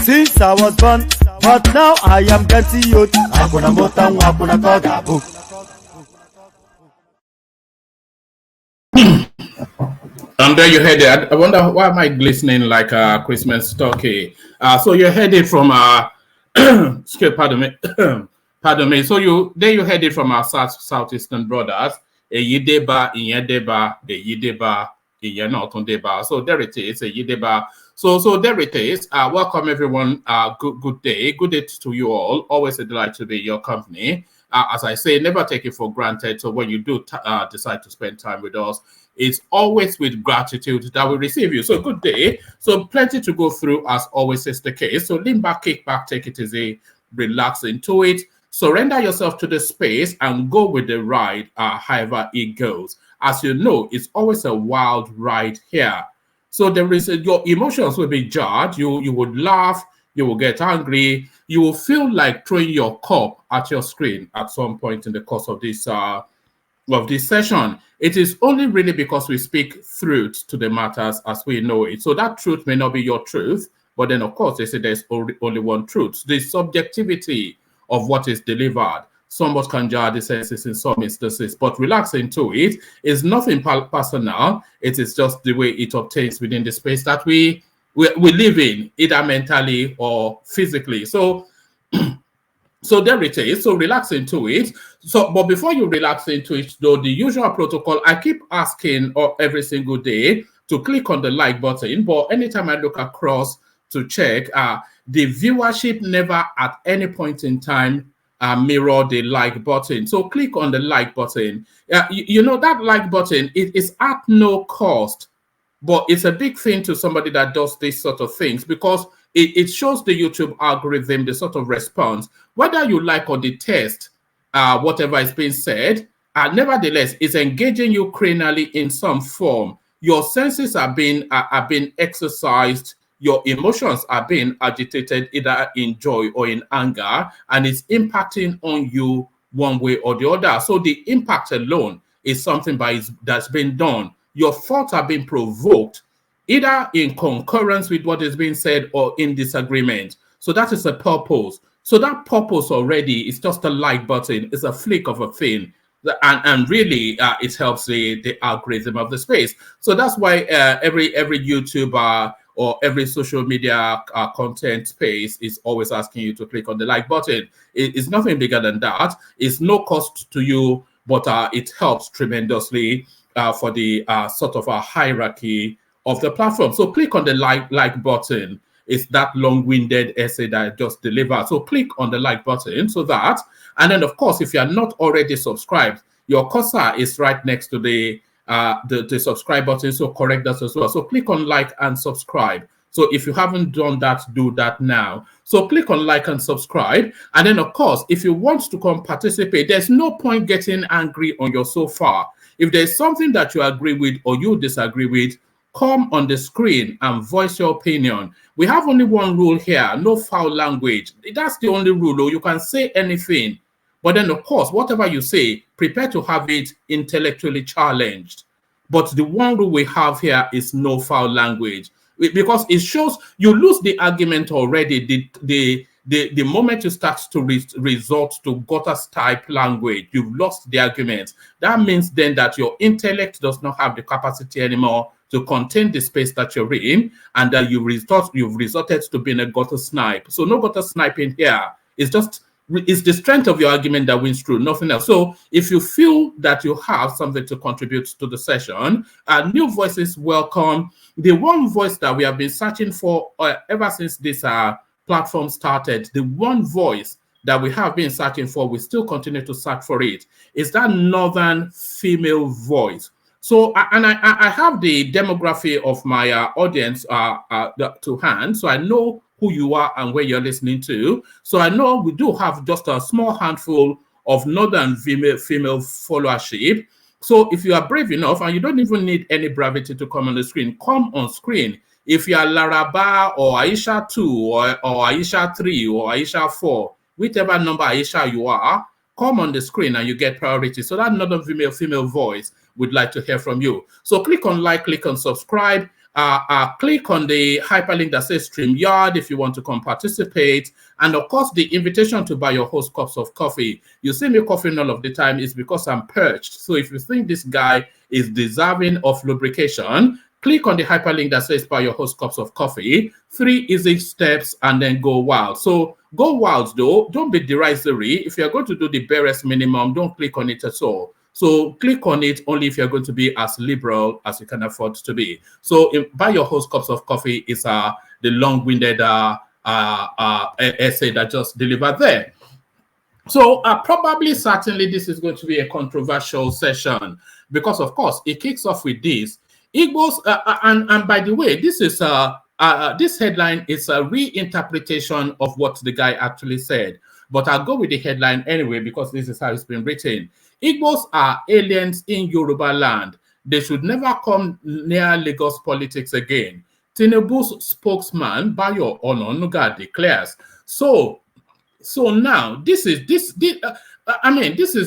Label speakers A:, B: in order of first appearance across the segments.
A: Since I was born, but now I am getting youth.
B: And there you heard it. I wonder why am I glistening like a Christmas turkey? So you heard it from pardon me. So you heard it from our southeastern brothers. Yideba, Inyedeba, Yideba, Iyenotondeba. So there it is, Yideba. So there it is. Welcome everyone. Good day. Good day to you all. Always a delight to be in your company. As I say, never take it for granted. So when you do decide to spend time with us, it's always with gratitude that we receive you. So good day. So plenty to go through, as always is the case. So lean back, kick back, take it easy, relax into it. Surrender yourself to the space and go with the ride, however it goes. As you know, it's always a wild ride here. So there is your emotions will be jarred. You would laugh, you will get angry, you will feel like throwing your cup at your screen at some point in the course of this session. It is only really because we speak truth to the matters as we know it. So that truth may not be your truth, but then of course they say there's only one truth. The subjectivity of what is delivered somewhat can jar the senses in some instances, but relax into it. It's nothing personal. It is just the way it obtains within the space that we live in, either mentally or physically. So there it is. So relax into it. But before you relax into it, though, the usual protocol, I keep asking every single day to click on the like button. But anytime I look across to check, the viewership never at any point in time mirror the like button. So click on the like button. You know, that like button, it is at no cost, but it's a big thing to somebody that does these sort of things, because it shows the YouTube algorithm the sort of response, whether you like or detest whatever is being said. Nevertheless, it's engaging you cranially in some form. Your senses are being exercised. Your emotions are being agitated either in joy or in anger, and it's impacting on you one way or the other. So the impact alone is something that's been done. Your thoughts are being provoked either in concurrence with what is being said or in disagreement. So that is a purpose. So that purpose already is just a like button. It's a flick of a thing. And really, it helps the algorithm of the space. So that's why every YouTuber or every social media content space is always asking you to click on the like button. It's nothing bigger than that. It's no cost to you, but it helps tremendously for the sort of a hierarchy of the platform. So click on the like button. It's that long-winded essay that I just delivered. So click on the like button so that, and then of course, if you are not already subscribed, your cursor is right next to the subscribe button. So correct that as well. So click on like and subscribe. So if you haven't done that, do that now. So click on like and subscribe. And then of course, if you want to come participate, there's no point getting angry on your sofa. If there's something that you agree with or you disagree with, come on the screen and voice your opinion. We have only one rule here: no foul language. That's the only rule. Or you can say anything, but then of course, whatever you say, prepare to have it intellectually challenged. But the one rule we have here is no foul language, because it shows you lose the argument already. The moment you start to resort to gutter type language, you've lost the argument. That means then that your intellect does not have the capacity anymore to contain the space that you're in, and that you've resorted to being a gutter snipe. So no gutter sniping here. It's the strength of your argument that wins through, nothing else. So if you feel that you have something to contribute to the session, new voices welcome. The one voice that we have been searching for ever since this platform started, the one voice that we have been searching for, we still continue to search for it, is that northern female voice. So, I have the demography of my audience to hand, so I know who you are and where you're listening to. So I know we do have just a small handful of northern female followership. So if you are brave enough, and you don't even need any brevity to come on the screen, come on screen. If you are Laraba or Aisha 2 or Aisha 3 or Aisha 4, whichever number Aisha you are, come on the screen and you get priority. So that northern female voice would like to hear from you. So click on like, click on subscribe, click on the hyperlink that says StreamYard if you want to come participate. And of course, the invitation to buy your host cups of coffee. You see me coughing all of the time is because I'm perched. So if you think this guy is deserving of lubrication, click on the hyperlink that says buy your host cups of coffee. 3 easy steps and then go wild. So go wild though, don't be derisory. If you're going to do the barest minimum, don't click on it at all. So click on it only if you're going to be as liberal as you can afford to be. So buy your host cups of coffee is the long-winded essay that just delivered there. So probably, certainly, this is going to be a controversial session because, of course, it kicks off with this. Igbos, and by the way, this is this headline is a reinterpretation of what the guy actually said. But I'll go with the headline anyway because this is how it's been written. Igbos are aliens in Yoruba land. They should never come near Lagos politics again. Tinubu's spokesman, Bayo Ononuga, declares. So now this is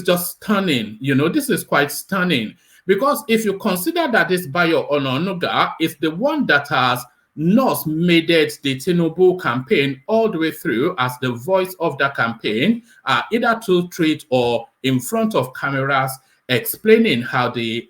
B: just stunning. You know, this is quite stunning because if you consider that this Bayo Ononuga is the one that has made it the Tinubu campaign all the way through as the voice of the campaign, either to tweet or in front of cameras, explaining how the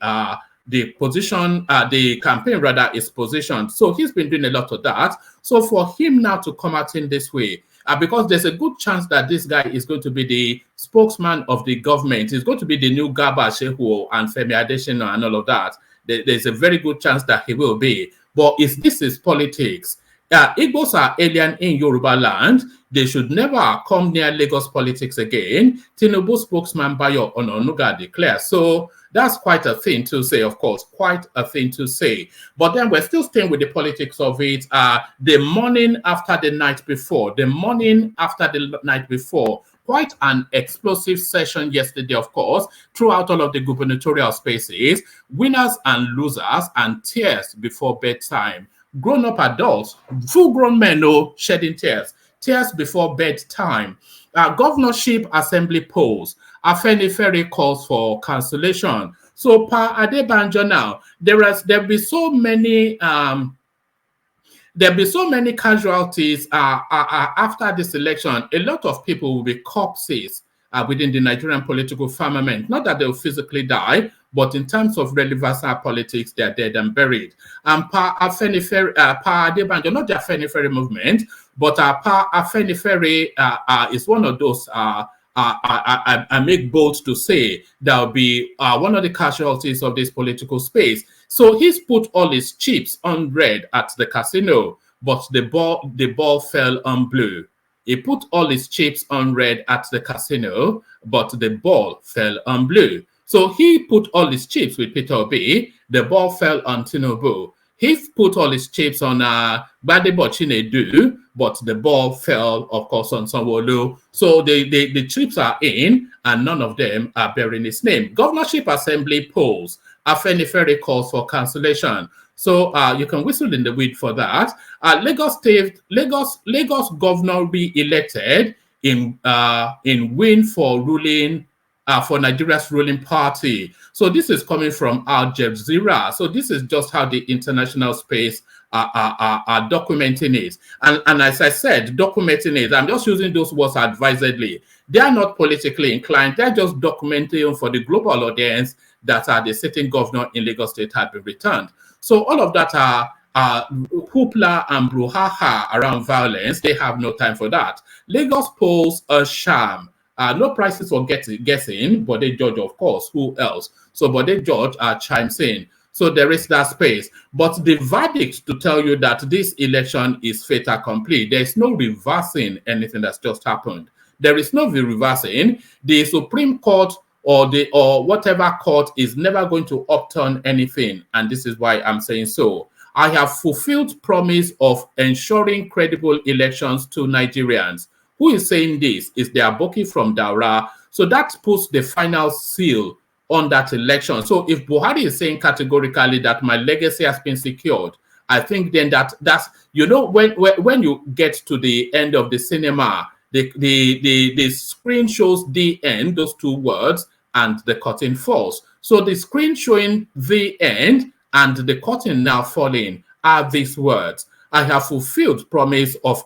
B: position, the campaign rather, is positioned. So he's been doing a lot of that. So for him now to come out in this way, because there's a good chance that this guy is going to be the spokesman of the government. He's going to be the new Garba Shehu and Femi Adesina and all of that. There's a very good chance that he will be. But this is politics. Igbos are alien in Yoruba land. They should never come near Lagos politics again. Tinubu spokesman Bayo Ononuga declares. So that's quite a thing to say, of course, quite a thing to say. But then we're still staying with the politics of it. The morning after the night before, quite an explosive session yesterday, of course, throughout all of the gubernatorial spaces, winners and losers and tears before bedtime. Grown-up adults, full-grown men, shedding tears before bedtime. Governorship assembly polls. Afenifere calls for cancellation. So, Pa Adebanjo now, there'll be so many casualties after this election. A lot of people will be corpses within the Nigerian political firmament. Not that they'll physically die, but in terms of relevance politics, they're dead and buried. And Pa Adebanjo, not the Afenifere movement, but Pa Afenifere is one of those. I make bold to say that will be one of the casualties of this political space. So he's put all his chips on red at the casino, but the ball fell on blue. He put all his chips on red at the casino, but the ball fell on blue. So he put all his chips with Peter Obi, the ball fell on Tinubu. He put all his chips on Gbadebo Chinedu, but the ball fell, of course, on Sanwo-Olu. So the chips are in, and none of them are bearing his name. Governorship Assembly polls. Afenifere calls for cancellation. So you can whistle in the wind for that. Lagos governor be elected in win for ruling for Nigeria's ruling party. So this is coming from Al Jazeera. So this is just how the international space are documenting it. And as I said, documenting it, I'm just using those words advisedly. They are not politically inclined. They're just documenting for the global audience that the sitting governor in Lagos State had been returned. So all of that are hoopla and brouhaha around violence. They have no time for that. Lagos polls a sham. No prices for guessing, but they judge, of course. Who else? So, but they judge chimes in. So there is that space. But the verdict to tell you that this election is fait accompli. There is no reversing anything that's just happened. There is no reversing. The Supreme Court or whatever court is never going to upturn anything. And this is why I'm saying so. I have fulfilled promise of ensuring credible elections to Nigerians. Who is saying this? Is the Aboki from Daura. So that puts the final seal on that election. So if Buhari is saying categorically that my legacy has been secured, I think then that's, you know, when you get to the end of the cinema, the screen shows the end, those two words, and the curtain falls. So the screen showing the end and the curtain now falling are these words. I have fulfilled promise of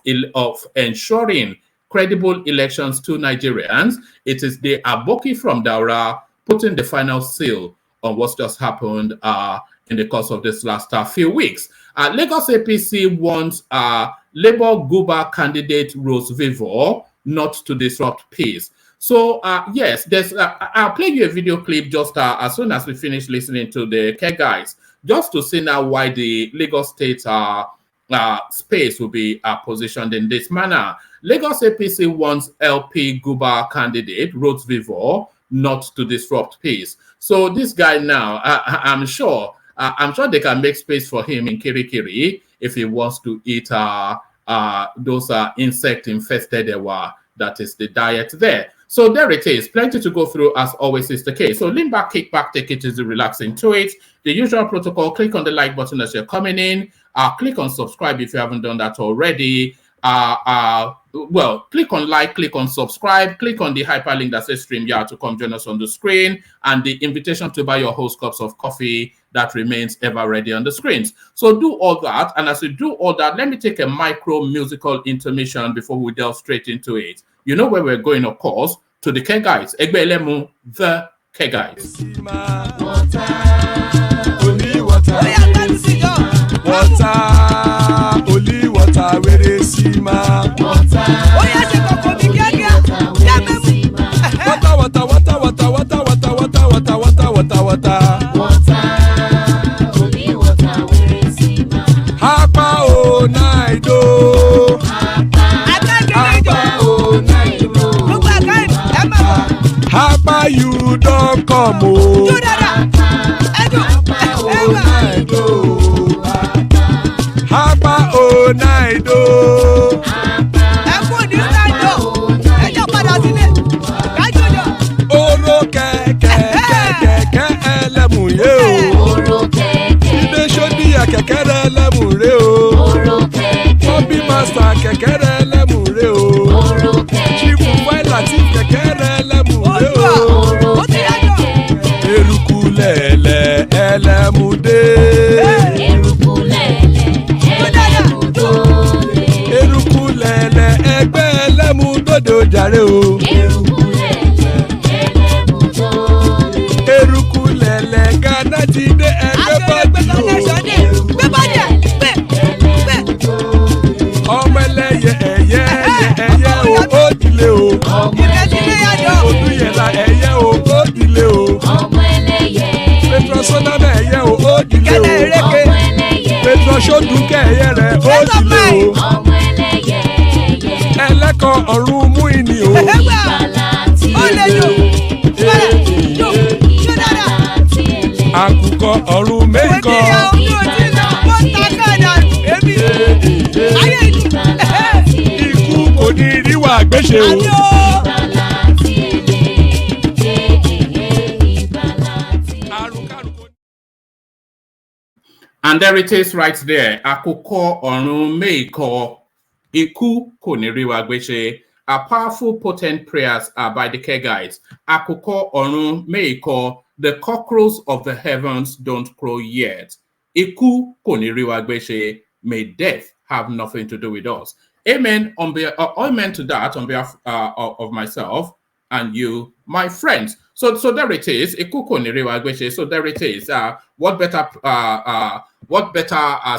B: ensuring credible elections to Nigerians. It is the Aboki from Daura putting the final seal on what's just happened in the course of this last few weeks. Lagos APC wants Labour Guba candidate Rose Vivor not to disrupt peace. So, yes, there's. I'll play you a video clip just as soon as we finish listening to the care guys, just to see now why the Lagos State space will be positioned in this manner. Lagos APC wants LP Guba candidate Rose Vivor not to disrupt peace. So this guy now, I'm sure they can make space for him in Kirikiri if he wants to eat those insect-infested that is the diet there. So there it is, plenty to go through as always is the case. So lean back, kick back, take it easy, relax into it. The usual protocol, click on the like button as you're coming in. Click on subscribe if you haven't done that already. Well, click on like, click on subscribe, click on the hyperlink that says StreamYard to come join us on the screen, and the invitation to buy your host cups of coffee that remains ever ready on the screens. So do all that, and as you do all that, let me take a micro musical intermission before we delve straight into it. You know where we're going, of course, to the K Guys. Egbe Elemu, the K Guys.
C: Only water, where they see ma. Water, only water, where they see ma. Hapa o naido. Papa, you don't come. Oh. Hapa o naido. Oro kẹ̀kẹ́ ẹlẹ́mùrè o. Ilé sọ́díyà kẹ̀kẹ́ ẹlẹ́mùrè o. Bọ́bí Master kẹ̀kẹ́ ẹlẹ́mùrè o. Chief Wáìlà tí kẹ̀kẹ́ ẹlẹ́mùrè o. Eruku lẹ̀lẹ̀ ẹlẹ́mùdé. Eruku lẹ̀lẹ̀ ẹgbẹ́ ẹlẹ́mùdódò jàre o. Eruku lẹ̀lẹ̀ Ghana ti dé ẹgbẹ́ bọ́dì o. Ọmọ ẹlẹ́yẹ ẹyẹ o ó dìlé o. Odúyẹ̀lá ẹyẹ o ó dìlé o. Petrosonama ẹyẹ o ó dìlé o. Petrosodúnkẹ́ ẹyẹ rẹ̀ ó dìlé o. Ẹlẹ́kọ̀ ọ̀run mú ìní o. Àkùkọ ọ̀run mẹ́kọ̀. Ikú kò ní ríwà gbéṣe o.
B: And there it is right there. Àkùkọ ọ̀run mẹ́kọ̀. Ikú kò ní ríwà gbéṣe. Powerful, potent prayers by the Kegites. Àkùkọ ọ̀run mẹ́kọ̀. The cockerels of the heavens don't crow yet. Ikú kò ní ríwà gbéṣe. May death have nothing to do with us. Amen. Amen to that on behalf of myself and you, my friends. So there it is. Ikú kò ní ríwà gbéṣe. So there it is. What better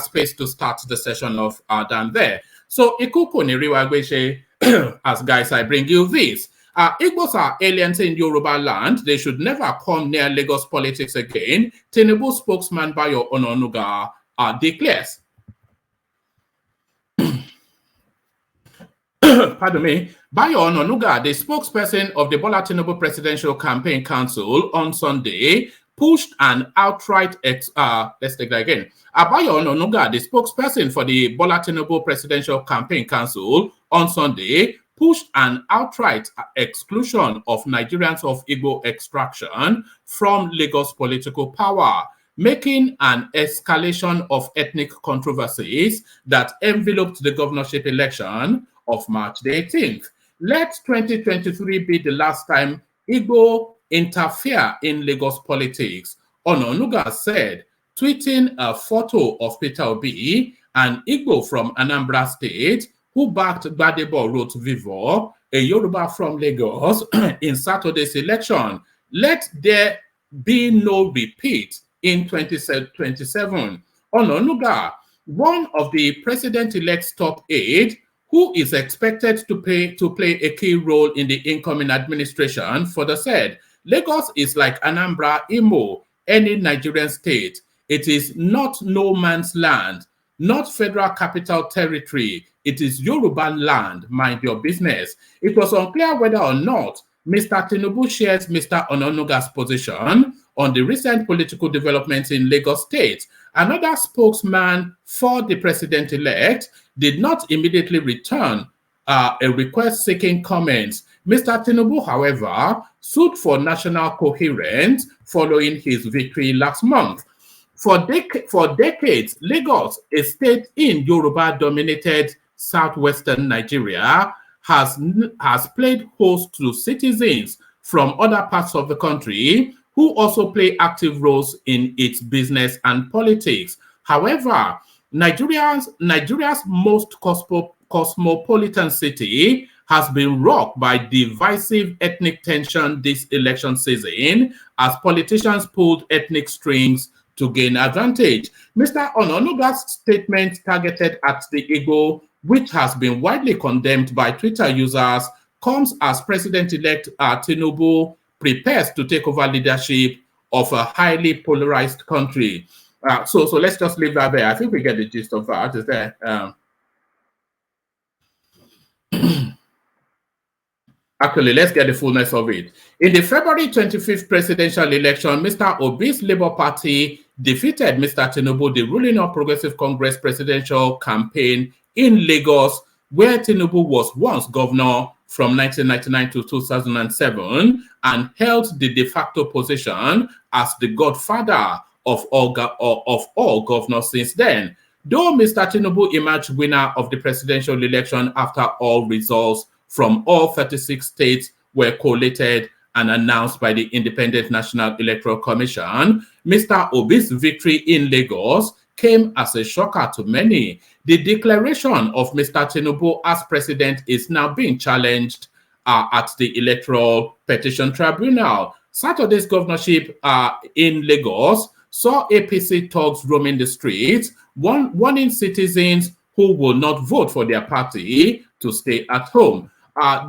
B: space to start the session of than there? So Ikú kò ní ríwà gbéṣe. As guys, I bring you this. Igbos are aliens in Yoruba land. They should never come near Lagos politics again. Tinubu spokesman Bayo Ononuga declares. Pardon me. Bayo Ononuga, the spokesperson of the Bola Tinubu Presidential Campaign Council on Sunday, pushed an outright let's take that again. Bayo Ononuga, the spokesperson for the Bola Tinubu Presidential Campaign Council on Sunday, pushed an outright exclusion of Nigerians of Igbo extraction from Lagos political power, making an escalation of ethnic controversies that enveloped the governorship election of March the 18th. Let 2023 be the last time Igbo interfere in Lagos politics, Ononuga said, tweeting a photo of Peter Obi, an Igbo from Anambra State, who backed Gbadebo Road Vivo, a Yoruba from Lagos, in Saturday's election. Let there be no repeat in 2027. Ononuga, one of the president-elect's top aide, who is expected to play a key role in the incoming administration, further said, Lagos is like Anambra, Imo, any Nigerian state. It is not no man's land, not federal capital territory. It is Yoruba land, mind your business. It was unclear whether or not Mr. Tinubu shares Mr. Ononuga's position on the recent political developments in Lagos State. Another spokesman for the president-elect did not immediately return a request seeking comments. Mr. Tinubu, however, sued for national coherence following his victory last month. For decades, Lagos, a state in Yoruba-dominated southwestern Nigeria, has played host to citizens from other parts of the country who also play active roles in its business and politics. However, Nigeria's most cosmopolitan city has been rocked by divisive ethnic tension this election season as politicians pulled ethnic strings to gain advantage. Mr. Ononuga's statement targeted at the Igbo, which has been widely condemned by Twitter users, comes as President-elect Tinubu prepares to take over leadership of a highly polarized country. So let's just leave that there. I think we get the gist of that. Is there? Actually, let's get the fullness of it. In the February 25th presidential election, Mr. Obi's Labour Party defeated Mr. Tinubu, the ruling All Progressive Congress presidential campaign in Lagos, where Tinubu was once governor from 1999 to 2007 and held the de facto position as the godfather of all governors since then. Though Mr. Tinubu emerged winner of the presidential election after all results from all 36 states were collated and announced by the Independent National Electoral Commission, Mr. Obi's victory in Lagos came as a shocker to many. The declaration of Mr. Tinubu as president is now being challenged at the Electoral Petition Tribunal. Saturday's governorship in Lagos saw APC thugs roaming the streets, warning citizens who will not vote for their party to stay at home.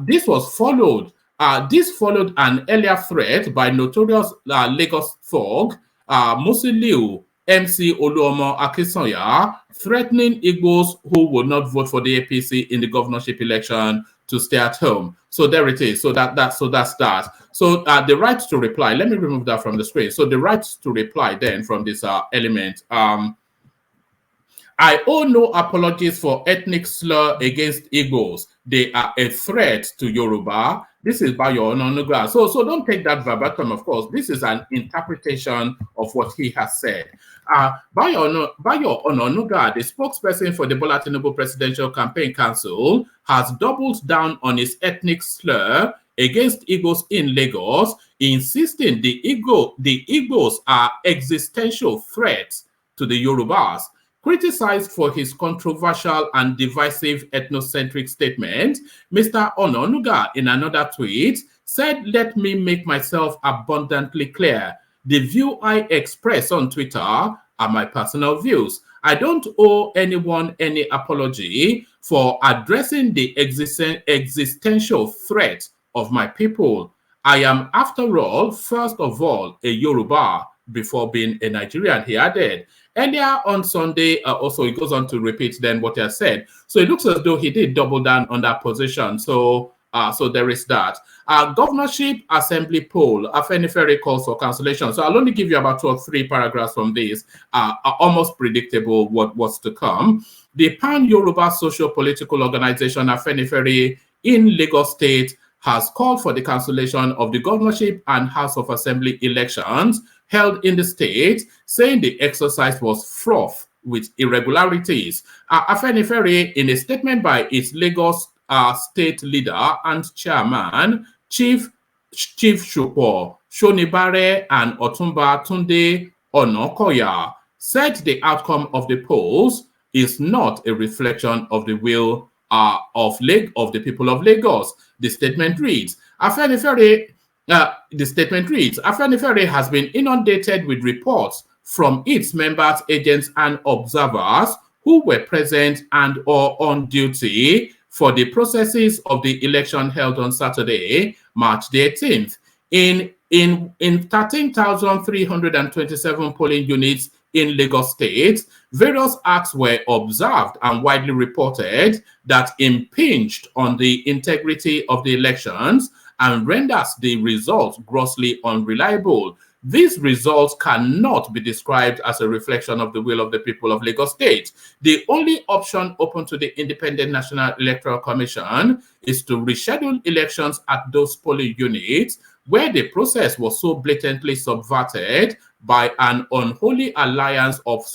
B: This followed an earlier threat by notorious Lagos thug Musiliu MC Oluomo Akisanya, threatening Igbos who would not vote for the APC in the governorship election to stay at home. So there it is. So that's that. So the right to reply. Let me remove that from the screen. So the right to reply then from this element. I owe no apologies for ethnic slur against Igbos. They are a threat to Yoruba. This is Bayo Ononuga. So don't take that verbatim, of course. This is an interpretation of what he has said. Bayo Ononuga, the spokesperson for the Bola Tinubu Presidential Campaign Council, has doubled down on his ethnic slur against Igbos in Lagos, insisting the Igbos are existential threats to the Yorubas. Criticized for his controversial and divisive ethnocentric statement, Mr. Ononuga, in another tweet, said, "Let me make myself abundantly clear. The view I express on Twitter are my personal views. I don't owe anyone any apology for addressing the existential threat of my people. I am, after all, first of all, a Yoruba before being a Nigerian," he added. Earlier on Sunday, also he goes on to repeat then what he has said. So it looks as though he did double down on that position. So there is that. Governorship Assembly poll, Afenifere calls for cancellation. So I'll only give you about 2 or 3 paragraphs from this. Almost predictable what was to come. The Pan-Yoruba Socio-Political Organization, Afenifere, in Lagos State has called for the cancellation of the governorship and House of Assembly elections held in the state, saying the exercise was fraught with irregularities. Afenifere, in a statement by its Lagos state leader and chairman, Chief Shupo Shonibare and Otumba Tunde Onokoya, said the outcome of the polls is not a reflection of the will of the people of Lagos. The statement reads, Afenifere has been inundated with reports from its members, agents, and observers who were present and or on duty for the processes of the election held on Saturday, March the 18th. In 13,327 polling units in Lagos State, various acts were observed and widely reported that impinged on the integrity of the elections and renders the results grossly unreliable. These results cannot be described as a reflection of the will of the people of Lagos State. The only option open to the Independent National Electoral Commission is to reschedule elections at those polling units where the process was so blatantly subverted by an unholy alliance of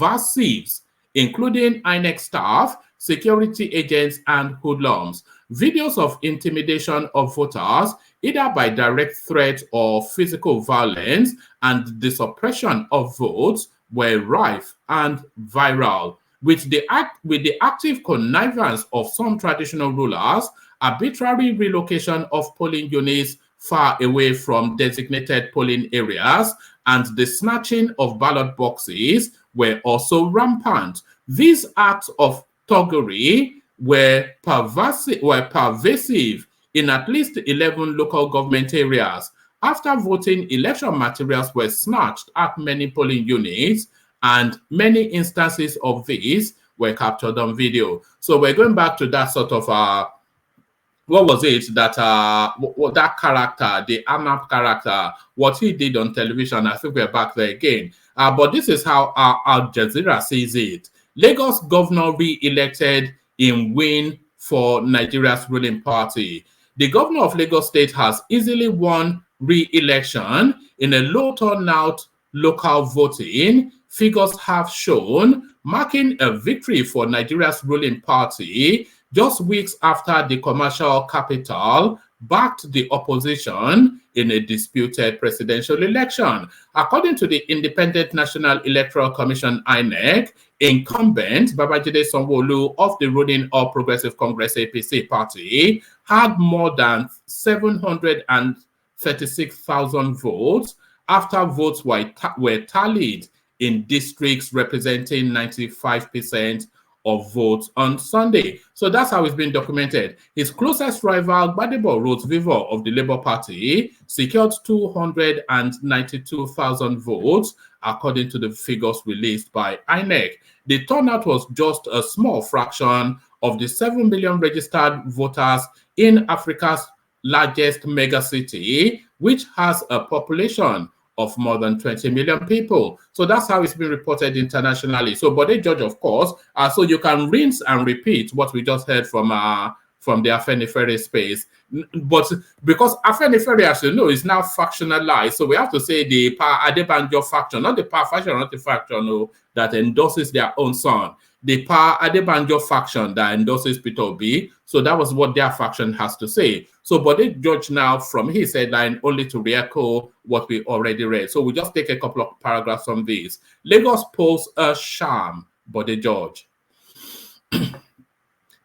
B: subversives, including INEC staff, security agents, and hoodlums. Videos of intimidation of voters, either by direct threat or physical violence, and the suppression of votes were rife and viral. With the active connivance of some traditional rulers, arbitrary relocation of polling units far away from designated polling areas, and the snatching of ballot boxes were also rampant. These acts of thuggery were pervasive in at least 11 local government areas. After voting, election materials were snatched at many polling units, and many instances of these were captured on video. So we're going back to that sort of what was it that what that character, the Arnab character, what he did on television? I think we're back there again. But this is how Al Jazeera sees it. Lagos governor re-elected in win for Nigeria's ruling party. The governor of Lagos State has easily won re-election in a low turnout local voting. Figures have shown, marking a victory for Nigeria's ruling party just weeks after the commercial capital backed the opposition in a disputed presidential election. According to the Independent National Electoral Commission, INEC, incumbent Babajide Sanwo-Olu of the ruling All Progressive Congress APC party had more than 736,000 votes after votes were tallied in districts representing 95% of votes on Sunday. So that's how it's been documented. His closest rival, Gbadebo Rose-Vivo of the Labour Party, secured 292,000 votes, according to the figures released by INEC. The turnout was just a small fraction of the 7 million registered voters in Africa's largest megacity, which has a population of more than 20 million people. So that's how it's been reported internationally. So, but they judge, of course, so you can rinse and repeat what we just heard from the Afenifere space. But because Afenifere, as you know, is now factionalized, so we have to say the Pa Adebanjo faction, not the Pa faction, not the faction that endorses their own son. The Pa Adebanjo faction that endorses Peter Obi. So that was what their faction has to say. So, but they judge now from his headline only to re-echo what we already read. So we just take a couple of paragraphs from this. Lagos polls a sham, but they judge.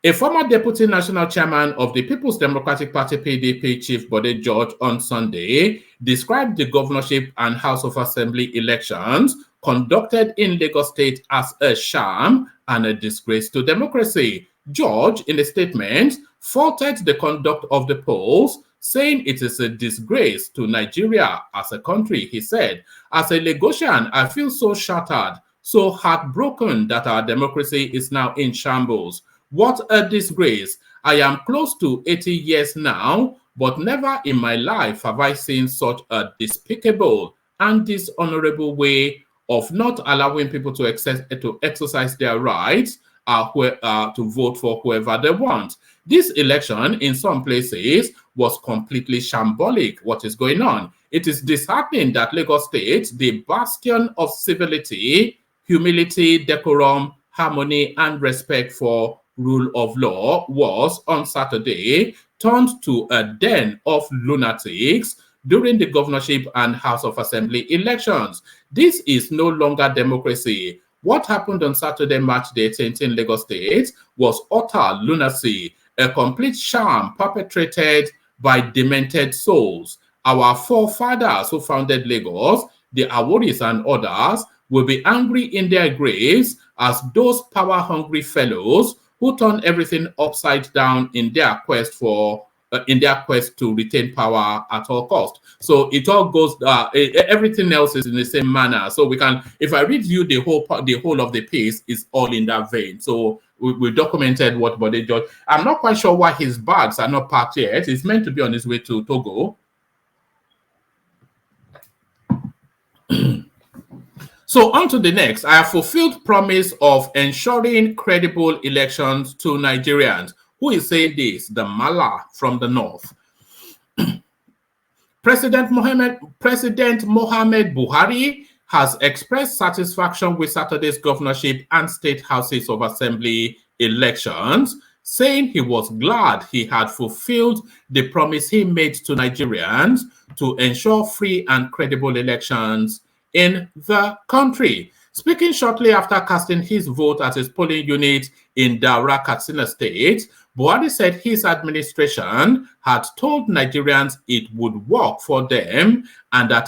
B: A former deputy national chairman of the People's Democratic Party PDP, Chief Bode George, on Sunday described the governorship and House of Assembly elections conducted in Lagos State as a sham and a disgrace to democracy. George, in a statement, faulted the conduct of the polls, saying it is a disgrace to Nigeria as a country. He said, "As a Lagosian, I feel so shattered, so heartbroken that our democracy is now in shambles. What a disgrace. I am close to 80 years now, but never in my life have I seen such a despicable and dishonorable way of not allowing people to exercise their rights to vote for whoever they want. This election, in some places, was completely shambolic. What is going on? It is disheartening that Lagos State, the bastion of civility, humility, decorum, harmony, and respect for rule of law, was on Saturday turned to a den of lunatics during the governorship and House of Assembly elections. This is no longer democracy. What happened on Saturday, March the 18th in Lagos State was utter lunacy, a complete sham perpetrated by demented souls. Our forefathers who founded Lagos, the Aworis and others, will be angry in their graves as those power-hungry fellows who turn everything upside down in their quest to retain power at all cost. So it all goes. Everything else is in the same manner. So we can, if I read you the whole of the piece, is all in that vein. So we documented what Bode George. I'm not quite sure why his bags are not packed yet. He's meant to be on his way to Togo. So on to the next. I have fulfilled promise of ensuring credible elections to Nigerians. Who is saying this? The Mala from the north. President Mohamed Buhari has expressed satisfaction with Saturday's governorship and state houses of assembly elections, saying he was glad he had fulfilled the promise he made to Nigerians to ensure free and credible elections in the country. Speaking shortly after casting his vote at his polling unit in Daura, Katsina State, Buhari said his administration had told Nigerians it would work for them and that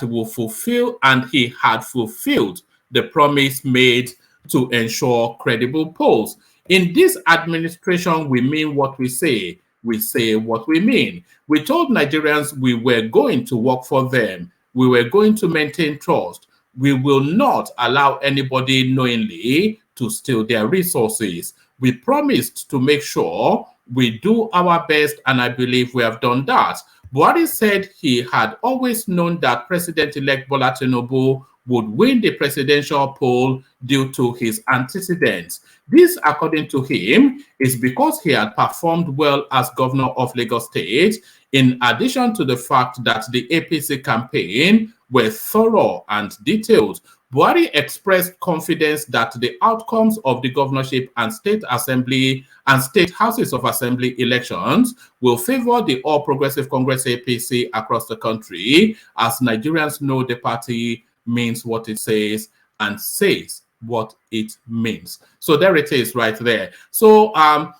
B: he had fulfilled the promise made to ensure credible polls. In this administration, we mean what we say. We say what we mean. We told Nigerians we were going to work for them. We were going to maintain trust. We will not allow anybody knowingly to steal their resources. We promised to make sure We do our best, and I believe we have done that. Buhari said he had always known that President-elect Bola Tinubu would win the presidential poll due to his antecedents. This, according to him, is because he had performed well as governor of Lagos State, in addition to the fact that the APC campaign were thorough and detailed. Buhari expressed confidence that the outcomes of the governorship and state assembly and state houses of assembly elections will favor the All Progressive Congress APC across the country, as Nigerians know the party means what it says and says what it means. So there it is right there. So I'm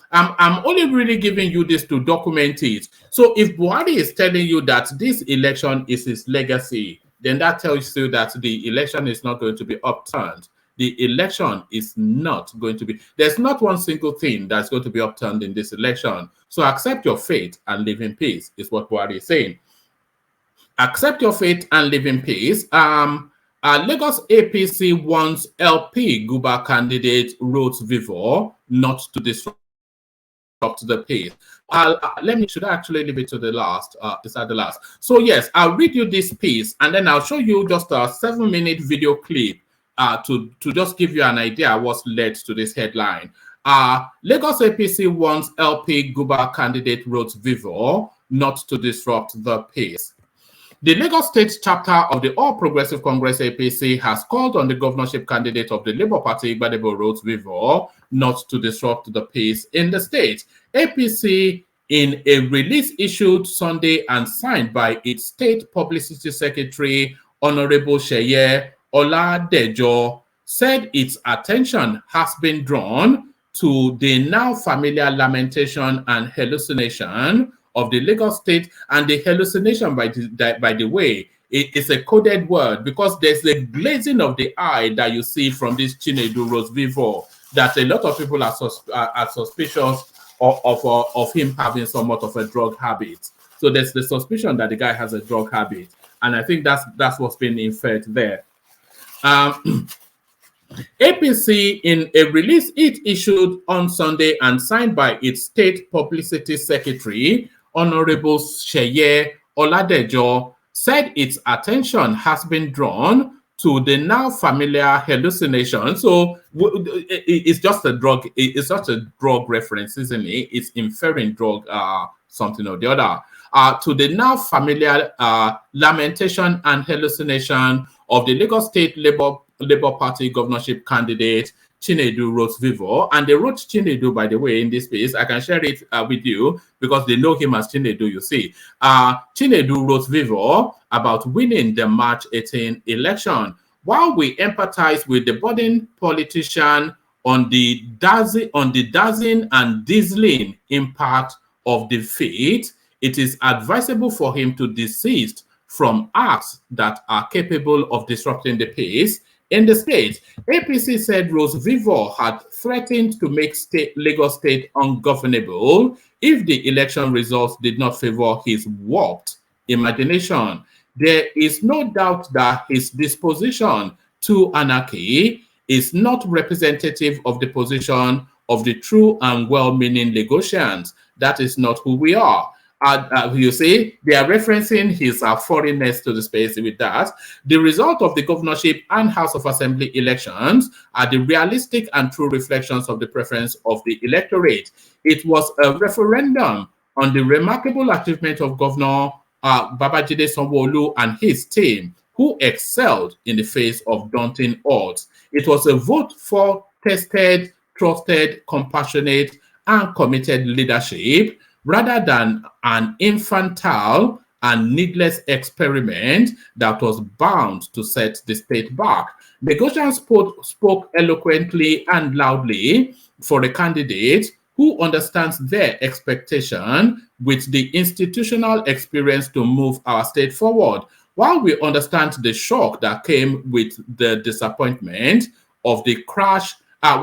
B: only really giving you this to document it. So if Buhari is telling you that this election is his legacy, then that tells you that the election is not going to be upturned. The election is not going to be, there's not one single thing that's going to be upturned in this election. So accept your fate and live in peace, is what Buhari is saying. Accept your fate and live in peace. Lagos APC wants LP Guba candidate Rhodes Vivor not to disrupt the pace. Should I actually leave it to the last? Is that the last? So yes, I'll read you this piece and then I'll show you just a 7-minute video clip to just give you an idea what's led to this headline. Lagos APC wants LP Guba candidate Rhodes Vivor not to disrupt the pace. The Lagos State chapter of the All Progressive Congress APC has called on the governorship candidate of the Labour Party, Gbadebo Rhodes Vivor, not to disrupt the peace in the state. APC, in a release issued Sunday and signed by its state publicity secretary, Honorable Sheye Oladejo, said its attention has been drawn to the now familiar lamentation and hallucination of the Lagos State, and the hallucination, by the way, it is a coded word because there's a glazing of the eye that you see from this Chinedu Rhodes Vivor that a lot of people are suspicious of him having somewhat of a drug habit. So there's the suspicion that the guy has a drug habit, and I think that's what's been inferred there. APC, in a release it issued on Sunday and signed by its state publicity secretary, Honorable Sheye Oladejo, said its attention has been drawn to the now familiar hallucination. So it's just a drug. It's just a drug reference, isn't it? It's inferring drug something or the other. To the now familiar lamentation and hallucination of the Lagos State Labour Party governorship candidate Chinedu Rhodes Vivor, and they wrote Chinedu, by the way, in this piece. I can share it with you because they know him as Chinedu, you see. Chinedu Rhodes Vivor about winning the March 18 election. While we empathize with the budding politician on the dazzling and dazzling impact of defeat, it is advisable for him to desist from acts that are capable of disrupting the peace in the state. APC said Rhodes Vivor had threatened to make Lagos State ungovernable if the election results did not favor his warped imagination. There is no doubt that his disposition to anarchy is not representative of the position of the true and well-meaning Lagosians. That is not who we are. You see, they are referencing his foreignness to the space with that. The result of the governorship and House of Assembly elections are the realistic and true reflections of the preference of the electorate. It was a referendum on the remarkable achievement of Governor Babajide Sanwo-Olu and his team, who excelled in the face of daunting odds. It was a vote for tested, trusted, compassionate, and committed leadership, rather than an infantile and needless experiment that was bound to set the state back. Negotiants spoke eloquently and loudly for a candidate who understands their expectation with the institutional experience to move our state forward. While we understand the shock that came with the disappointment of the crash, of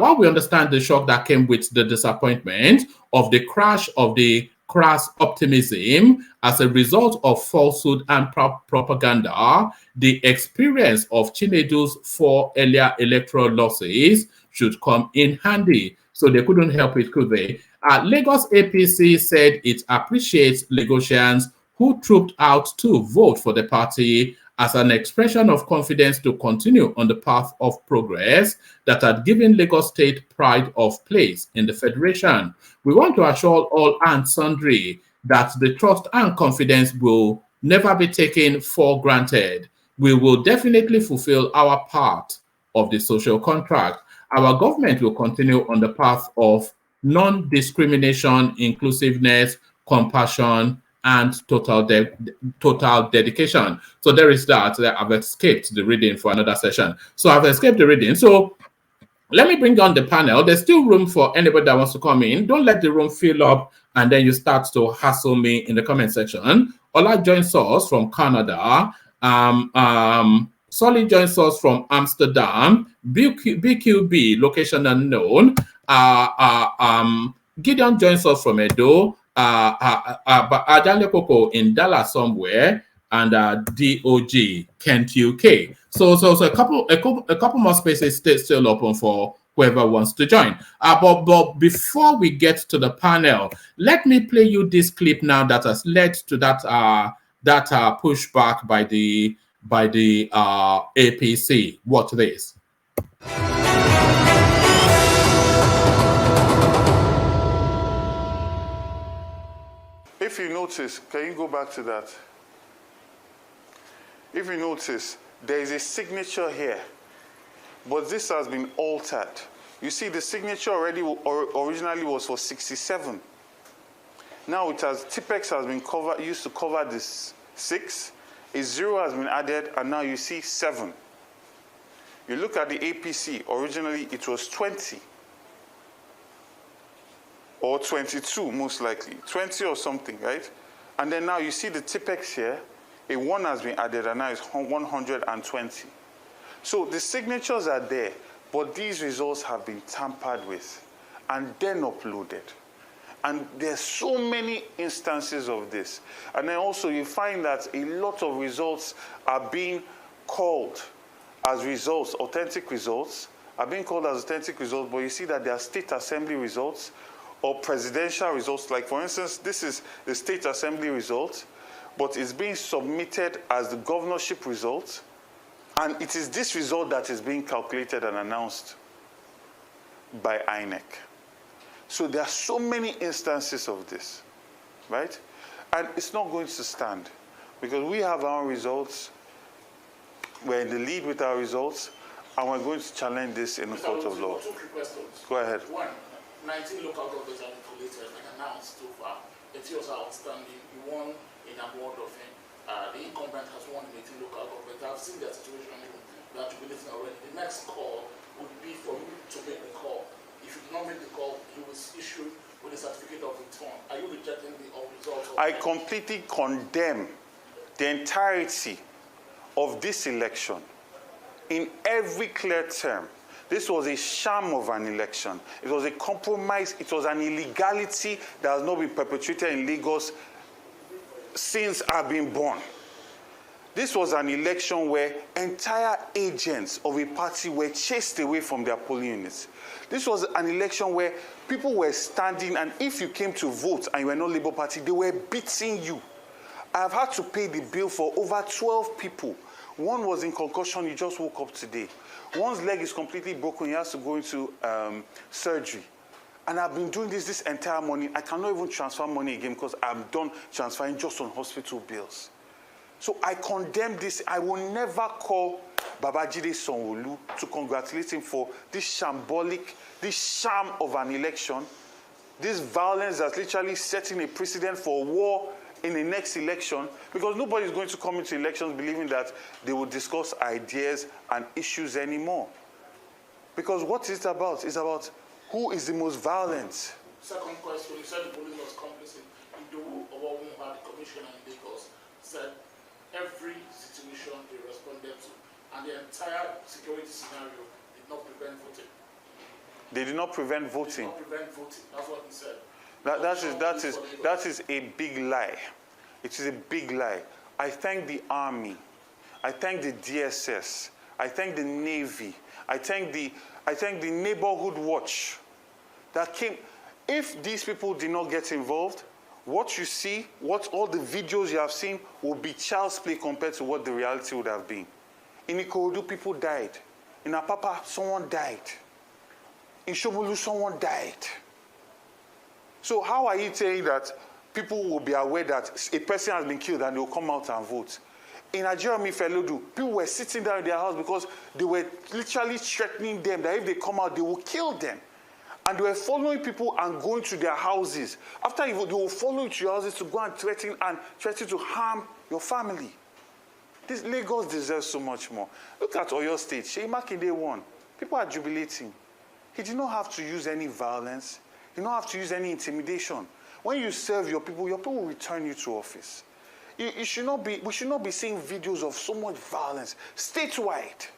B: the crash of the crass optimism as a result of falsehood and propaganda, the experience of Chinedu's 4 earlier electoral losses should come in handy. So they couldn't help it, could they? Lagos APC said it appreciates Lagosians who trooped out to vote for the party as an expression of confidence to continue on the path of progress that had given Lagos State pride of place in the Federation. We want to assure all and sundry that the trust and confidence will never be taken for granted. We will definitely fulfill our part of the social contract. Our government will continue on the path of non-discrimination, inclusiveness, compassion, and total dedication. So there is that. I've escaped the reading for another session. So I've escaped the reading. So let me bring on the panel. There's still room for anybody that wants to come in. Don't let the room fill up and then you start to hassle me in the comment section. Ola joins us from Canada. Solly joins us from Amsterdam. BQB, location unknown. Gideon joins us from Edo. Adale Koko in Dallas somewhere, and DOG Kent UK. So a couple more spaces still open for whoever wants to join. But before we get to the panel, let me play you this clip now that has led to that pushback by the APC. Watch this.
D: If you notice, can you go back to that? If you notice, there is a signature here, but this has been altered. You see, the signature originally was for 67. Now it has, Tipex has been used to cover this 6. A 0 has been added, and now you see 7. You look at the APC, originally it was 20. Or 22, most likely. 20 or something, right? And then now you see the Tipex here. A 1 has been added, and now it's 120. So the signatures are there, but these results have been tampered with and then uploaded. And there's so many instances of this. And then also you find that a lot of results are being called as results, authentic results, are being called as authentic results, but you see that they are state assembly results or presidential results. Like, for instance, this is the state assembly result, but it's being submitted as the governorship result, and it is this result that is being calculated and announced by INEC. So there are so many instances of this, right? And it's not going to stand, because we have our results, we're in the lead with our results, and we're going to challenge this in the court of law. Go ahead.
B: One, 19 local governments have been collated and announced so far. The TOs are outstanding. You won in award of him. The incumbent has won in 18 local governments. I've seen their situation even. They are jubilating already. The next call would be for you to make the call. If you do not make the call, you will issue with a certificate of return. Are you rejecting the results?
D: I completely condemn the entirety of this election in every clear term. This was a sham of an election. It was a compromise. It was an illegality that has not been perpetrated in Lagos since I've been born. This was an election where entire agents of a party were chased away from their polling units. This was an election where people were standing, and if you came to vote and you were not Labour Party, they were beating you. I have had to pay the bill for over 12 people. One was in concussion, he just woke up today. One's leg is completely broken, he has to go into surgery. And I've been doing this entire morning. I cannot even transfer money again because I'm done transferring just on hospital bills. So I condemn this. I will never call Babajide Sanwo-Olu to congratulate him for this shambolic, this sham of an election, this violence that's literally setting a precedent for war in the next election, because nobody is going to come into elections believing that they will discuss ideas and issues anymore. Because what is it about? It's about who is the most violent.
B: Second question, you said the police was complicit. Ido Owawunwa, the commissioner in Lagos, said every situation they responded to, and the entire security scenario did not prevent voting.
D: They did not prevent voting.
B: They did not prevent voting. That's what he said.
D: That is a big lie. It is a big lie. I thank the Army. I thank the DSS. I thank the Navy. I thank the Neighborhood Watch that came. If these people did not get involved, what you see, what all the videos you have seen will be child's play compared to what the reality would have been. In Ikorodu, people died. In Apapa, someone died. In Shomolu, someone died. So how are you saying that people will be aware that a person has been killed and they will come out and vote? In Nigeria, Mifelodu, people were sitting down in their house because they were literally threatening them that if they come out, they will kill them. And they were following people and going to their houses. After you vote, they will follow you to your houses to go and threaten to harm your family. This Lagos deserves so much more. Look at Oyo State. Seyi Makinde won. People are jubilating. He did not have to use any violence. He did not have to use any intimidation. When you serve your people will return you to office. We should not be seeing videos of so much violence statewide.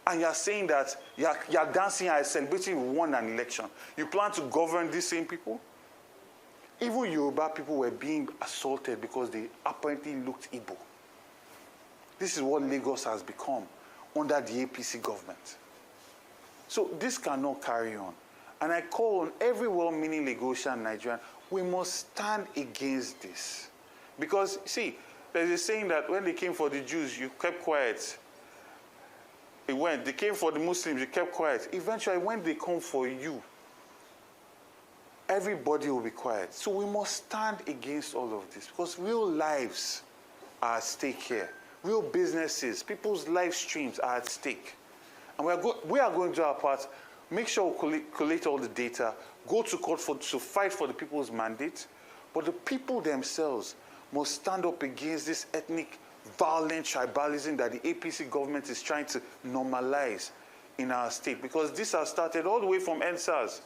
D: And you're saying that you're dancing and celebrating you won an election. You plan to govern these same people? Even Yoruba people were being assaulted because they apparently looked Igbo. This is what Lagos has become under the APC government. So this cannot carry on. And I call on every well-meaning Lagosian Nigerian, we must stand against this. Because, see, there's a saying that when they came for the Jews, you kept quiet. They came for the Muslims, you kept quiet. Eventually, when they come for you, everybody will be quiet. So we must stand against all of this because real lives are at stake here. Real businesses, people's live streams are at stake. And we are going to do our part. Make sure we collect all the data, go to court to fight for the people's mandate. But the people themselves must stand up against this ethnic violent tribalism that the APC government is trying to normalize in our state. Because this has started all the way from NSAS,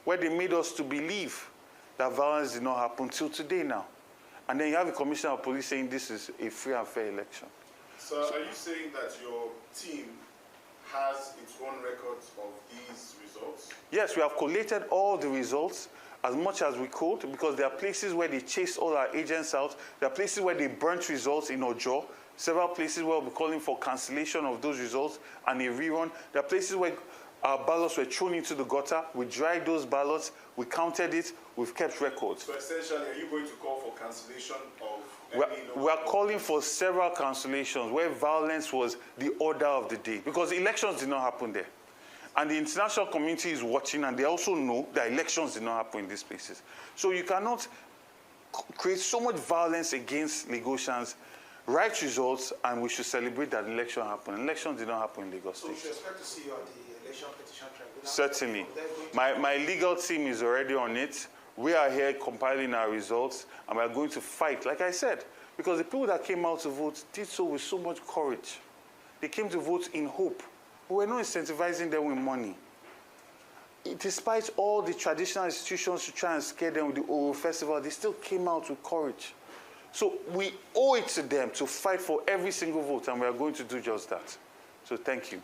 D: where they made us to believe that violence did not happen till today now. And then you have the Commissioner of Police saying this is a free and fair election.
E: So are you saying that your team has its own records of these results?
D: Yes, we have collated all the results as much as we could, because there are places where they chased all our agents out. There are places where they burnt results in Ojo. Several places where we're calling for cancellation of those results and a rerun. There are places where our ballots were thrown into the gutter. We dried those ballots. We counted it. We've kept records.
E: So essentially, are you going to call for cancellation of
D: we are calling for several cancellations where violence was the order of the day, because elections did not happen there. And the international community is watching, and they also know that elections did not happen in these places. So you cannot create so much violence against Lagosians, write results, and we should celebrate that election happened. Elections did not happen in Lagos State.
F: So we should expect to see you at the election petition tribunal?
D: Certainly. My legal team is already on it. We are here compiling our results, and we are going to fight, like I said, because the people that came out to vote did so with so much courage. They came to vote in hope. We're not incentivizing them with money. Despite all the traditional institutions to try and scare them with the Oro Festival, they still came out with courage. So we owe it to them to fight for every single vote, and we are going to do just that. So thank you.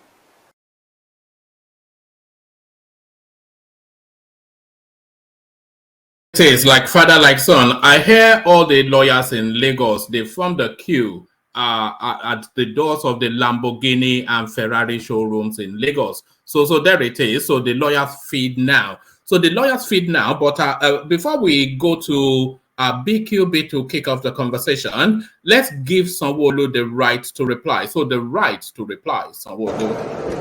B: It is like father, like son. I hear all the lawyers in Lagos, they form the queue at the doors of the Lamborghini and Ferrari showrooms in Lagos. So there it is. So the lawyers feed now. But before we go to BQB to kick off the conversation, let's give Sanwo-Olu the right to reply. So the right to reply, Sanwo-Olu.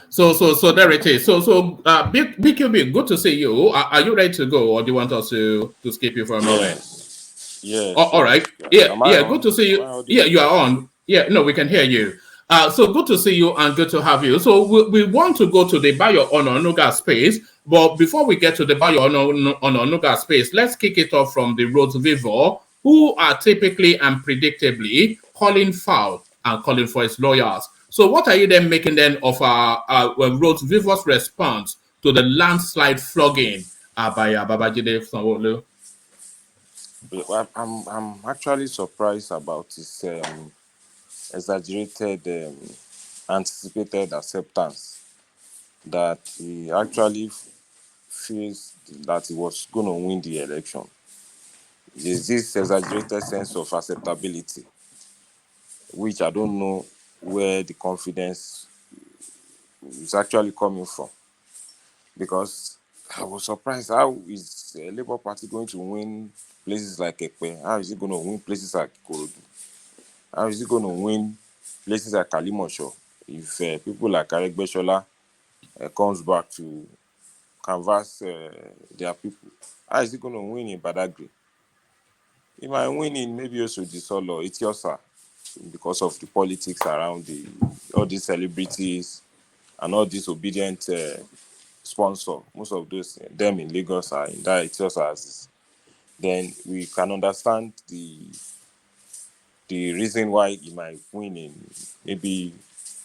B: So there it is. BQB, good to see you. Are you ready to go, or do you want us to skip you for a moment?
G: Yes.
B: All right. Yeah. Good to see you. Yeah, you are on. Yeah. No, we can hear you. So good to see you and good to have you. So we want to go to the Bayo Ononuga space, but before we get to the Bayo Ononuga space, let's kick it off from the Rhodes Vivo, who are typically and predictably calling foul and calling for its lawyers. So what are you then making then of Rhodes Vivo's response to the landslide flogging by Babajide Sanwo-Olu?
G: I'm actually surprised about his exaggerated, anticipated acceptance that he actually feels that he was going to win the election. There's this exaggerated sense of acceptability, which I don't know where the confidence is actually coming from. Because I was surprised, how is the Labour Party going to win places like Ekpe? How is it going to win places like Ikorodu? How is it going to win places like Kalimosho if people like Aregbesola comes back to canvass their people? How is it going to win in Badagry? It might win in maybe Osodisolo or Itiosa because of the politics around all these celebrities and all these obedient sponsor. Most of those them in Lagos are in that Itiosa axis. Then we can understand the reason why he might win in maybe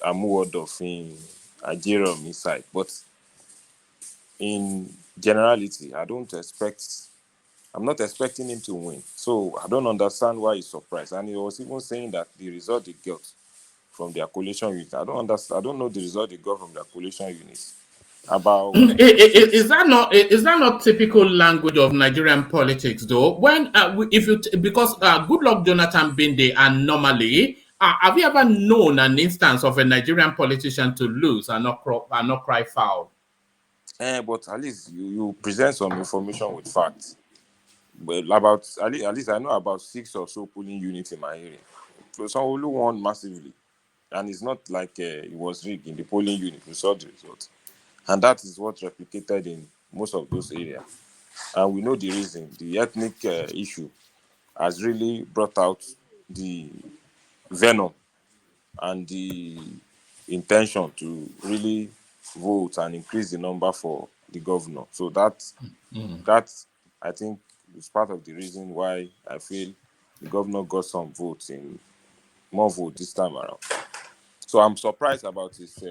G: Amuwodofin, Ajerom inside. But in generality, I'm not expecting him to win. So I don't understand why he's surprised. And he was even saying that the result they got from their coalition unit, I don't understand. I don't know the result they got from their coalition units. About
B: Is that not typical language of Nigerian politics though? When if you because Goodluck Jonathan Binde and normally have you ever known an instance of a Nigerian politician to lose and not cry foul?
G: but at least you present some information with facts. Well, about at least I know about 6 or so polling units in my area. So Sanwo-Olu won massively, and it's not like it was rigged in the polling unit. We saw the result, and that is what replicated in most of those areas. And we know the reason. The ethnic issue has really brought out the venom and the intention to really vote and increase the number for the governor. So that I think is part of the reason why I feel the governor got some votes in more votes this time around. So I'm surprised about his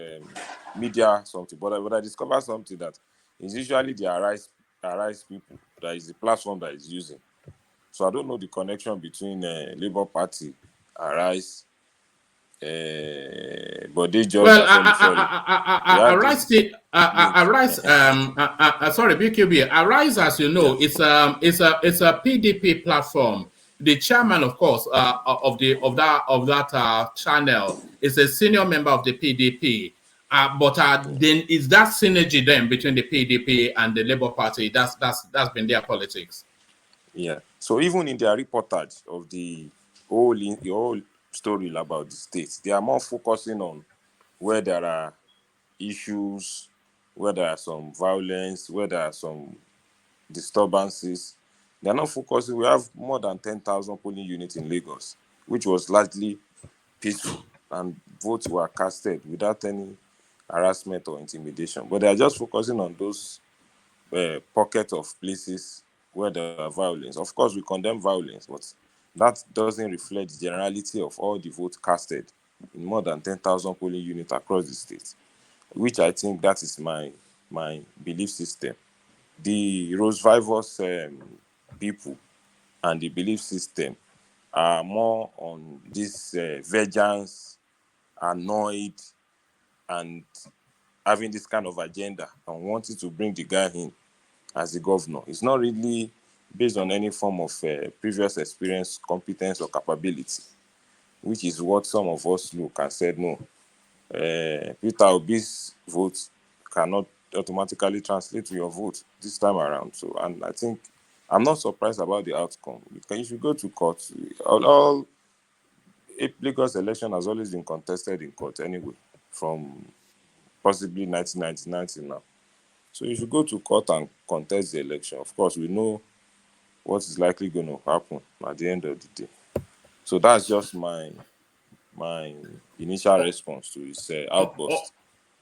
G: media something, but I discovered something that is usually the Arise people that is the platform that is using. So I don't know the connection between Labour Party, Arise, but they just
B: Well,
G: sorry. They had
B: Arise,
G: this link.
B: sorry, BQB. Arise, as you
G: Yeah,
B: know, it's a PDP platform. The chairman, of course, of that channel is a senior member of the PDP. But then is that synergy then between the PDP and the Labour Party? That's been their politics.
G: yeah. So even in their reportage of the whole story about the states, they are more focusing on where there are issues, where there are some violence, where there are some disturbances. They are not focusing. We have more than 10,000 polling units in Lagos, which was largely peaceful, and votes were casted without any harassment or intimidation. But they are just focusing on those pockets of places where there are violence. Of course, we condemn violence, but that doesn't reflect the generality of all the votes casted in more than 10,000 polling units across the state, which I think that is my belief system. The Rose Vivos people and the belief system are more on this vengeance, annoyed, and having this kind of agenda and wanting to bring the guy in as the governor. It's not really based on any form of previous experience, competence, or capability, which is what some of us look and said, no, Peter Obi's vote cannot automatically translate to your vote this time around. So, and I think I'm not surprised about the outcome. If you go to court, all Lagos election has always been contested in court anyway, from possibly 1999 till now. So if you go to court and contest the election, of course, we know what is likely going to happen at the end of the day. So that's just my initial response to his outburst.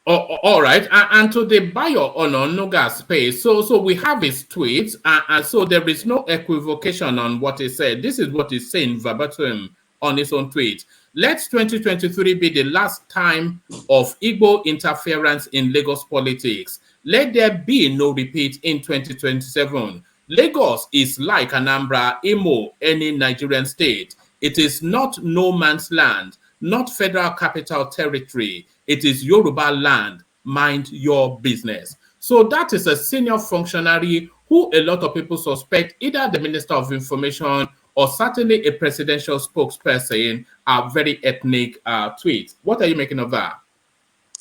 B: All right, and to the Bayo Ononuga space, so we have his tweets, and so there is no equivocation on what he said. This is what he's saying verbatim on his own tweet. Let 2023 be the last time of Igbo interference in Lagos politics. Let there be no repeat in 2027. Lagos is like Anambra, Imo, any Nigerian state. It is not no man's land, not federal capital territory. It is Yoruba land. mind your business. So that is a senior functionary who a lot of people suspect either the Minister of Information or certainly a presidential spokesperson are very ethnic tweets. What are you making of that?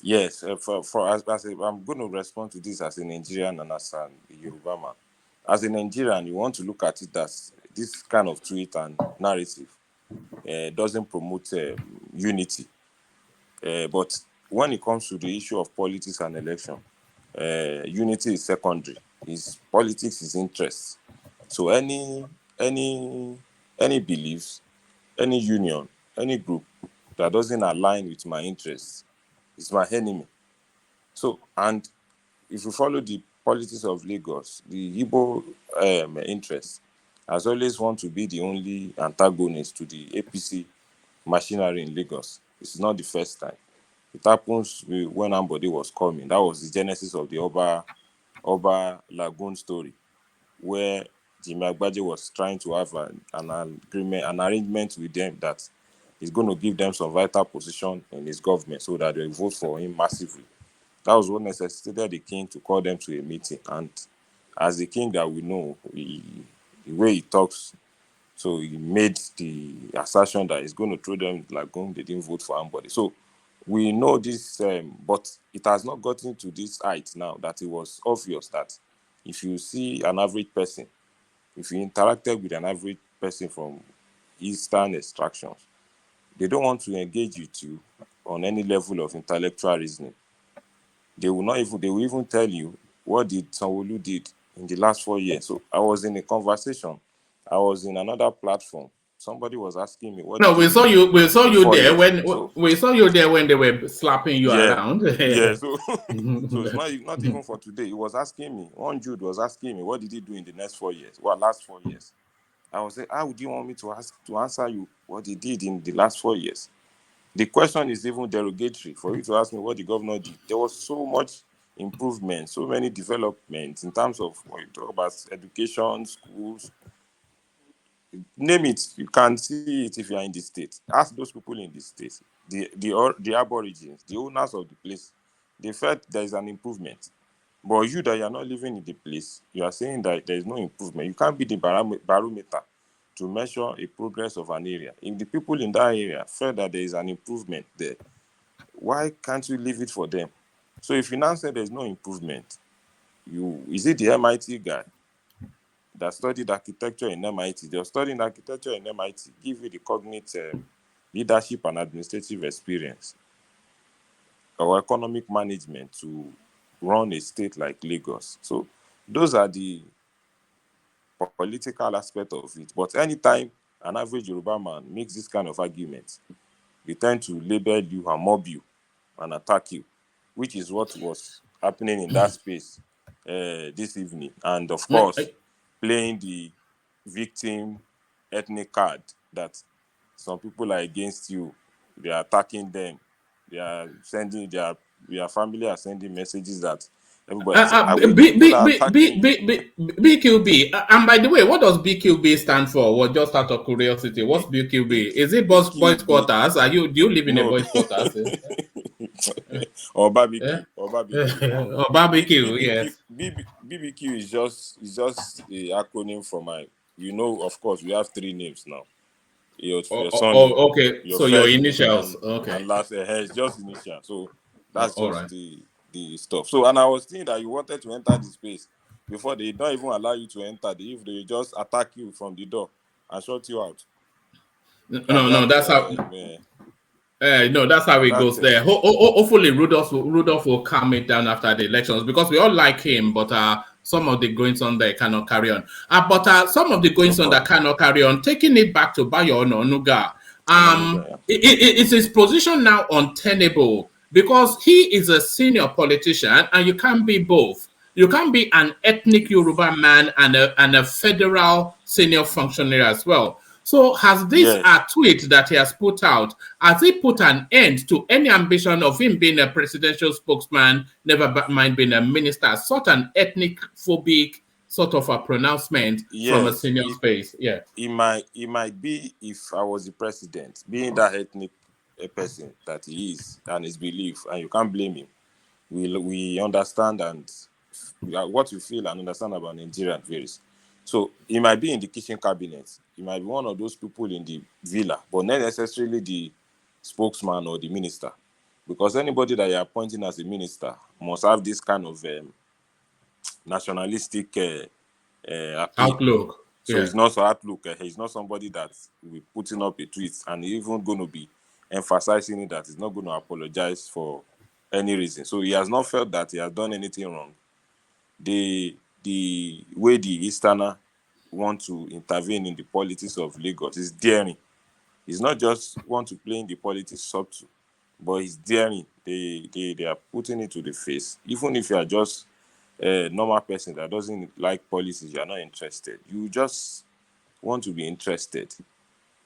G: Yes, I'm going to respond to this as a Nigerian and as a Yoruba man. As a Nigerian, you want to look at it as this kind of tweet and narrative doesn't promote unity. But when it comes to the issue of politics and election, unity is secondary. Politics is interest. So any beliefs, any union, any group that doesn't align with my interests is my enemy. So, and if you follow the politics of Lagos, the Igbo interest has always want to be the only antagonist to the APC machinery in Lagos. It's not the first time. It happens when Ambode was coming. That was the genesis of the Oba Lagoon story, where Jimmy Agbaje was trying to have an arrangement with them that he's going to give them some vital position in his government so that they vote for him massively. That was what necessitated the king to call them to a meeting. And as the king that we know, the way he talks, so he made the assertion that he's going to throw them in the lagoon. They didn't vote for anybody. So we know this, but it has not gotten to this height now that it was obvious that if you see an average person, if you interacted with an average person from Eastern extractions, they don't want to engage with you on any level of intellectual reasoning. They will even tell you what did Sanwo-Olu did in the last 4 years. So I was in a conversation. I was in another platform. Somebody was asking me what.
B: No, we saw you. We saw you there when
G: so,
B: we saw you there when they were slapping you around.
G: Yeah. So, so it's not even for today. He was asking me. One Jude was asking me, what did he do in the next 4 years? Well, last 4 years. I was saying, how would you want me to answer you what he did in the last 4 years? The question is even derogatory for you to ask me what the governor did. There was so much improvement, so many developments in terms of what you talk about education, schools, name it. You can see it if you are in the state. Ask those people in the state, the Aborigines, the owners of the place. They felt there is an improvement. But you that you are not living in the place, you are saying that there is no improvement. You can't be the barometer to measure a progress of an area. If the people in that area felt that there is an improvement there, why can't you leave it for them? So if you now say there's no improvement, is it the MIT guy that studied architecture in MIT? They're studying architecture in MIT, give you the cognitive leadership and administrative experience or economic management to run a state like Lagos. So those are the political aspect of it. But anytime an average Yoruba man makes this kind of argument, they tend to label you and mob you and attack you, which is what was happening in that space this evening. And of course, playing the victim ethnic card that some people are against you, they are attacking them, they are sending their family are sending messages that everybody people are attacking you.
B: BQB. And by the way, what does BQB stand for? Well, just out of curiosity, what's BQB? Is it boys quarters? Do you live in a boys quarters?
G: Or barbecue, or barbecue.
B: Or barbecue, yes.
G: BBQ is just the acronym for my. Of course, we have 3 names now. Your son,
B: okay.
G: your
B: So your
G: first name,
B: initials, okay.
G: and last is just initial. So that's
B: all
G: just
B: right.
G: the stuff. So, and I was thinking that you wanted to enter the space before they don't even allow you to enter. They just attack you from the door and shut you out.
B: No, that's how. No, that's how it goes there. Hopefully, Rudolph will calm it down after the elections because we all like him, but some of the goings on there cannot carry on. But some of the goings on that cannot carry on, taking it back to Bayo Onuga, it's his position now untenable because he is a senior politician and you can't be both. You can't be an ethnic Yoruba man and a federal senior functionary as well. So has this tweet that he has put out, has he put an end to any ambition of him being a presidential spokesman, never mind being a minister, such an ethnic phobic sort of a pronouncement from a senior space? Yeah.
G: It might be if I was the president, being that ethnic person that he is and his belief, and you can't blame him. we understand and what we feel and understand about Nigeria varies. So he might be in the kitchen cabinet. He might be one of those people in the villa, but not necessarily the spokesman or the minister. Because anybody that you're appointing as a minister must have this kind of nationalistic appeal.
B: Outlook.
G: So
B: Yeah.
G: he's not so outlook. He's not somebody that will be putting up a tweet and even going to be emphasizing it that he's not going to apologize for any reason. So he has not felt that he has done anything wrong. The way the Easterner want to intervene in the politics of Lagos is daring. It's not just want to play in the politics subtle, but it's daring. They are putting it to the face. Even if you are just a normal person that doesn't like policies, you are not interested. You just want to be interested.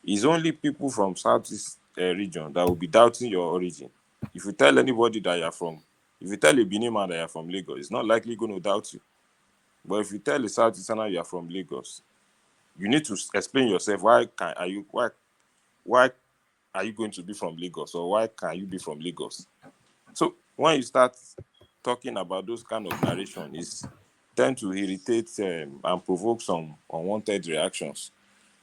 G: It's only people from Southeast region that will be doubting your origin. If you tell anybody that you're from, if you tell a Benin man that you're from Lagos, it's not likely going to doubt you. But if you tell a Southeasterner you're from Lagos, you need to explain yourself. Why are you going to be from Lagos, or why can you be from Lagos? So when you start talking about those kind of narration, it's tend to irritate and provoke some unwanted reactions.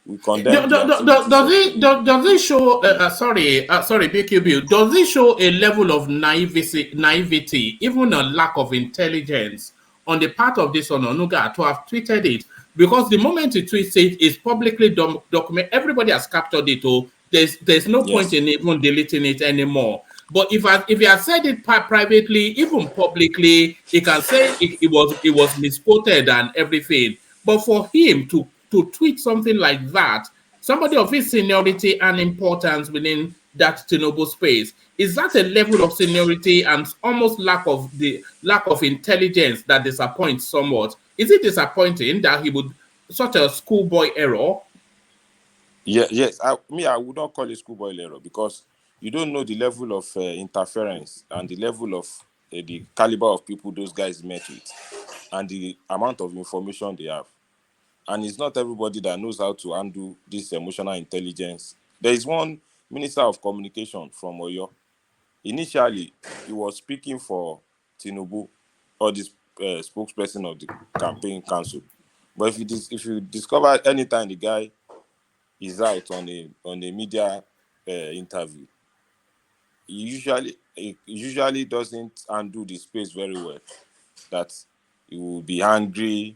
G: We condemn the activities
B: Does
G: of
B: it
G: the
B: does it show? Sorry, BQB. Does it show a level of naivety, even a lack of intelligence on the part of this Ononuga to have tweeted it? Because the moment he tweets it, it's publicly documented. Everybody has captured it. Oh, there's no point
G: yes.
B: in even deleting it anymore. But if he had said it privately, even publicly, he can say it was misquoted and everything. But for him to tweet something like that, somebody of his seniority and importance within that Tinubu space, is that a level of seniority and almost lack of intelligence that disappoints somewhat? Is it disappointing that he would such a schoolboy error?
G: Yeah, yes. I would not call it schoolboy error, because you don't know the level of interference and the level of the caliber of people those guys met with, and the amount of information they have. And it's not everybody that knows how to handle this emotional intelligence. There is one minister of communication from Oyo. Initially, he was speaking for Tinubu, or this spokesperson of the campaign council. But if you discover anytime the guy is out on a media interview, he usually doesn't handle the space very well. That he will be angry.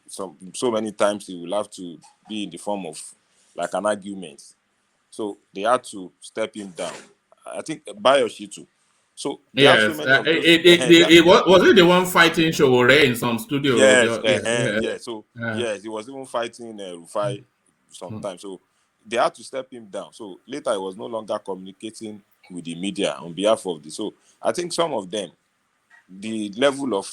G: So many times he will have to be in the form of like an argument. So they had to step him down. I think Bayoshi too. So they have so
B: Yes,
G: many of those.
B: was it the one fighting Showore in some studio?
G: Yes,
B: Yeah,
G: yeah. So
B: yeah.
G: yes, he was even fighting Rufai sometimes. So they had to step him down. So later he was no longer communicating with the media on behalf of the. So I think some of them, the level of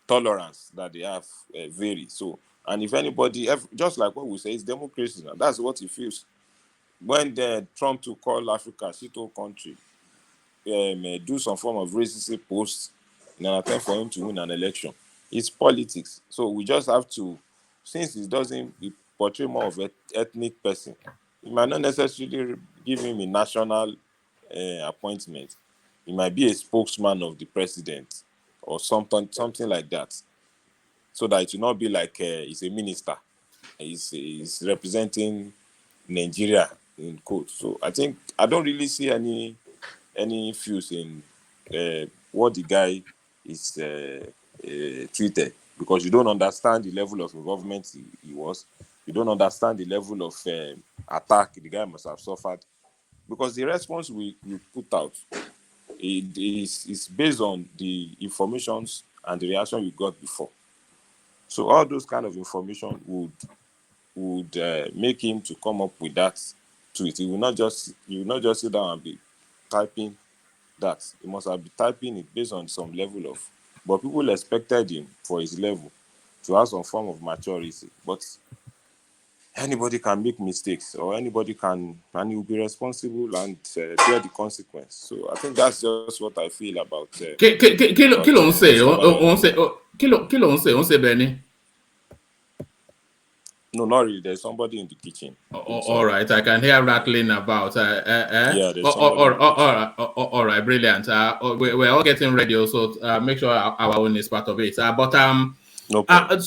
G: tolerance that they have vary. So, and if anybody, just like what we say, it's democracy now. That's what he feels. When Trump to call Africa shithole country, do some form of racist post in an attempt for him to win an election. It's politics. So we just have to, since he doesn't portray more of an ethnic person, he might not necessarily give him a national appointment. He might be a spokesman of the president or something like that, so that it will not be like he's a minister. He's representing Nigeria in court. So I don't really see any fuse in what the guy is tweeted, because you don't understand the level of involvement he was. You don't understand the level of attack the guy must have suffered, because the response we put out is based on the informations and the reaction we got before. So all those kind of information would make him to come up with that tweet. He will not just sit down and be typing that. He must have been typing it based on some level of. But people expected him for his level to have some form of maturity. But anybody can make mistakes, or anybody can, and he will be responsible and bear the consequence. So I think that's just what I feel about
B: Kí ló ń ṣe?
G: Mr. Bayo.
B: Kí ló ń ṣe? Ó ń ṣe Benny.
G: No, not really. There's somebody in the kitchen. doing
B: All
G: some.
B: right, I can hear rattling about.
G: Yeah, there's somebody in the kitchen.
B: All right, brilliant. We're all getting ready, so make sure our own is part of it.
G: No problem.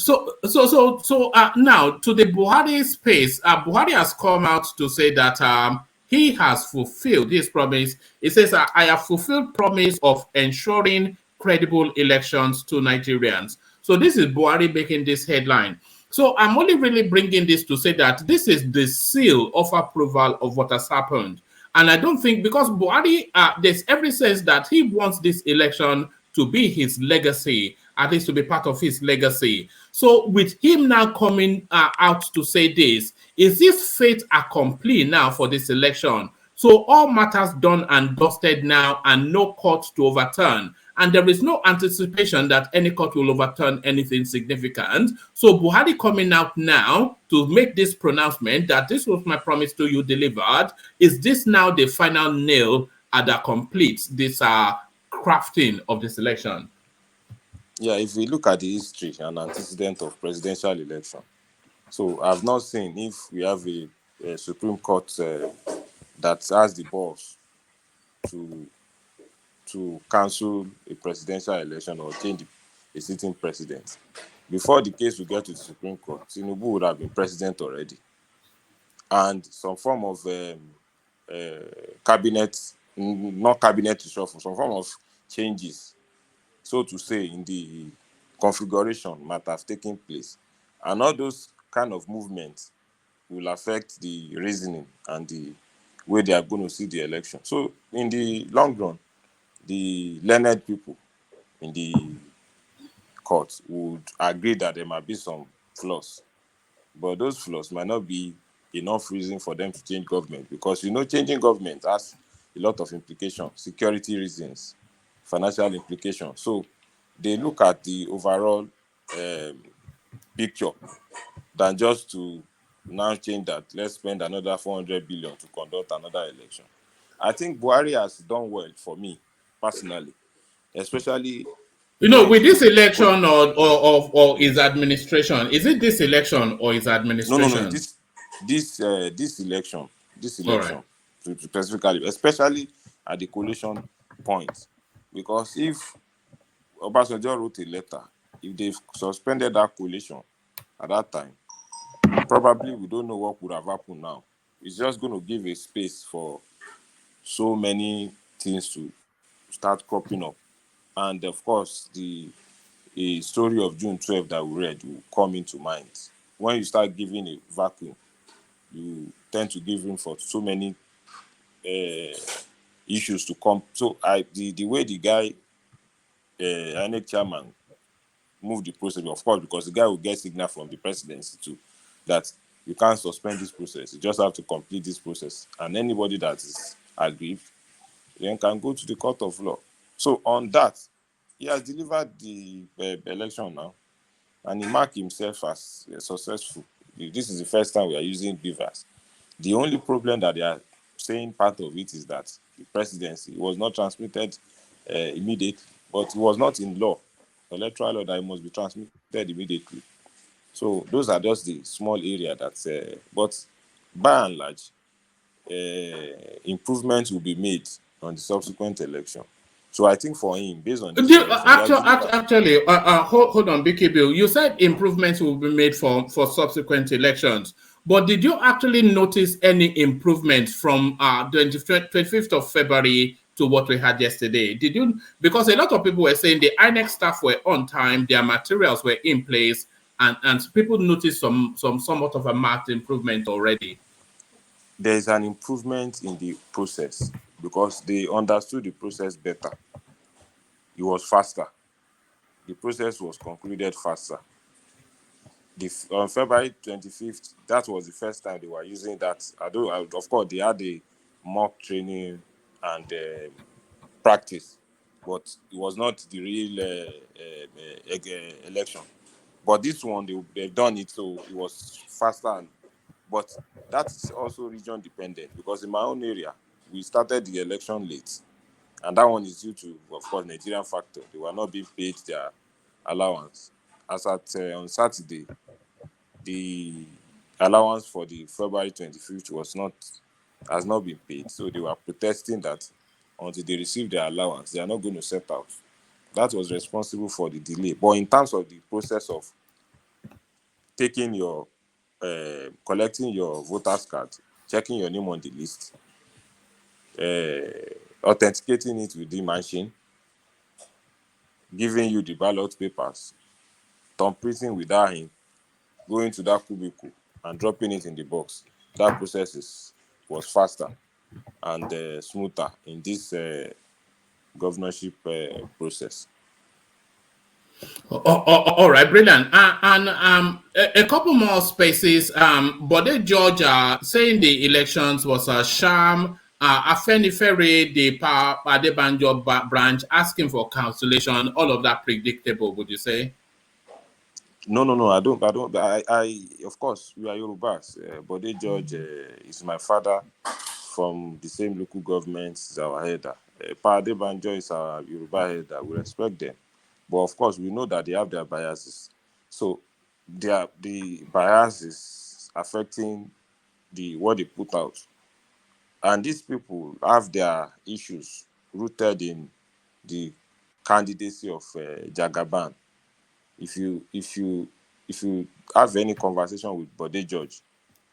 B: Now to the Buhari space, Buhari has come out to say that he has fulfilled his promise. He says, "I have fulfilled promise of ensuring credible elections to Nigerians." So this is Buhari making this headline. So I'm only really bringing this to say that this is the seal of approval of what has happened. And I don't think, because Buhari, there's every sense that he wants this election to be his legacy, at least to be part of his legacy. So with him now coming out to say this, is this fait accompli now for this election? So all matters done and dusted now, and no court to overturn. And there is no anticipation that any court will overturn anything significant. So Buhari coming out now to make this pronouncement that this was my promise to you delivered. Is this now the final nail that completes this crafting of this election?
G: Yeah, if we look at the history and antecedent of presidential election, so I've not seen if we have a Supreme Court that has the balls to cancel a presidential election or change a sitting president. Before the case will get to the Supreme Court, Tinubu would have been president already, and some form of cabinet, not cabinet reshuffle, some form of changes, so to say, in the configuration might have taken place, and all those kind of movements will affect the reasoning and the way they are going to see the election. So in the long run, the learned people in the court would agree that there might be some flaws, but those flaws might not be enough reason for them to change government, because changing government has a lot of implications, security reasons, financial implications. So they look at the overall picture than just to now change that. Let's spend another 400 billion to conduct another election. I think Buhari has done well for me personally, especially when
B: With
G: you
B: this
G: look.
B: election or his administration, is it this election or his
G: No.
B: administration?
G: This election,
B: All right.
G: to specifically, especially at the collation point, because if Obasanjo wrote a letter, if they've suspended that collation at that time, probably we don't know what would have happened now. It's just going to give a space for so many things to start cropping up, and of course the story of June 12th that we read will come into mind. When you start giving a vacuum, you tend to give room for so many issues to come. So the way the guy, INEC chairman, moved the process, of course, because the guy will get signal from the presidency too that you can't suspend this process. You just have to complete this process, and anybody that is aggrieved then can go to the court of law. So on that, he has delivered the election now, and he marked himself as successful. This is the first time we are using beavers. The only problem that they are saying part of it is that the presidency was not transmitted immediately, but it was not in law, electoral law, that it must be transmitted immediately. So those are just the small area that's, but by and large, improvements will be made on the subsequent election. So I think for him, based on this election, he has delivered.
B: Actually, hold on, Bicky Bill. You said improvements will be made for subsequent elections, but did you actually notice any improvements from 25th of February to what we had yesterday? Did you? Because a lot of people were saying the INEC staff were on time, their materials were in place, and people noticed some somewhat of a marked improvement already.
G: There is an improvement in the process because they understood the process better. It was faster. The process was concluded faster. On February 25th, that was the first time they were using that. Of course, they had a mock training and practice, but it was not the real election. But this one, they've done it, so it was faster. But that's also region dependent, because in my own area, we started the election late. And that one is due to, of course, Nigerian factor. They were not being paid their allowance. As at on Saturday, the allowance for the February 25th has not been paid. So they were protesting that until they receive their allowance, they are not going to set out. That was responsible for the delay. But in terms of the process of taking your, collecting your voter's card, checking your name on the list, authenticating it with the machine, giving you the ballot papers, thumbprinting without him, going to that cubicle and dropping it in the box. That process was faster and smoother in this governorship process.
B: All right, brilliant. And a couple more spaces. Bode George saying the elections was a sham. Afenifere, the Adebanjo branch, asking for cancellation. All of that predictable, would you say?
G: No. I don't. Of course, we are Yorubas. Bode George is my father from the same local government as our header. Pa Adebanjo is our Yoruba header. We respect them. But of course, we know that they have their biases. So the biases affecting what they put out. And these people have their issues rooted in the candidacy of Jagaban. If you have any conversation with Bode George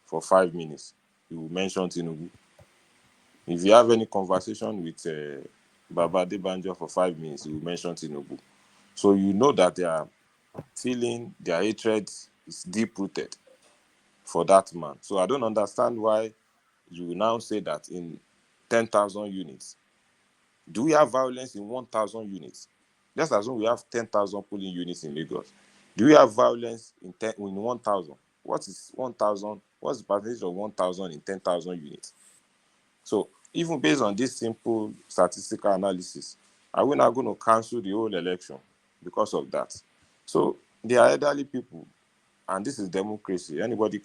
G: for 5 minutes, you will mention Tinubu. If you have any conversation with Baba Adebanjo for 5 minutes, you will mention Tinubu. So you know that their hatred is deep-rooted for that man. So I don't understand why you now say that in 10,000 units. Do we have violence in 1,000 units? Let's assume we have 10,000 polling units in Lagos. Do we have violence in 1,000? What is 1,000? What's the percentage of 1,000 in 10,000 units? So even based on this simple statistical analysis, are we now going to cancel the whole election because of that? So they are elderly people, and this is democracy. Anybody you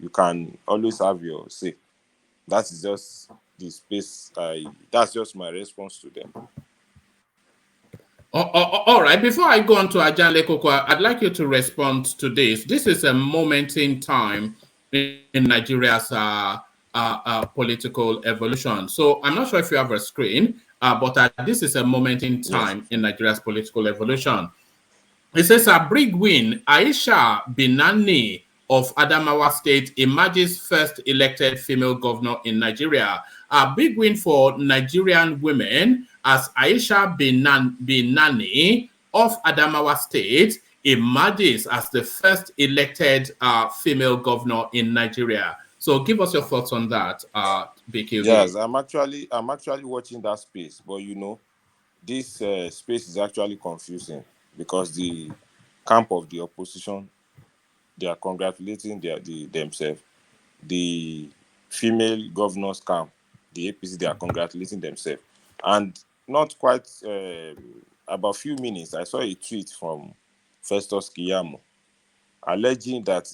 G: can always have your say. That is just the space. That's just my response to them.
B: All right. Before I go on to Ajanle Koko, I'd like you to respond to this. This is a moment in time in Nigeria's political evolution. So I'm not sure if you have a screen, but this is a moment in time in Nigeria's political evolution. It says a big win. Aisha Binani of Adamawa State emerges first elected female governor in Nigeria. A big win for Nigerian women as Aisha Binani of Adamawa State emerges as the first elected female governor in Nigeria. So give us your thoughts on that, BQB.
G: Yes, I'm actually watching that space, but you know, this space is actually confusing because the camp of the opposition, they are congratulating themselves. The female governors camp, the APC, they are congratulating themselves. And not quite about a few minutes, I saw a tweet from Festus Kiyamo alleging that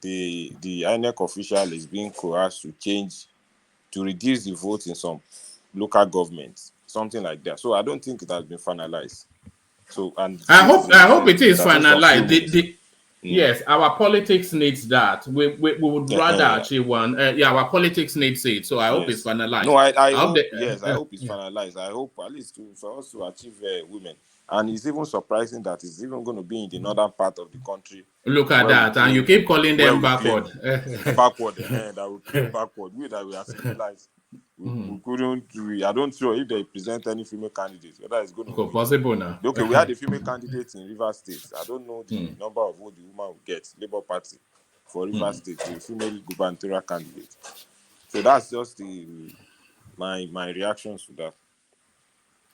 G: the INEC official is being coerced to reduce the vote in some local governments, something like that. So I don't think it has been finalized. So
B: I hope it is finalized. Yes, our politics needs that. We would rather achieve one. Our politics needs it. So I hope it's finalized.
G: No, I hope I hope it's finalized. I hope at least for us to achieve women. And it's even surprising that it's even going to be in the northern part of the country.
B: Look at that, and you keep calling them backward.
G: Backward, that would be backward. We that we are civilized. We couldn't. I don't know if they present any female candidates. Whether it's going to be
B: possible now.
G: Okay, we had a female candidate in Rivers State. I don't know the number of votes the woman will get. Labour Party for Rivers State, the female gubernatorial candidate. So that's just my reactions to that.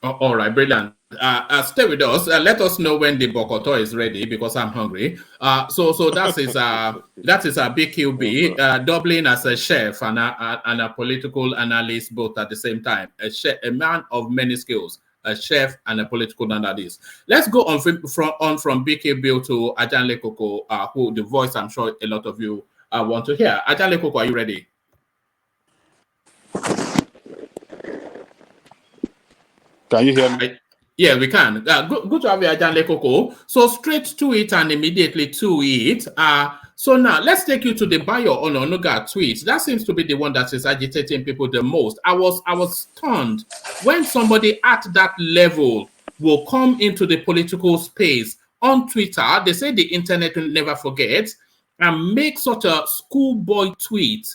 B: All right, brilliant. Stay with us. Let us know when the bokoto is ready because I'm hungry. So that is a BQB, doubling as a chef and a political analyst both at the same time. A man of many skills, a chef and a political analyst. Let's go on from BQB to Ajanle Koko, who the voice I'm sure a lot of you want to hear. Ajanle Koko, are you ready?
G: Can you hear me?
B: Yeah, we can. Good to have you, Ajanle Koko. So straight to it and immediately to it. So now let's take you to the Bayo Ononuga tweet. That seems to be the one that is agitating people the most. I was stunned when somebody at that level will come into the political space on Twitter. They say the internet will never forget, and make such a schoolboy tweet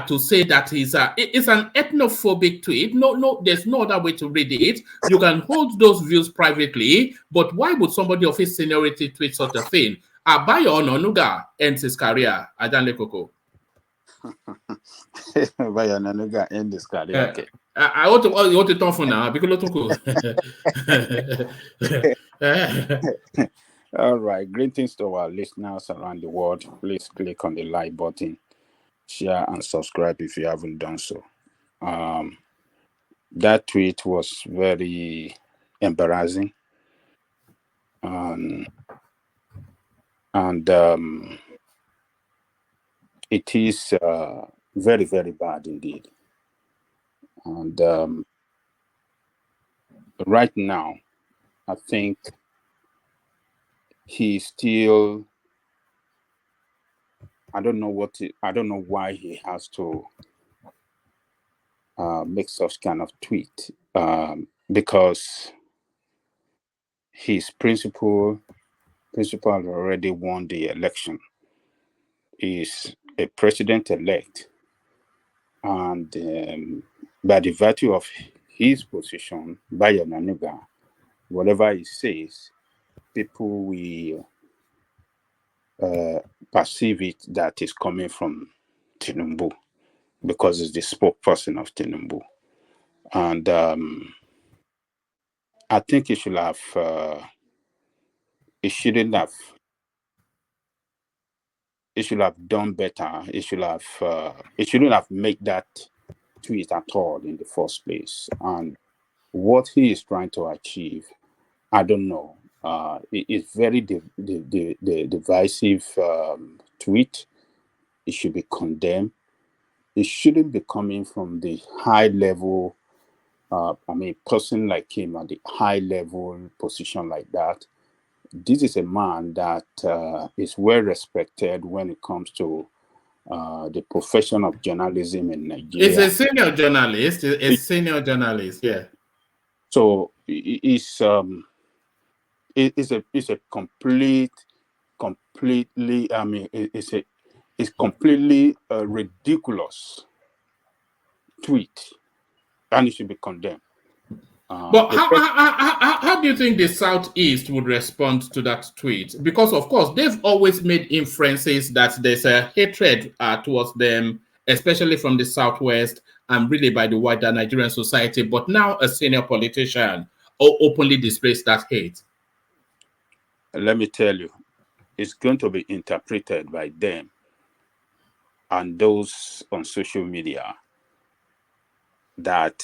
B: to say that it's an ethnophobic tweet. No, there's no other way to read it. You can hold those views privately, but why would somebody of his seniority tweet such a thing? Bayo Ononuga ends his career. Ajanle Koko.
H: Bayo Ononuga ends his career. Okay.
B: I want to talk for now because
H: All right. Greetings to our listeners around the world. Please click on the like button, share, and subscribe if you haven't done so. That tweet was very embarrassing. And it is very, very bad indeed. And right now, I think he's still, I don't know why he has to make such kind of tweet, because his principal already won the election. He's a president-elect, and by the virtue of his position, Bayo Ononuga, whatever he says, people will perceive it that is coming from Tinubu, because it's the spokesperson of Tinubu. And I think he should have, he should have done better. He shouldn't have made that tweet at all in the first place. And what he is trying to achieve, I don't know. It's very divisive tweet. It should be condemned. It shouldn't be coming from the high level. Person like him at the high level position like that. This is a man that is well respected when it comes to the profession of journalism in Nigeria.
B: He's a senior journalist. Yeah.
H: So it's a completely. It's completely ridiculous tweet, and it should be condemned.
B: But how do you think the Southeast would respond to that tweet? Because, of course, they've always made inferences that there's a hatred towards them, especially from the Southwest and really by the wider Nigerian society. But now a senior politician openly displays that hate.
H: Let me tell you, it's going to be interpreted by them and those on social media that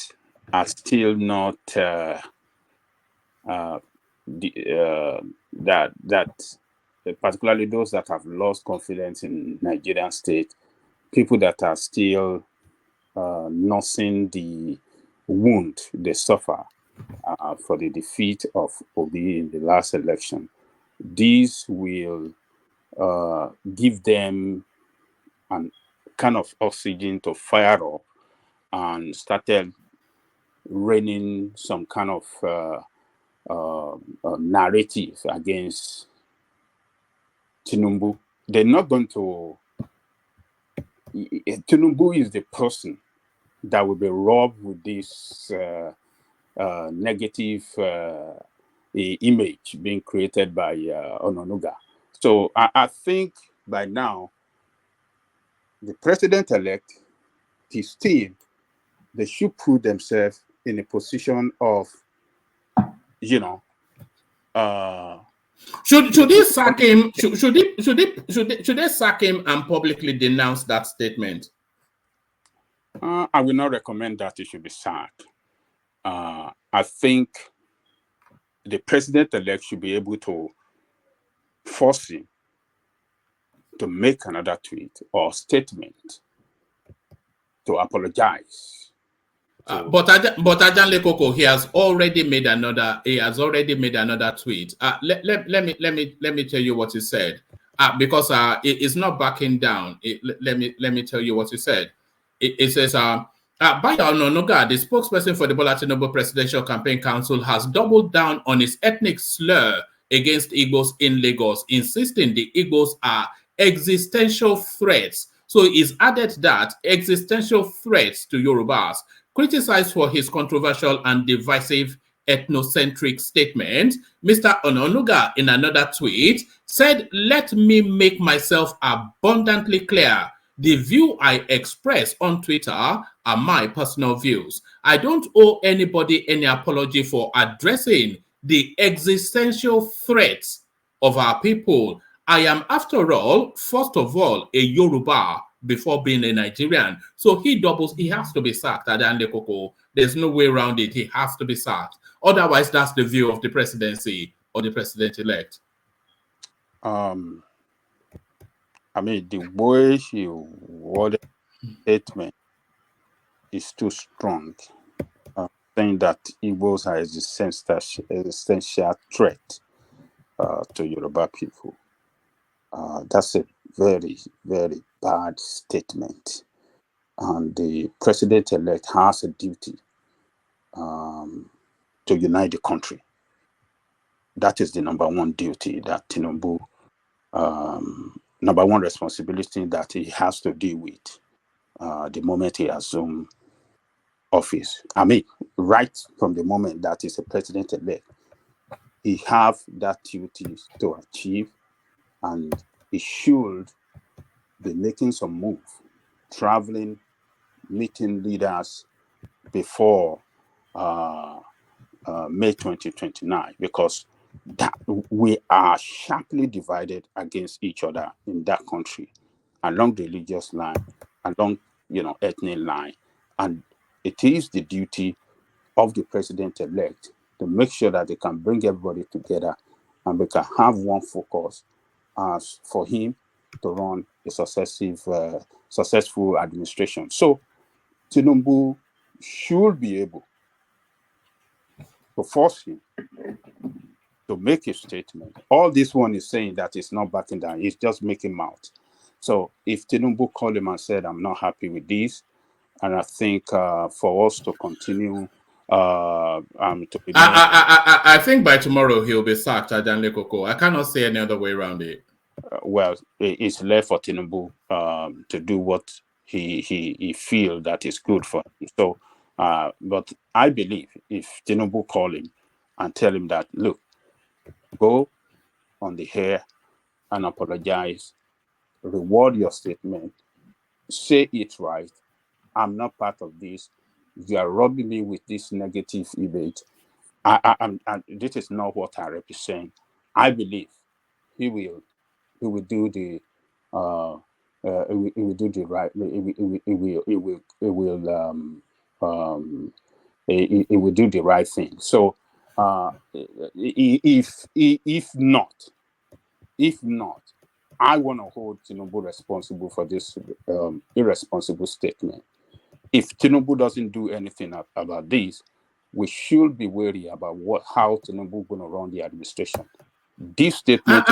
H: are still not particularly those that have lost confidence in Nigerian state, people that are still nursing the wound they suffer for the defeat of Obi in the last election. These will give them an kind of oxygen to fire up and started raining some kind of narrative against Tinubu. They're not going to. Tinubu is the person that will be robbed with this negative image being created by Ononuga. So I think by now, the president-elect, his team, they should put themselves in a position of, should
B: they sack him? Should they sack him and publicly denounce that statement?
H: I will not recommend that he should be sacked. I think the president-elect should be able to force him to make another tweet or statement to apologize.
B: But Ajanle Koko, he has already made another tweet. Let me tell you what he said. because it's not backing down. Let me tell you what he said. It says, Bayo Ononuga, the spokesperson for the Bola Tinubu Presidential Campaign Council, has doubled down on his ethnic slur against Igbos in Lagos, insisting the Igbos are existential threats. So he's added that existential threats to Yorubas, criticized for his controversial and divisive ethnocentric statement. Mr. Ononuga, in another tweet, said, "Let me make myself abundantly clear. The view I express on Twitter are my personal views. I don't owe anybody any apology for addressing the existential threats of our people. I am, after all, first of all, a Yoruba before being a Nigerian." So he has to be sacked at Koko. There's no way around it. He has to be sacked. Otherwise, that's the view of the presidency or the president-elect.
H: I mean, the way he worded the statement is too strong, saying that Igbos are existential threat to Yoruba people. That's a very, very bad statement. And the president-elect has a duty to unite the country. That is the number one duty that Tinubu, number one responsibility that he has to deal with the moment he assumes office. I mean, right from the moment that he's a president-elect, he have that duty to achieve, and he should be making some move, traveling, meeting leaders before May 2029, because that we are sharply divided against each other in that country, along the religious line, along ethnic line, and it is the duty of the president-elect to make sure that they can bring everybody together and we can have one focus as for him to run a successful administration. So Tinubu should be able to force him to make a statement. All this one is saying that it's not backing down, it's just making mouth. So if Tinubu called him and said, "I'm not happy with this," and I think for us to continue
B: I think by tomorrow he'll be sacked at Koko. I cannot say any other way around it.
H: Well, it's left for Tinubu to do what he feel that is good for him. So, but I believe if Tinubu call him and tell him that, look, go on the air and apologize, reward your statement, say it right. I'm not part of this. You are robbing me with this negative image. This is not what I represent. I believe he will do the right. He will do the right thing. So if not, I want to hold Tinubu responsible for this irresponsible statement. If Tinubu doesn't do anything about this, we should be wary about how Tinubu going to run the administration. This statement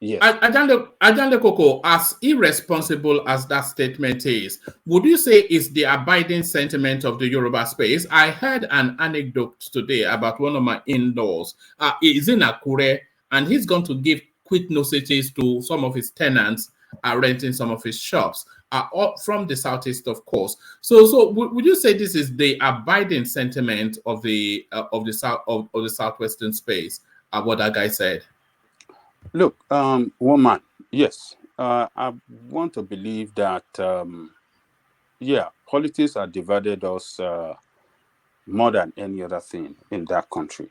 B: Ajande Koko, as irresponsible as that statement is, would you say it's the abiding sentiment of the Yoruba space? I heard an anecdote today about one of my in-laws. He's in Akure, and he's going to give quick notices to some of his tenants renting some of his shops. From the southeast, of course. So would you say this is the abiding sentiment of the southwestern space? What that guy said.
H: Look, woman, yes, I want to believe that. Politics have divided us more than any other thing in that country,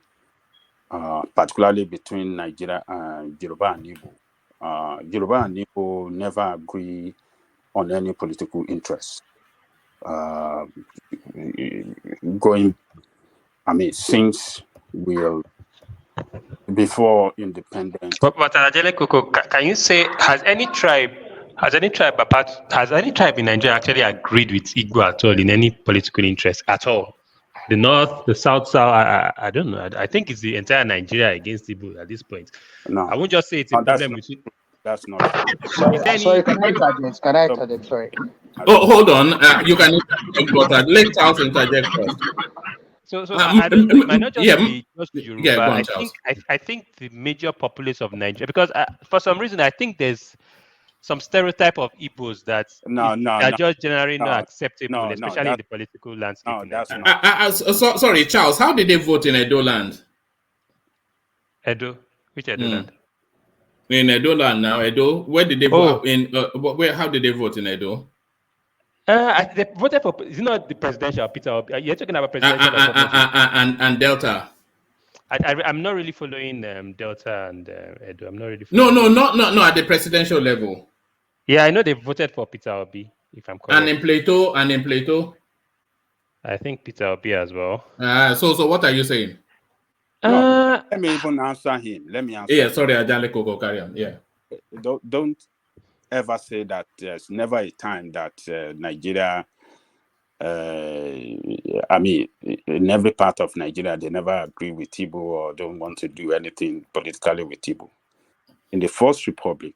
H: particularly between Nigeria and Yoruba and Igbo. Yoruba and Igbo never agree on any political interest. Since before independence.
I: But Ajele Koko, can you say has any tribe in Nigeria actually agreed with Igbo at all in any political interest at all? the north, the south. I don't know. I think it's the entire Nigeria against Igbo at this point.
H: No,
I: I won't just say it's a problem between.
H: that's not true.
I: Is there
F: Sorry,
I: any?
F: can I interject? Can I interject? Sorry.
B: Oh, hold on. You can interject, but let Charles interject first.
I: So I don't know. It might not just
B: Yeah,
I: be just
B: yeah,
I: Yoruba.
B: go on,
I: I
B: Charles.
I: think I think the major populace of Nigeria, because for some reason I think there's some stereotype of Igbos that are just generally not acceptable, especially in the political landscape in Nigeria.
B: Sorry, Charles. How did they vote in Edo land?
I: Edo, which Edo land?
B: In Edo land now. Edo. Where did they vote? Where? How did they vote in Edo?
I: They voted for. It's not the presidential, Peter. You're talking about presidential
B: and Delta.
I: I'm not really following Delta and Edo. I'm not really.
B: No, not at the presidential level.
I: Yeah, I know they voted for Peter Obi, if I'm correct.
B: And in Plateau.
H: I
I: think Peter Obi as well.
B: So what are you saying?
H: No, let me even answer him. Let me answer.
B: Yeah, sorry, Ajale Koko, carry on. Yeah.
H: Don't ever say that there's never a time that Nigeria, I mean, in every part of Nigeria, they never agree with Igbo or don't want to do anything politically with Igbo. In the First Republic,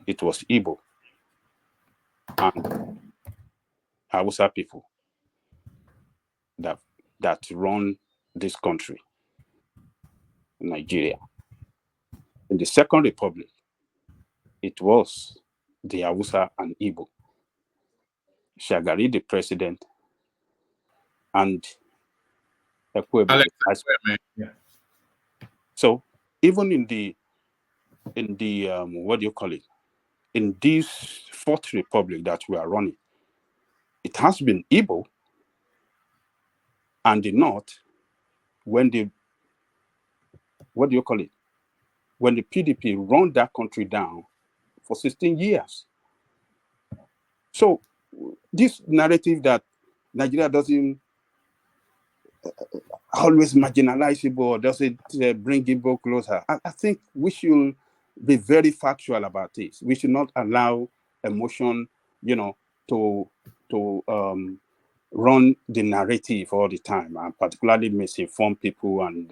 H: it was Igbo and Hausa people that run this country, Nigeria. In the Second Republic, it was the Hausa and Igbo. Shagari, the president, and Ekwebe.
B: Yeah.
H: So even in the what do you call it? In this Fourth Republic that we are running, it has been Igbo and the North when the what do you call it? When the PDP run that country down for 16 years. So this narrative that Nigeria doesn't always marginalize Igbo or doesn't bring Igbo closer, I think we should be very factual about this. We should not allow emotion, to run the narrative all the time, and particularly misinform people, and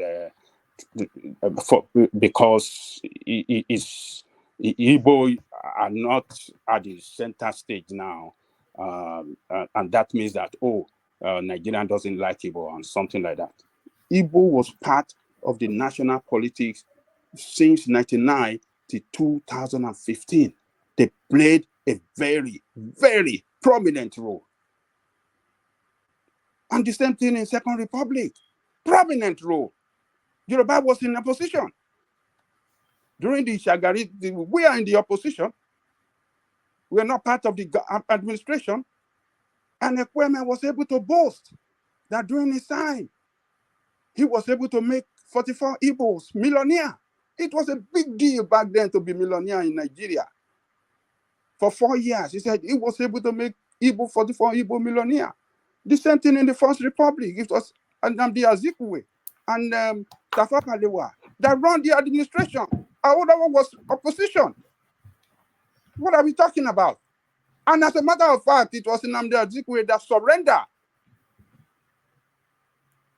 H: because Igbo are not at the center stage now, and that means that Nigeria doesn't like Igbo and something like that. Igbo was part of the national politics since 1999 to 2015. They played a very, very prominent role. And the same thing in Second Republic, prominent role. Yoruba was in opposition. During the Shagari, we are in the opposition. We are not part of the administration. And Ekweme was able to boast that during his time, he was able to make 44 Igbos millionaire. It was a big deal back then to be millionaire in Nigeria. For 4 years, he said he was able to make 44 Igbo millionaire. The same thing in the First Republic. It was Nnamdi Azikiwe and Tafawa Balewa that run the administration. Awodawo was opposition. What are we talking about? And as a matter of fact, it was Nnamdi Azikiwe that surrendered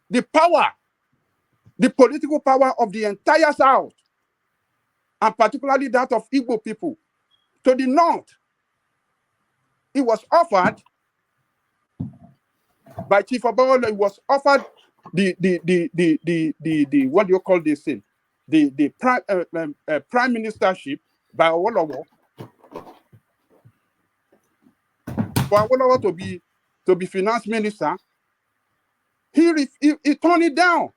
H: the power, the political power of the entire South, and particularly that of Igbo people, to the North. It was offered by Chief Obawolo. It was offered the what do you call this thing? The prime ministership by Awolowo, for Awolowo to be finance minister. He turned it down.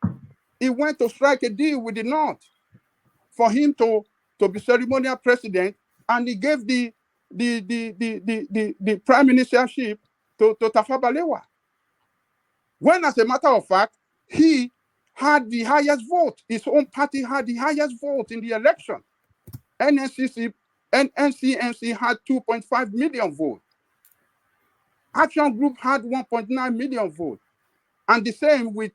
H: He went to strike a deal with the North for him to be ceremonial president, and he gave the prime ministership to Tafawa Balewa. When, as a matter of fact, he had the highest vote. His own party had the highest vote in the election. NCNC had 2.5 million votes. Action Group had 1.9 million votes. And the same with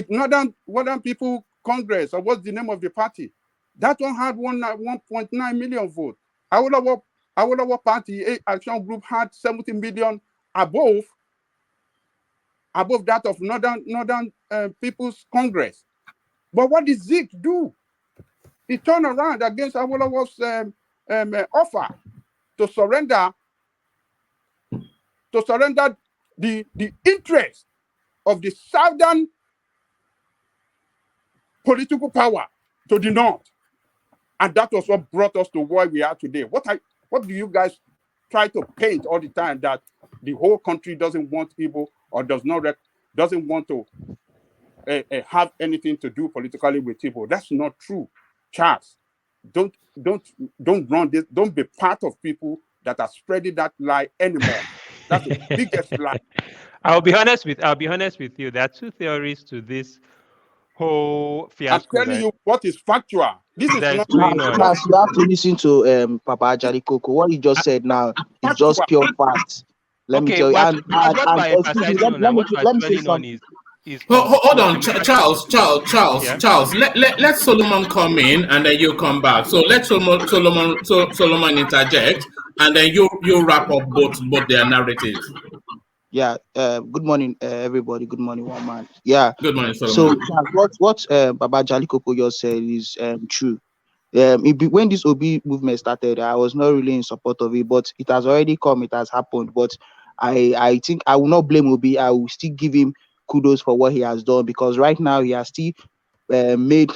H: Northern People Congress, or what's the name of the party? That one had 1.9 million votes. Our party, Action Group, had 70 million above above that of Northern People's Congress. But what did Zik do? He turned around against Awolowo's offer to surrender the interest of the southern political power to the north. And that was what brought us to where we are today. What do you guys try to paint all the time, that the whole country doesn't want Igbo or doesn't want to have anything to do politically with Igbo? That's not true. Charles, don't run this. Don't be part of people that are spreading that lie anymore. That's the biggest lie.
I: I'll be honest with you. There are two theories to this whole fiasco.
H: I'm telling you what is factual. This is not
F: going on. You have to listen to Papa Ajali Koko. What he just said now is just pure facts. Let me tell you.
I: Let me say something.
B: Hold on, Charles. Let Solomon come in and then you come back. So let Solomon interject and then you wrap up both their narratives.
F: Yeah. Good morning, everybody. Good morning, one man. Yeah.
B: Good morning, Solomon.
F: So what Baba Jali Koko just said is true. When this OB movement started, I was not really in support of it, but it has already come. It has happened. But I think I will not blame OB. I will still give him kudos for what he has done, because right now he has still made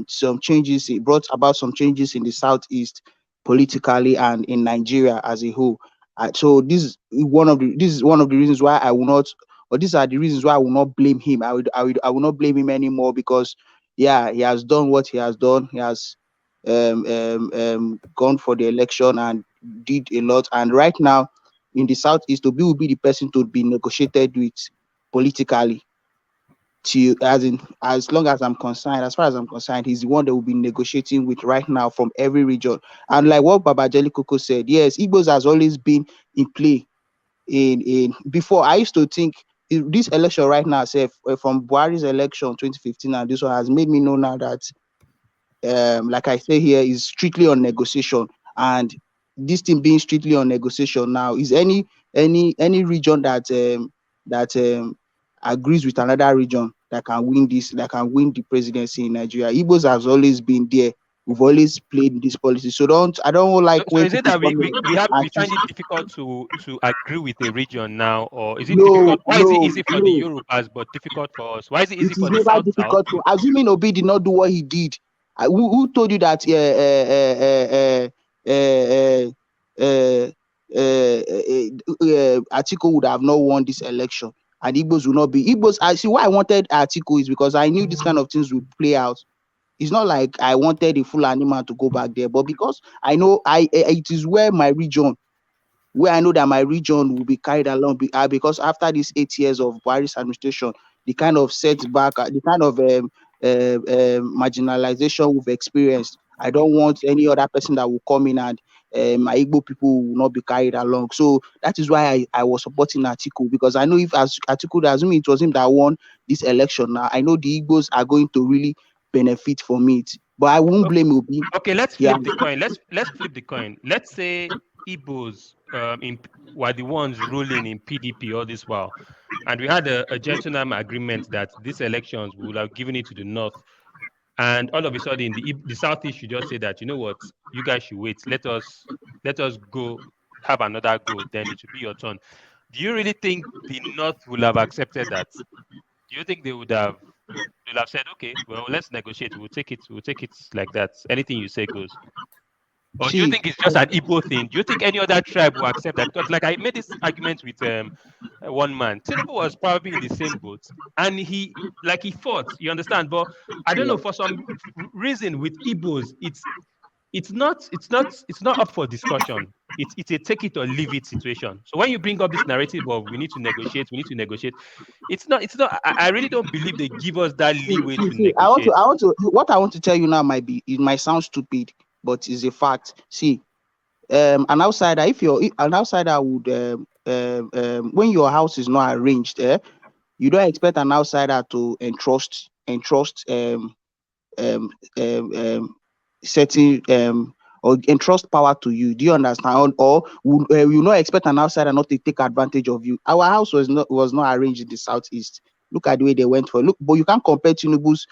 F: some changes. He brought about some changes in the Southeast politically and in Nigeria as a whole. So this is one of the reasons why I will not, or these are the reasons why I will not blame him. I will not blame him anymore, because yeah, he has done what he has done. He has gone for the election and did a lot. And right now in the Southeast, Obi will be the person to be negotiated with politically. As long as I'm concerned, as far as I'm concerned, he's the one that will be negotiating with right now from every region. And like what Baba Jeli Koko said, yes, Igbos has always been in play. In before, I used to think this election right now, say from Buhari's election 2015, and this one has made me know now that like I say here, is strictly on negotiation. And this thing being strictly on negotiation now, is any region that agrees with another region that can win the presidency in Nigeria. Igbos has always been there. We've always played this policy. So I don't like.
I: So is it that we find it difficult to agree with a region now, or is it
F: No,
I: difficult? Why is it easy for the
F: no.
I: Yorubas but difficult for us? Why is it easy
F: It
I: for
F: is
I: the
F: never
I: South?
F: difficult to, assuming Obi did not do what he did. Who told you that Atiku would have not won this election and Igbos will not be Igbos? I see why I wanted Atiku is because I knew these kind of things would play out. It's not like I wanted a full animal to go back there, but because I know it is where I know that my region will be carried along, because after these 8 years of Buhari's administration, the kind of setback, the kind of marginalization we've experienced, I don't want any other person that will come in and my Igbo people will not be carried along. So that is why I was supporting Atiku, because I know if Atiku, assuming it was him that won this election, now I know the Igbos are going to really benefit from it. But I won't blame Obi.
I: Okay, let's flip the coin. Let's flip the coin. Let's say Igbos were the ones ruling in PDP all this while, and we had a gentleman agreement that these elections would have given it to the North, and all of a sudden the Southeast should just say that, you know what, you guys should wait. Let us go have another go. Then it should be your turn. Do you really think the North will have accepted that? Do you think they would have? They'll have said, okay, well, let's negotiate. We'll take it like that. Anything you say goes. Or do you think it's just an Igbo thing? Do you think any other tribe will accept that? Because like I made this argument with one man. Tinubu was probably in the same boat, and he fought. You understand? But I don't know, for some reason with Igbos, it's not up for discussion. It's a take it or leave it situation. So when you bring up this narrative of we need to negotiate, it's not. I really don't believe they give us that leeway to negotiate.
F: What I want to tell you now it might sound stupid, but it's a fact. See, an outsider, if you're an outsider would when your house is not arranged, you don't expect an outsider to entrust certain or entrust power to you. Do you understand? Or you not expect an outsider not to take advantage of you. Our house was not arranged in the southeast. Look at the way they went for. Look, but you can't compare Tinubu's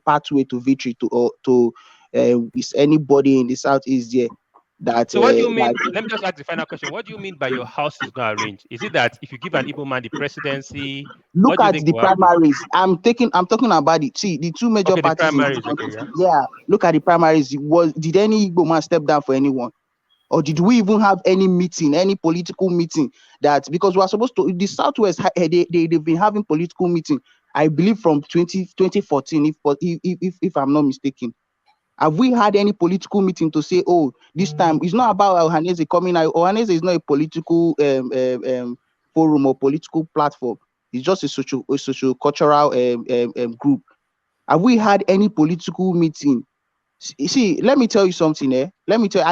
F: pathway to victory to is anybody in the southeast there.
I: So what do you mean? Let me just ask the final question. What do you mean by your house is not arranged? Is it that if you give an Igbo man the presidency,
F: look at the primaries? I'm talking about the two major parties.
I: The primaries, okay,
F: yeah. Look at the primaries. Did any Igbo man step down for anyone? Or did we even have any meeting, any political meeting that, because we are supposed to, the Southwest, they've been having political meeting, I believe from 2014, if I'm not mistaken. Have we had any political meeting to say, oh, this time it's not about Ohaneze coming out? Ohaneze is not a political forum or political platform. It's just a social cultural group. Have we had any political meeting? See, let me tell you something. I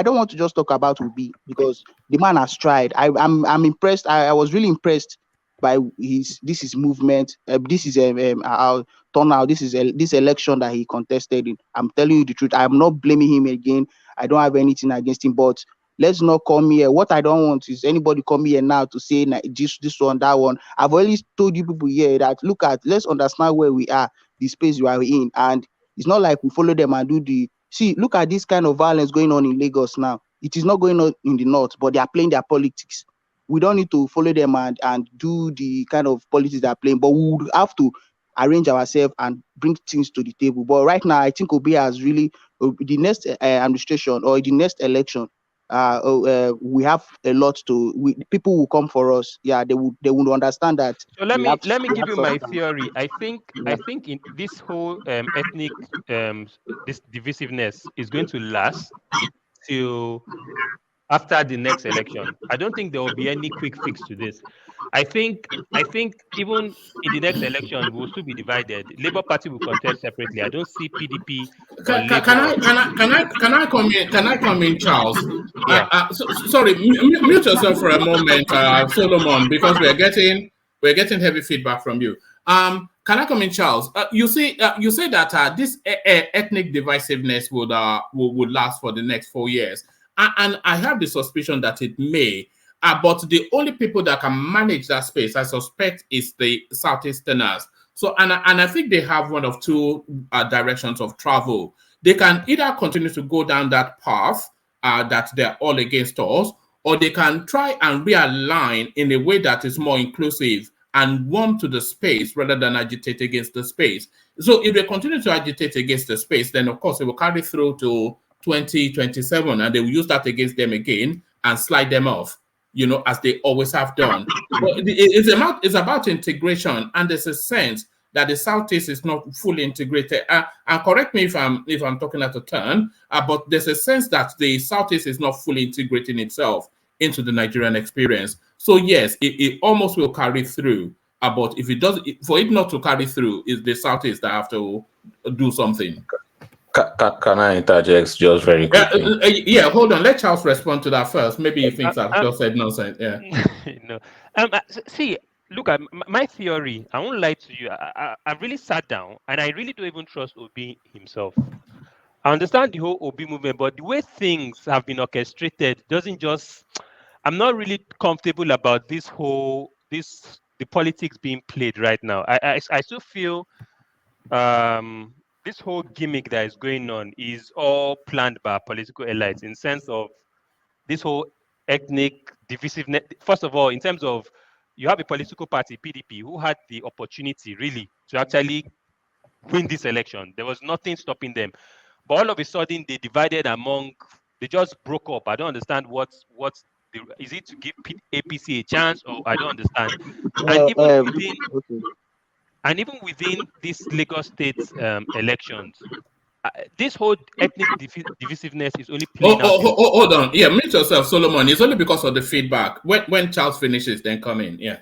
F: don't want to just talk about Ubi because the man has tried. I'm impressed. I was really impressed by his movement. This is our turnout. This election that he contested in. I'm telling you the truth. I'm not blaming him again. I don't have anything against him, but let's not come here. What I don't want is anybody come here now to say this one, that one. I've always told you people here that let's understand where we are, the space we are in, and it's not like we follow them and look at this kind of violence going on in Lagos now. It is not going on in the north, but they are playing their politics. We don't need to follow them and do the kind of politics they are playing, but we would have to arrange ourselves and bring things to the table. But right now, I think Obi has really, the next administration or the next election, we have a lot people will come for us. Yeah, they would understand that.
I: So let me give you my theory. I think in this whole ethnic this divisiveness is going to last till after the next election. I don't think there will be any quick fix to this. I think even in the next election we will still be divided. Labour Party will contest separately. I don't see PDP or Labour.
B: Can I come in, Charles?
I: Yeah.
B: Sorry, mute yourself for a moment, Solomon, because we're getting heavy feedback from you. Can I come in, Charles? You say that this ethnic divisiveness would last for the next 4 years, and I have the suspicion that it may. But the only people that can manage that space, I suspect, is the Southeasterners. So, and I think they have one of two directions of travel. They can either continue to go down that path that they're all against us, or they can try and realign in a way that is more inclusive and warm to the space rather than agitate against the space. So if they continue to agitate against the space, then of course it will carry through to 2027, and they will use that against them again and slide them off, as they always have done. But it's about integration, and there's a sense that the Southeast is not fully integrated. And correct me if I'm talking out of turn, but there's a sense that the Southeast is not fully integrating itself into the Nigerian experience. So yes, it almost will carry through. But if it does, for it not to carry through, is the Southeast that have to do something.
G: Can I interject just very quickly?
B: Yeah, hold on. Let Charles respond to that first. Maybe he thinks I've just said nonsense. Yeah.
I: No. See, look, my theory, I won't lie to you. I really sat down and I really don't even trust Obi himself. I understand the whole Obi movement, but the way things have been orchestrated doesn't just... I'm not really comfortable about the politics being played right now. I still feel this whole gimmick that is going on is all planned by political elites, in sense of this whole ethnic divisiveness. First of all, in terms of, you have a political party, PDP, who had the opportunity really to actually win this election. There was nothing stopping them. But all of a sudden, they divided they just broke up. I don't understand is it to give APC a chance, or I don't understand. And even within these Lagos State elections, this whole ethnic divisiveness is only playing out.
B: Hold on. Yeah, mute yourself, Solomon. It's only because of the feedback. When Charles finishes, then come in. Yeah.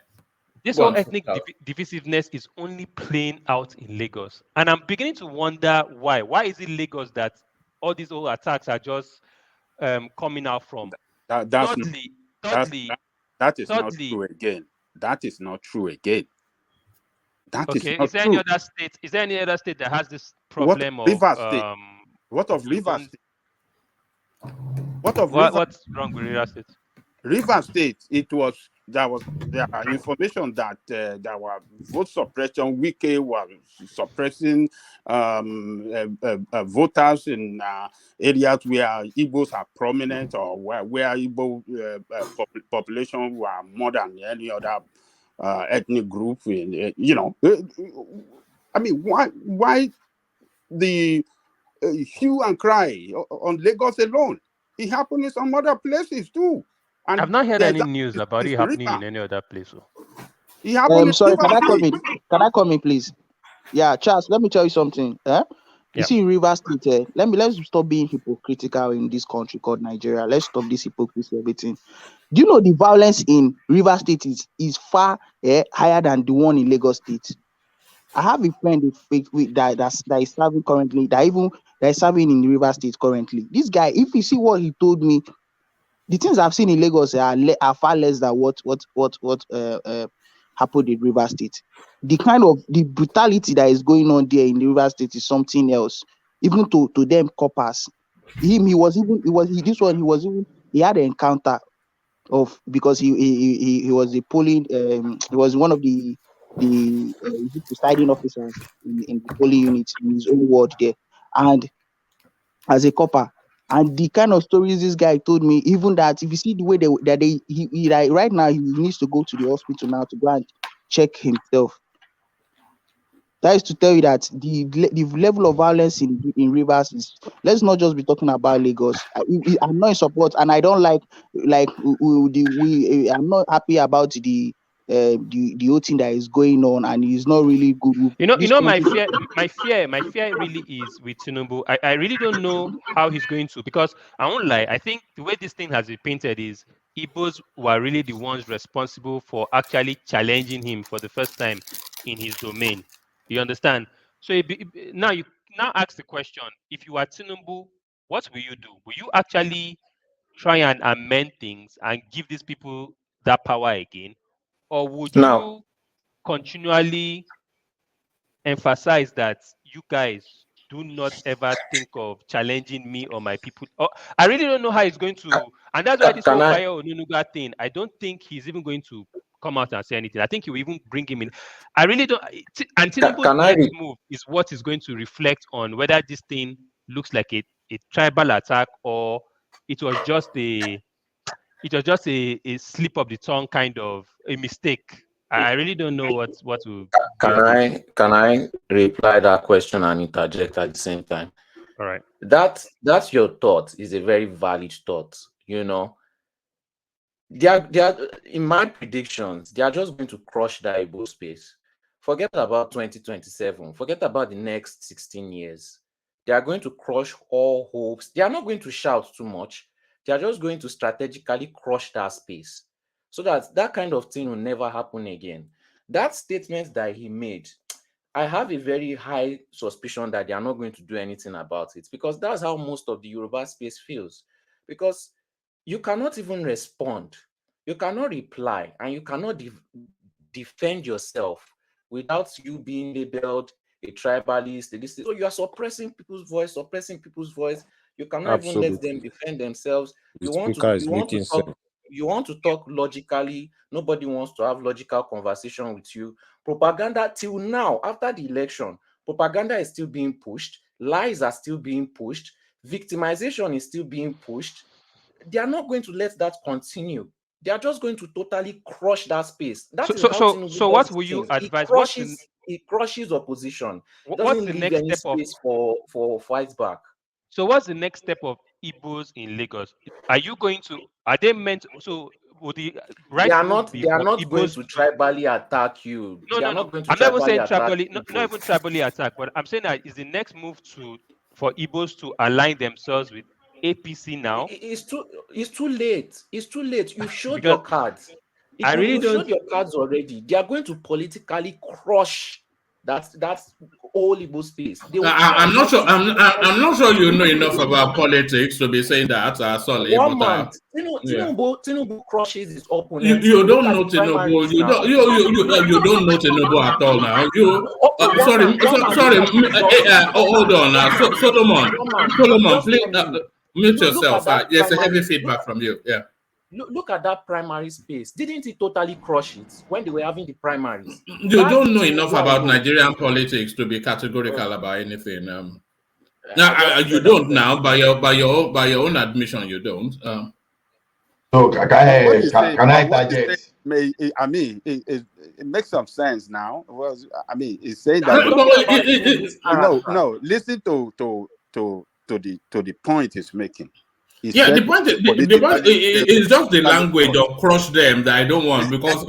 I: This whole ethnic divisiveness is only playing out in Lagos. And I'm beginning to wonder why. Why is it Lagos that all these old attacks are just coming out from?
H: That is not true again. That is not true again.
I: Okay. Is there any other state that has this problem
H: Rivers State? What of Rivers State? What of Rivers?
I: What's wrong with Rivers State?
H: Rivers State, there are information that there were vote suppression. Wike was suppressing voters in areas where Igbos are prominent, or where Igbo population were more than any other ethnic group. I mean, why the hue and cry on Lagos alone? It happened in some other places too. And
I: I've not heard any news about it happening in any other place.
H: It happened.
F: Sorry, can I come in? Can I come in, please? Yeah, Charles. Let me tell you something. You see, in Rivers State, let's stop being hypocritical in this country called Nigeria. Let's stop this hypocrisy, everything. Do you know the violence in Rivers State is far higher than the one in Lagos State? I have a friend that is serving currently, that is serving in Rivers State currently. This guy, if you see what he told me, the things I've seen in Lagos are far less than what happened in Rivers State. The kind of the brutality that is going on there in the Rivers State is something else. Even to them coppers, he had an encounter of, because he was a polling he was one of the presiding officers in the polling unit in his own ward there, and as a copper. And the kind of stories this guy told me, even that if you see the way he like right now, he needs to go to the hospital now to go and check himself. That is to tell you that the level of violence in Rivers is, let's not just be talking about Lagos. I'm not in support, and I don't like I'm not happy about the whole thing that is going on, and it's not really good.
I: My fear really is with Tinubu. I really don't know how he's going to, because I won't lie, I think the way this thing has been painted is Igbos were really the ones responsible for actually challenging him for the first time in his domain. You understand? So now ask the question: if you are Tinubu, what will you do? Will you actually try and amend things and give these people that power again, or would you continually emphasize that you guys do not ever think of challenging me or my people? I really don't know how he's going to, and that's why this whole Bayo Onunuga thing, I don't think he's even going to come out and say anything. I think he will even bring him in. I really don't. And Tinubu's next move is what is going to reflect on whether this thing looks like a tribal attack, or it was just a slip of the tongue, kind of a mistake. I really don't know what to.
J: Can I reply that question and interject at the same time?
I: All right.
J: That's your thought. Is a very valid thought. They are in my predictions, they are just going to crush the Igbo space. Forget about 2027. Forget about the next 16 years. They are going to crush all hopes. They are not going to shout too much. They are just going to strategically crush that space, so that kind of thing will never happen again. That statement that he made, I have a very high suspicion that they are not going to do anything about it, because that's how most of the Yoruba space feels. Because you cannot even respond, you cannot reply, and you cannot defend yourself without you being labeled a tribalist. So you are suppressing people's voice. You cannot even let them defend themselves. You want to talk logically. Nobody wants to have logical conversation with you. Propaganda till now, after the election, propaganda is still being pushed. Lies are still being pushed. Victimization is still being pushed. They are not going to let that continue. They are just going to totally crush that space.
I: So what will you advise?
J: He crushes opposition.
I: What's the next step
J: space for fight back?
I: So what's the next step of Igbos in Lagos? Are they meant? So would the right?
J: They are not going to tribally attack you.
I: No. I'm not even saying tribally, not even tribally attack. But I'm saying that is the next move for Igbos to align themselves with APC now.
J: It's too late. It's too late. You showed your cards.
I: You
J: showed your cards already. They are going to politically crush that whole Igbo space.
B: I'm not sure. I'm not sure you know enough about politics to be saying that.
J: Tinubu crushes his opponent.
B: You don't know Tinubu. You don't know Tinubu at all now. Sorry. Hold on now. Solomon, please. Mute yourself. There's a heavy feedback from you. Yeah.
J: Look at that primary space. Didn't it totally crush it when they were having the primaries?
B: You don't know enough about Nigerian politics to be categorical about anything. You don't now, by your own admission, you don't.
H: So can I interject? I mean, it makes some sense now. Well, I mean, it's saying that no. Listen to the point it's making.
B: The point is just the language of crush them that I don't want because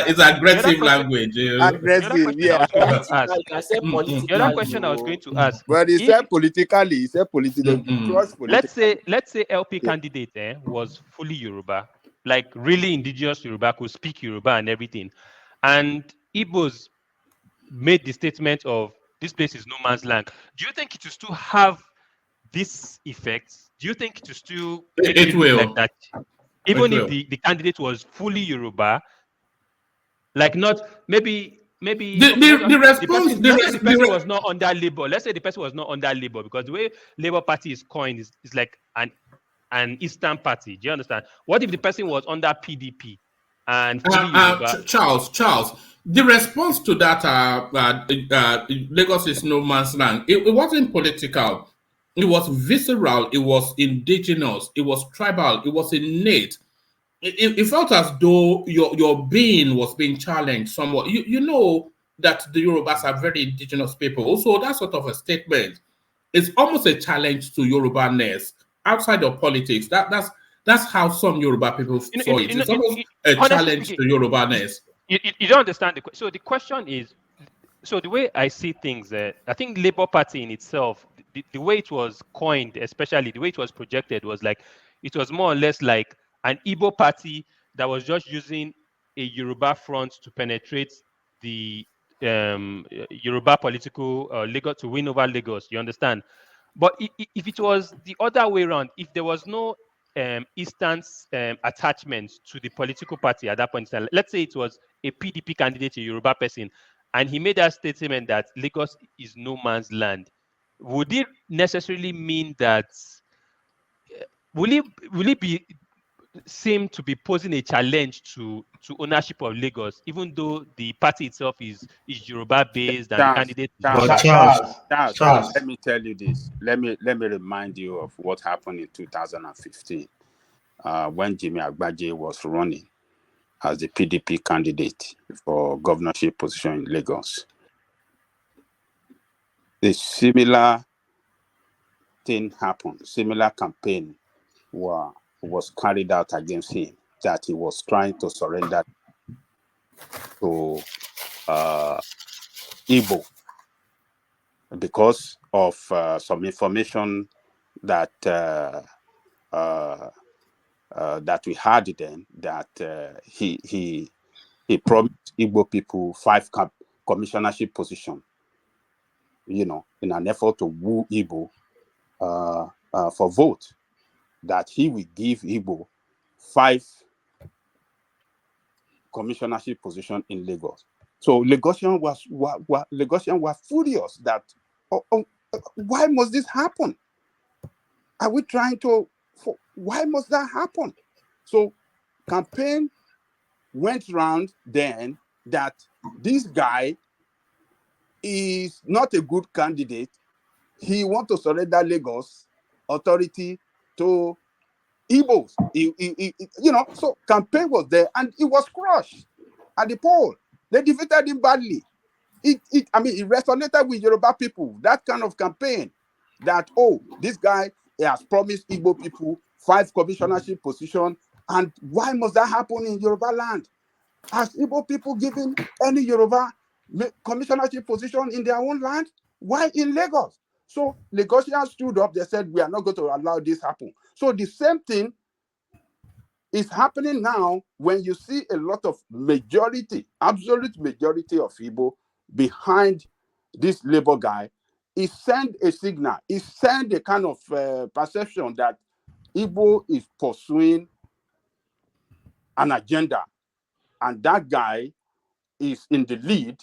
B: it's aggressive language.
H: Aggressive, yeah.
I: The other question I was going to ask.
H: But he said politically. He said politically.
I: Let's say LP candidate was fully Yoruba, like really indigenous Yoruba, could speak Yoruba and everything, and Igbos made the statement of this place is no man's land. Do you think it will still have this effect? Do you think it will still
B: it will
I: like that? Even if the candidate was fully Yoruba, like not maybe
B: the response
I: the person was not under Labour. Let's say the person was not under Labour, because the way Labour Party is coined is like an Eastern party. Do you understand? What if the person was under PDP and
B: Charles, the response to that Lagos is no man's land, it wasn't political. It was visceral, it was indigenous, it was tribal, it was innate. It felt as though your being was being challenged somewhat. You know that the Yorubas are very indigenous people. So that sort of a statement is almost a challenge to Yoruba-ness outside of politics. That's how some Yoruba people saw it. It's almost a challenge to Yoruba-ness.
I: You don't understand the question. So the question is, so the way I see things, I think Labour Party in itself, the way it was coined, especially the way it was projected, was like it was more or less like an Igbo party that was just using a Yoruba front to penetrate the Yoruba political Lagos, to win over Lagos. You understand? But if it was the other way around, if there was no Eastern attachment to the political party at that point in time, let's say it was a PDP candidate, a Yoruba person, and he made that statement that Lagos is no man's land, would it necessarily mean that will it be seem to be posing a challenge to ownership of Lagos, even though the party itself is Yoruba based and the candidate
H: Charles, let me tell you this. Let me remind you of what happened in 2015 when Jimmy Agbaje was running as the PDP candidate for governorship position in Lagos. A similar thing happened, similar campaign was carried out against him, that he was trying to surrender to Igbo because of some information that that we had then, that he promised Igbo people 5 commissionership position, in an effort to woo Igbo for vote, that he will give Igbo 5 commissionership position in Lagos. So Lagosians were furious that why must this happen? Are we trying to? Why must that happen? So campaign went round then that this guy is not a good candidate. He wants to surrender Lagos authority to Igbos. So campaign was there and it was crushed at the poll. They defeated him badly. It resonated with Yoruba people, that kind of campaign, that, this guy has promised Igbo people 5 commissionership position, and why must that happen in Yoruba land? Has Igbo people given any Yoruba commissionership position in their own land? Why in Lagos? So Lagosians stood up, they said, we are not going to allow this happen. So the same thing is happening now when you see a lot of absolute majority of Igbo behind this Labour guy. It send a signal, it send a kind of perception that Igbo is pursuing an agenda, and that guy is in the lead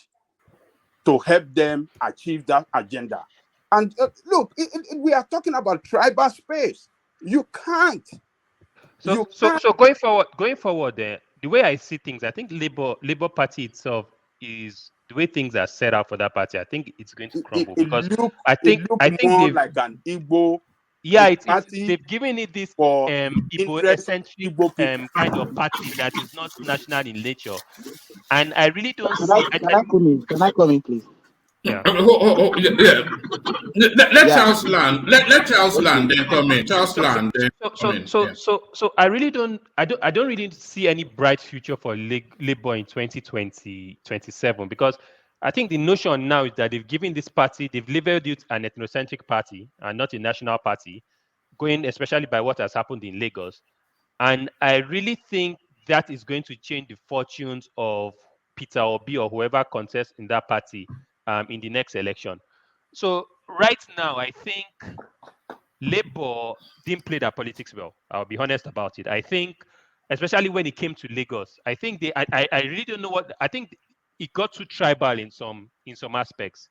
H: to help them achieve that agenda. And look, we are talking about tribal space. You can't.
I: So going forward, the way I see things, I think Labour Party itself is the way things are set up for that party. I think it's going to crumble because I think
H: more
I: they've
H: like an Igbo.
I: they've given it this Igbo eccentric kind of party that is not national in nature, and I really don't see.
F: Can I come in? Can I come in, please?
B: Yeah. Let Charles land. Let Charles land. Then come in. Charles land. Then come in.
I: So I really don't. I don't really see any bright future for Labour in 2027 because I think the notion now is that they've given this party, they've labeled it an ethnocentric party and not a national party, going especially by what has happened in Lagos. And I really think that is going to change the fortunes of Peter Obi or whoever contests in that party in the next election. So right now, I think Labour didn't play their politics well. I'll be honest about it. I think, especially when it came to Lagos, I think I really don't know what. I think it got too tribal in some aspects,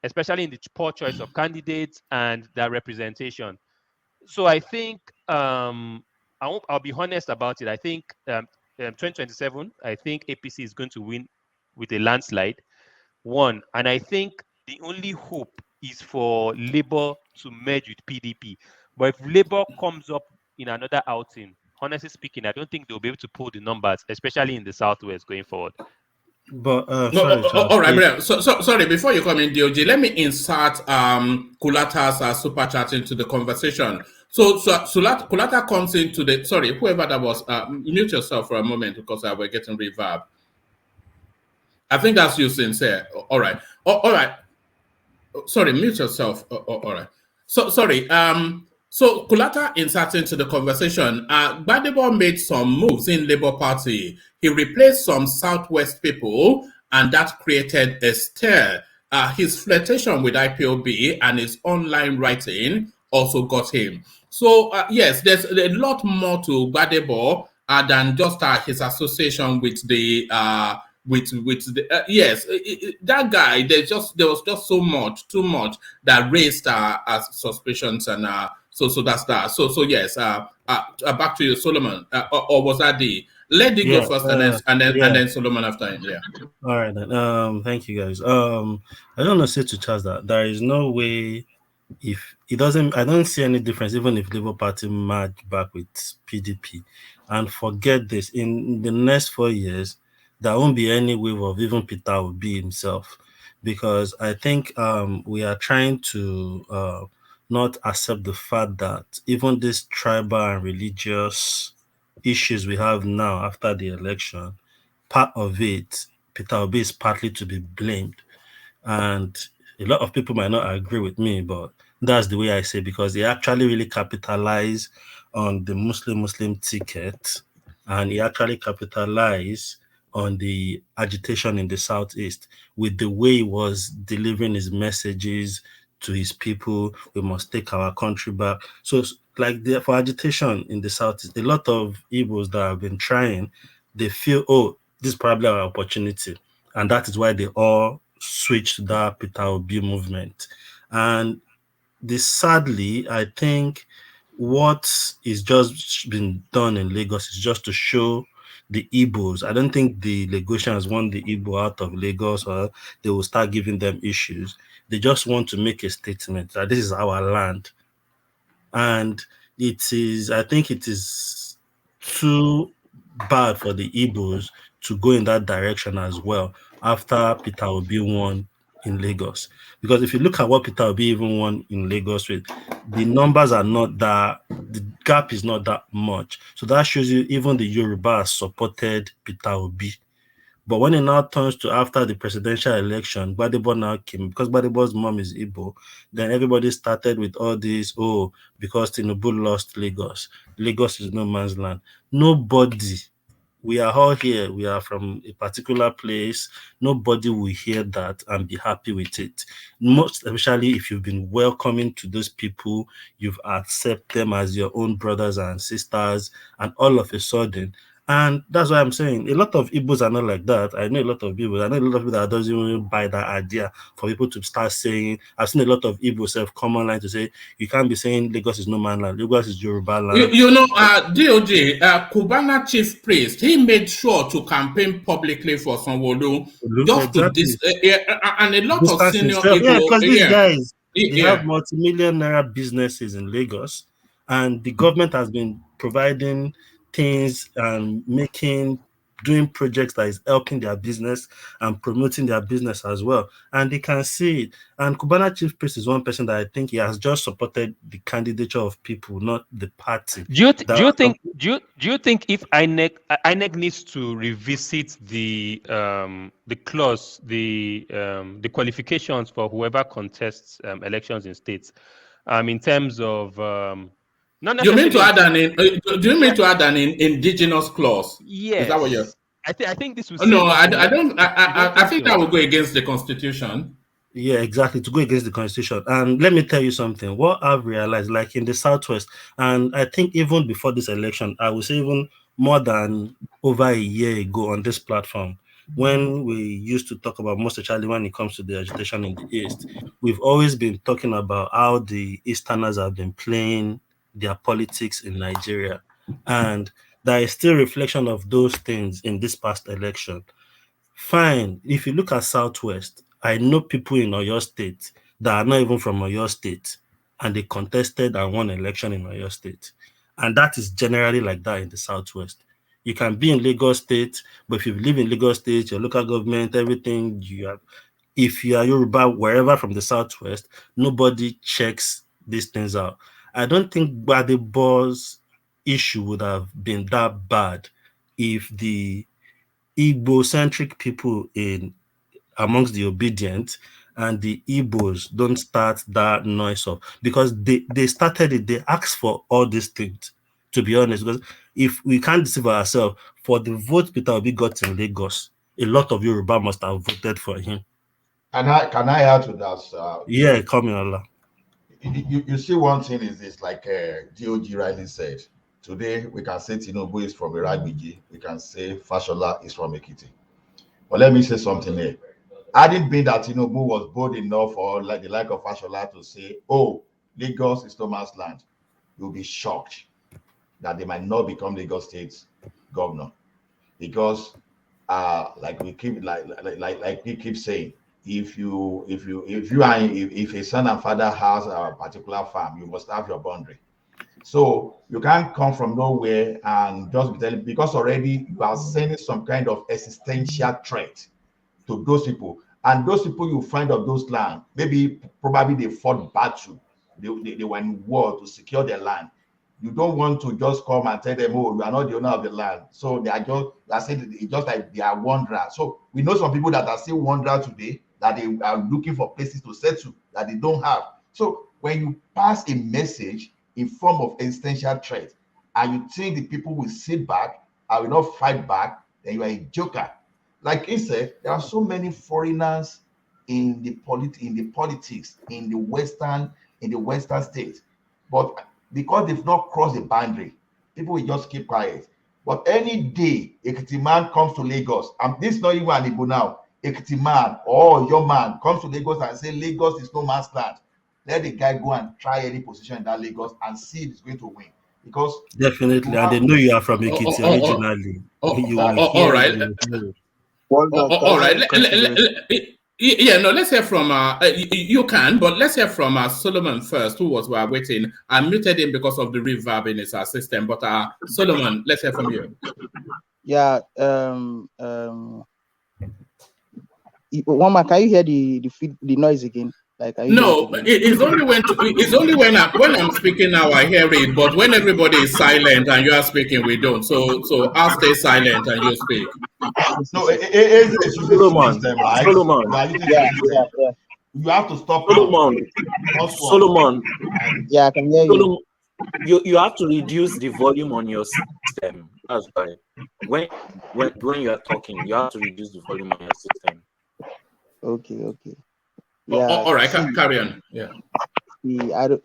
I: especially in the poor choice of candidates and their representation. So I think I'll be honest about it. I think 2027, I think APC is going to win with a landslide. One, and I think the only hope is for Labour to merge with PDP. But if Labour comes up in another outing, honestly speaking, I don't think they'll be able to pull the numbers, especially in the Southwest going forward.
K: But sorry,
B: all right, brilliant. Sorry, before you come in, DOJ, let me insert Kulata's super chat into the conversation. So Kulata comes into the whoever that was, mute yourself for a moment because we're getting reverb. I think that's you, Sincere. All right. All right. Sorry, mute yourself. All right. So sorry. So Kulata inserts into the conversation. Gbadebo made some moves in Labour Party. He replaced some Southwest people, and that created a stir. His flirtation with IPOB and his online writing also got him. So yes, there's a lot more to Gbadebo than just his association with the that guy. There was just too much that raised suspicions, and so that's that. So yes, back to you, Solomon, or was that the let D go first, and then Solomon after him? Yeah.
K: All right then. Thank you guys. I don't want to say to Charles that there is no way if it doesn't. I don't see any difference even if Labour Party merge back with PDP, and forget this. In the next 4 years, there won't be any wave of even Peter Obi himself, because I think we are trying to not accept the fact that even this tribal and religious issues we have now after the election, part of it, Peter Obi is partly to be blamed. And a lot of people might not agree with me, but that's the way I say, because they actually really capitalize on the Muslim ticket, and he actually capitalized on the agitation in the Southeast with the way he was delivering his messages to his people. We must take our country back. So like for agitation in the Southeast, a lot of Igbos that have been trying, they feel, oh, this is probably our opportunity. And that is why they all switched to that Peter Obi movement. And sadly, I think what is just been done in Lagos is just to show the Igbos. I don't think the Lagosians want the Igbo out of Lagos, or they will start giving them issues. They just want to make a statement that this is our land. And I think it is too bad for the Igbos to go in that direction as well after Peter Obi won in Lagos. Because if you look at what Peter Obi even won in Lagos with, the numbers are not that, the gap is not that much. So that shows you even the Yoruba supported Peter Obi. But when it now turns to after the presidential election, Gbadebo now came, because Gbadebo's mom is Igbo, then everybody started with all this, because Tinubu lost Lagos. Lagos is no man's land. Nobody, we are all here, we are from a particular place, nobody will hear that and be happy with it. Most especially if you've been welcoming to those people, you've accepted them as your own brothers and sisters, and all of a sudden, And that's why I'm saying a lot of Igbos are not like that. I know a lot of people. I know a lot of people that doesn't even buy that idea for people to start saying. I've seen a lot of Igbos have come online to say you can't be saying Lagos is no man land. Lagos is Yoruba land.
B: DOJ, Cubana chief priest, he made sure to campaign publicly for Sanwo-Olu just to and a lot of senior
K: Igbo. Yeah, because these guys they have
B: yeah.
K: multi-million naira businesses in Lagos, and the government has been providing things and doing projects that is helping their business and promoting their business as well. And they can see it. And Cubana Chief Priest is one person that I think he has just supported the candidature of people, not the party.
I: Do you think if INEC needs to revisit the clause, the qualifications for whoever contests elections in states, in terms of not necessarily.
B: You mean to add do you mean to add an indigenous clause?
I: Yes.
B: Is that what you're?
I: I think this will.
B: No, I don't. I think that will go against the Constitution.
K: Yeah, exactly, to go against the Constitution. And let me tell you something. What I've realized, like in the Southwest, and I think even before this election, I would say even more than over a year ago on this platform, when we used to talk about, most especially when it comes to the agitation in the East, we've always been talking about how the Easterners have been playing their politics in Nigeria. And there is still reflection of those things in this past election. Fine, if you look at Southwest, I know people in Oyo State that are not even from Oyo State, and they contested and won election in Oyo State. And that is generally like that in the Southwest. You can be in Lagos State, but if you live in Lagos State, your local government, everything, if you are Yoruba, wherever from the Southwest, nobody checks these things out. I don't think Gbadebo's issue would have been that bad if the Igbo-centric people amongst the obedient and the Igbos don't start that noise up, because they started it. They asked for all these things, to be honest, because if we can't deceive ourselves, for the vote Peter Obi got in Lagos, a lot of Yoruba must have voted for him.
L: Can I add to that?
K: Yeah, come in, Allah.
L: You see, one thing is this, like GOG rightly said, today we can say Tinubu is from Iragbiji, we can say Fashola is from Ekiti. But let me say something here. Had it been that Tinubu was bold enough, or like the like of Fashola, to say, oh, Lagos is no man's land, you'll be shocked that they might not become Lagos State's governor. Because like we keep saying, if a son and father has a particular farm, you must have your boundary. So you can't come from nowhere and just be telling, because already you are sending some kind of existential threat to those people. And those people you find on those land, probably they fought battle. They were in war to secure their land. You don't want to just come and tell them, oh, you are not the owner of the land. So they are saying it's just like they are wanderers. So we know some people that are still wanderers today, that they are looking for places to settle that they don't have. So when you pass a message in form of existential threat, and you think the people will sit back and will not fight back, then you are a joker. Like he said, there are so many foreigners in the politics in the western states, but because they've not crossed the boundary, people will just keep quiet. But any day Ekiti man comes to Lagos, and this is not even an Igbo now, Ekiti man or your man comes to Lagos and say Lagos is no man's land, let the guy go and try any position in that Lagos and see if he's going to win. Because
K: definitely, and they know you are from Ekiti originally.
B: All right. All right. Yeah, no, let's hear from you can, but let's hear from Solomon first, who was waiting. I muted him because of the reverb in his system, but Solomon, let's hear from you.
F: Yeah, Wama, can you hear the noise again?
B: No, it's only when I'm speaking now I hear it, but when everybody is silent and you are speaking, we don't. So I'll stay silent and you speak.
L: So Solomon,
F: yeah.
L: You have to stop.
J: Solomon.
F: Yeah, I can hear you.
J: You have to reduce the volume on your system. That's why. When you are talking, you have to reduce the volume on your system.
F: Okay. Yeah.
B: All right, carry on. Yeah.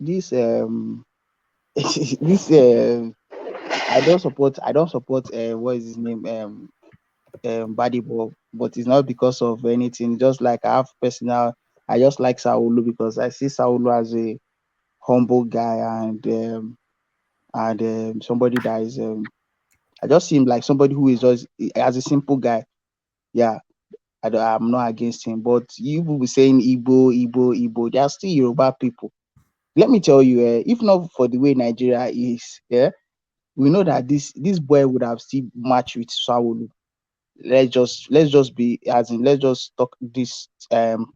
F: This I don't support. What is his name? Badibo, but it's not because of anything. Just like I have personal. I just like Saulu because I see Saulu as a humble guy and somebody that is. I just see him like somebody who is just as a simple guy. Yeah, I'm not against him, but you will be saying Igbo. They are still Yoruba people. Let me tell you, if not for the way Nigeria is, yeah, we know that this boy would have still matched with Saulu. Let's just be as in let's just talk this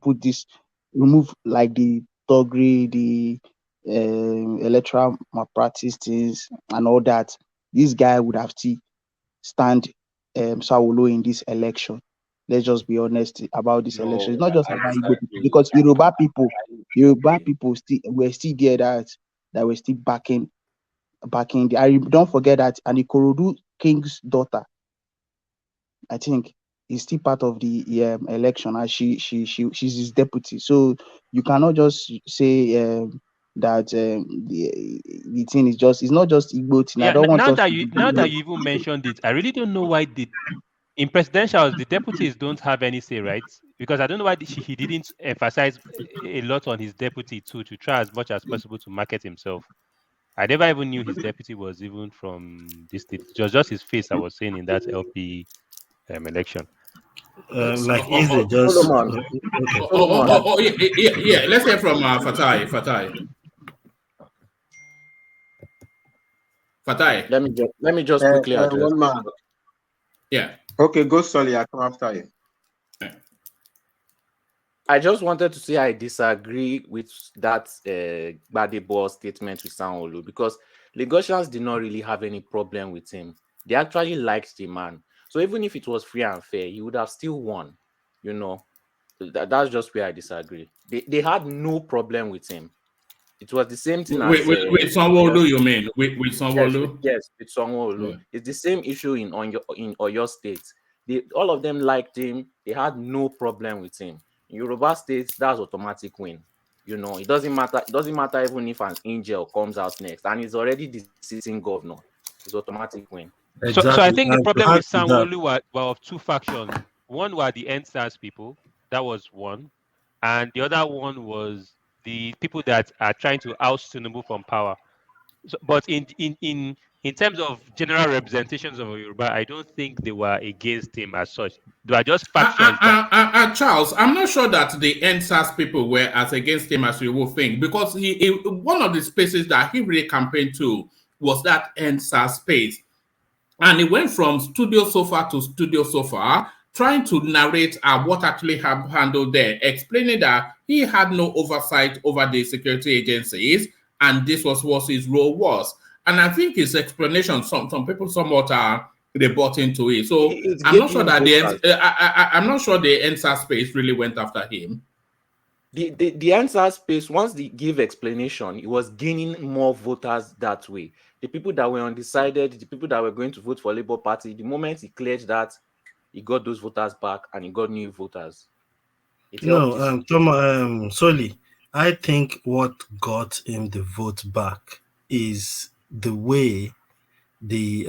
F: put this remove like the thuggery, the electoral malpractice things and all that. This guy would have still stand Sawolo in this election. Let's just be honest about this election. It's
G: No,
F: not just
G: I
F: about Igbo people
G: disagree.
F: because Yoruba people still were still there that were still backing. Don't forget that and the Korodu king's daughter, I think, is still part of the election as she's his deputy. So you cannot just say that the thing is just it's not just Igbo thing. I
I: Yeah,
F: don't want
I: now
F: us
I: that
F: to
I: you
F: be
I: now that you even mentioned it, I really don't know why in presidentials the deputies don't have any say, right? Because I don't know why he didn't emphasize a lot on his deputy too, to try as much as possible to market himself. I never even knew his deputy was even from this state. It was just his face I was saying in that LP election.
K: Like easy, just
J: Solomon,
K: okay.
J: Solomon,
B: Yeah. Let's hear from Fatai. Fatai.
J: let me just quickly address.
M: One man.
B: Yeah.
M: Okay, go Solly. I come after you.
J: I just wanted to say I disagree with that Gbadebo statement with Sanwo-Olu because Lagosians did not really have any problem with him. They actually liked the man. So even if it was free and fair, he would have still won. You know, that's just where I disagree. They had no problem with him. It was the same thing as
B: With Sanwo-Olu, you mean? With Sanwo-Olu?
J: yes, with Sanwo-Olu.
B: Yeah.
J: It's the same issue in Oyo State. All of them liked him. They had no problem with him. In Yoruba states, that's automatic win. You know, it doesn't matter. It doesn't matter even if an angel comes out next and he's already the sitting governor. It's automatic win.
I: So I
K: Exactly.
I: think the
K: And to
I: problem
K: add
I: with
K: to that,
I: Sanwo-Olu were of two factions. One were the NSAS people. That was one. And the other one was the people that are trying to oust Tinubu from power. So, but in terms of general representations of Yoruba, I don't think they were against him as such. They were just factions that.
B: Charles, I'm not sure that the NSAS people were as against him as you would think, because one of the spaces that he really campaigned to was that NSAS space. And he went from studio sofa to studio sofa, trying to narrate what actually handled there, explaining that he had no oversight over the security agencies, and this was what his role was. And I think his explanation, some people somewhat they bought into it. So I'm not sure that I'm not sure the answer space really went after him.
J: The answer space, once they give explanation, it was gaining more voters that way. The people that were undecided, the people that were going to vote for Labour Party, the moment he cleared that, he got those voters back and he got new voters. It helped
K: Soli, I think what got him the vote back is the way the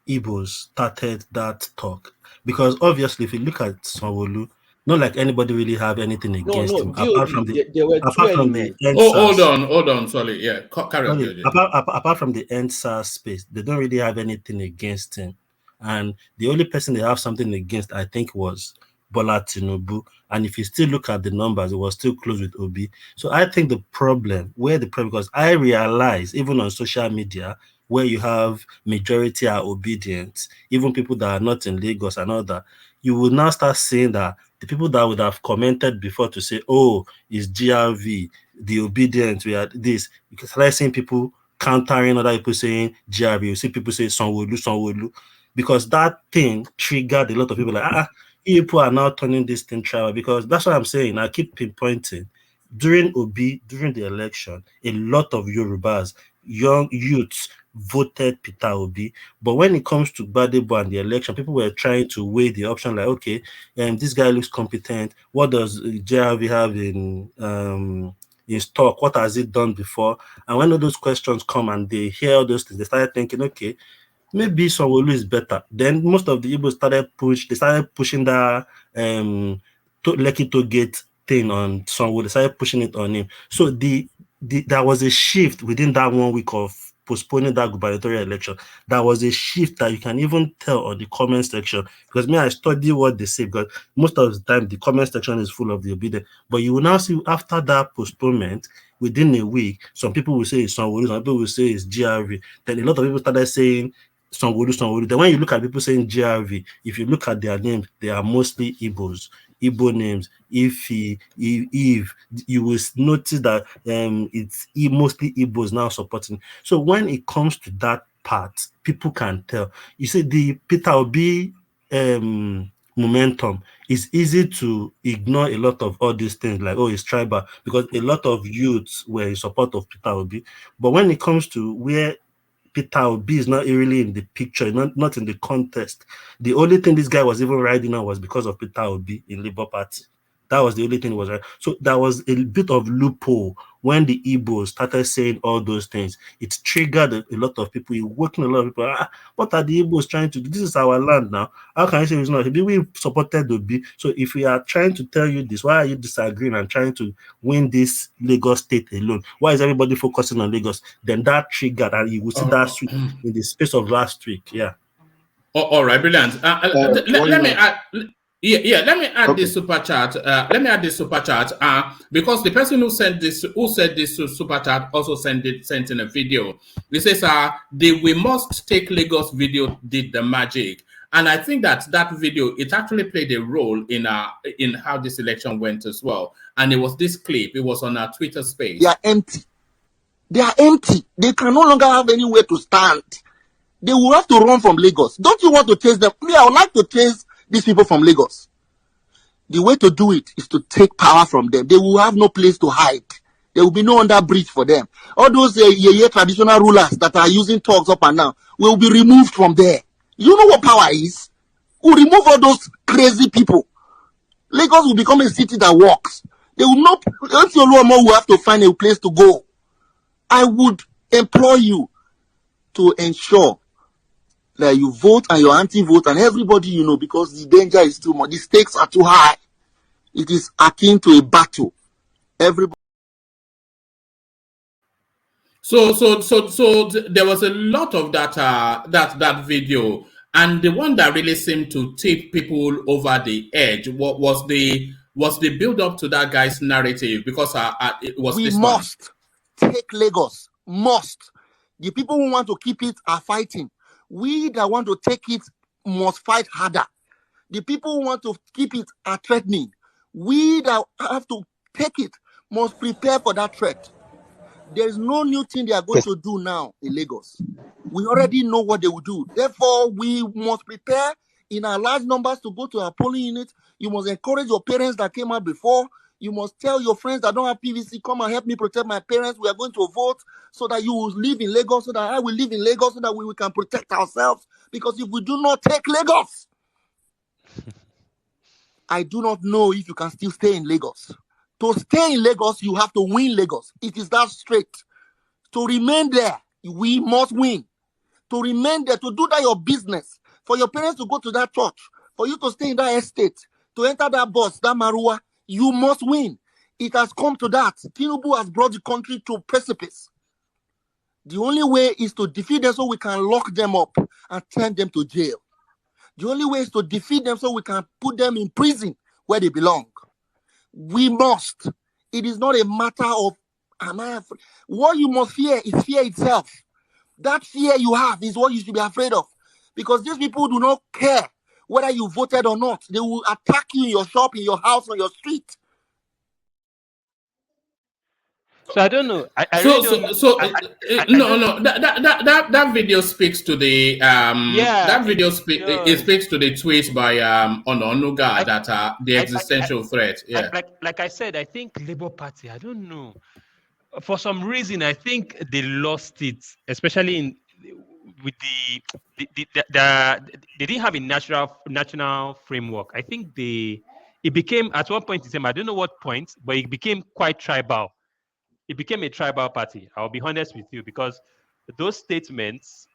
K: Igbos started that talk. Because obviously, if you look at Sanwo-Olu, not like anybody really have anything against him apart from the
J: there were two elements.
B: Hold on, sorry, yeah, carry on.
K: Apart from the NSAS space, they don't really have anything against him, and the only person they have something against, I think, was Bola Tinubu. And if you still look at the numbers, it was still close with Obi. So I think because I realize even on social media, where you have majority are obedient, even people that are not in Lagos and all that, you will now start saying that the people that would have commented before to say, oh, it's GRV, the obedient, we are this, because I seeing people countering other people saying GRV, you see people say Sanwo-Olu, because that thing triggered a lot of people like, people are now turning this thing tribal, because that's what I'm saying. I keep pinpointing. During the election, a lot of Yorubas, young youths, voted Peter Obi. But when it comes to Gbadebo and the election, people were trying to weigh the option like, okay, this guy looks competent. What does JRV have in stock? What has it done before? And when all those questions come and they hear all those things, they started thinking, okay, maybe Sanwo-Olu is better. Then most of the Igbos started pushing that Lekki to Gate thing on Sanwo-Olu. They started pushing it on him. So there was a shift within that 1 week of postponing that gubernatorial election. There was a shift that you can even tell on the comment section, because I study what they say, because most of the time the comment section is full of the obedient. But you will now see after that postponement, within a week, some people will say it's Sanwo-Olu, some people will say it's GRV. Then a lot of people started saying Sanwo-Olu. Then when you look at people saying GRV, if you look at their names, they are mostly Igbos. Igbo names, Ife, Eve, you will notice that it's mostly Igbos now supporting. So when it comes to that part, people can tell. You see, the Peter Obi momentum, is easy to ignore a lot of all these things like, oh, it's tribal, because a lot of youths were in support of Peter Obi. But when it comes to where Peter Obi is not really in the picture, not in the contest. The only thing this guy was even riding on was because of Peter Obi in Labour Party. That was the only thing was right. So there was a bit of loophole when the Igbos started saying all those things. It triggered a lot of people. It woke a lot of people. What are the Igbos trying to do? This is our land now. How can I say it's not? We supported Obi. So if we are trying to tell you this, why are you disagreeing and trying to win this Lagos state alone? Why is everybody focusing on Lagos? Then that triggered, and you will see that switch in the space of last week. Yeah.
B: All right, brilliant. Let me add. Let me add this super chat. Let me add this super chat. Because the person who said this super chat also sent in a video. He says, the "We Must Take Lagos" video did the magic, and I think that video, it actually played a role in how this election went as well. And it was this clip. It was on our Twitter space.
N: They are empty. They are empty. They can no longer have anywhere to stand. They will have to run from Lagos. Don't you want to chase them? Me, I would like to chase these people from Lagos. The way to do it is to take power from them. They will have no place to hide. There will be no under bridge for them. All those traditional rulers that are using talks up and down will be removed from there. You know what power is? We'll remove all those crazy people. Lagos will become a city that works. They will not, will have to find a place to go. I would implore you to ensure that you vote and your anti-vote and everybody you know, because the danger is too much. The stakes are too high. It is akin to a battle. Everybody.
B: So there was a lot of that video, and the one that really seemed to tip people over the edge was the build up to that guy's narrative, because it was
N: we
B: this
N: must take Lagos. Must. The people who want to keep it are fighting. We that want to take it must fight harder. The people who want to keep it are threatening. We that have to take it must prepare for that threat. There is no new thing they are going to do now in Lagos. We already know what they will do. Therefore, we must prepare in our large numbers to go to our polling unit. You must encourage your parents that came out before. You must tell your friends that don't have PVC, come and help me protect my parents. We are going to vote so that you will live in Lagos, so that I will live in Lagos, so that we can protect ourselves. Because if we do not take Lagos, I do not know if you can still stay in Lagos. To stay in Lagos, you have to win Lagos. It is that straight. To remain there, we must win. To remain there, to do that your business, for your parents to go to that church, for you to stay in that estate, to enter that bus, that Marua, you must win. It has come to that. Tinubu has brought the country to precipice. The only way is to defeat them so we can lock them up and send them to jail. The only way is to defeat them so we can put them in prison where they belong. We must. It is not a matter of, am I afraid? What you must fear is fear itself. That fear you have is what you should be afraid of. Because these people do not care whether you voted or not. They will attack you in your shop, in your house, on your street.
I: So I don't know. I
B: that video speaks to the it speaks to the tweet by Ononuga that the existential threat. Yeah.
I: Like I said, I think Labour Party, I don't know. For some reason, I think they lost it, especially with they didn't have a national framework. I think it became at one point in time, I don't know what point, but it became quite tribal. it became a tribal party. I'll be honest with you, because those statements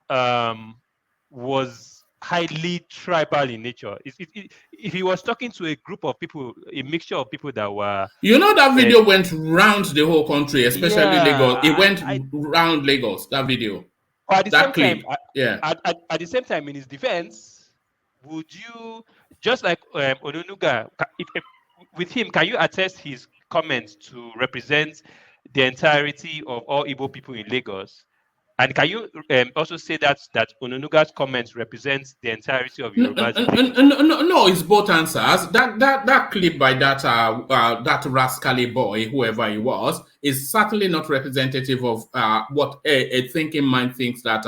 I: was highly tribal in nature. If he was talking to a group of people, a mixture of people that were...
B: You know, that video went round the whole country, especially Lagos. It went round Lagos, that video.
I: At the
B: that
I: same
B: clip.
I: time, at the same time, in his defense, would you, just like Ononuga, if with him, can you attest his comments to represent the entirety of all Igbo people in Lagos? And can you also say that Ononuga's comments represents the entirety of Yorubas in Lagos?
B: No, it's both answers. That clip by that rascally boy, whoever he was, is certainly not representative of what a thinking mind thinks that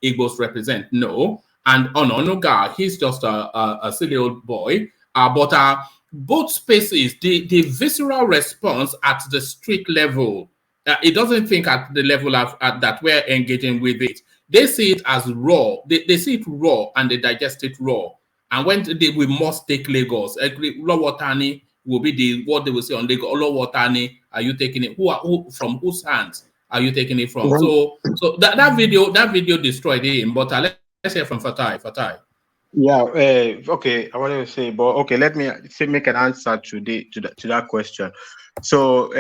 B: Igbos represent. No. And Ononuga, he's just a silly old boy. But both spaces, the visceral response at the street level, it doesn't think at the level of that we're engaging with it. They see it as raw. They see it raw and they digest it raw. And when we must take Lagos, Lowotani will be what they will say on Lagos. Lowotani, are you taking it? From whose hands are you taking it from? So that video destroyed him. But let's hear from Fatai.
M: Yeah. Okay. I wanted to say, but okay. Let me make an answer to that question. So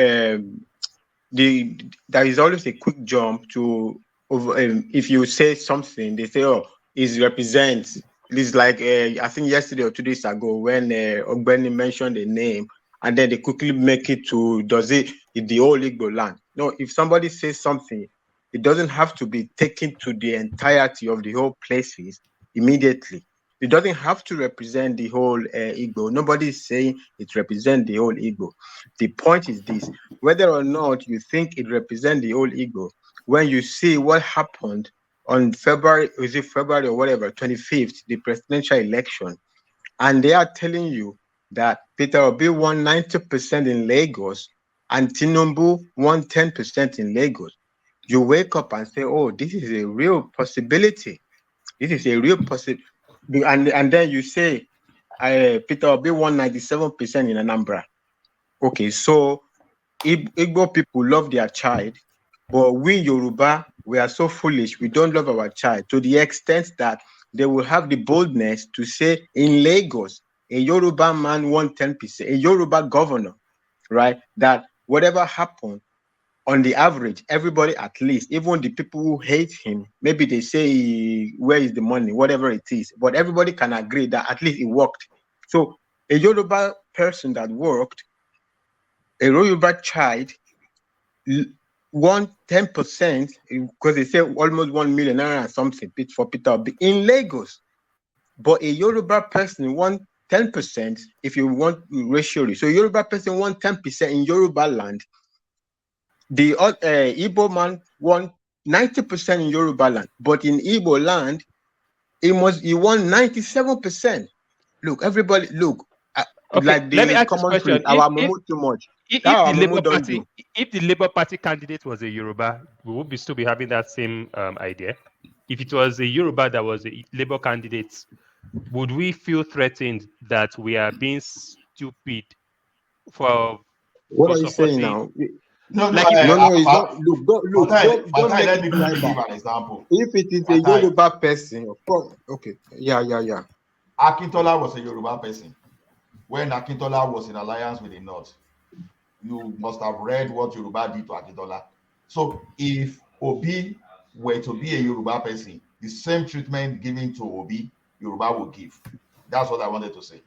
M: there is always a quick jump to if you say something, they say, oh, it represents. It's like I think yesterday or 2 days ago when Ogbeni mentioned a name, and then they quickly make it to the whole Igbo land. No, if somebody says something, it doesn't have to be taken to the entirety of the whole places immediately. It doesn't have to represent the whole Igbo. Nobody is saying it represents the whole Igbo. The point is this: whether or not you think it represents the whole Igbo, when you see what happened on February or whatever, 25th, the presidential election, and they are telling you that Peter Obi won 90% in Lagos and Tinubu won 10% in Lagos, you wake up and say, oh, this is a real possibility. This is a real possibility. And then you say, Peter Obi won 97% in Anambra. Okay, so Igbo people love their child, but we Yoruba, we are so foolish. We don't love our child to the extent that they will have the boldness to say in Lagos, a Yoruba man won 10%, a Yoruba governor, right? That whatever happened, on the average, everybody at least, even the people who hate him, maybe they say, where is the money, whatever it is, but everybody can agree that at least it worked. So a Yoruba person that worked, a Yoruba child won 10%, because they say almost 1 million and something for Peter Obi in Lagos. But a Yoruba person won 10%, if you want racially. So a Yoruba person won 10% in Yoruba land. The Igbo man won 90% in Yoruba land, but in Igbo land, he won 97%. Look, everybody, look.
I: Okay,
M: like the
I: let me ask
M: common
I: this question.
M: our Mumu too much.
I: If the Labour Party candidate was a Yoruba, we would still be having that same idea. If it was a Yoruba that was a Labour candidate, would we feel threatened that we are being stupid for
M: what are you saying now?
L: No,
M: like it's not. Look, don't make
L: let me
M: it
L: give
M: tribal.
L: an example.
M: If it is a Yoruba person, of course, okay, yeah.
L: Akintola was a Yoruba person. When Akintola was in alliance with the North, you must have read what Yoruba did to Akintola. So if Obi were to be a Yoruba person, the same treatment given to Obi, Yoruba would give. That's what I wanted to say.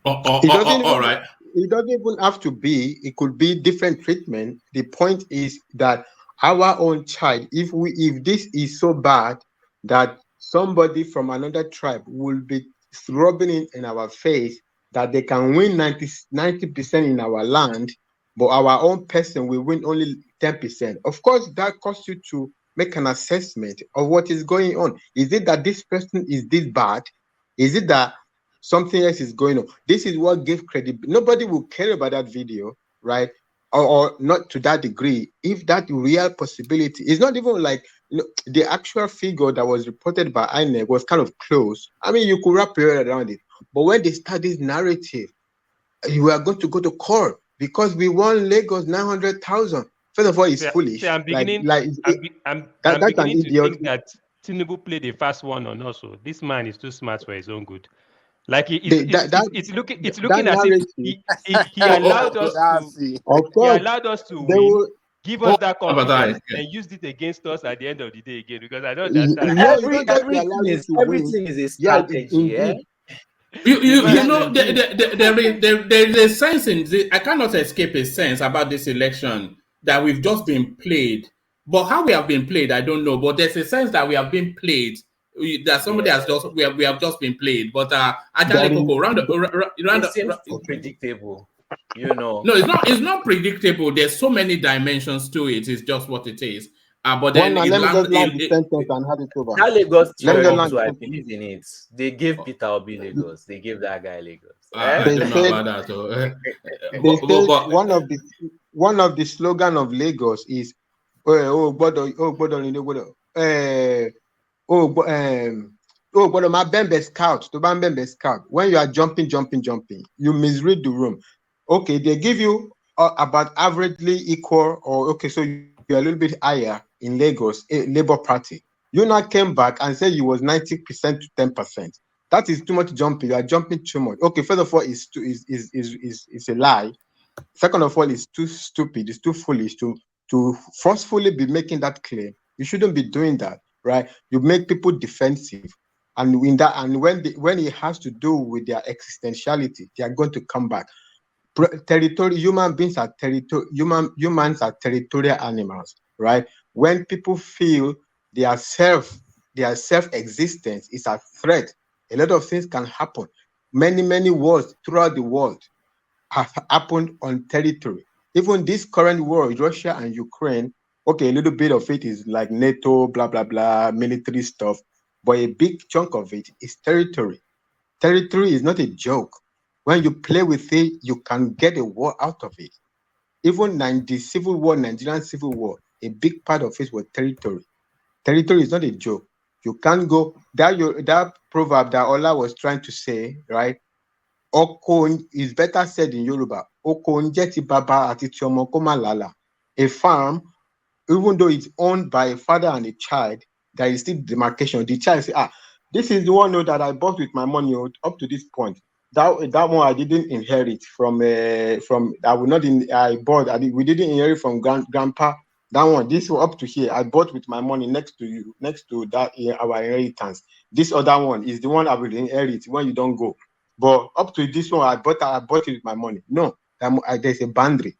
B: All right.
M: It doesn't even have to be. It could be different treatment. The point is that our own child, if this is so bad that somebody from another tribe will be rubbing it in our face that they can win 90% in our land, but our own person will win only 10%. Of course, that costs you to make an assessment of what is going on. Is it that this person is this bad? Is it that something else is going on? This is what gives credibility. Nobody will care about that video, right? Or not to that degree. If that real possibility is not even like, the actual figure that was reported by INEC was kind of close. I mean, you could wrap your head around it. But when they start this narrative, you are going to go to court because we won Lagos 900,000. First of all, it's foolish.
I: I'm beginning. I'm beginning to think that Tinubu played a fast one on us. So this man is too smart for his own good. Like it's looking as if he allowed us to win, give us that confidence, and used it against us at the end of the day again. Because I don't understand.
J: Everything is a strategy.
B: You know, there is a sense in this. I cannot escape a sense about this election that we've just been played. But how we have been played, I don't know. But there's a sense that we have been played. That somebody has just we have just been played. But
J: it seems too predictable. You know.
B: No, it's not predictable. There's so many dimensions to it. It's just what it is. But then
M: let me just land the sentence and have it over.
J: That Lagos team, I believe in it. They gave Peter Obi Lagos. They gave that guy Lagos.
B: I don't know about that.
M: One of the slogan of Lagos is my Bembe scout to Bembe scout. When you are jumping, you misread the room. Okay, they give you about averagely equal, or okay, so you're a little bit higher in Lagos, Labour Party. You now came back and said you was 90% to 10%. That is too much jumping. You are jumping too much. Okay, first of all, it's a lie. Second of all, it's too stupid. It's too foolish to forcefully be making that claim. You shouldn't be doing that, right? You make people defensive, and when it has to do with their existentiality, they are going to come back. Humans are territorial animals, right? When people feel their self-existence is a threat, a lot of things can happen. Many wars throughout the world have happened on territory. Even this current war, Russia and Ukraine, okay, a little bit of it is like NATO, blah, blah, blah, military stuff, but a big chunk of it is territory. Territory is not a joke. When you play with it, you can get a war out of it. Even the Nigerian Civil War, a big part of it was territory. Territory is not a joke. You can't go, that proverb that Ola was trying to say, right? Oko is better said in Yoruba. Oko njeti baba ati ti omo ko ma lala. A farm, even though it's owned by a father and a child, there is still demarcation. The child say, this is the one that I bought with my money up to this point. That one I didn't inherit from we didn't inherit from grandpa. That one, this one up to here, I bought with my money next to that our inheritance. This other one is the one I will inherit when you don't go. But up to this one, I bought it with my money. No, there's a boundary,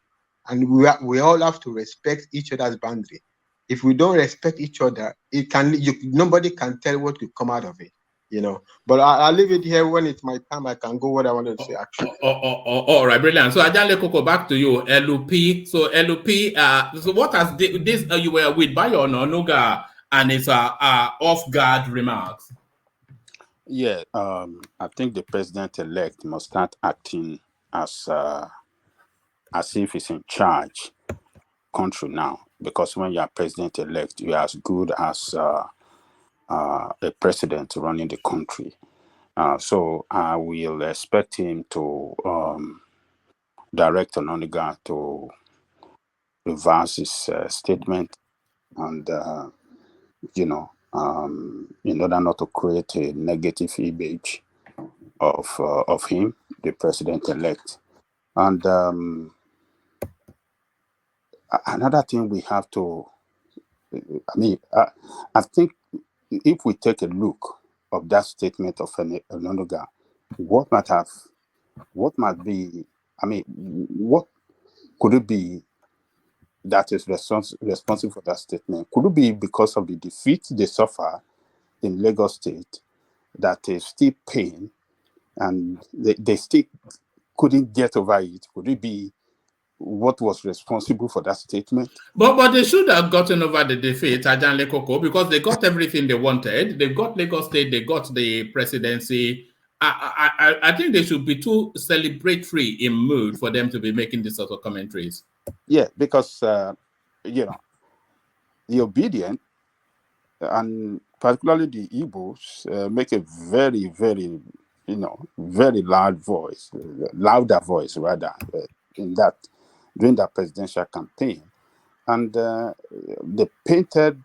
M: and we all have to respect each other's boundary. If we don't respect each other, nobody can tell what will come out of it. But I'll leave it here. When it's my time, I can go what I wanted to say, actually.
B: All right, brilliant. So Ajale Koko, back to you, LUP. So LUP, so what has this you were with Bayo Ononuga and his off-guard remarks?
H: Yeah, I think the president-elect must start acting as if he's in charge country now, because when you are president-elect, you are as good as a president running the country. So I will expect him to direct Ononuga to reverse his statement, and in order not to create a negative image of him, the president-elect. And another thing we have to, I think if we take a look of that statement of Ononuga, what could it be that is responsible for that statement? Could it be because of the defeat they suffer in Lagos State that is still pain and they still couldn't get over it? Could it be what was responsible for that statement?
B: But they should have gotten over the defeat, Ajanle Koko, because they got everything they wanted. They got Lagos State, they got the presidency. I think they should be too celebratory in mood for them to be making this sort of commentaries.
H: Yeah, because the obedient and particularly the Igbos make a very, very, very louder voice rather, during that presidential campaign. And they painted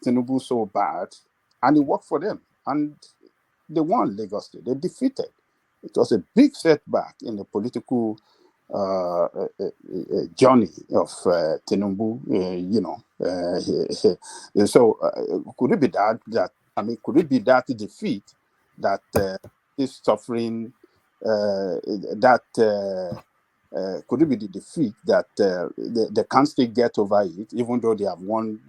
H: Tinubu so bad, and it worked for them. And they won Lagos State. They defeated. It was a big setback in the political journey of Tinubu. So could it be that could it be that defeat that is suffering? Could it be the defeat that they can't still get over it, even though they have won,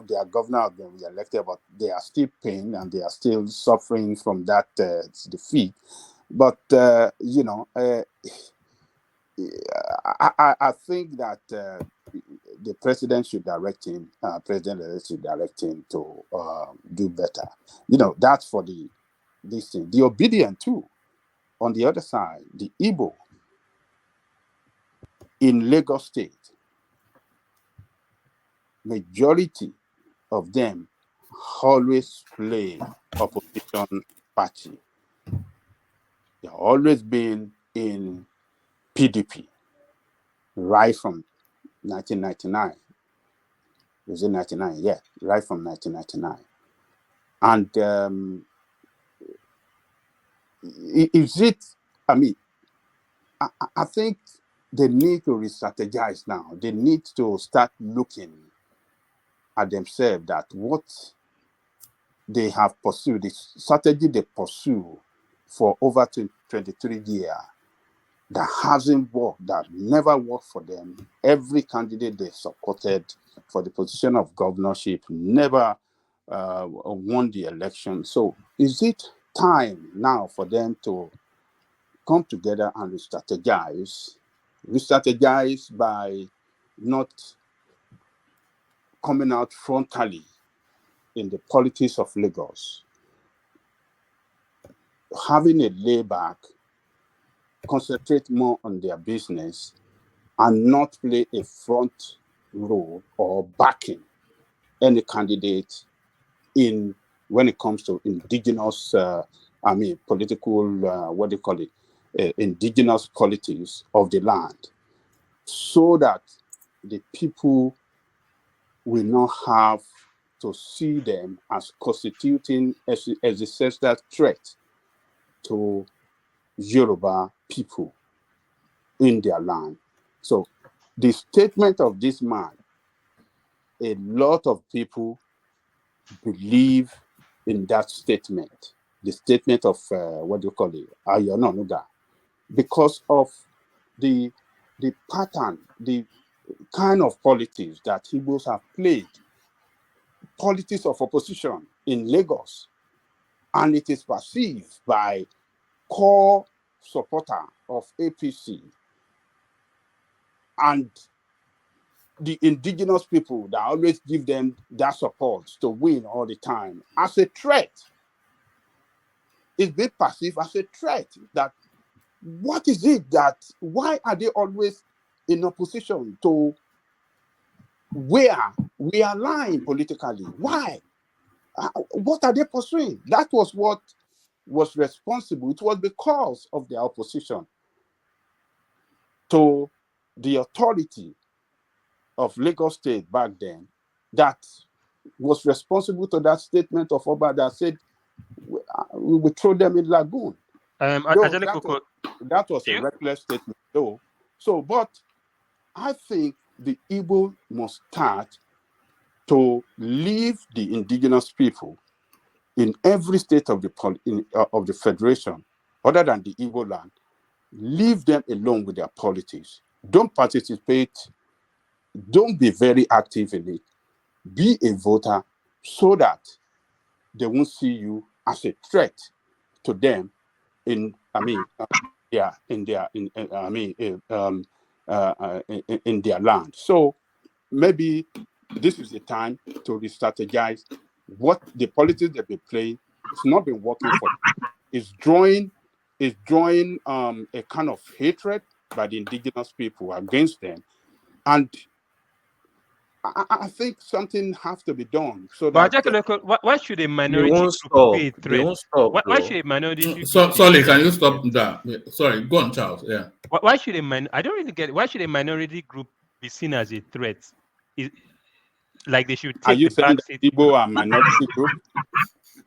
H: their governor have been re-elected, but they are still pained and they are still suffering from that defeat. But, I think that the president should direct him, president should direct him to do better. That's for this thing. The obedient too. On the other side, the Igbo in Lagos State, majority of them always play opposition party. They've always been in PDP right from 1999. Was it 99? Yeah, right from 1999. And I think they need to re-strategize now. They need to start looking at themselves that what they have pursued, the strategy they pursue for over 23 years, that hasn't worked, that never worked for them. Every candidate they supported for the position of governorship never won the election. So is it time now for them to come together and re-strategize by not coming out frontally in the politics of Lagos, having a layback, concentrate more on their business, and not play a front role or backing any candidate when it comes to indigenous, political, indigenous qualities of the land, so that the people will not have to see them as constituting as a central threat to Yoruba people in their land. So the statement of this man, a lot of people believe in that statement, the statement of Ayonanuga, because of the pattern, the kind of politics that Igbos have played, politics of opposition in Lagos, and it is perceived by core supporter of APC and the indigenous people that always give them that support to win all the time as a threat. It's been perceived as a threat. That what is it that, why are they always in opposition to where we are lying politically? Why? What are they pursuing? That was what was responsible. It was because of their opposition to the authority of Lagos State back then that was responsible to that statement of Oba that said we will throw them in lagoon. That was a reckless statement, though. So, but I think the Igbo must start to leave the indigenous people in every state of the federation, other than the Igbo land. Leave them alone with their politics. Don't participate. Don't be very active in it. Be a voter so that they won't see you as a threat to them in their land. So maybe this is the time to re-strategize what the politics they've been playing. It's not been working for them. It's drawing a kind of hatred by the indigenous people against them. And I think something has to be done so that.
I: Why should a minority group be a threat? Why should a minority group?
B: Sorry, can you stop that? Sorry, go on, Charles. Yeah.
I: Why should I don't really get it. Why should a minority group be seen as a threat? like they should
H: Are
I: take
H: you
I: the
H: saying
I: back
H: that
I: seat?
H: Igbo are minority group?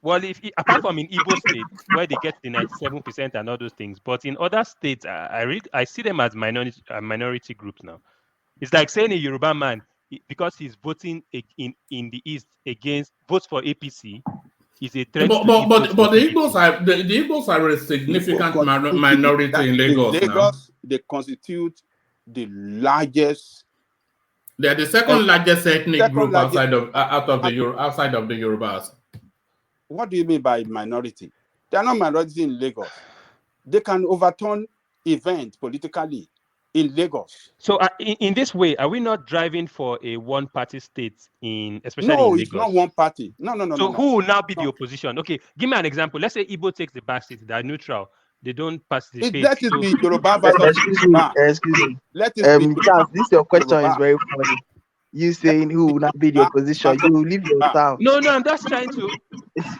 I: Well, apart from in Igbo state where they get the 97% and all those things, but in other states, I see them as minority groups now. It's like saying a Yoruba man, because he's voting in the East against votes for APC, is a threat to Igbos
B: But
I: in
B: the
I: PDP.
B: Igbos are the Igbos are a significant minority in
H: In
B: Lagos now.
H: They constitute the largest.
B: They're the second largest ethnic group outside of the Yorubas.
H: What do you mean by minority? They are not minority in Lagos. They can overturn events politically in Lagos.
I: So in this way, are we not driving for a one-party state especially in
H: No,
I: Lagos?
H: it's not one party. No.
I: So who will now be the opposition? Okay, give me an example. Let's say Igbo takes the back seat. They're neutral. They don't participate.
H: Let it be Yoruba versus Yoruba.
F: Excuse me.
H: Let it be
F: Charles, this your question
H: Yoruba.
F: is very funny. You saying who will not be the opposition? You will leave your town.
I: No, I'm just trying to.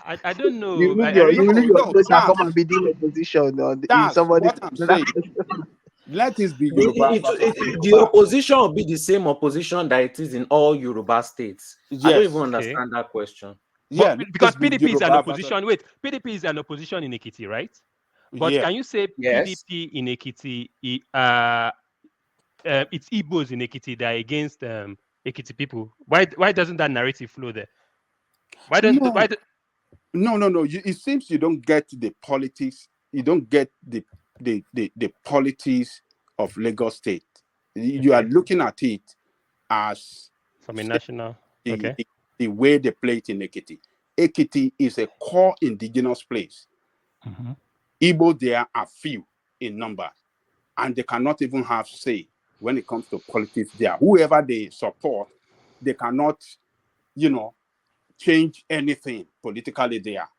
I: I don't know.
F: You leave your place and come and be the opposition.
H: That's
F: somebody.
H: what I'm saying. Let it be Yoruba.
J: The opposition will be the same opposition that it is in all Yoruba states. Yes. I don't even understand that question.
H: Yeah,
I: because PDP is an opposition. Wait, PDP is an opposition in Ekiti, right? But can you say PDP in Ekiti? It's Igbos in Ekiti that are against Ekiti people. Why doesn't that narrative flow there?
H: No. It seems you don't get the politics. You don't get the politics of Lagos State. You are looking at it as
I: from a national.
H: The way they play it in Ekiti. Ekiti is a core indigenous place.
I: Mm-hmm.
H: Igbo there are few in number, and they cannot even have say when it comes to politics there. Whoever they support, they cannot, change anything politically there.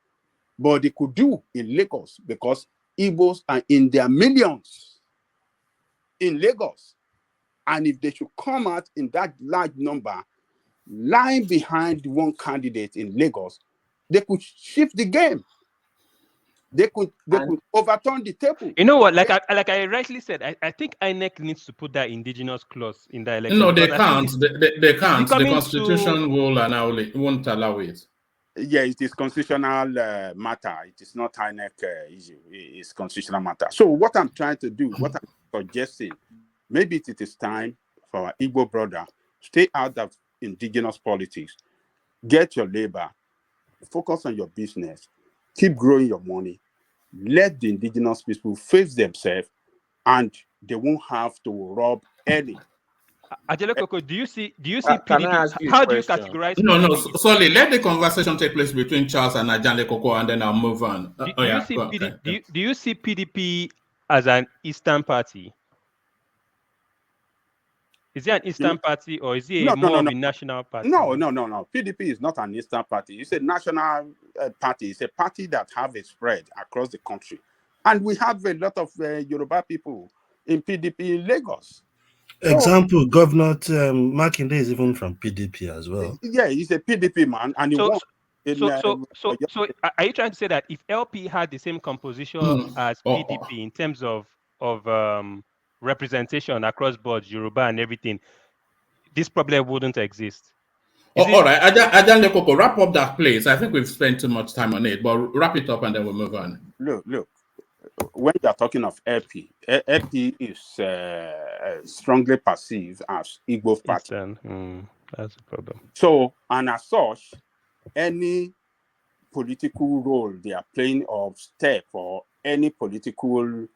H: But they could do in Lagos because Igbos are in their millions in Lagos. And if they should come out in that large number, lying behind one candidate in Lagos, they could shift the game. They could overturn the table.
I: You know what? Like I rightly said, I think INEC needs to put that indigenous clause in the election.
B: No, they can't. They can't. The Constitution won't allow it.
H: Yeah, it is constitutional matter. It is not INEC issue. It's constitutional matter. So what I'm trying to do, what I'm suggesting, maybe it is time for our Igbo brother, stay out of indigenous politics, get your labor, focus on your business, keep growing your money, let the indigenous people face themselves, and they won't have to rob any.
I: Ajele Koko, do you see PDP? How do you categorize?
B: No, sorry. Let the conversation take place between Charles and Ajele Koko, and then I'll move on.
I: Do you see PDP as an Eastern party? Is it an Eastern party or is it more of a national party?
H: No. PDP is not an Eastern party. It's a national party. It's a party that have a spread across the country. And we have a lot of Yoruba people in PDP in Lagos.
K: Example, Governor Makinde is even from PDP as well.
H: Yeah, he's a PDP man. And
I: so are you trying to say that if LP had the same composition as PDP in terms of representation across boards, Yoruba and everything, this problem wouldn't exist?
B: All right, Ajale Koko, wrap up that place. I think we've spent too much time on it, but wrap it up and then we'll move on.
H: Look. When you are talking of LP is strongly perceived as Igbo party.
I: That's a problem.
H: So, and as such, any political role they are playing or step or any political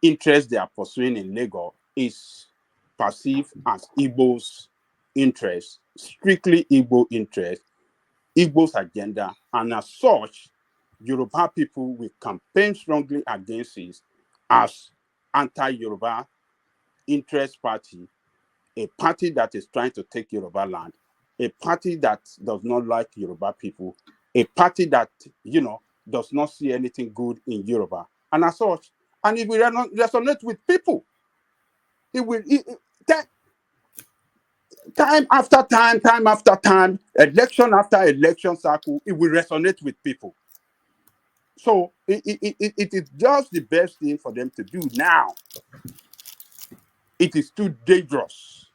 H: interest they are pursuing in Lagos is perceived as Igbo's interest, strictly Igbo interest, Igbo's agenda, and as such, Yoruba people will campaign strongly against it as anti-Yoruba interest party, a party that is trying to take Yoruba land, a party that does not like Yoruba people, a party that, does not see anything good in Yoruba. And as such, and it will resonate with people. Time after time, election after election cycle, it will resonate with people. So it is just the best thing for them to do now. It is too dangerous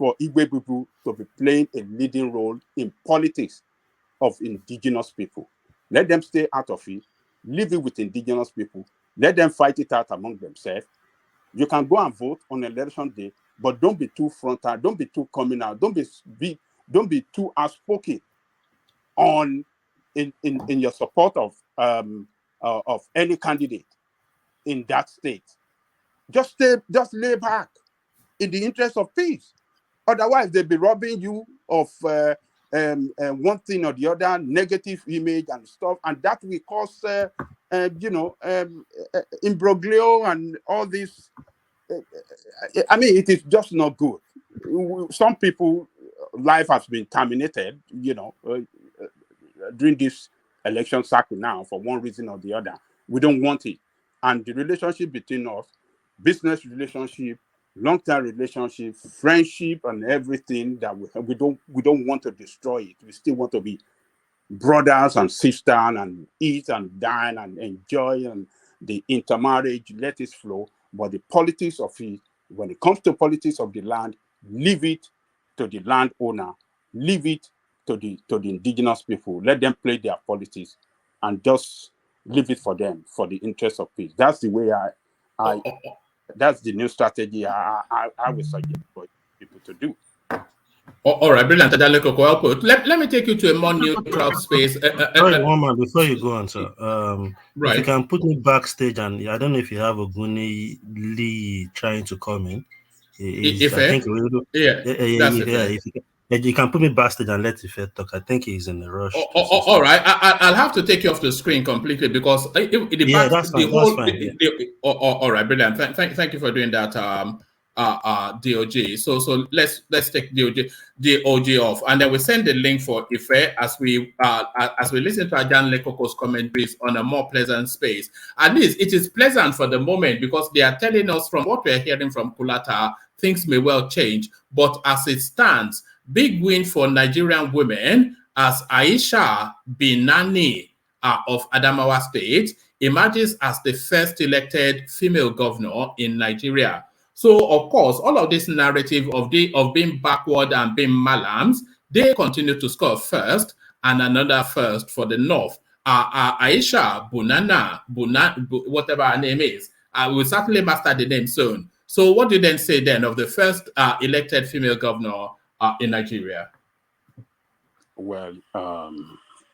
H: for Igbo people to be playing a leading role in politics of indigenous people. Let them stay out of it. Leave it with indigenous people. Let them fight it out among themselves. You can go and vote on election day, but don't be too frontal. Don't be too coming out. Don't be too outspoken on in your support of any candidate in that state. Just lay back in the interest of peace. Otherwise, they'll be robbing you of one thing or the other, negative image and stuff, and that will cause imbroglio and all this. I mean, it is just not good. Some people, life has been terminated, during this election cycle now for one reason or the other. We don't want it. And the relationship between us, business relationship, long-term relationship, friendship, and everything, that we don't want to destroy it. We still want to be brothers and sisters and eat and dine and enjoy, and the intermarriage, let it flow. But the politics of it, when it comes to politics of the land, leave it to the landowner, leave it to the indigenous people. Let them play their politics and just leave it for them, for the interest of peace. That's the way that's the new strategy I would suggest for people to do.
B: All right, brilliant. Well put. Let me take you to a more neutral space.
K: Sorry, one man, before you go on, sir.
B: Right.
K: If you can put me backstage, and I don't know if you have Oguni Lee trying to come in.
B: If
K: you can put me backstage and let Ife talk. I think he's in a rush.
B: All right, I'll have to take you off the screen completely because
K: that's fine.
B: All right, brilliant. Thank you for doing that, DOG. So let's take DOG off, and then we send the link for Ife as we listen to Ajan Lekoko's commentaries on a more pleasant space. At least it is pleasant for the moment because they are telling us from what we're hearing from Kulata, things may well change, but as it stands, big win for Nigerian women as Aisha Binani of Adamawa State emerges as the first elected female governor in Nigeria. So, of course, all of this narrative of being backward and being malams, they continue to score first and another first for the North. Aisha Bunana, whatever her name is, will certainly master the name soon. So what do you then say then of the first elected female governor in Nigeria?
H: Well,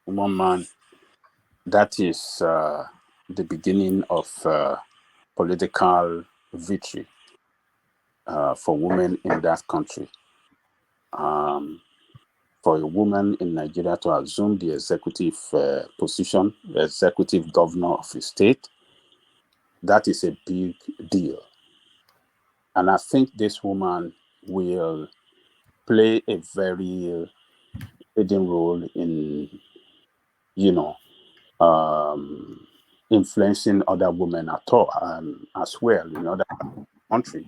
H: one man, that is the beginning of political victory for women in that country. For a woman in Nigeria to assume the executive position, executive governor of a state, that is a big deal. And I think this woman will play a very leading role in, influencing other women as well in other countries.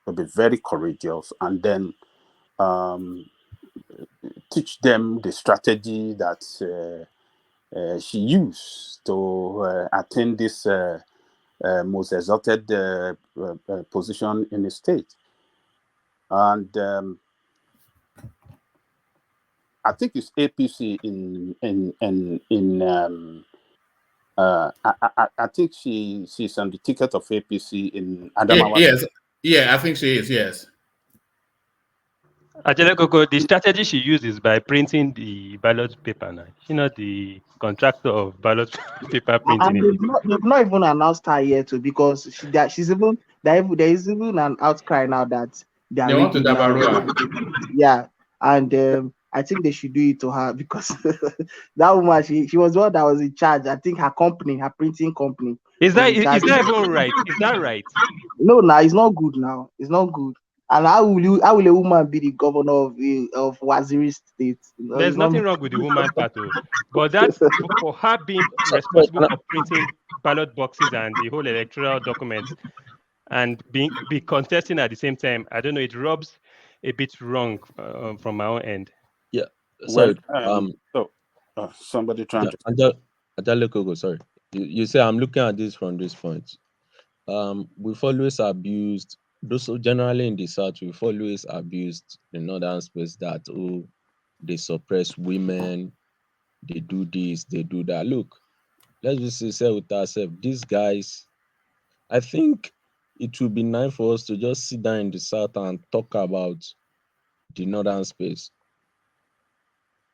H: To be very courageous and then teach them the strategy that she used to attain this most exalted position in the state. And I think it's APC I think she's on the ticket of APC in Adamawa.
B: Yes, I think she is. Yes.
I: Att&Ck, the strategy she uses by printing the ballot paper now. She's not the contractor of ballot paper printing.
F: And they've not even announced her yet too, because there is even an outcry now that they
B: want to
F: her. Yeah, and I think they should do it to her because that woman, she was the one that was in charge. I think her printing company.
I: Is that even right? Is that right?
F: No, it's not good now. It's not good. And how will a woman be the governor of Waziri State?
I: There's nothing wrong with the woman part, but that's for her being responsible for printing ballot boxes and the whole electoral documents and be contesting at the same time. I don't know. It rubs a bit wrong from my own end.
O: Yeah. Sorry.
H: Somebody trying to.
O: Att&Ck, sorry. You say I'm looking at this from this point. We've always abused those who generally in the South, we've always abused the northern space that, oh, they suppress women, they do this, they do that. Look, let's be sincere with ourselves. These guys, I think it will be nice for us to just sit down in the South and talk about the northern space.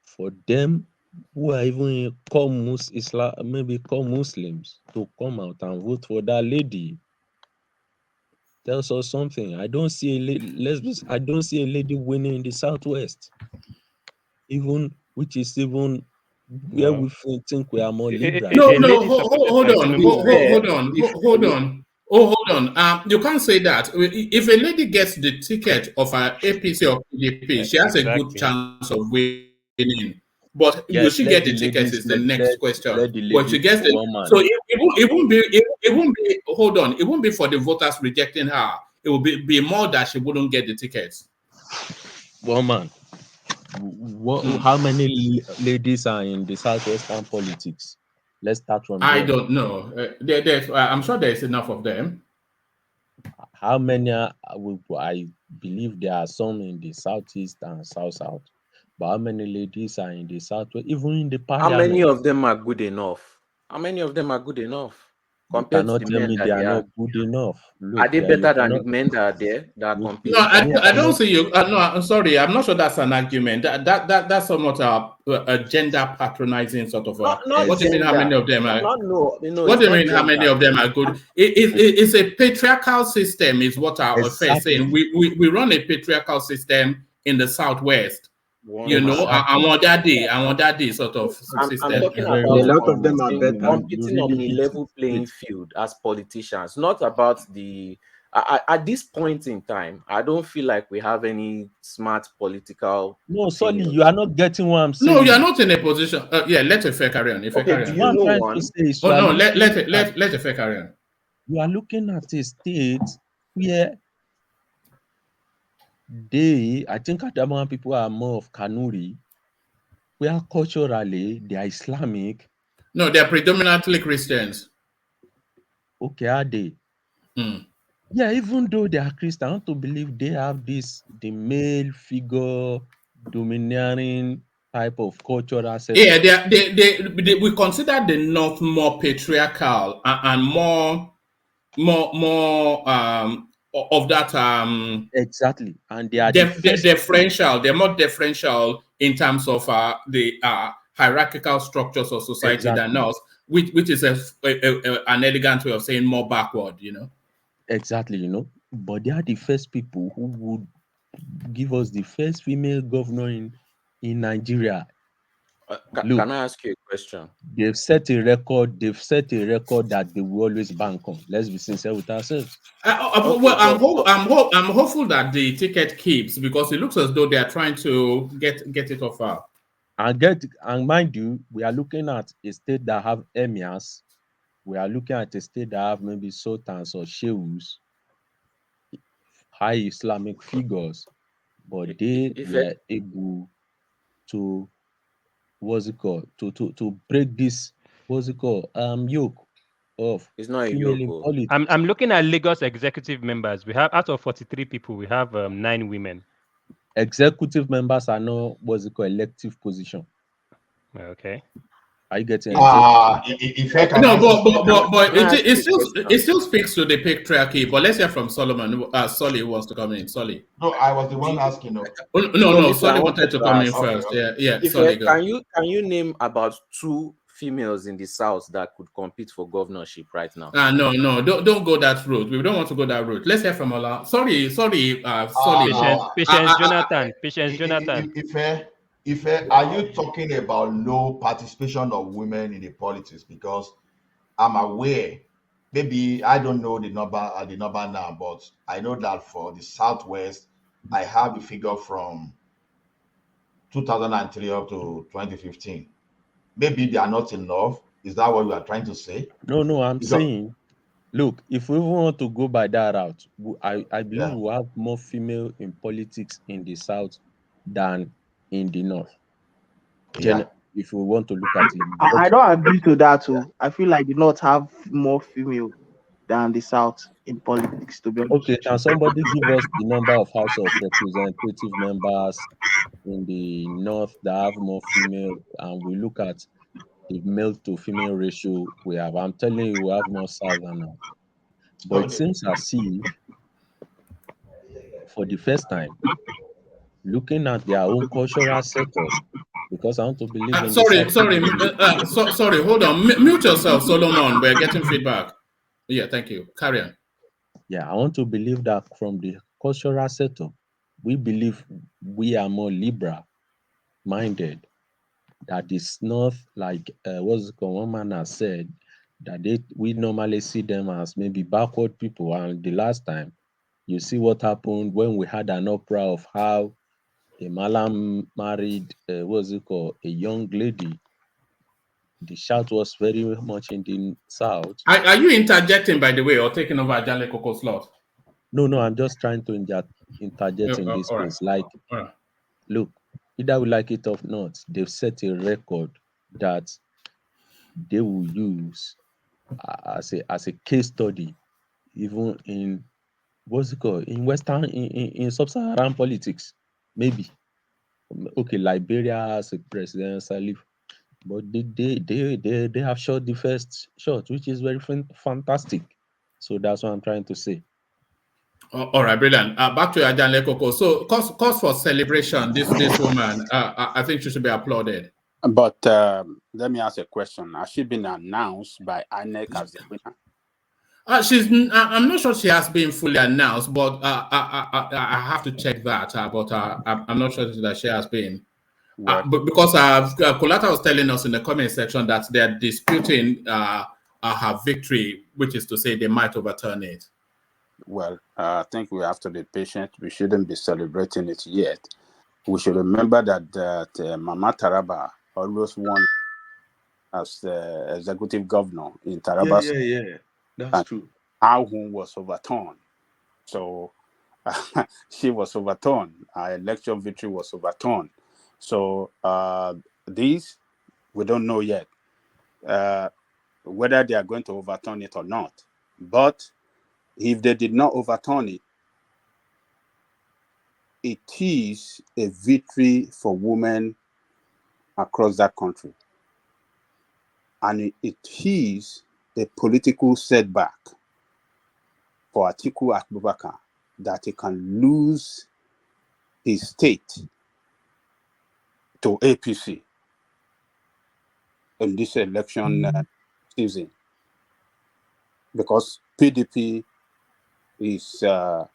O: For them who are even call Islam, maybe call Muslims, to come out and vote for that lady tells us something. I don't see a lady, I don't see a lady winning in the Southwest, even which is even where we think we are more liberal.
B: No, hold on. You can't say that. If a lady gets the ticket of an APC or PDP, she has a good chance of winning. But will she get the tickets is the next question. But she gets the so it won't be hold on. It won't be for the voters rejecting her. It will be more that she wouldn't get the tickets.
O: Woman, how many ladies are in the Southwestern politics? Let's start from there.
B: I don't know. I'm sure there's enough of them.
O: How many I believe there are some in the Southeast and South. But how many ladies are in the Southwest, even in the parliament?
J: How many of them are good enough? How many of them are good enough?
O: Compared to the men that they are not good enough. Look,
J: are they better than the men that are there that are competing?
B: No, I don't see you. No, I'm sorry. I'm not sure that's an argument. That's somewhat a gender patronizing sort of.
J: Not
B: what do you mean? How many of them are?
J: No,
B: what do you mean? How many of them are good? It's a patriarchal system, is what our affair is saying. We run a patriarchal system in the Southwest. You know, I want that day sort of system.
J: I'm talking about a lot of them are better. Competing on a level playing field as politicians, not about the. At this point in time, I don't feel like we have any smart political.
O: No, sorry, you are not getting what I'm saying.
B: No, you are not in a position. Let a fair carry on. If
J: okay,
B: carry on. Let a fair carry on.
O: You are looking at a state where I think Adamawa people are more of Kanuri, where culturally they are Islamic.
B: No, they are predominantly Christians.
O: Okay, are they? Yeah, even though they are Christian, I want to believe they have the male figure domineering type of cultural system.
B: Yeah, we consider the North more patriarchal and more of that
O: exactly, and they are
B: differential. They're more differential in terms of the hierarchical structures of society than us, which is an elegant way of saying more backward. You know.
O: Exactly, you know, but they are the first people who would give us the first female governor in Nigeria.
J: Look, can I ask you a question?
O: They've set a record that they will always bank on. Let's be sincere with ourselves.
B: I'm hopeful that the ticket keeps, because it looks as though they are trying to get it off her.
O: And mind you, we are looking at a state that have emirs. We are looking at a state that have maybe sultans or sheikhs, high Islamic figures, but they were able to to break this yoke of female in politics.
I: I'm looking at Lagos executive members. We have, out of 43 people, we have 9 women.
O: Executive members are not elective position.
I: Okay.
O: Are you getting
B: but it still speaks to the patriarchy. But let's hear from Solomon. Solly wants to come in. Solly.
L: No, I was the one asking.
B: No. Solly wanted to come in first. Yeah. Solly,
J: can you name about 2 females in the South that could compete for governorship right now?
B: No. Don't go that route. We don't want to go that route. Let's hear from Ola. Sorry.
I: Patience, Jonathan.
L: If are you talking about low participation of women in the politics? Because I'm aware, maybe I don't know the number now, but I know that for the Southwest, I have a figure from 2003 up to 2015. Maybe they are not enough. Is that what you are trying to say?
O: No, I'm saying, look, if we want to go by that route, I believe we have more female in politics in the South than in the North. If we want to look at it,
F: I don't agree to that too. I feel like the North have more female. than the South in politics, to be honest.
O: Okay, can somebody give us the number of House of Representative members in the North that have more female, and we look at the male to female ratio we have? I'm telling you, we have more South than North. But it seems as if, for the first time, looking at their own cultural setup, because I want to believe in
B: sorry,
O: the
B: sorry, hold on. Mute yourself, Solomon. We're getting feedback. Yeah, thank you. Carry on.
O: Yeah, I want to believe that from the cultural setup, we believe we are more liberal minded. That is not like what's one man has said that we normally see them as maybe backward people. And the last time, you see what happened when we had an opera of how a Malam married a young lady. The shout was very much in the South.
B: Are you interjecting, by the way, or taking over Ajale Coco's slot?
O: No, I'm just trying to interject in this space. Like, look, either we like it or not, they've set a record that they will use as a case study, even in in Western, in sub-Saharan politics, maybe. Okay, Liberia has a president, Salif, but they have shot the first shot, which is very fantastic. So that's what I'm trying to say.
B: All right, brilliant. Back to Ajale Coco. So, cause for celebration, this woman, I think she should be applauded.
H: But let me ask a question. Has she been announced by Att&Ck as the winner?
B: I'm not sure she has been fully announced, but I have to check that. But I'm not sure that she has been. But because Kolata was telling us in the comment section that they're disputing her victory, which is to say they might overturn it.
H: Well, I think we have to be patient. We shouldn't be celebrating it yet. We should remember that Mama Taraba always won as the executive governor in Taraba.
C: Yeah. That's true.
H: Ahun was overturned. So she was overturned. Our election victory was overturned. So these, we don't know yet whether they are going to overturn it or not. But if they did not overturn it, it is a victory for women across that country. And it is a political setback for Atiku Abubakar that he can lose his state to APC in this election season, because PDP is the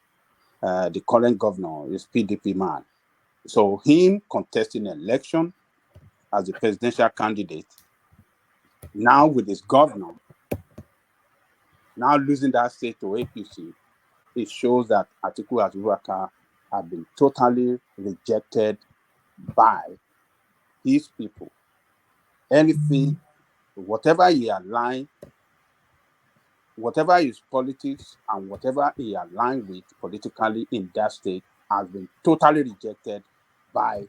H: current governor is PDP man. So him contesting an election as a presidential candidate, now with his governor, now losing that state to APC, it shows that Atiku Abubakar have been totally rejected by his people. Anything, whatever he aligned, whatever his politics and whatever he aligned with politically in that state has been totally rejected by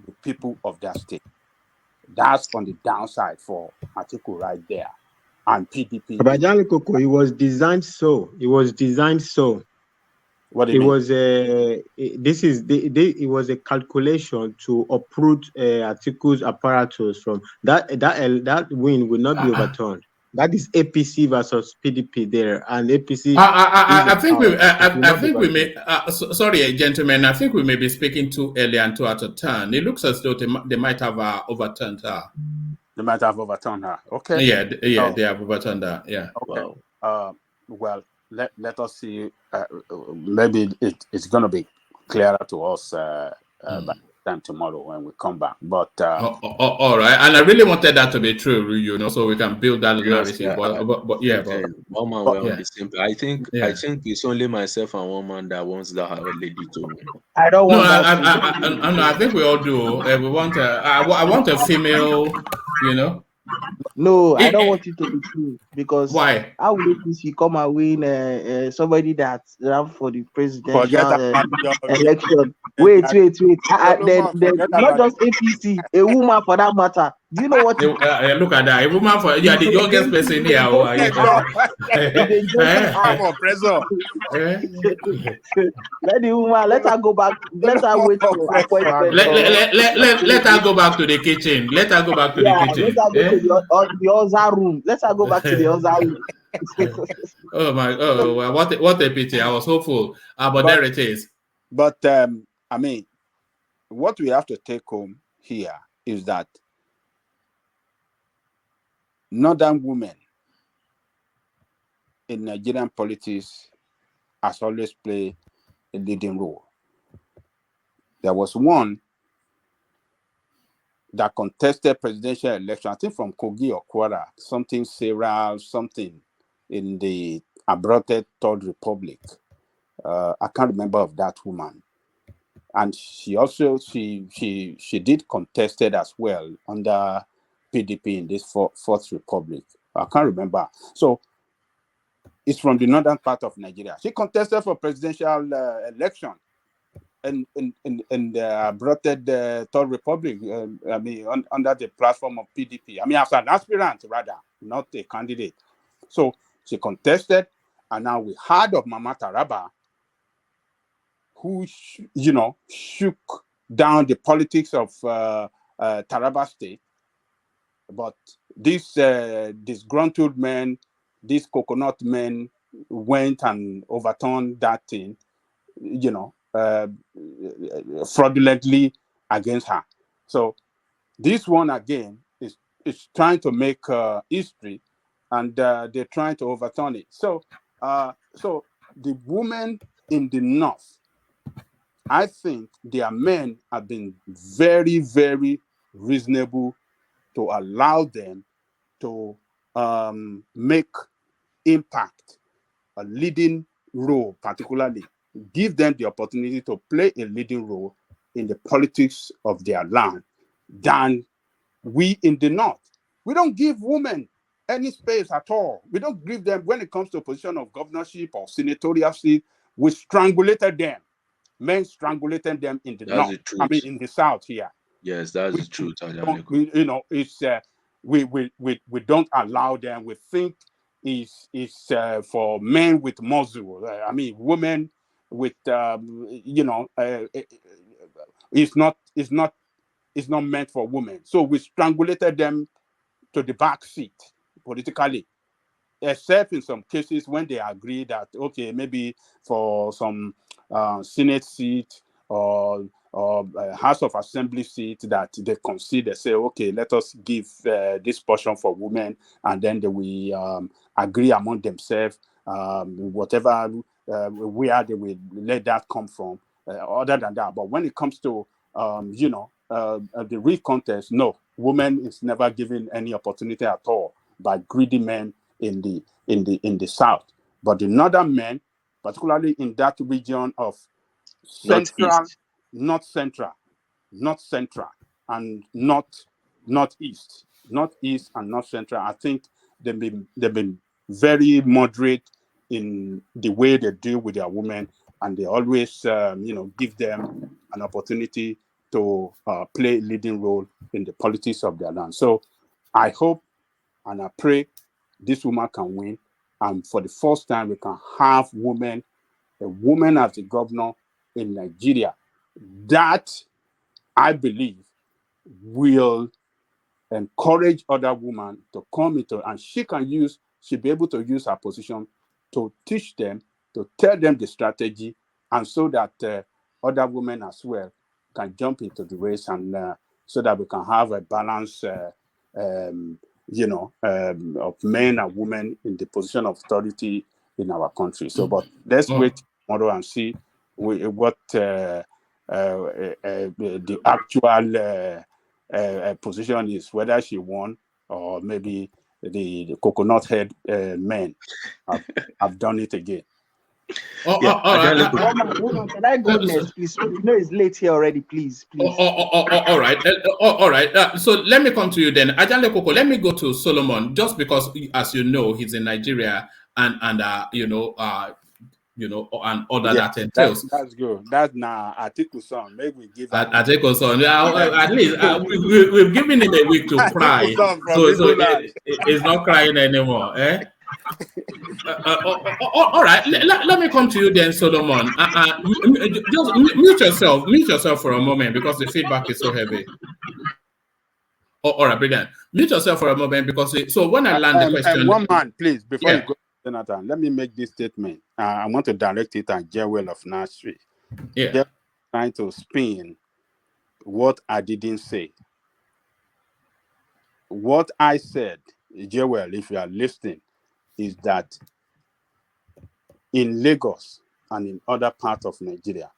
H: the people of that state. That's on the downside for Atiku right there. And PDP.
M: But Ajale Coco, it was designed so.
H: What do you mean?
M: It was a calculation to uproot Atiku's apparatus from that win will not be overturned. That is APC versus PDP there, and APC.
B: I think we may. Sorry, gentlemen. I think we may be speaking too early and too out of turn. It looks as though they might have overturned her.
H: They might have overturned her. Okay.
B: Yeah, they have overturned her. Yeah.
H: Okay. Wow. Well, let us see. Maybe it's going to be clearer to us by the time tomorrow when we come back. But
B: all right, and I really wanted that to be true, so we can build that narrative. But yeah,
O: one man were on the same. I think it's only myself and one man that wants that lady to win.
F: I don't want
B: I think we all do. We want I want a female,
F: No, I don't want it to be true. because
B: why?
F: how will APC come and win somebody that ran for the presidential election? Wait. Then not just APC, a woman for that matter. Do you know what?
B: Look at that. A woman for the youngest person here. How are you?
H: Come on, pressure.
F: Let the woman, let her go back. Let her wait for appointment.
B: Let her go back to the kitchen. Let her go back to the kitchen.
F: Let her go to the other room. Let her go back to the other room.
B: Oh my! Oh, well, what a pity! I was hopeful, but there it is.
H: But I mean, what we have to take home here is that northern women in Nigerian politics has always played a leading role. There was one that contested presidential election, I think from Kogi or Kwara, something Sarah, something in the aborted Third Republic. I can't remember of that woman. And she also she did contested as well under PDP in this Fourth Republic. I can't remember. So it's from the northern part of Nigeria. She contested for presidential election in the aborted Third Republic. I mean, under the platform of PDP. I mean, as an aspirant rather, not a candidate. So she contested, and now we heard of Mama Taraba, who shook down the politics of Taraba State. But these disgruntled men, these coconut men, went and overturned that thing, fraudulently against her. So this one again is trying to make history, and they're trying to overturn it. So the women in the north, I think their men have been very, very reasonable to allow them to make impact, a leading role, particularly give them the opportunity to play a leading role in the politics of their land than we in the north. We don't give women any space at all. We don't give them, when it comes to a position of governorship or senatorial seat, we strangulated them. Men strangulated them in the north. I mean, in the south here.
O: Yes, that's the truth.
H: It's we don't allow them. We think it's for men with muscle. I mean, women with it's not meant for women. So we strangulated them to the back seat politically, except in some cases when they agree that, okay, maybe for some Senate seat or House of Assembly seat that they consider, say, okay, let us give this portion for women, and then they will agree among themselves, whatever, where they will let that come from, other than that. But when it comes to, the real contest, no, women is never given any opportunity at all by greedy men in the south. But the northern men, particularly in that region of not central, and northeast and north central, I think they've been very moderate in the way they deal with their women, and they always give them an opportunity to play a leading role in the politics of their land. So I hope and I pray this woman can win, and for the first time we can have a woman as the governor in Nigeria. That, I believe, will encourage other women to come into, and she'll be able to use her position to teach them, to tell them the strategy, and so that other women as well can jump into the race, and so that we can have a balance of men and women in the position of authority in our country. So, but let's wait tomorrow and see what the actual position is, whether she won or maybe the coconut head men have done it again.
B: All
F: right. Can I go next, please? You know it's late here already. Please.
B: All right. All right. So let me come to you then. Ajale Koko, let me go to Solomon, just because, as you know, he's in Nigeria and and all that entails.
H: That's good. That's now Att&Ck son. Maybe we give
B: Att&Ck son. At least we've given him a week to cry, so it's not crying anymore. Eh? All right. Let me come to you then, Solomon. Just mute yourself for a moment because the feedback is so heavy. All right, brilliant. Mute yourself for a moment because when I land the question,
H: one man, please, before you go, Jonathan, let me make this statement. I want to direct it at Jewel of Nashville.
B: Yeah,
H: trying to spin what I didn't say. What I said, Jewel, if you are listening, is that in Lagos and in other parts of Nigeria,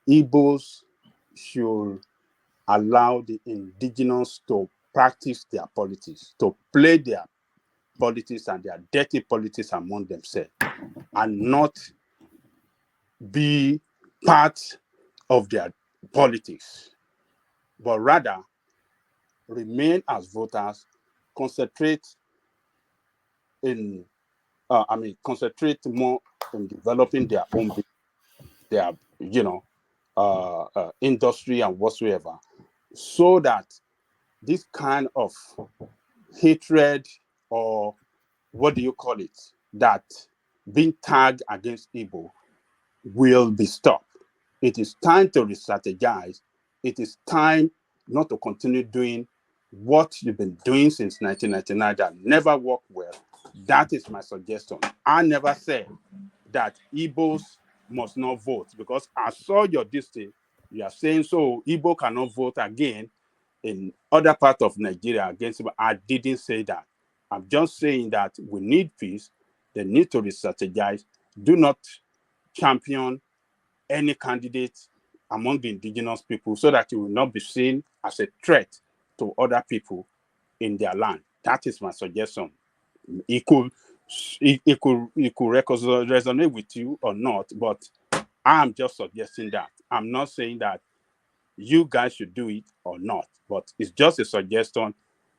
H: Igbos should allow the indigenous to practice their politics, to play their politics and their dirty politics among themselves, and not be part of their politics, but rather remain as voters, concentrate more on developing their own, their industry and whatsoever, so that this kind of hatred, or what do you call it, that being tagged against Igbo will be stopped. It is time to re-strategize. It is time not to continue doing what you've been doing since 1999 that never worked well. That is my suggestion. I never said that Igbos must not vote, because I saw your distance. You are saying so Igbo cannot vote again in other parts of Nigeria against Igbo. I didn't say that. I'm just saying that we need peace. They need to re-strategize. Do not champion any candidate among the indigenous people, so that it will not be seen as a threat to other people in their land. That is my suggestion. It could resonate with you or not, but I'm just suggesting that. I'm not saying that you guys should do it or not, but it's just a suggestion,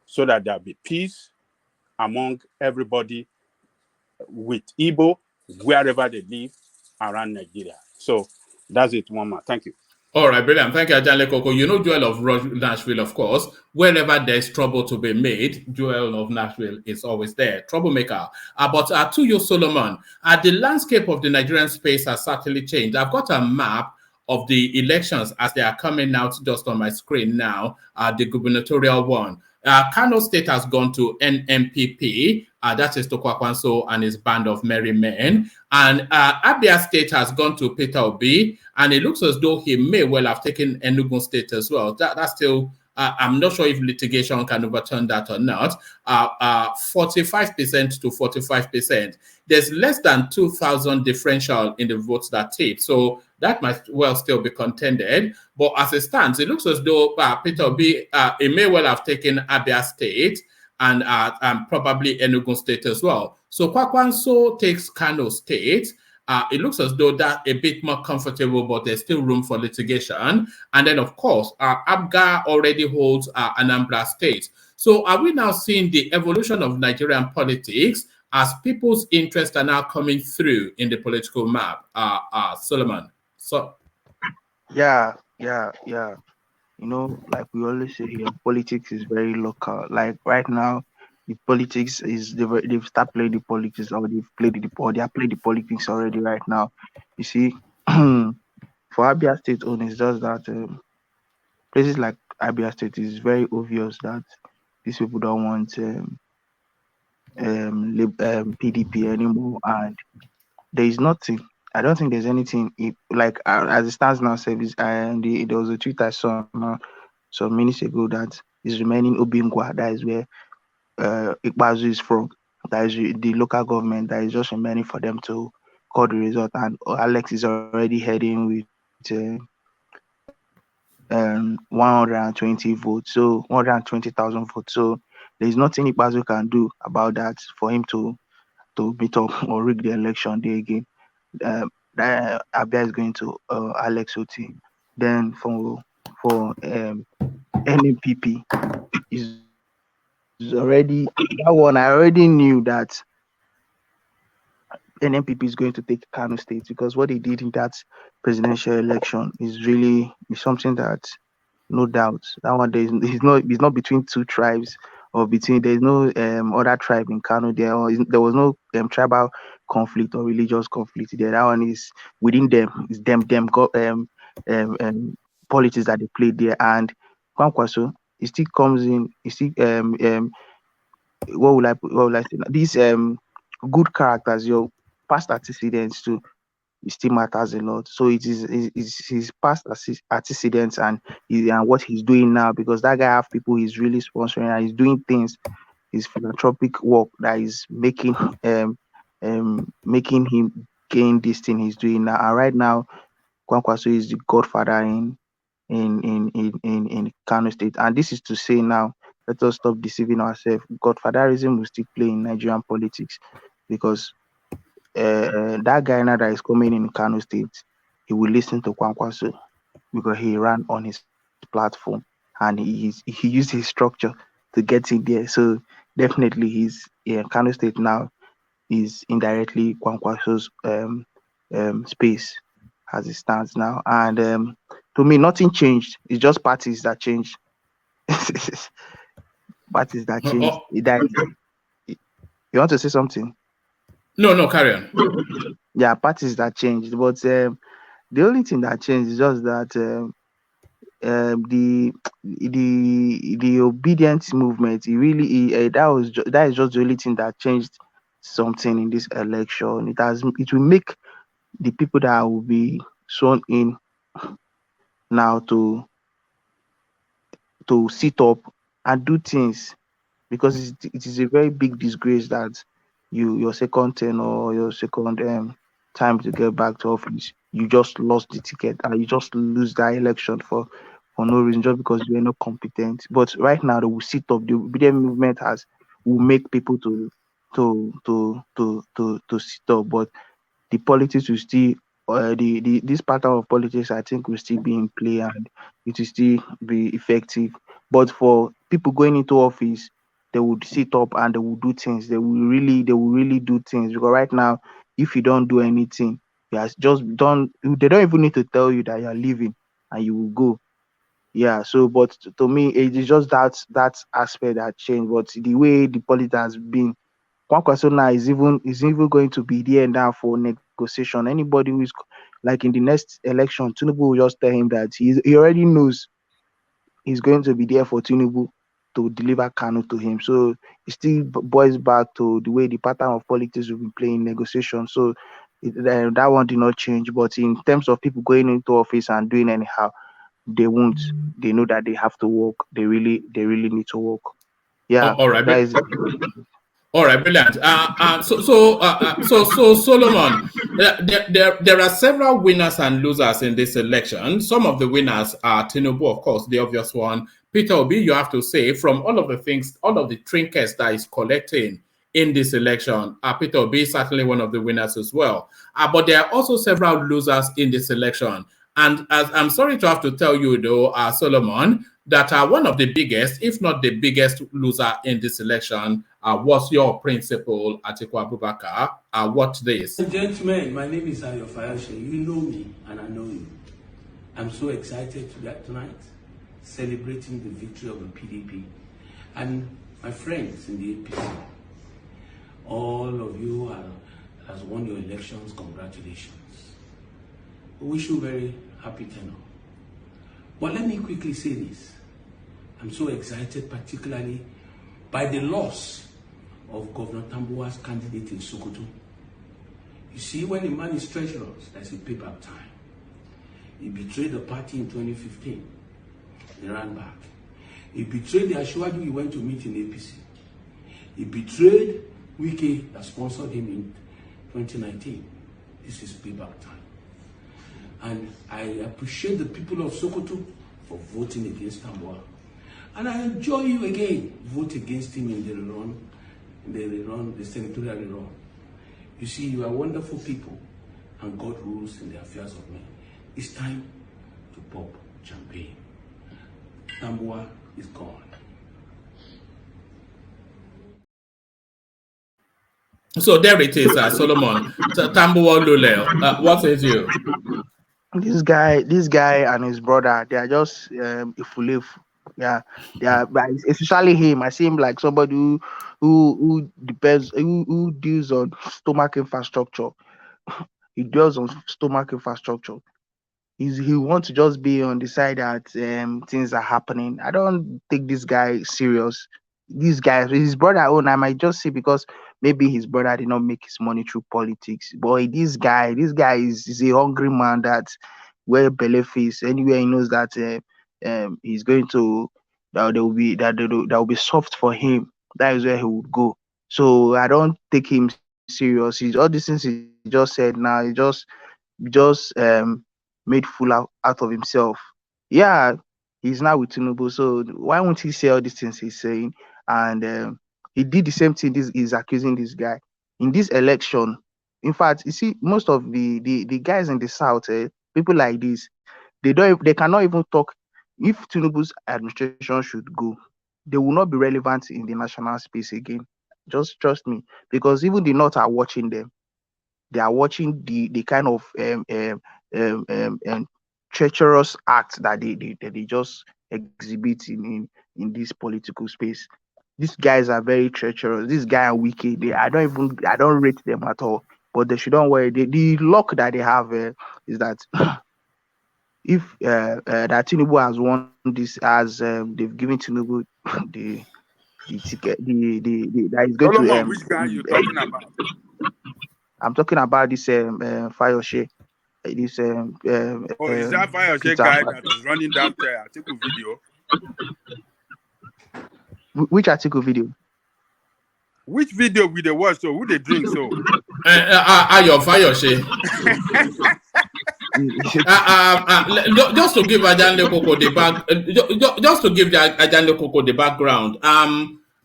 H: so that there'll be peace among everybody with Igbo wherever they live around Nigeria. So that's it, Mama. Thank you.
B: All right, brilliant. Thank you, Ajale Koko. You know Joel of Nashville, of course. Wherever there's trouble to be made, Joel of Nashville is always there. Troublemaker. But to you, Solomon, the landscape of the Nigerian space has certainly changed. I've got a map of the elections as they are coming out just on my screen now, the gubernatorial one. Kano State has gone to NMPP, that is Tokwa Kwanso and his band of merry men. And Abia State has gone to Peter Obi, and it looks as though he may well have taken Enugu State as well. That's still, I'm not sure if litigation can overturn that or not. 45% to 45%. There's less than 2,000 differential in the votes that tape. So that might well still be contended. But as it stands, it looks as though Peter Obi, he may well have taken Abia State and probably Enugu State as well. So Kwakwanso takes Kano State. It looks as though that's a bit more comfortable, but there's still room for litigation. And then, of course, Abga already holds Anambra State. So are we now seeing the evolution of Nigerian politics as people's interests are now coming through in the political map? Solomon.
F: Yeah. You know, like we always say here, politics is very local. Like right now, the politics is they've started playing the politics, or they are playing the politics already right now. You see, for Abia State own, it's just that places like Abia State is very obvious that these people don't want PDP anymore, and there is nothing. I don't think there's anything like as it stands now. Service and there was a tweet I saw some minutes ago that is remaining Obingwa. That is where Ikbazu is from. That is the local government that is just remaining for them to call the result. And Alex is already heading with 120 votes, so 120,000 votes. So there is nothing Ikbazu can do about that for him to beat up or rig the election day again. Abia is going to Alex Oti. Then for NMPP is already that one. I already knew that NMPP is going to take Kano State because what they did in that presidential election is something that no doubt that one it's not between two tribes or between there's no other tribe in Kano there was no tribal conflict or religious conflict there. That one is within them. It's them got politics that they played there. And Kwankwaso, it still comes in. It still what will I say? These good characters, your past antecedents too, it still matters a lot. So it's his past antecedents and what he's doing now, because that guy have people he's really sponsoring and he's doing things, his philanthropic work that is making him gain this thing he's doing now. And right now, Kwankwaso is the godfather in Kano State. And this is to say now, let us stop deceiving ourselves. Godfatherism will still play in Nigerian politics because that guy now that is coming in Kano State, he will listen to Kwankwaso because he ran on his platform and he used his structure to get in there. So definitely Kano State now is indirectly Kwankwaso's space as it stands now. And to me, nothing changed. It's just parties that changed. Parties that changed. You want to say something?
B: No, carry on.
F: Yeah, parties that changed. But the only thing that changed is just that the obedience movement. That is just the only thing that changed something in this election. It will make the people that will be sworn in now to sit up and do things, because it is a very big disgrace that your second term or your second time to get back to office, you just lost the ticket and you just lose that election for no reason, just because you are not competent. But right now they will sit up. The obedient movement will make people to sit up, but the politics will still this pattern of politics, I think, will still be in play and it will still be effective. But for people going into office, they would sit up and they will do things. They will really do things, because right now, if you don't do anything, they don't even need to tell you that you're leaving and you will go. Yeah. So, but to me, it is just that aspect that changed. But the way the politics has been, Kwankwaso now is even going to be there now for negotiation. Anybody who is like in the next election, Tinubu will just tell him that he already knows he's going to be there for Tinubu to deliver Kano to him. So it still boils back to the way the pattern of politics will be playing negotiation. So that one did not change. But in terms of people going into office and doing anyhow, they won't. They know that they have to work. They really need to work. Yeah.
B: All right.
F: That is
B: all right, brilliant. So Solomon, there are several winners and losers in this election. Some of the winners are Tinubu, of course, the obvious one. Peter Obi, you have to say, from all of the things, all of the trinkets that is collecting in this election, Peter Obi is certainly one of the winners as well. But there are also several losers in this election. And as I'm sorry to have to tell you, though, Solomon, that one of the biggest, if not the biggest loser in this election was your principal, Att&Ck Abubakar. Watch this.
P: Gentlemen, my name is Ayo Fayoshe. You know me, and I know you. I'm so excited tonight, celebrating the victory of the PDP. And my friends in the APC, all of you has won your elections. Congratulations. We wish you very happy tenure. But let me quickly say this. I'm so excited, particularly by the loss of Governor Tambuwa's candidate in Sokoto. You see, when a man is treacherous, that's a payback time. He betrayed the party in 2015. He ran back. He betrayed the Ashwadu he went to meet in APC. He betrayed Wike that sponsored him in 2019. This is payback time. And I appreciate the people of Sokoto for voting against Tambuwa. And I enjoy you again, vote against him in the senatorial run. You see, you are wonderful people. and God rules in the affairs of men. It's time to pop champagne. Tambua is gone.
B: So there it is, Solomon. Tambua Lule. What says you?
F: This guy and his brother, they are just ifulefu. Yeah, they are, but especially him. I see him like somebody who depends, who deals on stomach infrastructure. He deals on stomach infrastructure. He wants to just be on the side that things are happening. I don't take this guy serious. This guy, his brother own, I might just say because maybe his brother did not make his money through politics. Boy, this guy is a hungry man that wear belly face anywhere he knows that he's going to that will be soft for him. That is where he would go. So I don't take him serious. All these things he just said now, he just made fool out of himself. Yeah, he's now with Tinubu, so why won't he say all these things he's saying? And he did the same thing. He's accusing this guy in this election. In fact, you see, most of the guys in the south, people like this, they cannot even talk. If Tinubu's administration should go, they will not be relevant in the national space again. Just trust me, because even the North are watching them. They are watching the kind of treacherous act that they just exhibit in this political space. These guys are very treacherous. This guy and Wiki, I don't rate them at all. But they shouldn't worry. The luck that they have is that if that Tinubu has won this, as they've given Tinubu the ticket, that is going to
H: Solomon, which guy you talking about?
F: I'm talking about this Fayoshe. This
H: is that Fayoshe guy that is running that article video?
F: Which article video?
H: Which video we they watch? So who they drink? So
B: your Fayoshe. Just to give Ajanle Koko the back, just to give Ajanle Koko the background.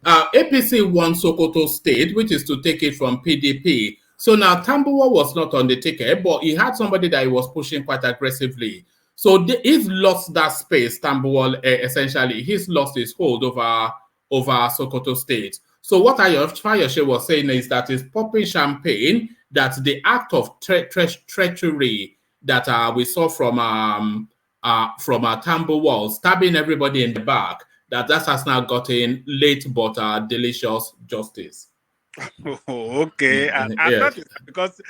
B: APC won Sokoto State, which is to take it from PDP. So now Tambuwa was not on the ticket, but he had somebody that he was pushing quite aggressively. So he's lost that space, Tambuwa, essentially. He's lost his hold over Sokoto State. So what Fayoshe was saying is that he's popping champagne, that the act of treachery that we saw from Tambuwa, stabbing everybody in the back, that has now gotten late but delicious justice.
H: Oh, okay. I thought because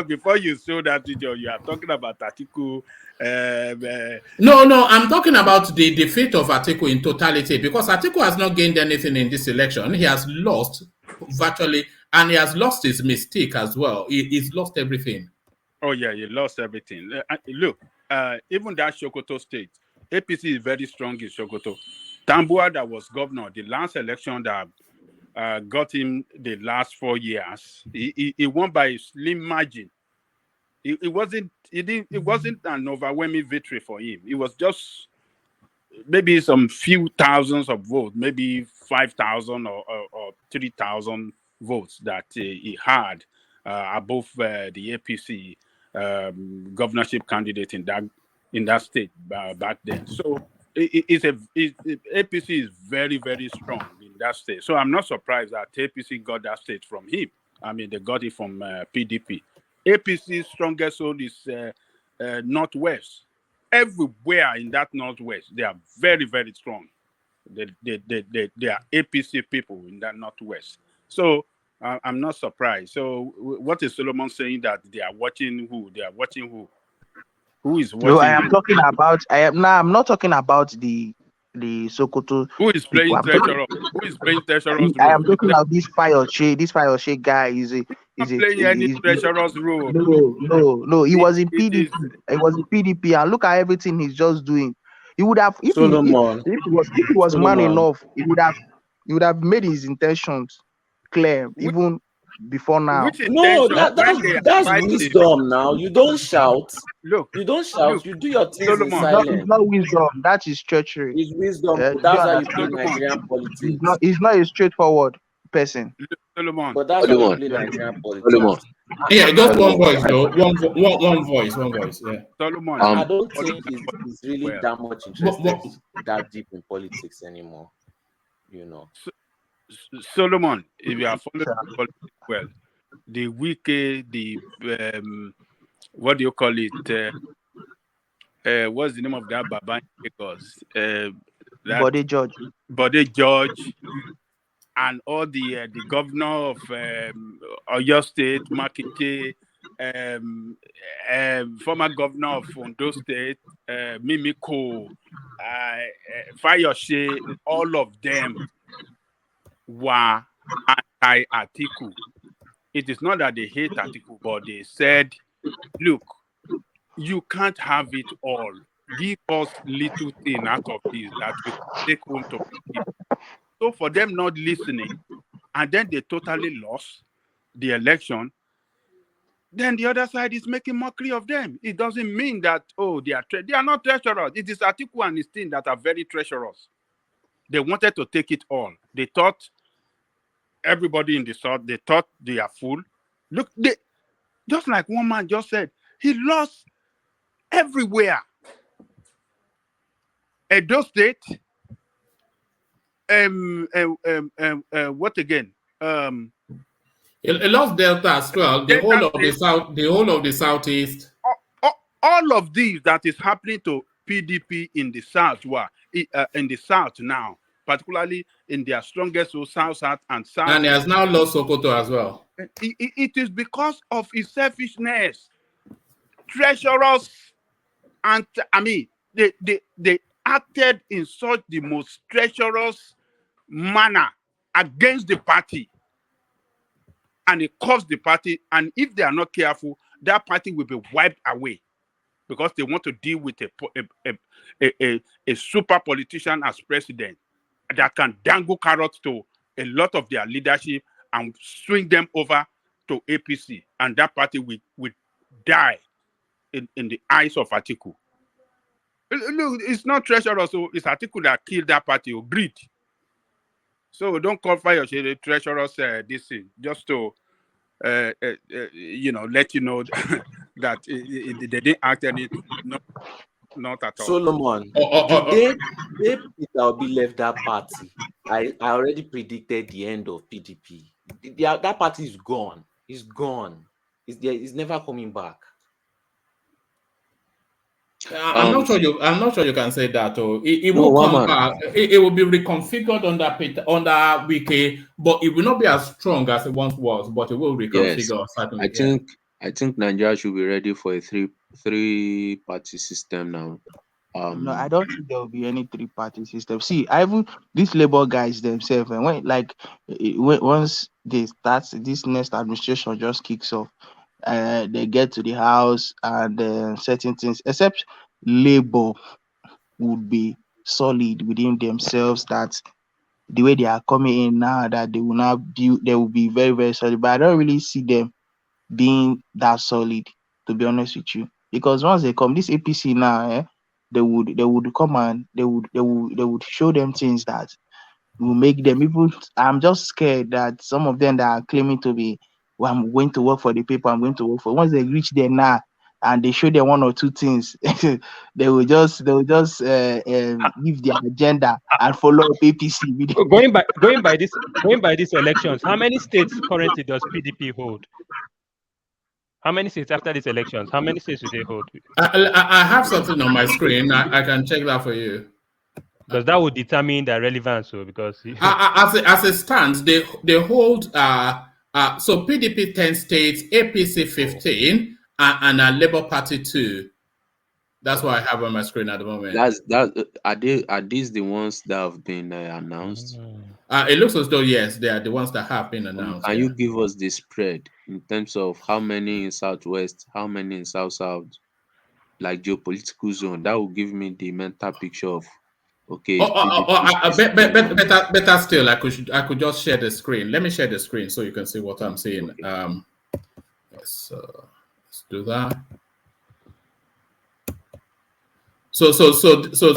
H: before you show that video, you are talking about Atiku.
B: No, I'm talking about the defeat of Atiku in totality, because Atiku has not gained anything in this election. He has lost virtually, and he has lost his mystique as well. He's lost everything.
H: Oh yeah, he lost everything. Look, even that Sokoto state, APC is very strong in Sokoto. Tambuwa, that was governor, the last election that got him the last 4 years, he won by a slim margin. It wasn't an overwhelming victory for him. It was just maybe some few thousands of votes, maybe 5,000 or 3,000 votes that he had above the APC governorship candidate in that state back then. So APC is very, very strong in that state. So I'm not surprised that APC got that state from him. I mean, they got it from PDP. APC's strongest hold is Northwest. Everywhere in that Northwest, they are very, very strong. They are APC people in that Northwest. So I'm not surprised. So what is Solomon saying, that they are watching who? They are watching who? Who is watching?
F: No, I'm not talking about the Sokoto.
H: Who is playing treacherous? Who is playing treacherous
F: I
H: role?
F: am talking about this Fayoshe. This Fayoshe guy is
H: playing any treacherous role.
F: No. He was in PDP. He was in PDP, and look at everything he's just doing. He would have, if he was man enough, he would have made his intentions clear even before now.
J: No, that's wisdom. Now you don't shout.
H: Look,
J: you don't shout. You do your things in silence.
F: It's not wisdom. That is treachery.
J: It's wisdom. That's how you play Nigerian politics.
F: He's not a straightforward person.
H: Solomon.
J: But that's how you play Nigerian politics.
B: Yeah, just one voice though. One voice. Yeah.
H: Solomon.
J: I don't think he's really that much interested that deep in politics anymore. You know.
H: Solomon, if you are following politics well, the wiki, the what do you call it? What's the name of that Baba in Lagos?
F: Body George.
H: Body George, and all the governor of Oyo State, Makinde, former governor of Ondo State, Mimiko, Fayose, all of them were anti-Atiku. It is not that they hate Atiku, but they said, look, you can't have it all. Give us little thing out of this that we take home to people. So for them not listening, and then they totally lost the election, then the other side is making mockery of them. It doesn't mean that, oh, they are not treacherous. It is Atiku and his team that are very treacherous. They wanted to take it all. They thought everybody in the South, they thought they are full. Look, just like one man just said, he lost everywhere. Edo State, what again?
B: It lost Delta as well. The whole of the South, the whole of the Southeast.
H: All of these that is happening to PDP in the South, in the South now, particularly in their strongest South and South.
B: And he has now lost Sokoto as well.
H: It is because of his selfishness, treacherous, and I mean, they acted in such the most treacherous manner against the party, and it cost the party. And if they are not careful, that party will be wiped away because they want to deal with a super politician as president that can dangle carrots to a lot of their leadership and swing them over to APC, and that party will die in the eyes of Atiku. Look, it's not treacherous, so it's Atiku that killed that party or greed. So don't call fire a treacherous this thing, just to let you know that they didn't act on it, not at all.
J: Solomon, the day Peter Obi left that party, I already predicted the end of PDP. That party is gone. It's gone. It's never coming back.
B: I'm not sure you can say that. It will come back. It will be reconfigured under Wiki, but it will not be as strong as it once was. But it will reconfigure.
O: Yes. I think Nigeria should be ready for a three-party system now.
F: No, I don't think there will be any three-party system. See, even these Labour guys themselves, and once they start, this next administration just kicks off. They get to the house and certain things, except Labour would be solid within themselves, that the way they are coming in now, that they will now build, they will be very, very solid. But I don't really see them being that solid, to be honest with you, because once they come, this APC now, they would come and they would show them things that will make them even. I'm just scared that some of them that are claiming to be, well, I'm going to work for the people, I'm going to work for. Once they reach there now and they show them one or two things, they will just give their agenda and follow up APC.
I: Going by these elections, how many states currently does PDP hold? How many states after these elections? How many states do they hold?
B: I have something on my screen. I can check that for you.
I: Because that would determine their relevance. So because
B: as it stands, they hold so PDP 10 states, APC 15, and Labour Party 2. That's what I have on my screen at the moment.
O: Are these the ones that have been announced?
B: It looks as though yes, they are the ones that have been announced.
O: Can you give us the spread in terms of how many in Southwest, how many in South, like geopolitical zone? That will give me the mental picture of okay.
B: Better still, I could just share the screen. Let me share the screen so you can see what I'm seeing. Okay. Yes, let's do that. So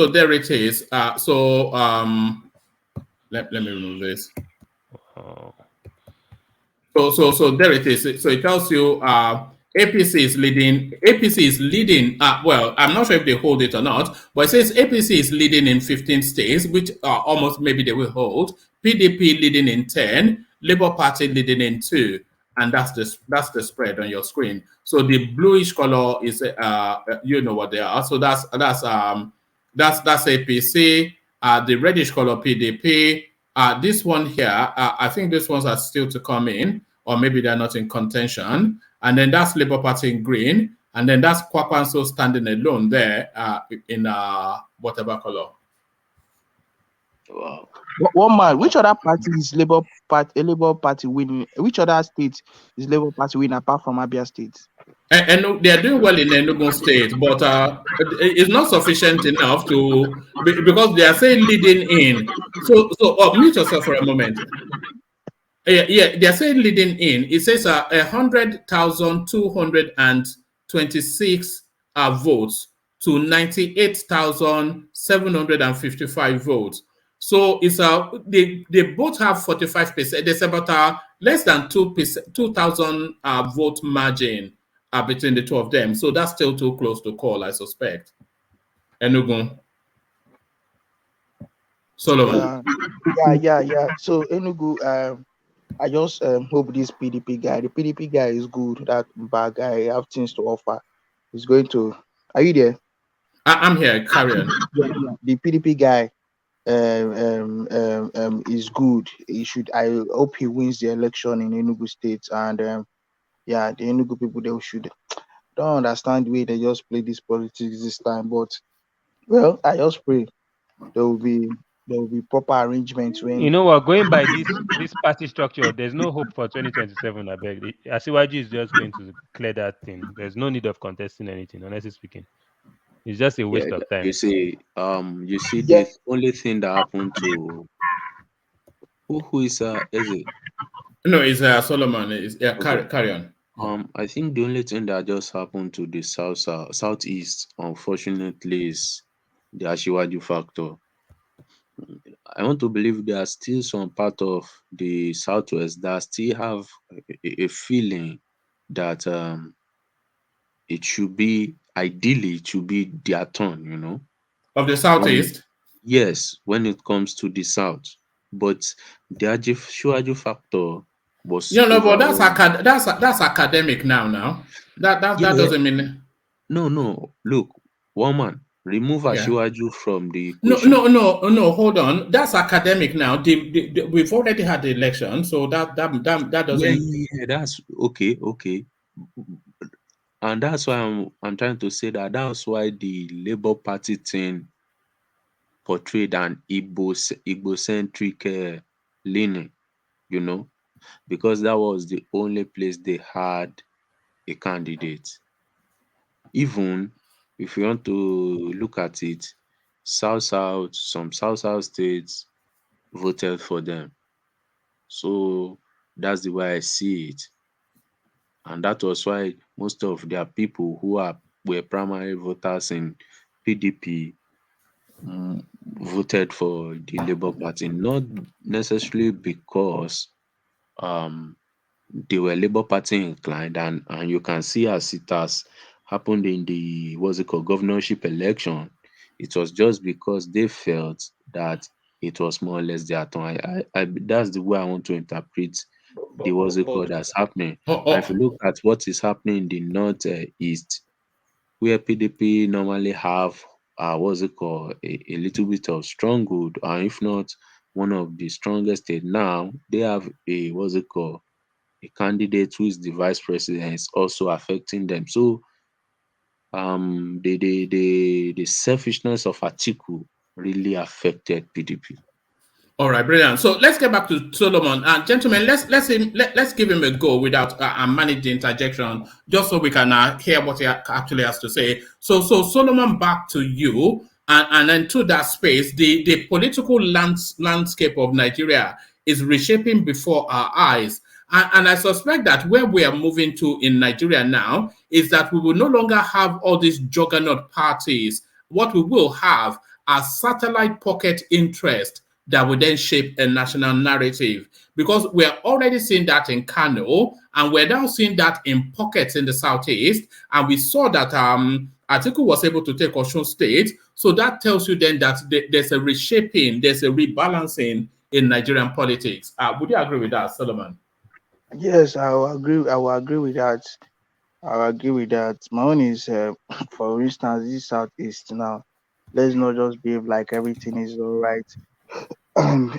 B: there it is. Let me remove this. So there it is. So it tells you APC is leading. APC is leading. Well, I'm not sure if they hold it or not, but it says APC is leading in 15 states, which almost maybe they will hold. PDP leading in 10. Labour Party leading in 2, and that's the spread on your screen. So the bluish color is you know what they are. So that's APC. The reddish color PDP. This one here, I think these ones are still to come in, or maybe they're not in contention. And then that's Labour Party in green, and then that's Kwakwanso standing alone there in whatever color.
F: Wow. One man, which other party is Labour Party winning? Which other state is Labour Party winning apart from Abia State?
B: And they're doing well in Enugu State, but it's not sufficient enough to because they are saying leading in. So mute yourself for a moment. Yeah, they're saying leading in. It says 100,226 votes to 98,755 votes. So it's they both have 45%. There's about less than 2,000 vote margin between the two of them. So that's still too close to call, I suspect. Enugu. Solomon.
F: Yeah. So Enugu, I just hope this PDP guy, the PDP guy is good. That bad guy have things to offer. He's going to. Are you there?
B: I'm here. Carry on.
F: The PDP guy is good. He should. I hope he wins the election in Enugu State. And the Enugu people, they should. Don't understand the way they just play this politics this time. But well, I just pray there will be proper arrangements when
I: you know what, going by this party structure, there's no hope for 2027. I beg. Asiwaju is just going to clear that thing. There's no need of contesting anything, honestly speaking. It's just a waste of time.
O: You see, the only thing that happened to who is it?
B: No, it's Solomon. Carry on.
O: I think the only thing that just happened to the southeast, unfortunately, is the Ashiwaju factor. I want to believe there are still some part of the southwest that still have a feeling that it should be ideally it should be their turn, you know.
B: Of the southeast?
O: Yes, when it comes to the south. But the Ashiwaju factor was
B: but that's academic now. That doesn't mean
O: no. Look, one man. Remove Ashiwaju from the equation.
B: No. Hold on. That's academic now. We've already had the election, so that doesn't.
O: Yeah. That's okay. And that's why I'm trying to say that's why the Labour Party thing portrayed an Igbo-centric leaning, you know, because that was the only place they had a candidate. Even if you want to look at it, some South states voted for them. So that's the way I see it. And that was why most of their people who were primary voters in PDP voted for the Labour Party, not necessarily because they were Labour Party inclined, and you can see as it has happened in the governorship election, it was just because they felt that it was more or less their turn. I that's the way I want to interpret the that's happening. And if you look at what is happening in the northeast, where PDP normally have a little bit of stronghold, and if not one of the strongest state now, they have a candidate who is the vice president is also affecting them. So the selfishness of Att&Ck really affected PDP.
B: All right, brilliant. So let's get back to Solomon. Gentlemen, let's give him a go without manage the interjection, just so we can hear what he actually has to say. So Solomon, back to you, and then to that space, the political landscape of Nigeria is reshaping before our eyes. And I suspect that where we are moving to in Nigeria now is that we will no longer have all these juggernaut parties. What we will have are satellite pocket interests that will then shape a national narrative. Because we're already seeing that in Kano, and we're now seeing that in pockets in the southeast, and we saw that Att&Ck was able to take Osun State. So that tells you then that there's a reshaping, there's a rebalancing in Nigerian politics. Would you agree with that, Solomon?
F: Yes, I will agree. I will agree with that. I will agree with that. My own is, for instance, this southeast now. Let's not just behave like everything is all right.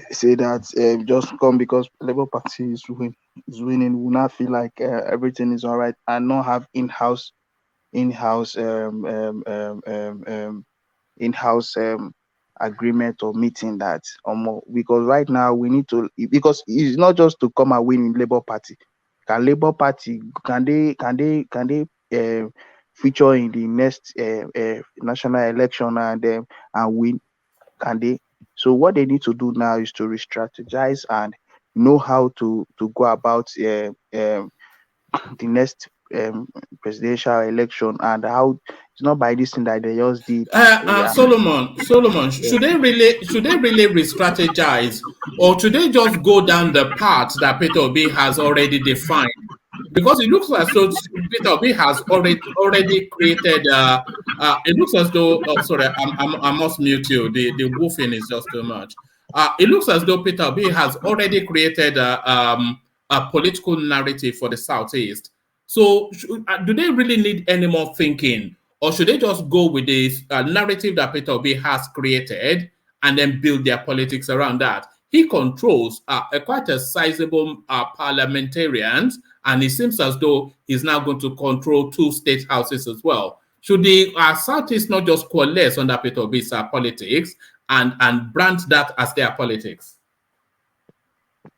F: Say that just come because Labour Party is winning, will not feel like everything is all right, and not have in-house in-house agreement or meeting that because right now we need to, because it's not just to come and win in Labour Party. Can Labour Party, can they feature in the next national election and win? Can they? So what they need to do now is to re-strategize and know how to go about the next presidential election, and how it's not by this thing that they just did.
B: Solomon, should they really re-strategize, or should they just go down the path that Peter Obi has already defined? Because it looks as though Peter Obi has already created. It looks as though. Oh, sorry, I must mute you. The woofing is just too much. It looks as though Peter Obi has already created a political narrative for the southeast. So, do they really need any more thinking, or should they just go with this narrative that Peter Obi has created and then build their politics around that? He controls quite a sizable parliamentarians, and it seems as though he's now going to control 2 state houses as well. Should the Southeast not just coalesce under Peter Obi's politics and brand that as their politics?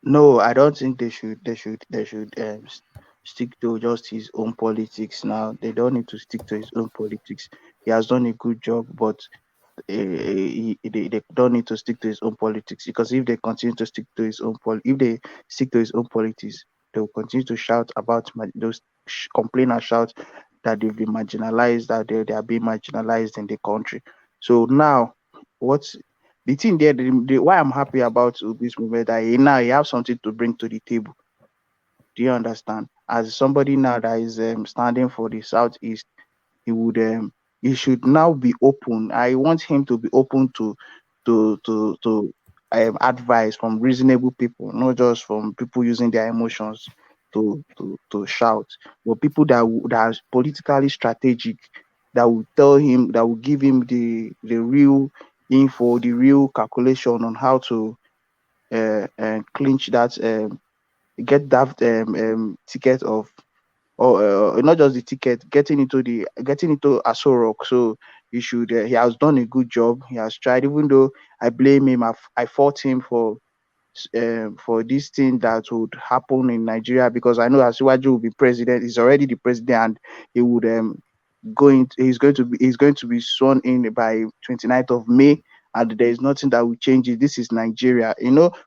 F: No, I don't think they should. Stick to just his own politics now. They don't need to stick to his own politics. He has done a good job, but they don't need to stick to his own politics, because if they continue to stick to his own if they stick to his own politics, they will continue to shout about those complain and shout that they've been marginalized, that they are being marginalized in the country. So now, what's the thing there? Why I'm happy about this movement, that now he have something to bring to the table. Do you understand? As somebody now that is standing for the southeast, he should now be open. I want him to be open to advice from reasonable people, not just from people using their emotions to shout, but people that are politically strategic, that will tell him, that will give him the real info, the real calculation on how to clinch that, get that ticket of, or not just the ticket, getting into Aso Rock. So he has done a good job. He has tried, even though I blame him. I fought him for this thing that would happen in Nigeria, because I know Asiwaju will be president. He's already the president, and he would he's going to be sworn in by 29th of May, and there is nothing that will change it. This is Nigeria.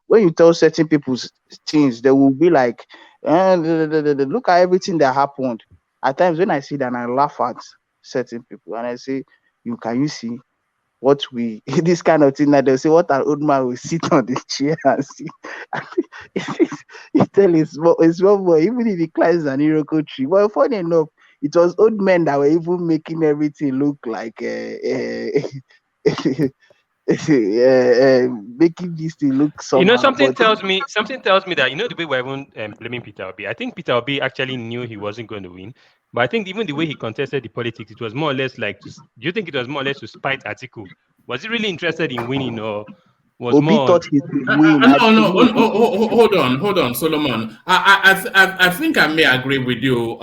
F: When you tell certain people's things, they will be like, look at everything that happened. At times when I see that, I laugh at certain people, and I say, can you see what we this kind of thing that they'll say, what an old man will sit on the chair and see. You tell it's one boy, even if he climbs an Iroko tree. Well, funny enough, it was old men that were even making everything look like making this thing look somehow.
I: Something tells me that the way we're even blaming Peter Obi. I think Peter Obi actually knew he wasn't going to win, but I think even the way he contested the politics, it was more or less like. Do you think it was more or less to spite Att&Ck? Was he really interested in winning, or was
F: Obi
I: more?
F: thought he could win.
B: Hold on, Solomon. I think I may agree with you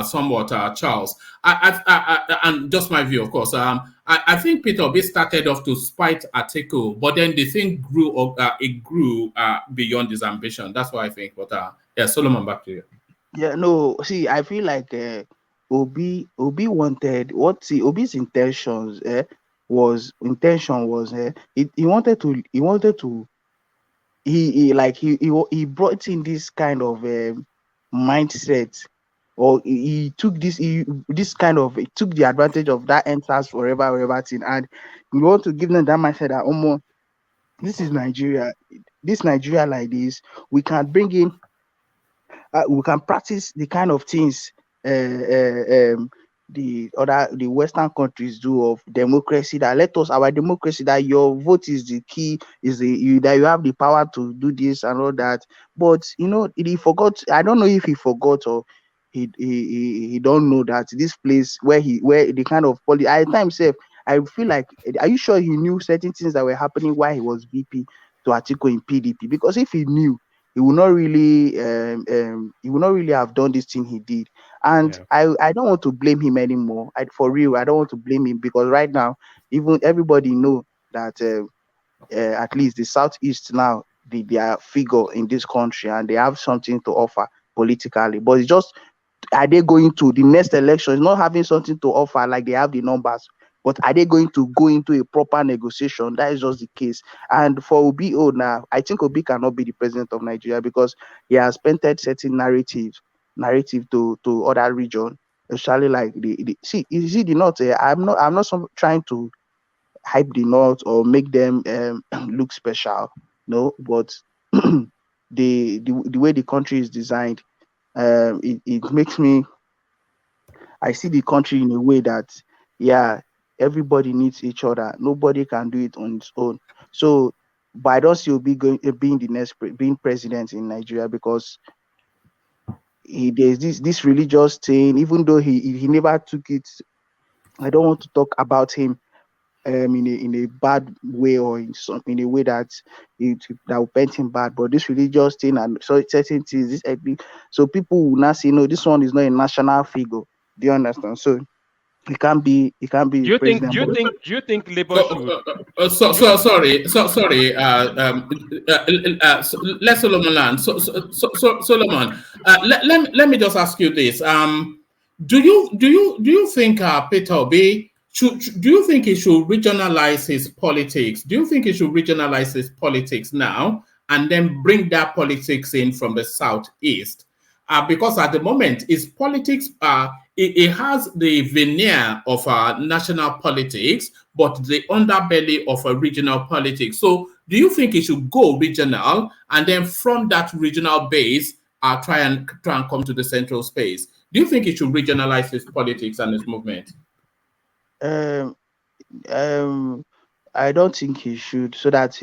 B: somewhat, Charles. And just my view, of course. I think Peter Obi started off to spite Att&Ck, but then the thing grew. It grew beyond his ambition. That's what I think. But yeah, Solomon, back to you.
F: Yeah, no. See, I feel like Obi wanted Obi's intentions. He wanted to he brought in this kind of mindset, or he took he took the advantage of that enters forever thing, and we want to give them that mindset that This is Nigeria. This Nigeria like this, we can bring in we can practice the kind of things the Western countries do of democracy. That let us our democracy that your vote is the key, is the you that you have the power to do this and all that. But he forgot. I don't know if he forgot or he don't know that this place where the kind of at times self, I feel like, are you sure he knew certain things that were happening while he was VP to Atiku in PDP? Because if he knew, he will not really have done this thing he did. And
I: Yeah.
F: I don't want to blame him anymore. For real, I don't want to blame him because right now, even everybody know that at least the Southeast now, their figure in this country, and they have something to offer politically. But it's just, are they going to the next election not having something to offer like they have the numbers, but are they going to go into a proper negotiation? That is just the case. And for Obi now, I think Obi cannot be the president of Nigeria because he has painted certain narrative to other region, especially like the see, you see the north. I'm not trying to hype the north or make them look special, no, but the way the country is designed, it makes me, I see the country in a way that, yeah, everybody needs each other. Nobody can do it on its own. So, but I don't see Obi being the next being president in Nigeria because there's this religious thing. Even though he never took it, I don't want to talk about him in a bad way or in a way that that will paint him bad. But this religious thing and so certain things, this ethnic, so people will not say no, this one is not a national figure. Do you understand? So he can't be
I: Do you think?
F: president.
I: Do you
F: But
I: think? Do you think Labour
B: So,
I: should? Do you,
B: sorry. Let Solomon land. Solomon, let me just ask you this. Do you think Peter Obi do you think he should regionalize his politics? Do you think he should regionalize his politics now and then bring that politics in from the southeast? Because at the moment, his politics it has the veneer of national politics, but the underbelly of a regional politics. So, do you think it should go regional and then from that regional base, try and come to the central space? Do you think it should regionalize his politics and his movement?
F: um, um, I don't think he should, so that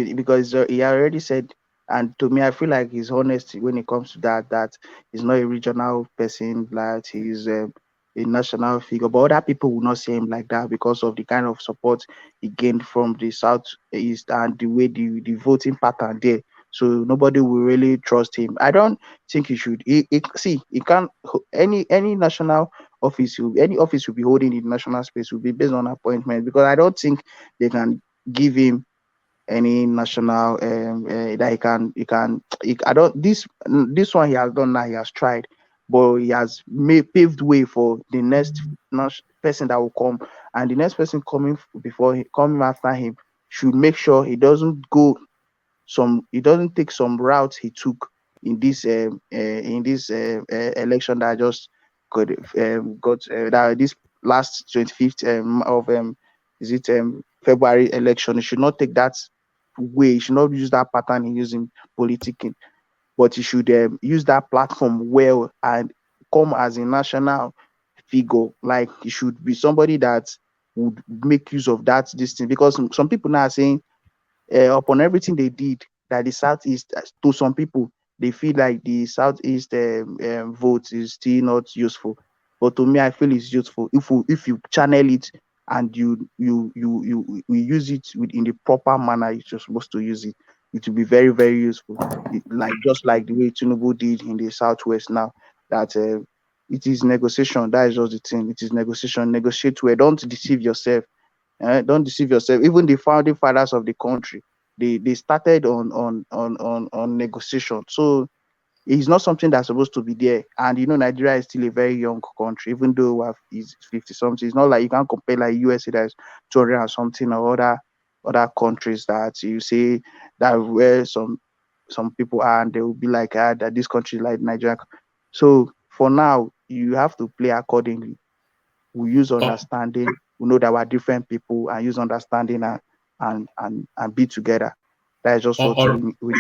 F: because he already said, and to me, I feel like he's honest when it comes to that. That he's not a regional person, that he's a national figure. But other people will not see him like that because of the kind of support he gained from the southeast and the way the voting pattern there. So nobody will really trust him. I don't think he should. See, he can't any national any office will be holding in the national space will be based on appointment because I don't think they can give him any national that I don't this one he has done now, he has tried, but he has paved way for the next person that will come, and the next person coming after him should make sure he doesn't take some route he took in this election that just got that this last 25th of is it February election. He should not take that way. He should not use that pattern he used in politicking, but he should use that platform well and come as a national figure. Like he should be somebody that would make use of that this thing because some people now are saying upon everything they did, that the southeast, to some people, they feel like the southeast vote is still not useful. But to me, I feel it's useful if you channel it and you use it in the proper manner you're supposed to use it. It will be very very useful. Like just like the way Tinubu did in the southwest now. That it is negotiation. That is just the thing. It is negotiation. Negotiate well. Don't deceive yourself. Don't deceive yourself. Even the founding fathers of the country, they started on negotiation. So it's not something that's supposed to be there. And Nigeria is still a very young country, even though is 50 something. It's not like you can't compare like USA that is 200 and something, or other countries that you say that where some people are, and they will be like that this country is like Nigeria. So for now, you have to play accordingly. We use understanding. We know that we're different people and use understanding and be together. That is just what we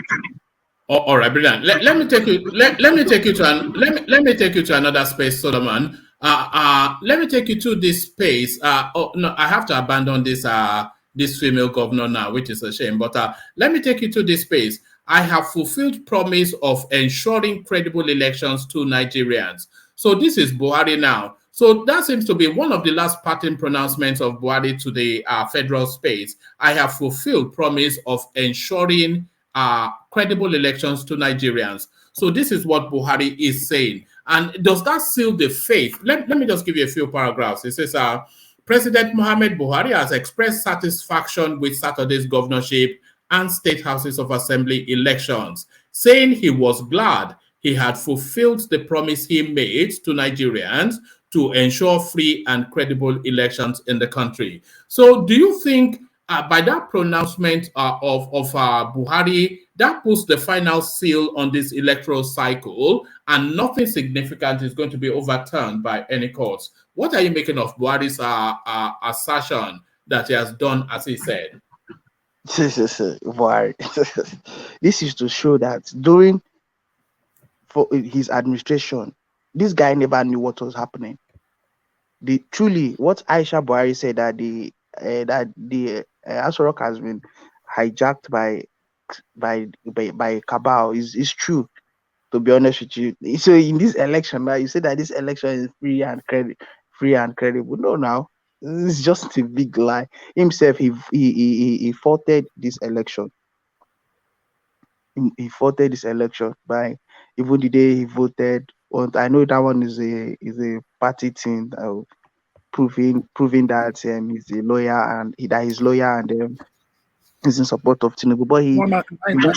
B: all right, brilliant. Let me take you. Let me take you to let me take you to another space, Solomon. Let me take you to this space. Oh no, I have to abandon this female governor now, which is a shame. But let me take you to this space. I have fulfilled promise of ensuring credible elections to Nigerians. So this is Buhari now. So that seems to be one of the last parting pronouncements of Buhari to the federal space. I have fulfilled promise of ensuring credible elections to Nigerians. So this is what Buhari is saying. And does that seal the faith? Let me just give you a few paragraphs. It says, President Mohamed Buhari has expressed satisfaction with Saturday's governorship and state houses of assembly elections, saying he was glad he had fulfilled the promise he made to Nigerians to ensure free and credible elections in the country. So do you think by that pronouncement of Buhari, that puts the final seal on this electoral cycle and nothing significant is going to be overturned by any courts? What are you making of Buhari's assertion that he has done as he said?
F: Why? This is to show that during his administration, this guy never knew what was happening. Truly, what Aisha Buhari said that the Aso Rock has been hijacked by cabal is true. To be honest with you, so in this election, now you say that this election is free and credible. No, now it's just a big lie. Himself, he faulted this election. He faulted this election by even the day he voted. I know that one is a party thing. Proving that he's a lawyer and that he's lawyer and he's in support of Tinubu, but he went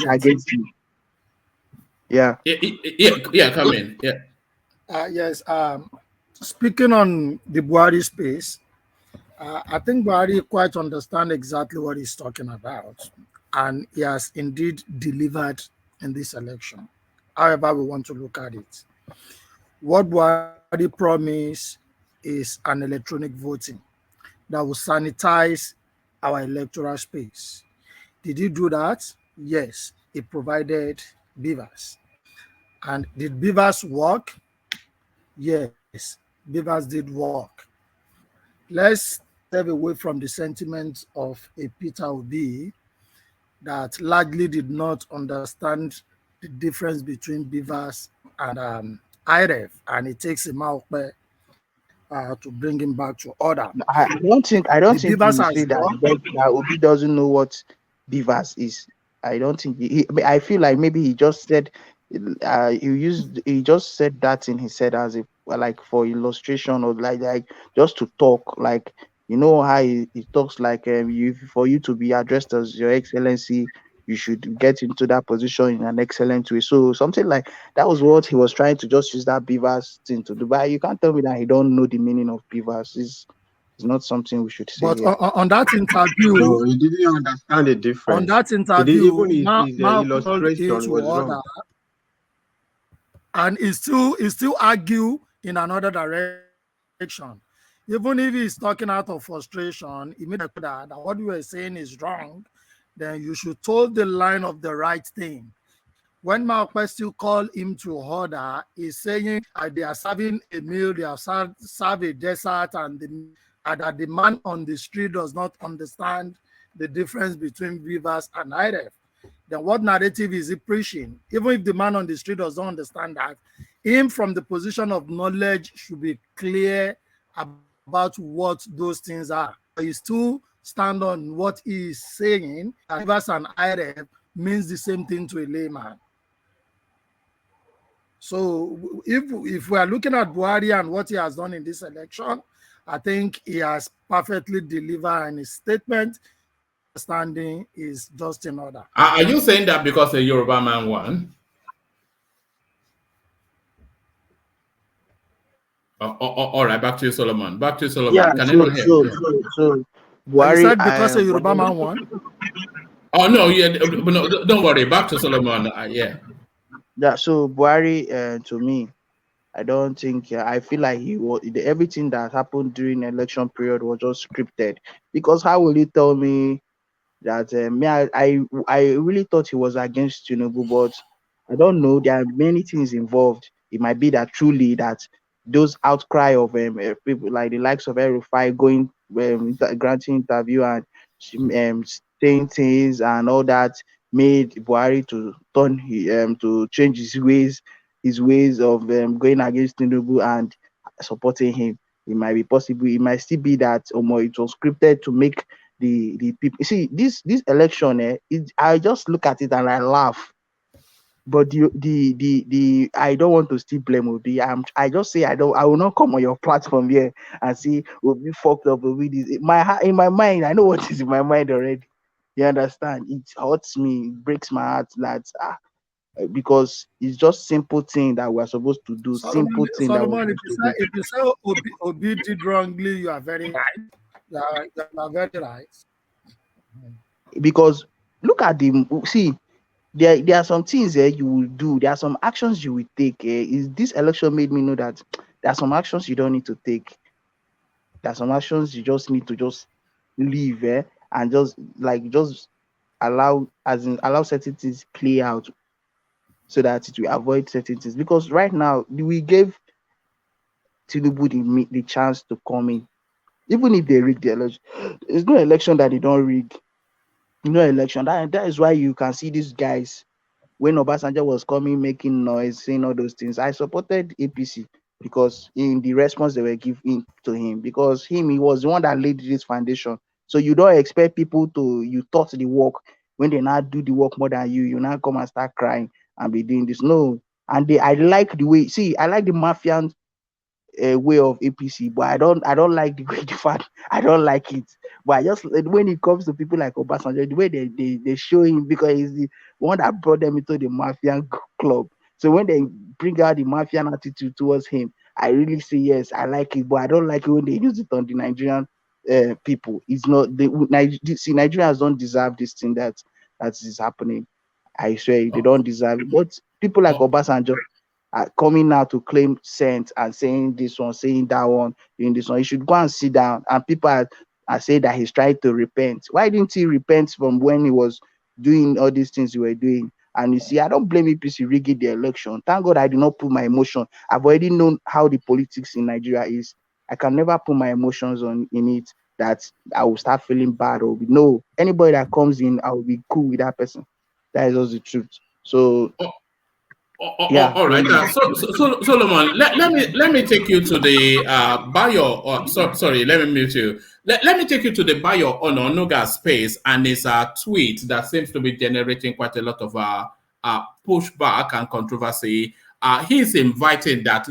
F: against him. Yeah.
B: Yeah, come in. Yeah.
N: Yes. Speaking on the Buhari space, I think Buhari quite understand exactly what he's talking about, and he has indeed delivered in this election. However, we want to look at it. What Buhari promised is an electronic voting that will sanitize our electoral space. Did he do that? Yes, he provided beavers. And did beavers work? Yes, beavers did work. Let's step away from the sentiment of a Peter Obi that largely did not understand the difference between beavers and IREF, and it takes him out to bring him back to order.
F: I don't think you say that Obi doesn't know what beavers is. I don't think I feel like maybe he just said he just said that in his head as like for illustration or like just to talk, like you know how he talks like for you to be addressed as Your Excellency, you should get into that position in an excellent way. So something like that was what he was trying to just use that beavers thing to do. But you can't tell me that he don't know the meaning of beavers. It's not something we should say.
N: But on that interview,
M: no, he didn't understand the difference.
N: On that interview,
M: even his illustration was wrong.
N: And he still argue in another direction. Even if he's talking out of frustration, he made a that what you were saying is wrong, then you should told the line of the right thing. When Malcolm still call him to order, he's saying they are serving a meal, they have served a dessert, and that the man on the street does not understand the difference between beavers and IREF. Then what narrative is he preaching? Even if the man on the street doesn't understand that, him from the position of knowledge should be clear about what those things are. He still stand on what he is saying. Beavers and IREF means the same thing to a layman. So if we are looking at Buhari and what he has done in this election, I think he has perfectly delivered, and his statement standing is just in order.
B: Are you saying that because a Yoruba man won? All right, back to you, Solomon. Back to you, Solomon.
F: Yeah,
B: Can anyone hear?
F: So Buhari,
N: said because a Yoruba man won.
B: Oh no, yeah, no, don't worry. Back to Solomon. Yeah.
F: Yeah. So Buhari, to me, I don't think I feel like everything that happened during the election period was just scripted. Because how will you tell me that me, I really thought he was against Tinubu, but I don't know. There are many things involved. It might be that truly that those outcry of people like the likes of Erufai going granting interview and saying things and all that made Buhari to to change his ways of going against Tinubu and supporting him. It might be possible. It might still be that it was scripted to make the people see this election. I just look at it and I laugh. But the I don't want to still blame Obi. I just say I will not come on your platform here and say Obi fucked up Obi. This in my mind, I know what is in my mind already. You understand? It hurts me, it breaks my heart that because it's just simple thing that we're supposed to do. Simple thing that we're
N: Solomon,
F: supposed to do.
N: if you say Obi did wrongly, you are very right. You are very right.
F: Because look at the see there are some things you will do, there are some actions you will take. Is this election made me know that there are some actions you don't need to take, there are some actions you just need to just leave and just allow allow certain things play out so that it will avoid certain things. Because right now we gave Tinubu the chance to come in, even if they rig the election. There's no election that they don't rig. No election. That is why you can see these guys when Obasanjo was coming, making noise, saying all those things. I supported APC because in the response they were giving to him, because he was the one that laid this foundation. So you don't expect people to you taught the work when they now do the work more than you now come and start crying and be doing this. No. And I like the way, see, I like the mafian way of APC, but I don't like the way the fact I don't like it. But I just when it comes to people like Obasanjo, the way they show him, because he's the one that brought them into the mafian club. So when they bring out the mafian attitude towards him, I really say yes, I like it, but I don't like it when they use it on the Nigerian people. It's not see, Nigerians don't deserve this thing that is happening. I swear they don't deserve it. But people like Obasanjo coming out to claim scent and saying this one, saying that one, doing this one. He should go and sit down. And people are saying that he's trying to repent. Why didn't he repent from when he was doing all these things he were doing? And you see, I don't blame APC rigging the election. Thank God I did not put my emotion. I've already known how the politics in Nigeria is. I can never put my emotions in it that I will start feeling bad or no. Anybody that comes in, I will be cool with that person. That is just the truth. So yeah.
B: All right. Solomon, let me take you to the sorry, let me mute you. Let me take you to the Bayo Ononuga space and his tweet that seems to be generating quite a lot of pushback and controversy. He's inviting that.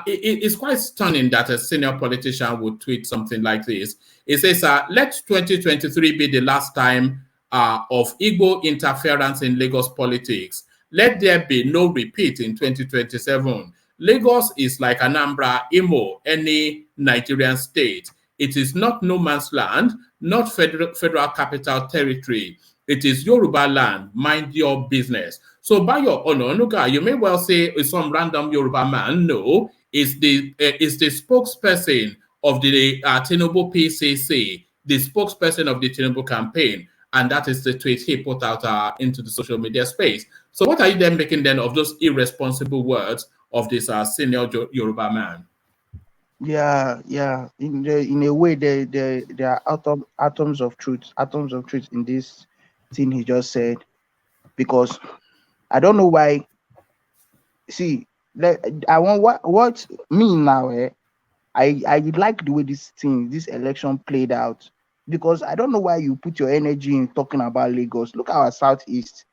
B: It's quite stunning that a senior politician would tweet something like this. It says, let 2023 be the last time of Igbo interference in Lagos politics. Let there be no repeat in 2027. Lagos is like Anambra, Imo, any Nigerian state. It is not no man's land, not federal capital territory. It is Yoruba land. Mind your business. So Bayo Ononuga, you may well say it's some random Yoruba man. No, it's the spokesperson of the Tinubu PCC, the spokesperson of the Tinubu campaign. And that is the tweet he put out into the social media space. So what are you then making then of those irresponsible words of this senior Yoruba man?
F: Yeah. In a way, there are atoms of truth in this thing he just said. Because I don't know why. See, I want what me now. I like the way this election played out, because I don't know why you put your energy in talking about Lagos. Look at our southeast.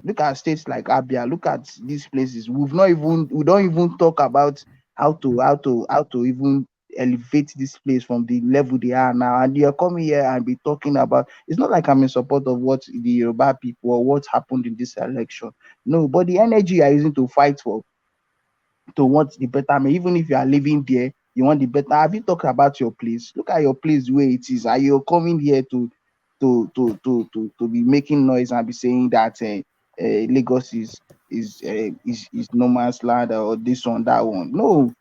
F: Look at states like Abia. Look at these places. We don't even talk about how to even elevate this place from the level they are now. And you're coming here and be talking about. It's not like I'm in support of what the Yoruba people or what happened in this election. No, but the energy you are using to fight for, to want the betterment, even if you are living there, you want the better. Have you talked about your place? Look at your place where it is. Are you coming here to be making noise and be saying that Lagos is no man's land or this one, that one? No,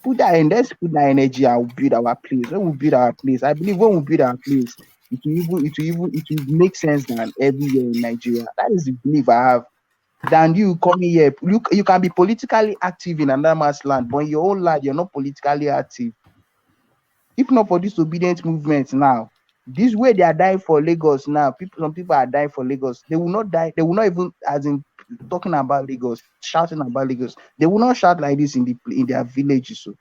F: put that in. Let's put that energy and build our place. When we build our place, I believe when we build our place, it will make sense than everywhere in Nigeria. That is the belief I have. Than you coming here, you can be politically active in another man's land, but in your own land, you're not politically active. If not for this obedient movement now, this way they are dying for Lagos now. Some people are dying for Lagos. They will not die. They will not even, as in talking about Lagos, shouting about Lagos. They will not shout like this in their villages. So,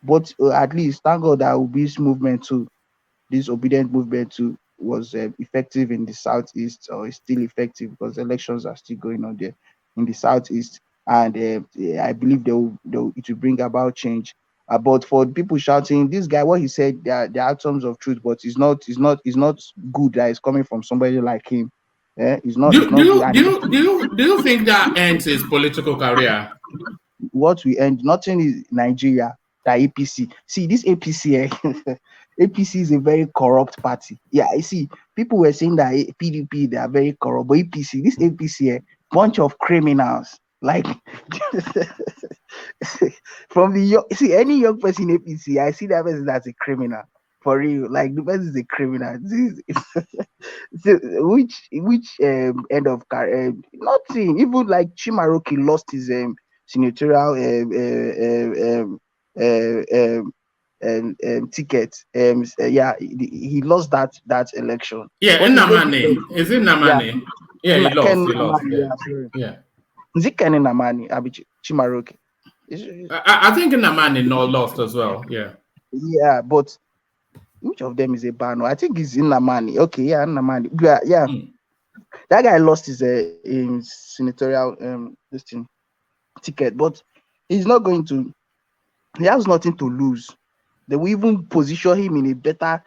F: but at least thank God that this movement too, this obedient movement too, was effective in the southeast, or is still effective because elections are still going on there in the southeast, and I believe it will bring about change. But for people shouting, this guy, what he said, there are atoms of truth, but it's not good that it's coming from somebody like him. It's not good.
B: Do you think that ends his political career?
F: What we end, nothing is Nigeria. That APC. See, this APC, APC is a very corrupt party. Yeah, I see. People were saying that PDP, they are very corrupt, but APC, this APC, bunch of criminals. Like from the see any young person in APC, I see that person as a criminal for real. Like the person is a criminal. So, which end of career? Nothing. Even like Chimaroke lost his senatorial ticket. Yeah, he lost that election.
B: Yeah,
F: But
B: Nnamani. Is it Nnamani? Yeah, he lost. He lost.
F: Yeah, sorry.
B: Yeah.
F: Is it Ken Nnamani? Chimaroke.
B: I think Nnamani lost as well. Yeah.
F: Yeah, but which of them is a ban? I think it's Nnamani. Okay, yeah, Nnamani. Yeah. That guy lost his senatorial this thing ticket, but he's not going to. He has nothing to lose. They will even position him in a better.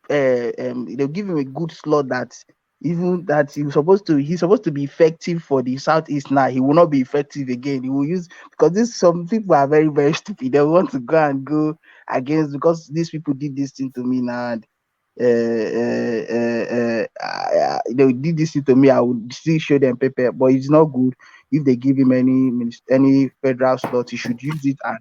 F: They'll give him a good slot that even that he's supposed to be effective for the southeast. Now he will not be effective again. He will use, because some people are very, very stupid. They want to go against, because these people did this thing to me now. And they did this to me, I would still show them paper, but it's not good. If they give him any federal slot, he should use it and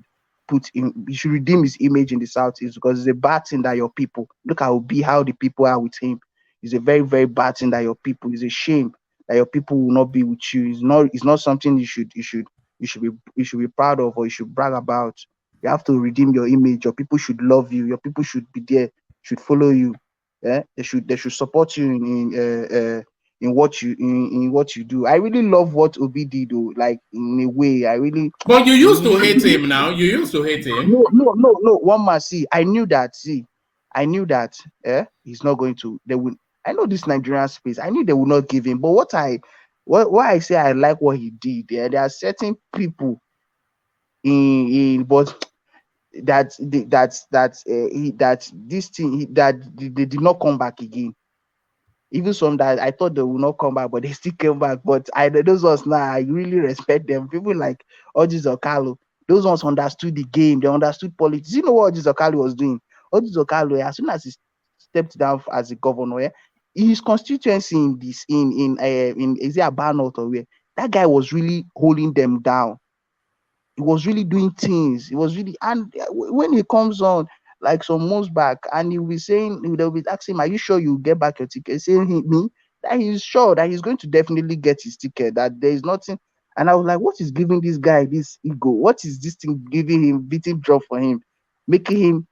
F: he should redeem his image in the southeast, because it's a bad thing that your people look at how the people are with him. It's a very, very bad thing that your people, it's a shame that your people will not be with you. It's not something you should be proud of, or you should brag about. You have to redeem your image. Your people should love you. Your people should be there, should follow you. Yeah, they should support you in what you do. I really love what Obi did, though. Like, in a way, I really.
B: But you used to hate him. Now you used to hate him.
F: No. One must see. I knew that. He's not going to. They will. I know this Nigerian space. I knew they will not give him. But why I say I like what he did. There are certain people but that they did not come back again. Even some that I thought they would not come back, but they still came back. But those ones now, I really respect them. People like Att&Ck, those ones understood the game. They understood politics. You know what Att&Ck was doing? Att&Ck, as soon as he stepped down as a governor, his constituency in is it Abanot or where? That guy was really holding them down. He was really doing things. And when he comes on, like some months back, and they'll be asking him, "Are you sure you get back your ticket?" Saying me that he's sure that he's going to definitely get his ticket, that there is nothing. And I was like, what is giving this guy this ego? What is this thing giving him, beating drum for him, making him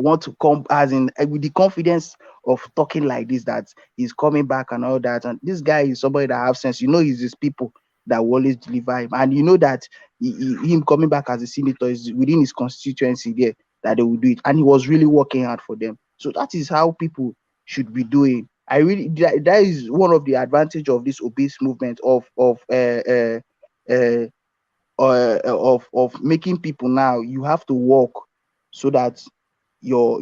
F: want to come, as in with the confidence of talking like this, that he's coming back and all that? And this guy is somebody that have sense. He's his people that will always deliver him, and that him coming back as a senator is within his constituency there, that they will do it, and he was really working hard for them. So that is how people should be doing. That is one of the advantage of this obese movement of making people now. You have to work so that you'll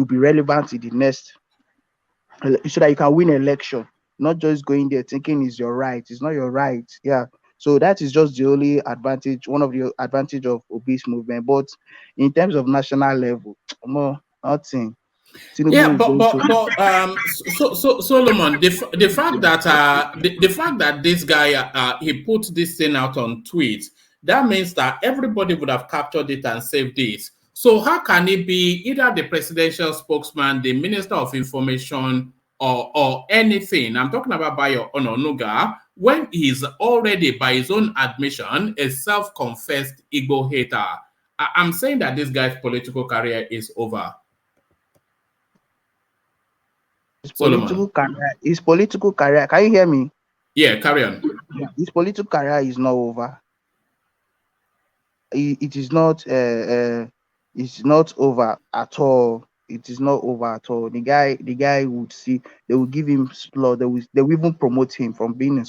F: be relevant in the next, so that you can win election. Not just going there thinking it's your right. It's not your right. Yeah. So that is just the only advantage, one of the advantage of obese movement. But in terms of national level, nothing.
B: Yeah, so Solomon, the fact that this guy he put this thing out on tweets, that means that everybody would have captured it and saved this. So how can it be either the presidential spokesman, the minister of information, or anything? I'm talking about Bayo Ononuga, when he's already, by his own admission, a self-confessed Igbo hater. I'm saying that this guy's political career is over.
F: His political career. Can you hear me?
B: Yeah, carry on.
F: His political career is not over. It is not. It's not over at all. It is not over at all. The guy would see. They will give him slot. They will even promote him from being a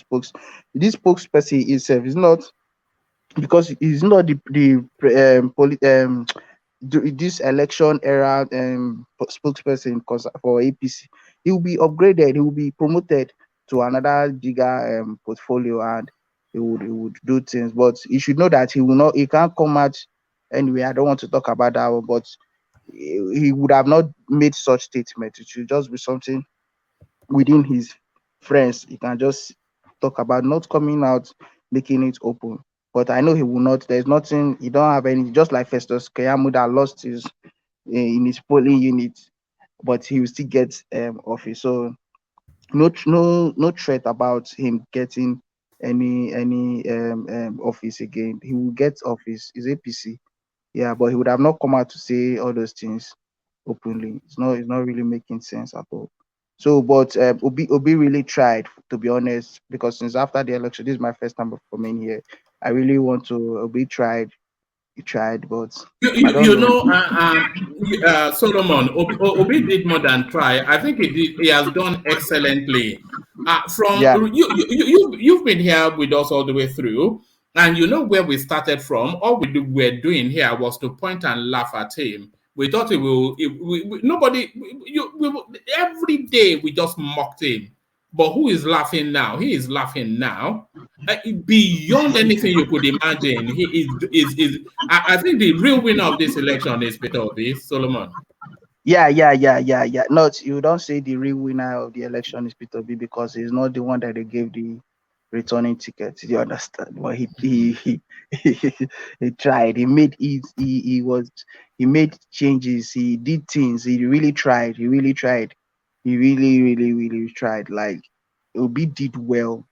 F: This spokesperson itself is not, because he's not this election era spokesperson for APC. He will be upgraded. He will be promoted to another bigger portfolio, and he would do things. But he should know that he will not. He can't come out anyway. I don't want to talk about that one, but he would have not made such statement. It should just be something within his friends. He can just talk about, not coming out, making it open. But I know he will not. There's nothing. He don't have any. Just like Festus Keyamo that lost his in his polling unit, but he will still get office. So no threat about him getting any office again. He will get office. He's APC. Yeah, but he would have not come out to say all those things openly. It's not really making sense at all. So, but Obi really tried, to be honest, because since after the election, this is my first time coming here. I really want to. Obi tried, he tried, but I don't know.
B: Solomon, Obi did more than try. I think he has done excellently. You've been here with us all the way through, and you know where we started from. All we're doing here was to point and laugh at him. We thought every day we just mocked him. But who is laughing now? He is laughing now. Beyond anything you could imagine, he is. I think the real winner of this election is Peter Obi, Solomon.
F: Yeah. No, you don't say the real winner of the election is Peter Obi, because he's not the one that they gave the returning ticket. You understand? But he tried. He made changes. He did things. He really tried. He really tried. Like, Obi did well.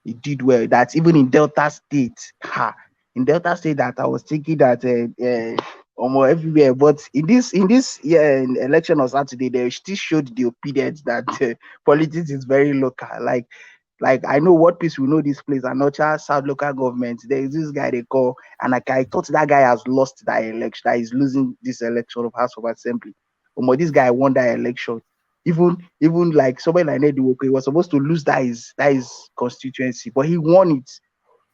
F: He did well. That's even in Delta State. In Delta State, that I was thinking that almost everywhere. But in this election on Saturday, they still showed the opinions that politics is very local. Like I know what piece we know this place, and not just South local government. There is this guy they call, and I thought that guy has lost that election. That is losing this election of House of Assembly. But this guy won that election. Even like somebody like Ned Nwoko, he was supposed to lose that his constituency, but he won it.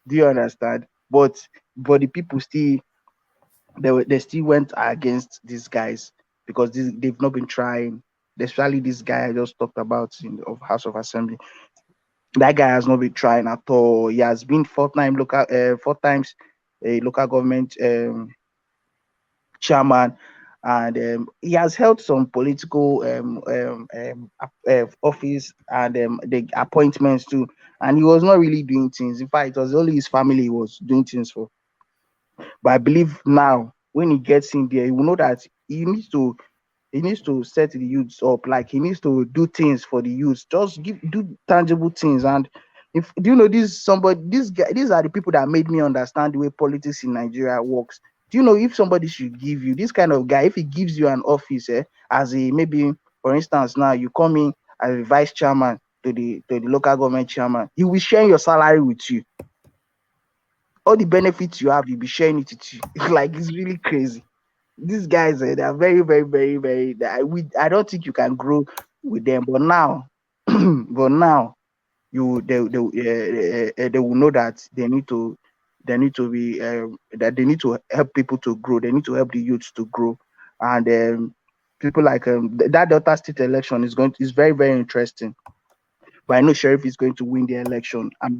F: Do you understand? But the people still they still went against these guys, because they've not been trying. Especially this guy I just talked about of House of Assembly. That guy has not been trying at all. He has been four times a local government chairman, and he has held some political office and the appointments too. And he was not really doing things. In fact, it was only his family he was doing things for. But I believe now, when he gets in there, he will know that he needs to set the youths up. Like, he needs to do things for the youths. Just do tangible things. And do you know these are the people that made me understand the way politics in Nigeria works. Do you know, if somebody should give you this kind of guy, if he gives you an office, as a, maybe for instance, now you come in as a vice chairman to the local government chairman, he will share your salary with you. All the benefits you have, you'll be sharing it with you. Like, it's really crazy. These guys, they are very, very, very, very. I don't think you can grow with them. But now, they will know that they need to be that they need to help people to grow. They need to help the youths to grow, and people like that Delta State election is very, very interesting. But I know Sheriff is going to win the election. I'm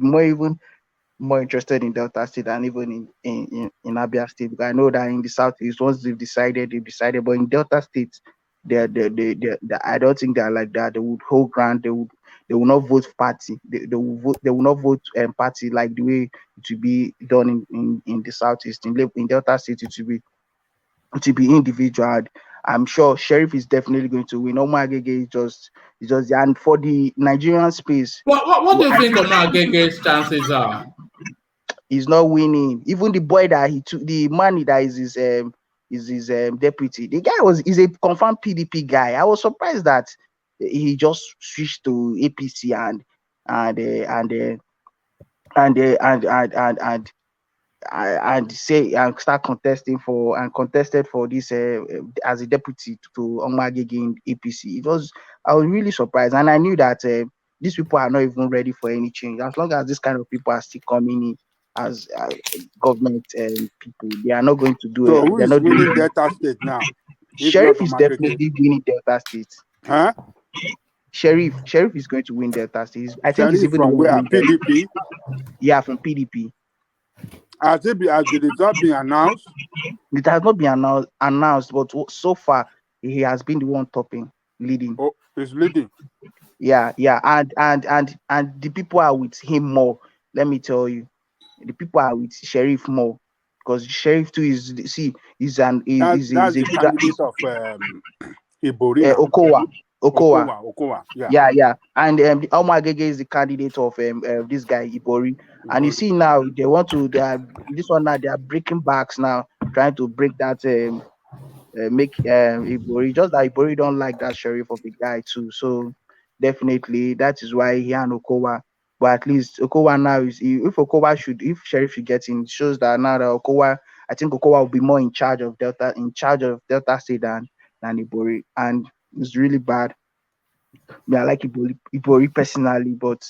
F: more interested in Delta State than even in Abia State, because I know that in the Southeast, once they've decided. But in Delta State, they I don't think they're like that. They would hold ground. They will not vote party. They will not vote party like the way it will be done in the Southeast. In Delta State, it will be to be individual. I'm sure Sheriff is definitely going to win. Omar Agege is just, and for the Nigerian space,
B: What do you think Omar Agege's chances are?
F: he's not winning. Even the boy that he took, the man that is his deputy, the guy is a confirmed PDP guy. I was surprised that he just switched to APC and say and start contested for this as a deputy to Omagege in APC. I was really surprised, and I knew that these people are not even ready for any change. As long as this kind of people are still coming in as government people, they are not going to do
H: So
F: it.
H: who
F: They're
H: is
F: not
H: winning
F: doing it.
H: Delta State now? If not
F: Sheriff is
H: Omagege?
F: definitely winning Delta State.
H: Huh?
F: Sheriff is going to win Delta State. I think he's
H: Sheriff
F: even the
H: from
F: one
H: where?
F: winning Delta.
H: PDP?
F: Yeah, from PDP.
H: Has the result been announced?
F: It has not been announced, but so far he has been the one leading.
H: Oh, he's leading.
F: Yeah, and the people are with him more. Let me tell you, the people are with Sheriff more because Sheriff too is
H: That's the candidate of Ibori now.
F: Okowa.
H: Yeah.
F: Yeah. And the Omagege is the candidate of this guy Ibori. And you see now they are breaking backs now, trying to break that make Ibori. Just that Ibori don't like that Sheriff of a guy too. So definitely that is why he and Okowa. But at least Okowa now if Sheriff should get in, it shows that now that I think Okowa will be more in charge of Delta State than Ibori. And it's really bad. I like Ibori personally, but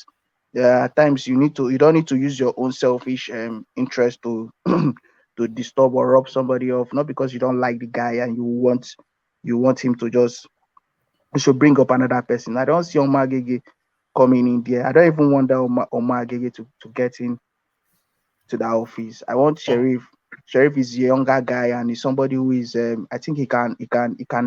F: at times you don't need to use your own selfish interest to to disturb or rob somebody off, not because you don't like the guy and you want him to just you should bring up another person. I don't see Omar Gege coming in there. I don't even want Omar Gege to get in to that office. I want Sheriff. Sheriff is a younger guy and he's somebody who is I think he can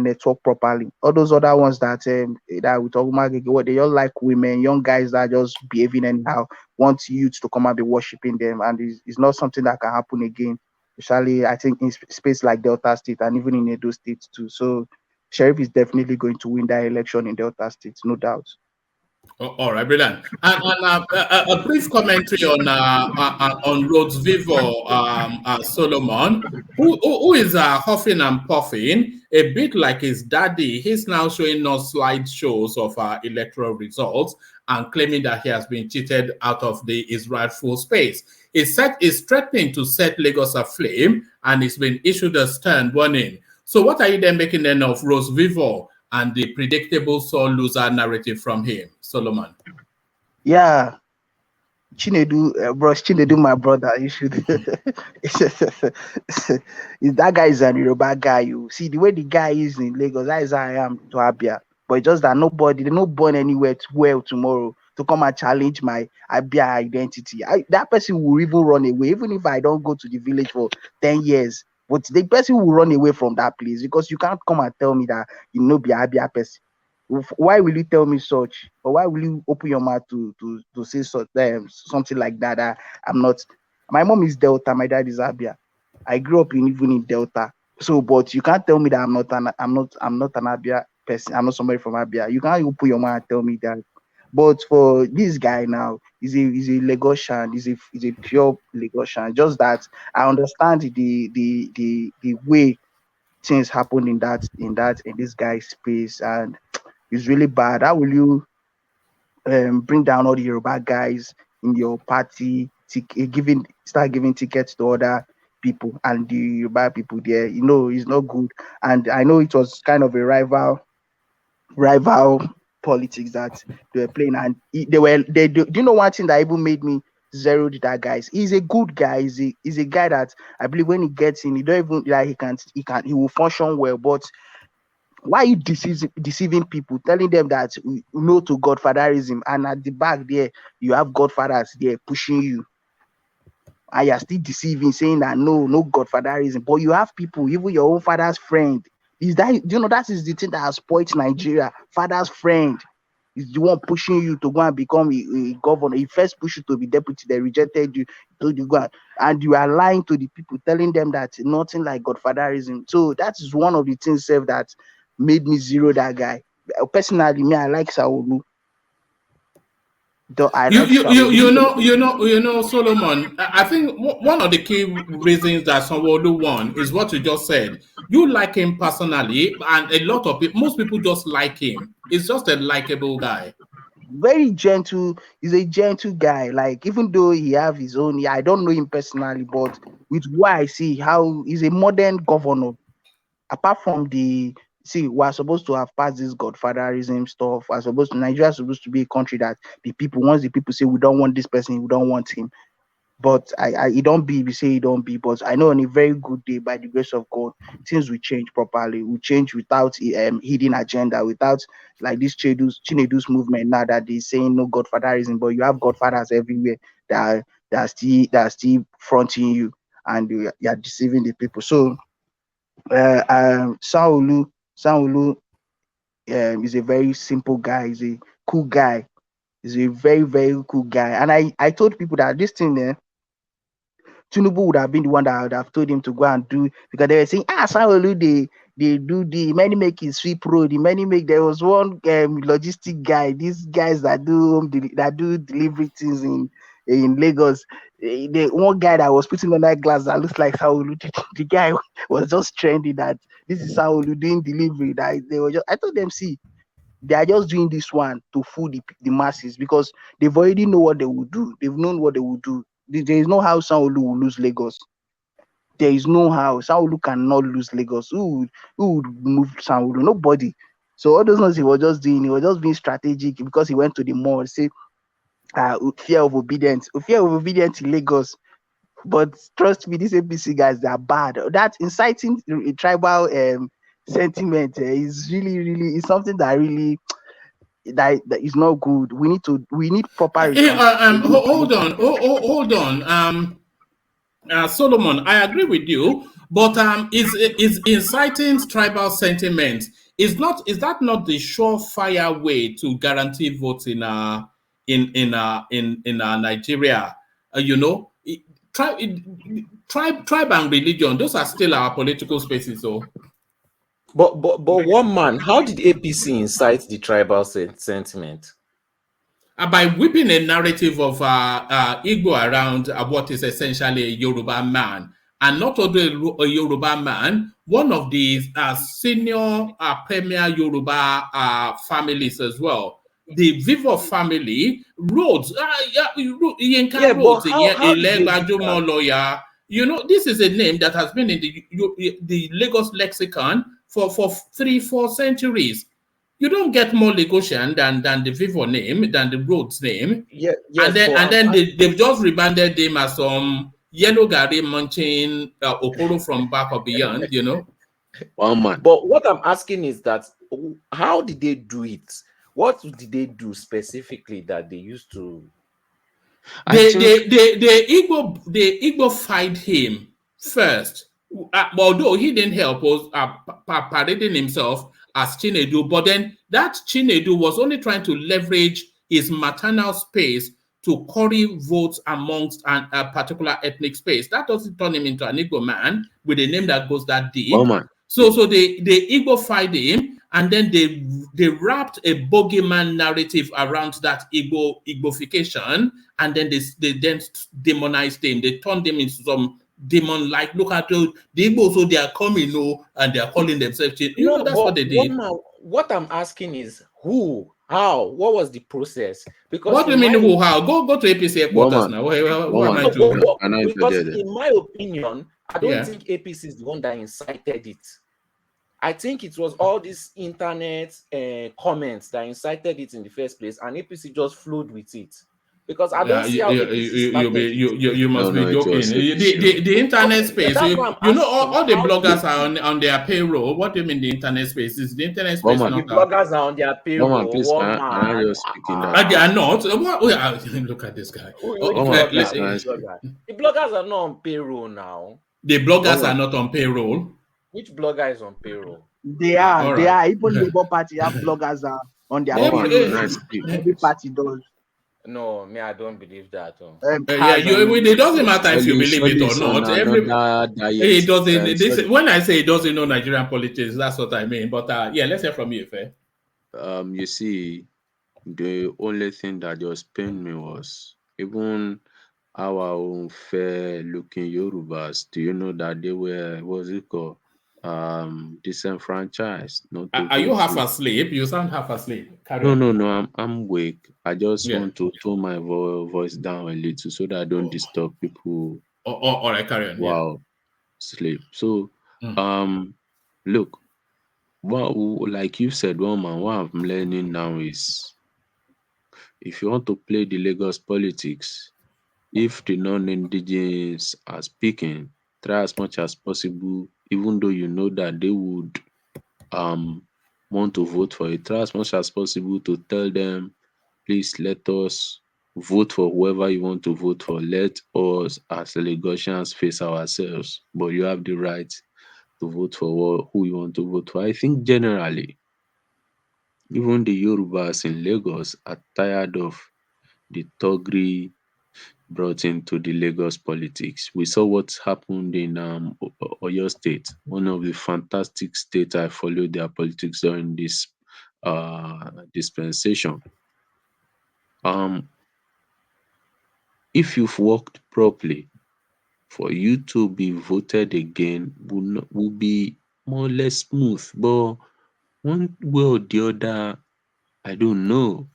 F: network properly. All those other ones that we talk about, what they all like women, young guys that are just behaving anyhow, want youth to come and be worshiping them, and it's not something that can happen again. Especially I think in space like Delta State and even in Edo State too. So Sheriff is definitely going to win that election in Delta State, no doubt.
B: All right, brilliant. And a brief commentary on Rhodes Vivo Solomon, who is huffing and puffing, a bit like his daddy. He's now showing us slideshows of electoral results and claiming that he has been cheated out of his rightful space. He's threatening to set Lagos aflame, and he's been issued a stern warning. So what are you then making then of Rhodes Vivo and the predictable sore loser narrative from him, Solomon?
F: Yeah, Chinedu, my brother. You should. That guy is an Yoruba guy. You see the way the guy is in Lagos. That is how I am to Abia. But just that they're not born anywhere well tomorrow to come and challenge my Abia identity. That person will even run away, even if I don't go to the village for 10 years. But the person will run away from that place because you can't come and tell me that you know be Abia person. Why will you tell me such, or why will you open your mouth to say something like that? I'm not. My mom is Delta, my dad is Abia. I grew up even in Delta. So, but you can't tell me that I'm not an Abia person. I'm not somebody from Abia. You can't open your mouth and tell me that. But for this guy now, he's a Lagosian. He's a pure Lagosian. Just that I understand the way things happen in this guy's space, and it's really bad. How will you bring down all the Yoruba guys in your party, start giving tickets to other people and the Yoruba people there? You know, it's not good. And I know it was kind of a rival politics that they were playing, and they do you know one thing that even made me zero that guys? He's a good guy. He's a guy that I believe when he gets in, he don't even like he will function well, but why are you deceiving people, telling them that no to godfatherism, and at the back there you have godfathers there pushing you, and you're still deceiving, saying that no godfatherism, but you have people, even your own father's friend. Is that that is the thing that has spoiled Nigeria? Father's friend. He's the one pushing you to go and become a governor. He first pushed you to be deputy. They rejected you. Told you go and you are lying to the people, telling them that nothing like godfatherism. So that is one of the things that made me zero that guy. Personally, me, I like Saulu.
B: You know, Solomon. I think one of the key reasons that Sanwo-Olu won is what you just said. You like him personally, and a lot of people, most people just like him. He's just a likable guy.
F: Very gentle. He's a gentle guy. Like, even though he have his own, I don't know him personally, but with what I see, how he's a modern governor. Apart from we're supposed to have passed this godfatherism stuff. Nigeria is supposed to be a country that once the people say we don't want this person, we don't want him. But it don't be, we say it don't be. But I know on a very good day, by the grace of God, things will change properly. We change without hidden agenda, without like this Chinedu's movement now that they're saying no godfatherism, but you have godfathers everywhere that are still fronting you, and you are deceiving the people. So Sanwo-Olu is a very simple guy. He's a cool guy. He's a very, very cool guy. And I told people that this thing there, Tinubu would have been the one that would have told him to go and do, because they were saying, Sanwo-Olu, they do the many make his sweep road, there was one logistic guy, these guys that do delivery things in Lagos. The one guy that was putting on that glass that looks like Sanwo-Olu, the guy was just trending that this is Sanwo-Olu doing delivery. That they were I told them, see, they are just doing this one to fool the masses, because they've already know what they will do. They've known what they will do. There is no how Sanwo-Olu will lose Lagos. There is no how. Sanwo-Olu cannot lose Lagos. Who would move Sanwo-Olu? Nobody. So all those ones he was just being strategic, because he went to the mall, say, fear of obedience in Lagos. But trust me, these APC guys, they are bad. That inciting tribal sentiment is really is something that really that is not good. We need proper
B: hold on. Solomon, I agree with you, but is inciting tribal sentiment is that not the surefire way to guarantee votes in Nigeria? Tribe and religion, those are still our political spaces, though.
J: But one man, how did APC incite the tribal sentiment?
B: By whipping a narrative of Igbo around what is essentially a Yoruba man. And not only a Yoruba man, one of the senior premier Yoruba families as well. The Vivo family, Rhodes, Yinka Rhodes, a lawyer. This is a name that has been in the Lagos lexicon for 3-4 centuries. You don't get more Lagosian than the Vivo name, than the Rhodes name.
J: Yes,
B: and then they've just rebranded him as some yellow Gary munching Okoro from back or beyond,
J: One man. But what I'm asking is that, how did they do it? What did they do specifically that they used to?
B: The Igbo fight him first. Although he didn't help us parading himself as Chinedu, but then that Chinedu was only trying to leverage his maternal space to curry votes amongst a particular ethnic space. That doesn't turn him into an Igbo man with a name that goes that deep. So the Igbo fight him, and then they wrapped a bogeyman narrative around that Igbofication, and then they then demonized him. They turned him into some demon, like, look at the Igbos, so they are coming, and they are calling themselves. That's what they did.
J: What I'm asking is who, how, what was the process? Because
B: what do you mean who, how? Go to APC headquarters now. What am I doing?
J: Because in my opinion, I don't think APC is the one that incited it. I think it was all these internet comments that incited it in the first place, and APC just flowed with it. Because I don't see how
B: you must be joking. The internet space. All the bloggers are on their payroll. What do you mean the internet space? Is the internet space not?
J: The bloggers are on their payroll.
B: They are not. Look at this guy.
J: The bloggers are not on payroll now.
B: The bloggers are not on payroll.
J: Which blogger is on payroll?
F: They are. Even the Labour Party have bloggers are on their
J: Every
F: every party does.
J: No, me, I don't believe that.
B: It doesn't matter if you believe it or
O: Solis on
B: not.
O: another diet.
B: It doesn't. When I say it doesn't know Nigerian politics, that's what I mean. But let's hear from you, Fair.
O: You see, the only thing that just pained me was even our own fair looking Yorubas. Do you know that they were, what's it called? Disenfranchised. Not to
B: Are you
O: vote.
B: half asleep? You sound half asleep. Carry
O: No,
B: on.
O: no, no. I'm awake. I just
B: Yeah.
O: want to tone my voice down a little so that I don't disturb people
B: All right, carry on.
O: while sleep. So,
B: Mm.
O: look, like you said, one man, what I'm learning now is if you want to play the Lagos politics, if the non-indigenous are speaking, try as much as possible, even though you know that they would want to vote for it, try as much as possible to tell them, please let us vote for whoever you want to vote for. Let us as Lagosians face ourselves, but you have the right to vote for who you want to vote for. I think generally, even the Yorubas in Lagos are tired of the thuggery brought into the Lagos politics. We saw what happened in Oyo State, one of the fantastic states. I followed their politics during this dispensation. If you've worked properly, for you to be voted again will be more or less smooth. But one way or the other, I don't know.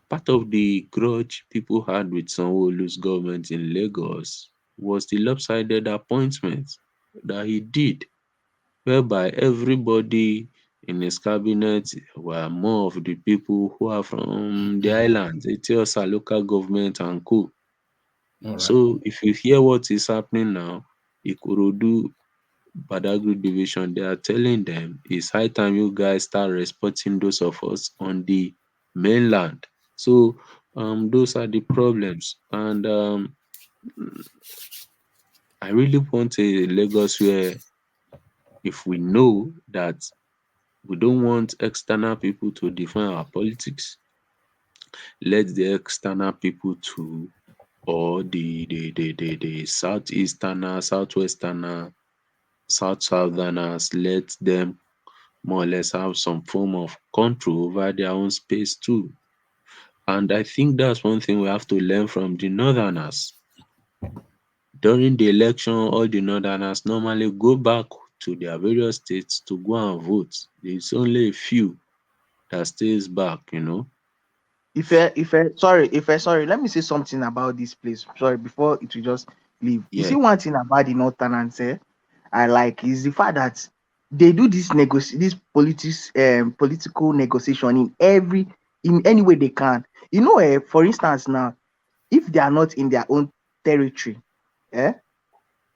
O: Part of the grudge people had with Sanwo-Olu's government in Lagos was the lopsided appointment that he did, whereby everybody in his cabinet were more of the people who are from the islands, Etiosa local government and co.
B: All right.
O: So if you hear what is happening now, Ikorodu Badagry division, they are telling them it's high time you guys start respecting those of us on the mainland. So those are the problems. And I really want a Lagos where if we know that we don't want external people to define our politics, let the external people to or the southeasterner, southwesterner, southerners, let them more or less have some form of control over their own space too. And I think that's one thing we have to learn from the northerners. During the election, all the northerners normally go back to their various states to go and vote. There's only a few that stays back.
F: Sorry, let me say something about this place. Sorry, before it will just leave. You see,
O: Yeah.
F: one thing about the Northerners, I like is the fact that they do this political negotiation in any way they can. For instance, now if they are not in their own territory, eh,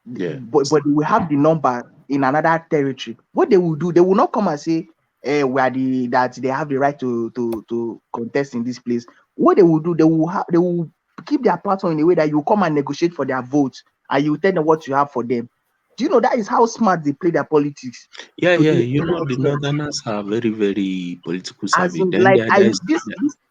O: Yeah.
F: but they will have the number in another territory. What they will do, they will not come and say, that they have the right to contest in this place. What they will do, they will keep their platform in a way that you come and negotiate for their votes, and you tell them what you have for them. Do you know that is how smart they play their politics?
O: Yeah,
F: To
O: yeah.
F: the
O: The northerners are very, very political
F: as
O: savvy.
F: in,
O: Then
F: like
O: there is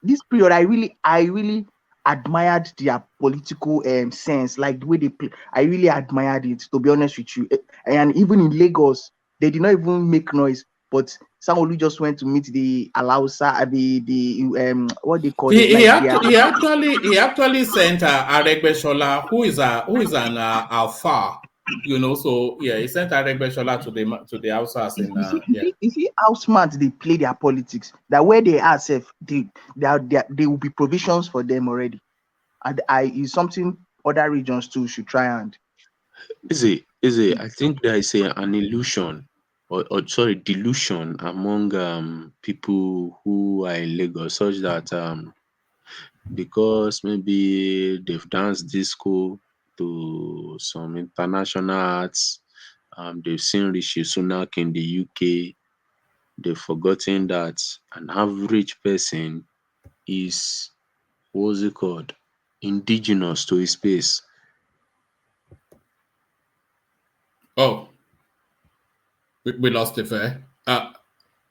F: this period, I really admired their political sense, like the way they play. I really admired it, to be honest with you. And even in Lagos, they did not even make noise. But Sanwo-Olu just went to meet the Alausa, the what they call it, like their.
B: He actually sent Aregbesola, who is an alpha, So yeah, he sent Aregbesola to the houses in
F: You see how smart they play their politics. That where they are safe, there will be provisions for them already. And I is something other regions too should try and.
O: I think there is an illusion or sorry, delusion among people who are in Lagos, such that because maybe they've danced disco to some international arts, they've seen Rishi Sunak in the UK, they've forgotten that an average person is, what's it called, indigenous to his space.
B: Oh, we lost it there.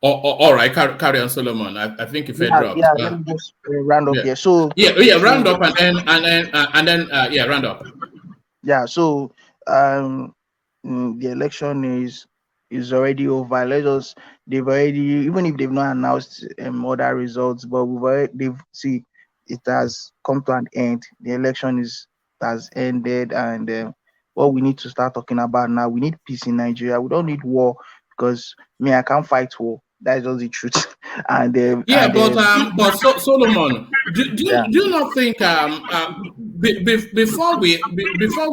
B: All right, carry on, Solomon. I think if I dropped.
F: Yeah. Let me just round up
B: yeah.
F: here. So
B: Round up and then round up.
F: Yeah. So the election is already over. They've already, even if they've not announced other results, but it has come to an end. The election has ended, and what we need to start talking about now, we need peace in Nigeria. We don't need war, because I can't fight war. That's just the truth. and
B: Solomon, do
F: yeah.
B: you not think before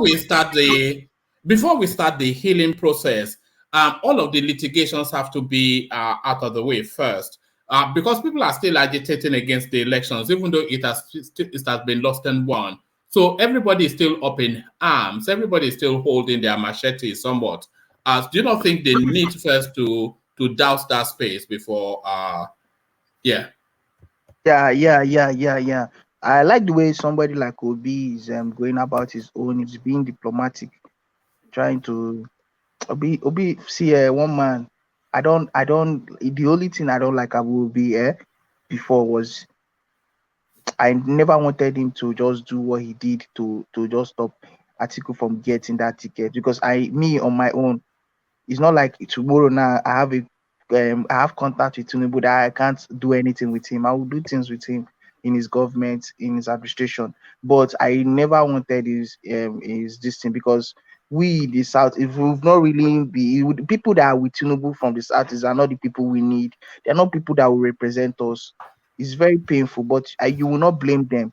B: we start the healing process, all of the litigations have to be out of the way first, because people are still agitating against the elections, even though it has been lost and won. So everybody is still up in arms. Everybody is still holding their machetes somewhat. Do you not think they need first to douse that space before? Yeah.
F: I like the way somebody like Obi is going about his own. He's being diplomatic, trying to Obi. See, one man. I don't. The only thing I don't like about Obi before was I never wanted him to just do what he did to just stop Atiku from getting that ticket, because me on my own, it's not like tomorrow now I have contact with Tinubu that I can't do anything with him. I will do things with him in his government, in his administration. But I never wanted his this thing, because we the South, if we've not really the people that are with Tinubu from the South are not the people we need. They're not people that will represent us. It's very painful, but you will not blame them.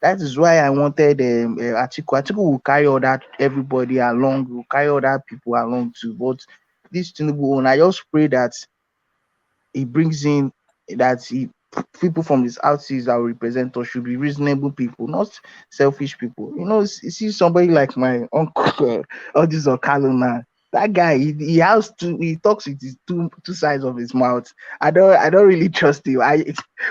F: That is why I wanted Atiku. Atiku will carry all that everybody along, will carry all that people along too. But this Tinubu one, I just pray that he brings in people from his outseas that will represent us should be reasonable people, not selfish people. You see somebody like my uncle, all this Okalo man. That guy, he talks with his two sides of his mouth. I don't really trust him.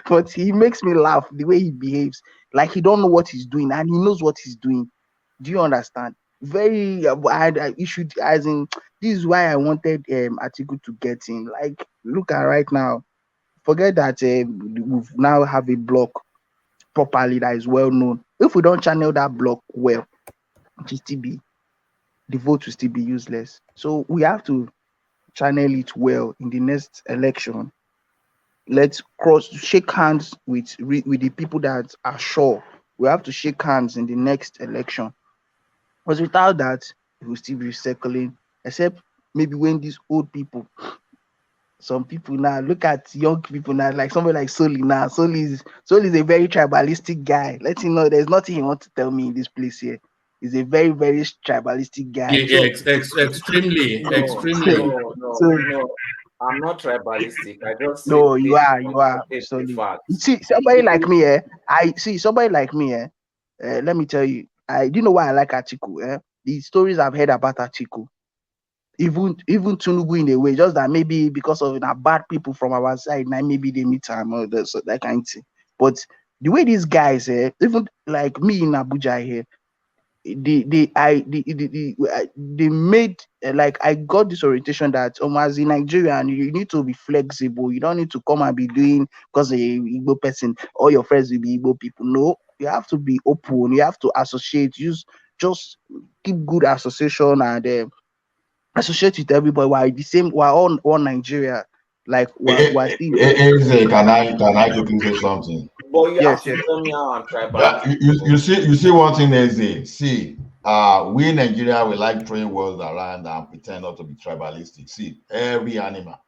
F: But he makes me laugh the way he behaves. Like he don't know what he's doing, and he knows what he's doing. Do you understand? Very, he should, as in, this is why I wanted Atiku to get in. Like, look at right now. Forget that we've now have a block properly that is well known. If we don't channel that block well, the vote will still be useless. So we have to channel it well in the next election. Let's shake hands with the people that are sure. We have to shake hands in the next election. Because without that, it will still be circling, except maybe when these old people, some people now look at young people now, like somebody like Soli now. Soli is a very tribalistic guy. Let him know there's nothing he wants to tell me in this place here. He's a very, very tribalistic guy.
B: Yeah, extremely.
J: No. I'm not tribalistic. I just say
F: No, you are. Soli. You see, somebody like me, let me tell you, do you know why I like Atiku? The stories I've heard about Atiku, even Tinubu in a way, just that maybe because of bad people from our side, now maybe they meet him or that kind of thing. But the way these guys, even like me in Abuja here, they made like I got this orientation that as in Nigeria, you need to be flexible. You don't need to come and be doing because a Igbo person, all your friends will be Igbo people. No, you have to be open. You have to associate. Just keep good association and associate with everybody. We're all one Nigeria. Like we're still.
L: Can I quickly say something?
J: But you have to tell me how I'm tribalistic.
L: You see one thing, Eze. See, we in Nigeria, we like throwing words around and pretend not to be tribalistic. See, every animal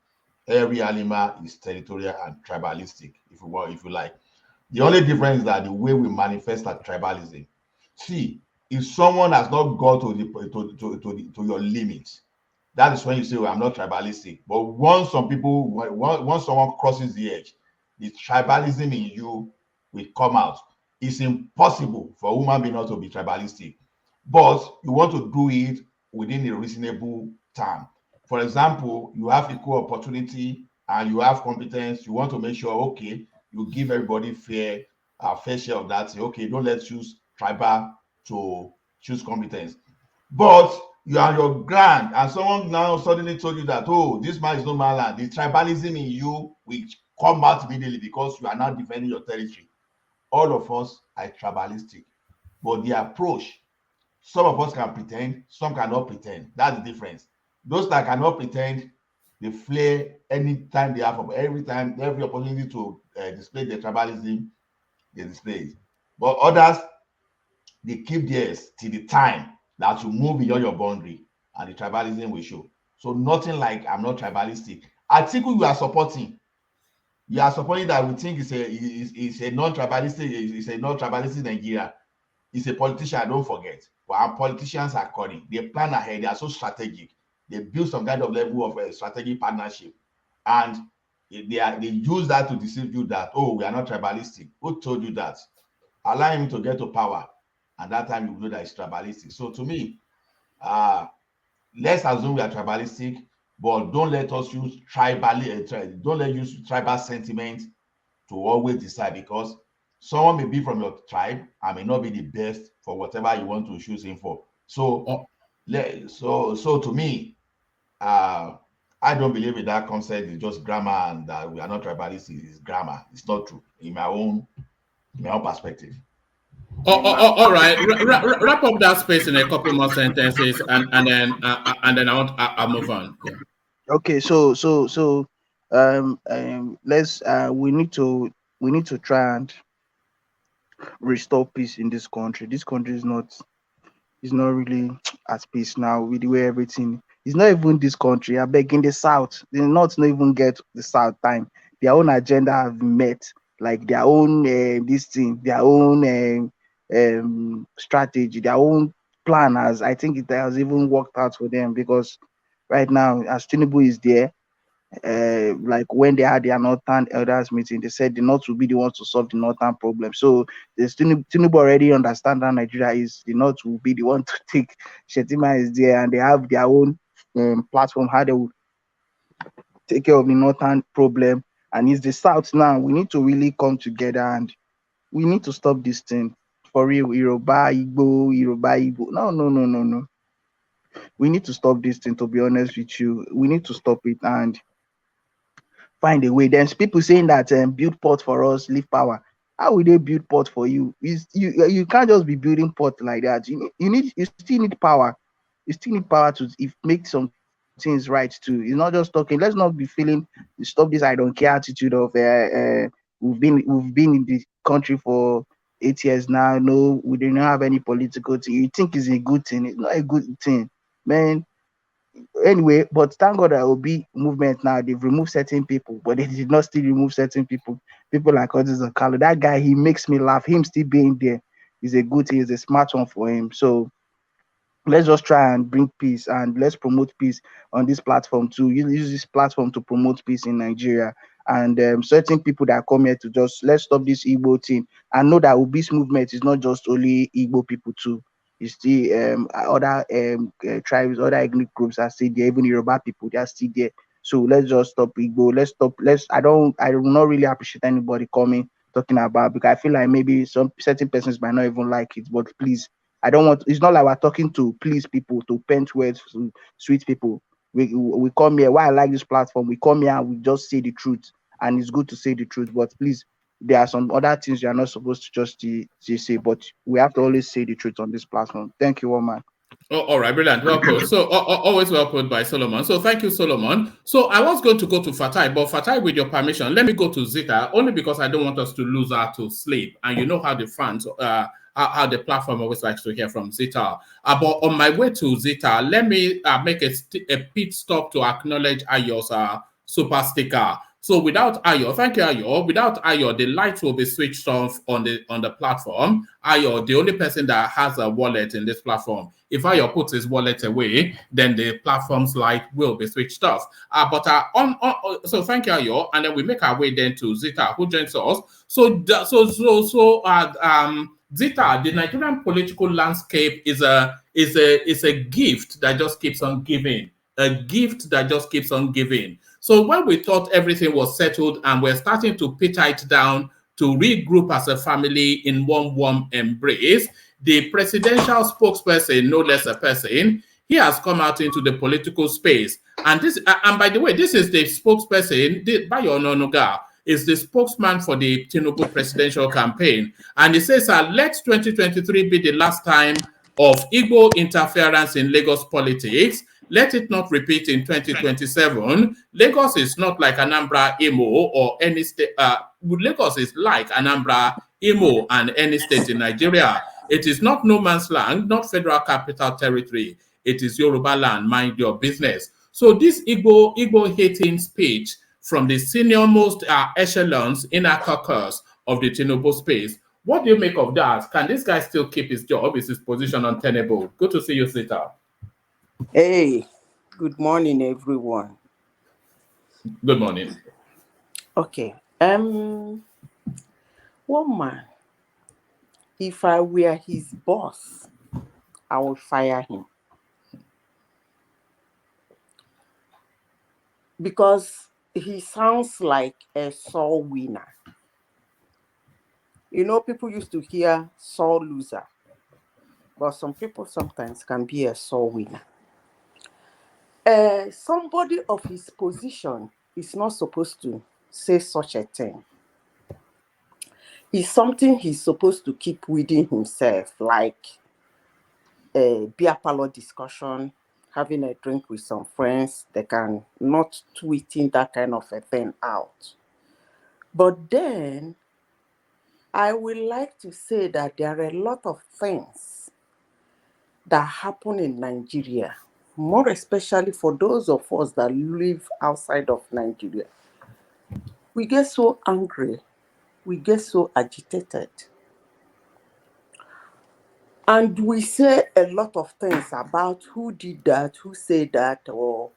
L: is territorial and tribalistic, if you like. The only difference is that the way we manifest that tribalism. See, if someone has not got to your limits, that is when you say, well, I'm not tribalistic. But once someone crosses the edge, the tribalism in you will come out. It's impossible for a human being not to be tribalistic, but you want to do it within a reasonable time. For example, you have equal opportunity and you have competence. You want to make sure, okay, you give everybody fair share of that. Say, okay, don't let's use tribal to choose competence. But you are your grand, and someone now suddenly told you that, oh, this man is no man land, the tribalism in you will come out immediately because you are now defending your territory. All of us are tribalistic, but the approach, some of us can pretend, some cannot pretend. That's the difference. Those that cannot pretend, they flare anytime they have, every time, every opportunity to display their tribalism, they display it. But others, they keep theirs till the time that you move beyond your boundary and the tribalism will show. So nothing like I'm not tribalistic. Att&Ck you are supporting. You are supporting that we think is a non-tribalistic, is a non-tribalistic Nigeria. It's a politician, don't forget. But our politicians are cunning. They plan ahead. They are so strategic. They build some kind of level of a strategic partnership. And they use that to deceive you that, oh, we are not tribalistic. Who told you that? Allow him to get to power. And that time you know that it's tribalistic. So to me, let's assume we are tribalistic, but don't let us use don't let use tribal sentiment to always decide, because someone may be from your tribe and may not be the best for whatever you want to choose him for. So, so to me, I don't believe in that concept. It's just grammar, and that we are not tribalistic. It's grammar. It's not true in my own perspective.
B: All right. Wrap up that space in a couple more sentences, and then I'll move on. Yeah.
F: Okay, so let's we need to try and restore peace in this country. This country is not really at peace now with the way everything. It's not even this country. I beg, in the south, the north not even get the south time. Their own agenda have been met, like their own this thing, their own strategy, their own plan has. I think it has even worked out for them, because right now, as Tinubu is there, like when they had their northern elders meeting, they said the north will be the ones to solve the northern problem. So the Tinubu already understand that Nigeria is the north will be the one to take. Shetima is there, and they have their own platform how they will take care of the northern problem. And it's the south now. We need to really come together, and we need to stop this thing for real. Yoruba, Igbo. No. We need to stop this thing. To be honest with you, we need to stop it and find a way. There's people saying that build port for us, leave power. How will they build port for you? You can't just be building port like that. You still need power. You still need power to make some things right too. It's not just talking. Let's not be feeling stop this I don't care attitude of we've been in the country for 8 years now. No, we do not have any political thing. You think it's a good thing? It's not a good thing, man. Anyway, but thank God there will be movement now. They've removed certain people, but they did not still remove certain people. People like Att&Ck. That guy, he makes me laugh. Him still being there is a good thing. It's a smart one for him. So let's just try and bring peace, and let's promote peace on this platform too. Use this platform to promote peace in Nigeria. And certain people that come here to just let's stop this Igbo thing, and know that Obi's movement is not just only Igbo people too. It's still other tribes, other ethnic groups are still there. Even Yoruba people, they are still there. So let's just stop Igbo. Let's stop. I do not really appreciate anybody coming talking about, because I feel like maybe some certain persons might not even like it. But please, I don't want. It's not like we're talking to please people, to paint words to sweet people. We come here. Why I like this platform? We come here and we just say the truth, and it's good to say the truth. But please, there are some other things you are not supposed to just say, but we have to always say the truth on this platform. Thank you, Woman.
B: Oh, all right, brilliant. Well put. So always well put by Solomon. So thank you, Solomon. So I was going to go to Fatai, but Fatai, with your permission, let me go to Zita, only because I don't want us to lose her to sleep. And you know how the fans, how the platform always likes to hear from Zita. But on my way to Zita, let me make a pit stop to acknowledge Ayo's super sticker. So without Ayo, thank you, Ayo. Without Ayo, the lights will be switched off on the platform. Ayo, the only person that has a wallet in this platform. If Ayo puts his wallet away, then the platform's light will be switched off. So thank you, Ayo. And then we make our way then to Zita, who joins us. So Zita, the Nigerian political landscape is a gift that just keeps on giving. A gift that just keeps on giving. So when we thought everything was settled and we're starting to peter it down to regroup as a family in one warm embrace, the presidential spokesperson, no less a person, he has come out into the political space. And this, and by the way, this is the spokesperson, Bayo Ononuga, is the spokesman for the Tinubu presidential campaign. And he says, let 2023 be the last time of Igbo interference in Lagos politics. Let it not repeat in 2027. Lagos is not like Anambra, Imo, or any state. Lagos is like Anambra, Imo, and any state in Nigeria. It is not no man's land, not federal capital territory. It is Yoruba land, mind your business. So this Igbo hating speech from the senior most echelons in our caucus of the Tinubu space, what do you make of that? Can this guy still keep his job? Is his position untenable? Good to see you, Sita.
Q: Hey, good morning, everyone.
B: Good morning.
Q: Okay. One man, if I were his boss, I would fire him. Because he sounds like a sore winner. You know, people used to hear sore loser. But some people sometimes can be a sore winner. Somebody of his position is not supposed to say such a thing. It's something he's supposed to keep within himself, like a beer parlor discussion, having a drink with some friends. They can not tweeting that kind of a thing out. But then, I would like to say that there are a lot of things that happen in Nigeria, more especially for those of us that live outside of Nigeria. We get so angry, we get so agitated. And we say a lot of things about who did that, who said that, or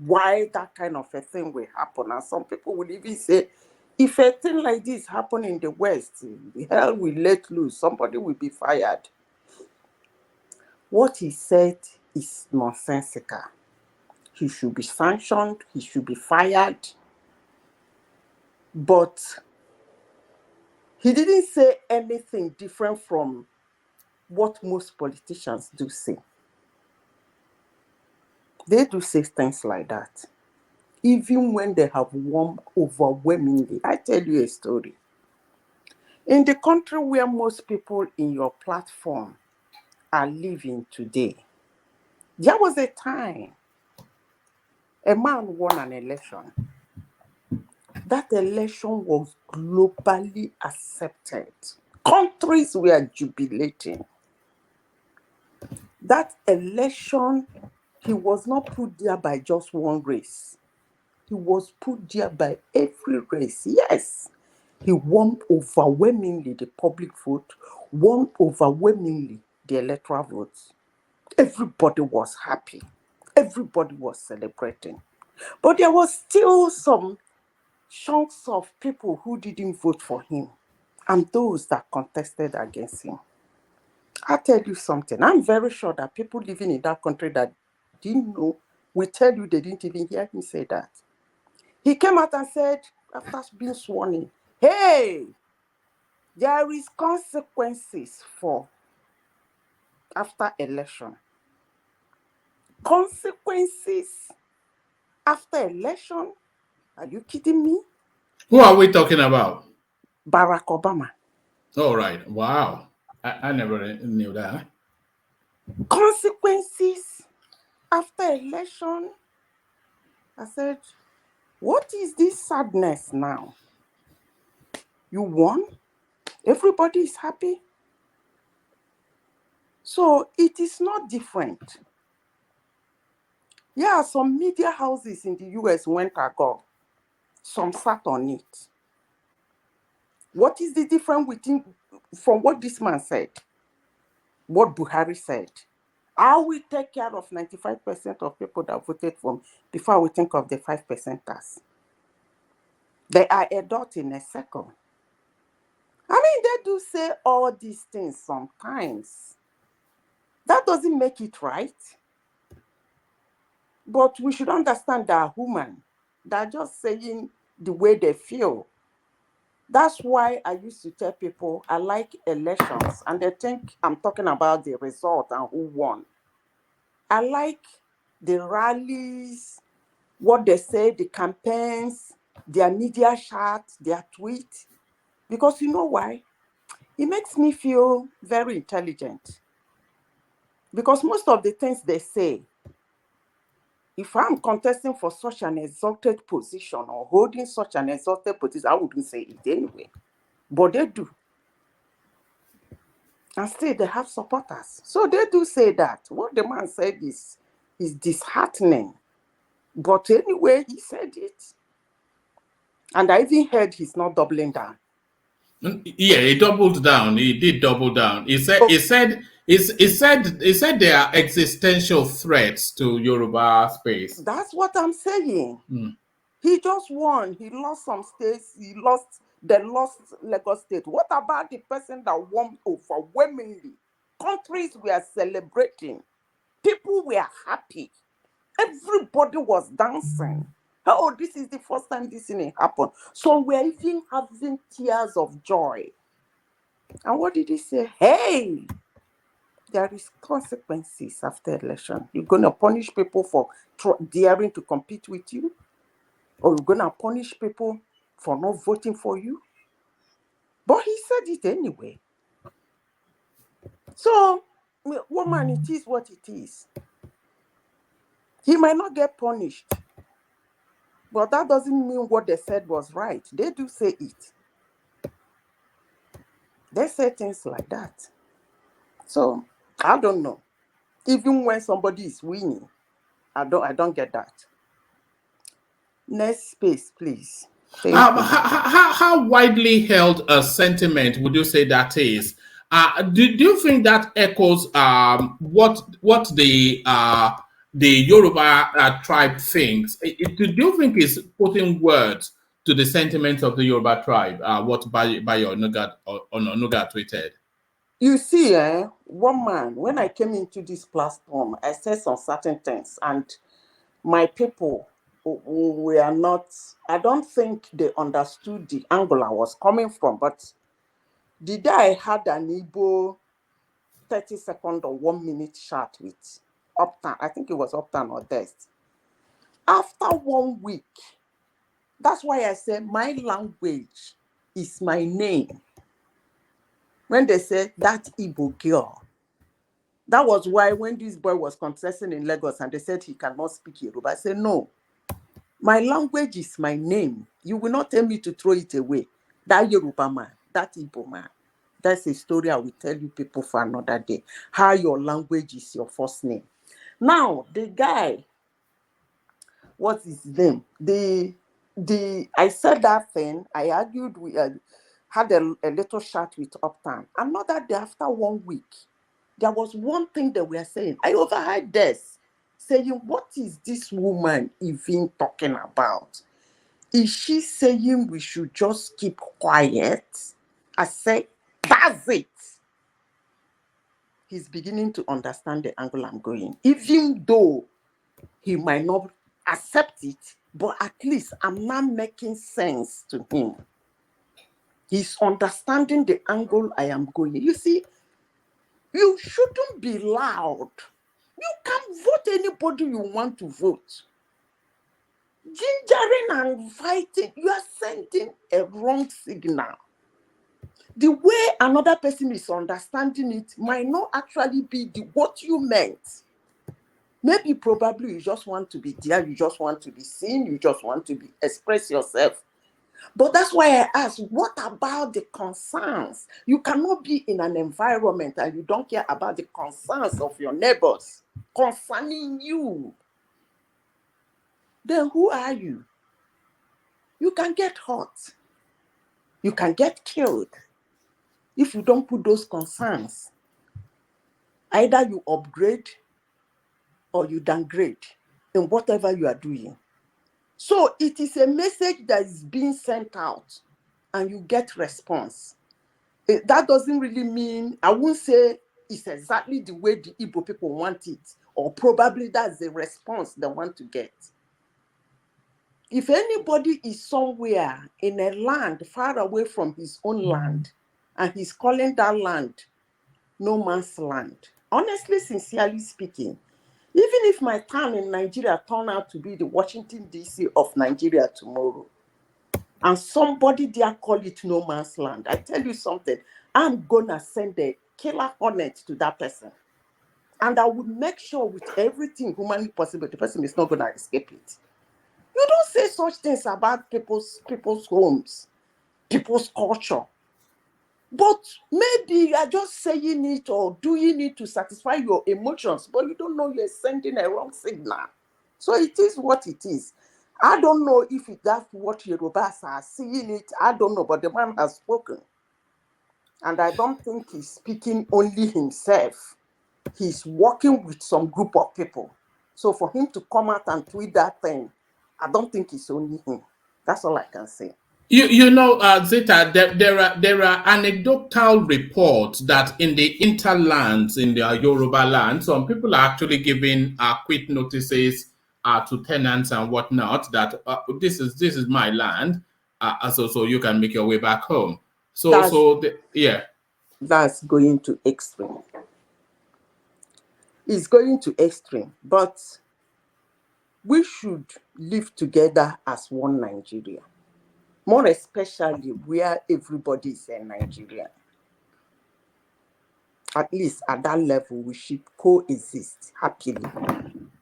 Q: why that kind of a thing will happen. And some people will even say, if a thing like this happen in the West, hell will let loose, somebody will be fired. What he said is nonsensical. He should be sanctioned, he should be fired. But he didn't say anything different from what most politicians do say. They do say things like that, even when they have won overwhelmingly. I tell you a story. In the country where most people in your platform are living today, there was a time a man won an election. That election was globally accepted. Countries were jubilating. That election, he was not put there by just one race. He was put there by every race. Yes, he won overwhelmingly the public vote, won overwhelmingly the electoral votes. Everybody was happy. Everybody was celebrating. But there was still some chunks of people who didn't vote for him and those that contested against him. I'll tell you something. I'm very sure that people living in that country that didn't know will tell you they didn't even hear him say that. He came out and said, after being sworn in, hey, there is consequences for after election. Consequences after election? Are you kidding me?
B: Who are we talking about?
Q: Barack Obama.
B: All right. Wow. I never knew that.
Q: Consequences after election? I said, what is this sadness now? You won? Everybody is happy? So it is not different. Yeah, some media houses in the US went agog. Some sat on it. What is the difference from what this man said? What Buhari said? I will take care of 95% of people that voted for me before we think of the 5%ers. They are a dot in a circle. I mean, they do say all these things sometimes. That doesn't make it right. But we should understand that human. They're just saying the way they feel. That's why I used to tell people I like elections, and they think I'm talking about the result and who won. I like the rallies, what they say, the campaigns, their media shots, their tweets. Because you know why? It makes me feel very intelligent. Because most of the things they say, if I'm contesting for such an exalted position or holding such an exalted position, I wouldn't say it anyway. But they do. And still they have supporters. So they do say that. What the man said is disheartening. But anyway, he said it. And I even heard he's not doubling down.
B: Yeah, he doubled down. He did double down. He said there are existential threats to Yoruba space.
Q: That's what I'm saying.
B: Mm.
Q: He just won. He lost some states. They lost Lagos State. What about the person that won overwhelmingly? Countries were celebrating. People were happy. Everybody was dancing. Oh, this is the first time this thing happened. So we're even having tears of joy. And what did he say? Hey, there is consequences after election. You're going to punish people for daring to compete with you? Or you're going to punish people for not voting for you? But he said it anyway. So, woman, it is what it is. He might not get punished. But that doesn't mean what they said was right. They do say it. They say things like that. So, I don't know. Even when somebody is winning, I don't get that. Next space, please.
B: How widely held a sentiment would you say that is? Do you think that echoes what the Yoruba tribe thinks? Do you think it's putting words to the sentiments of the Yoruba tribe? What Bayo Ononuga tweeted.
Q: You see, one man, when I came into this platform, I said some certain things, and my people were not, I don't think they understood the angle I was coming from, but the day I had an Igbo 30-second or 1 minute chat with Uptown, I think it was Uptown or Dest. After 1 week, that's why I said my language is my name. When they said that Igbo girl, that was why when this boy was contesting in Lagos and they said he cannot speak Yoruba, I said, no, my language is my name. You will not tell me to throw it away. That Yoruba man, that Igbo man, that's a story I will tell you people for another day. How your language is your first name. Now, the guy, what's his name? I said that thing, I argued, we had a little chat with Uptown. Another day, after 1 week, there was one thing that we are saying. I overheard this, saying, what is this woman even talking about? Is she saying we should just keep quiet? I say, that's it. He's beginning to understand the angle I'm going. Even though he might not accept it, but at least I'm not making sense to him. He's understanding the angle I am going. You see, you shouldn't be loud. You can vote anybody you want to vote. Gingering and fighting, you are sending a wrong signal. The way another person is understanding it might not actually be what you meant. Maybe probably you just want to be there, you just want to be seen, you just want to express yourself. But that's why I asked, what about the concerns? You cannot be in an environment and you don't care about the concerns of your neighbors concerning you. Then who are you? You can get hurt. You can get killed if you don't put those concerns. Either you upgrade or you downgrade in whatever you are doing. So it is a message that is being sent out and you get response. That doesn't really mean, I won't say it's exactly the way the Igbo people want it, or probably that's the response they want to get. If anybody is somewhere in a land far away from his own land, and he's calling that land no man's land, honestly, sincerely speaking, Even if my town in Nigeria turn out to be the Washington, D.C. of Nigeria tomorrow, and somebody there call it no man's land, I tell you something, I'm going to send a killer hornet to that person. And I would make sure with everything humanly possible, the person is not going to escape it. You don't say such things about people's homes, people's culture. But maybe you are just saying it or doing it to satisfy your emotions, but you don't know you're sending a wrong signal. So it is what it is. I don't know if that's what Yorubas are seeing it. I don't know, but the man has spoken. And I don't think he's speaking only himself. He's working with some group of people. So for him to come out and tweet that thing, I don't think it's only him. That's all I can say.
B: You know, Zita, there are anecdotal reports that in the interlands, in the Yoruba land, some people are actually giving quit notices to tenants and whatnot that this is my land, so you can make your way back home. Yeah,
Q: that's going to extreme. It's going to extreme, but we should live together as one Nigeria. More especially where everybody is a Nigerian. At least at that level, we should coexist happily.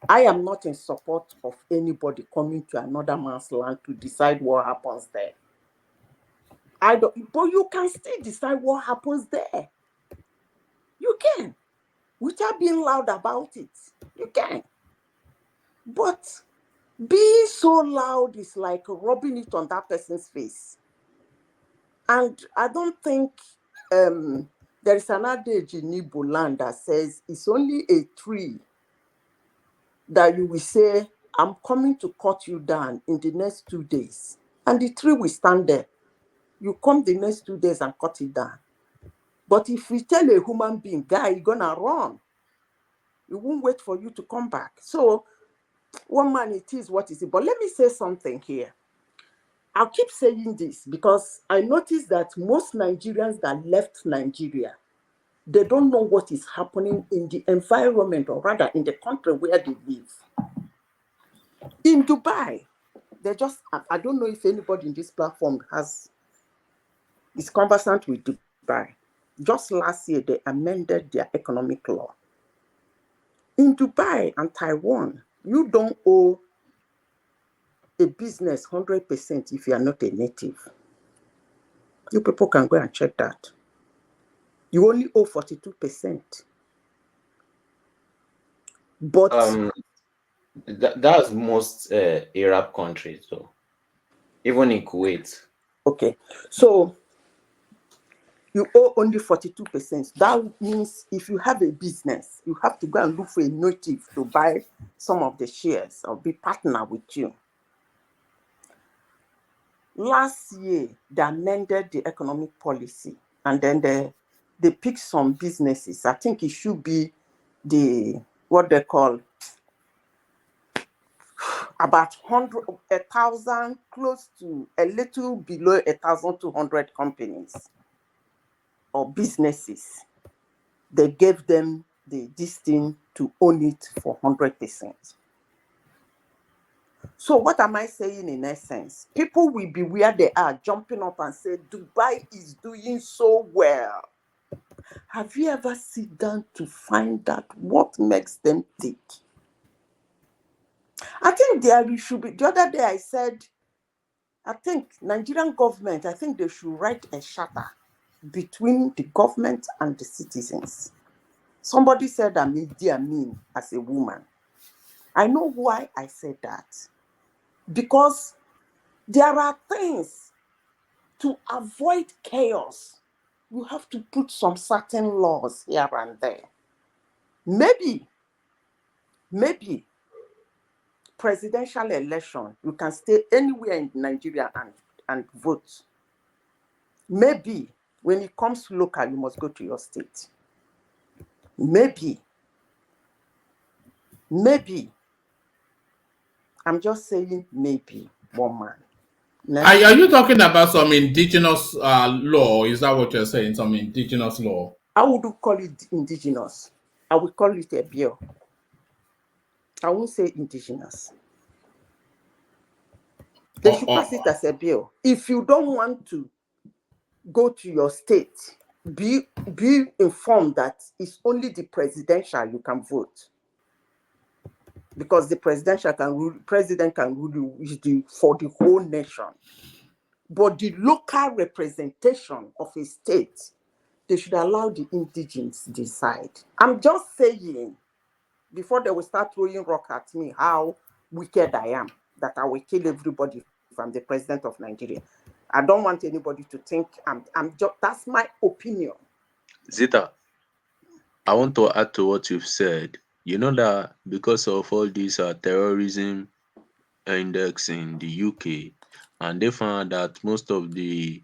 Q: I am not in support of anybody coming to another man's land to decide what happens there. But you can still decide what happens there. You can, without being loud about it. You can. But being so loud is like rubbing it on that person's face. And I don't think there is an adage in Igbo land that says it's only a tree that you will say, I'm coming to cut you down in the next 2 days. And the tree will stand there. You come the next 2 days and cut it down. But if you tell a human being, guy, you're going to run, he won't wait for you to come back. So, one man, it is what is it. But let me say something here. I'll keep saying this because I noticed that most Nigerians that left Nigeria, they don't know what is happening in the environment, or rather in the country where they live. In Dubai, they just, I don't know if anybody in this platform is conversant with Dubai. Just last year, they amended their economic law. In Dubai and Taiwan, you don't owe a business 100% if you are not a native. You people can go and check that. You only owe 42%. But
J: that's most Arab countries, though. Even in Kuwait.
Q: Okay, so you owe only 42%. That means if you have a business, you have to go and look for a native to buy some of the shares or be partner with you. Last year, they amended the economic policy, and then they picked some businesses. I think it should be what they call about 1,000, close to a little below 1,200 companies or businesses. They gave them this thing to own it for 100%. So what am I saying in essence? People will be where they are, jumping up and say, Dubai is doing so well. Have you ever sit down to find out what makes them tick? I think there should be, the other day I said, I think Nigerian government, I think they should write a charter between the government and the citizens. Somebody said I'm Idi Amin as a woman. I know why I said that. Because there are things to avoid chaos. You have to put some certain laws here and there. Maybe presidential election, you can stay anywhere in Nigeria and vote. Maybe when it comes to local, you must go to your state. Maybe. I'm just saying maybe, one man.
B: Are you talking about some indigenous law? Is that what you're saying? Some indigenous law?
Q: I wouldn't call it indigenous. I would call it a bill. I won't say indigenous. They should pass it as a bill. If you don't want to go to your state, be informed that it's only the presidential you can vote. Because the president can rule for the whole nation. But the local representation of a state, they should allow the indigenes decide. I'm just saying, before they will start throwing rock at me, how wicked I am, that I will kill everybody if I'm the president of Nigeria. I don't want anybody to think I'm just, that's my opinion.
O: Zita, I want to add to what you've said. You know that because of all these terrorism index in the UK, and they found that most of the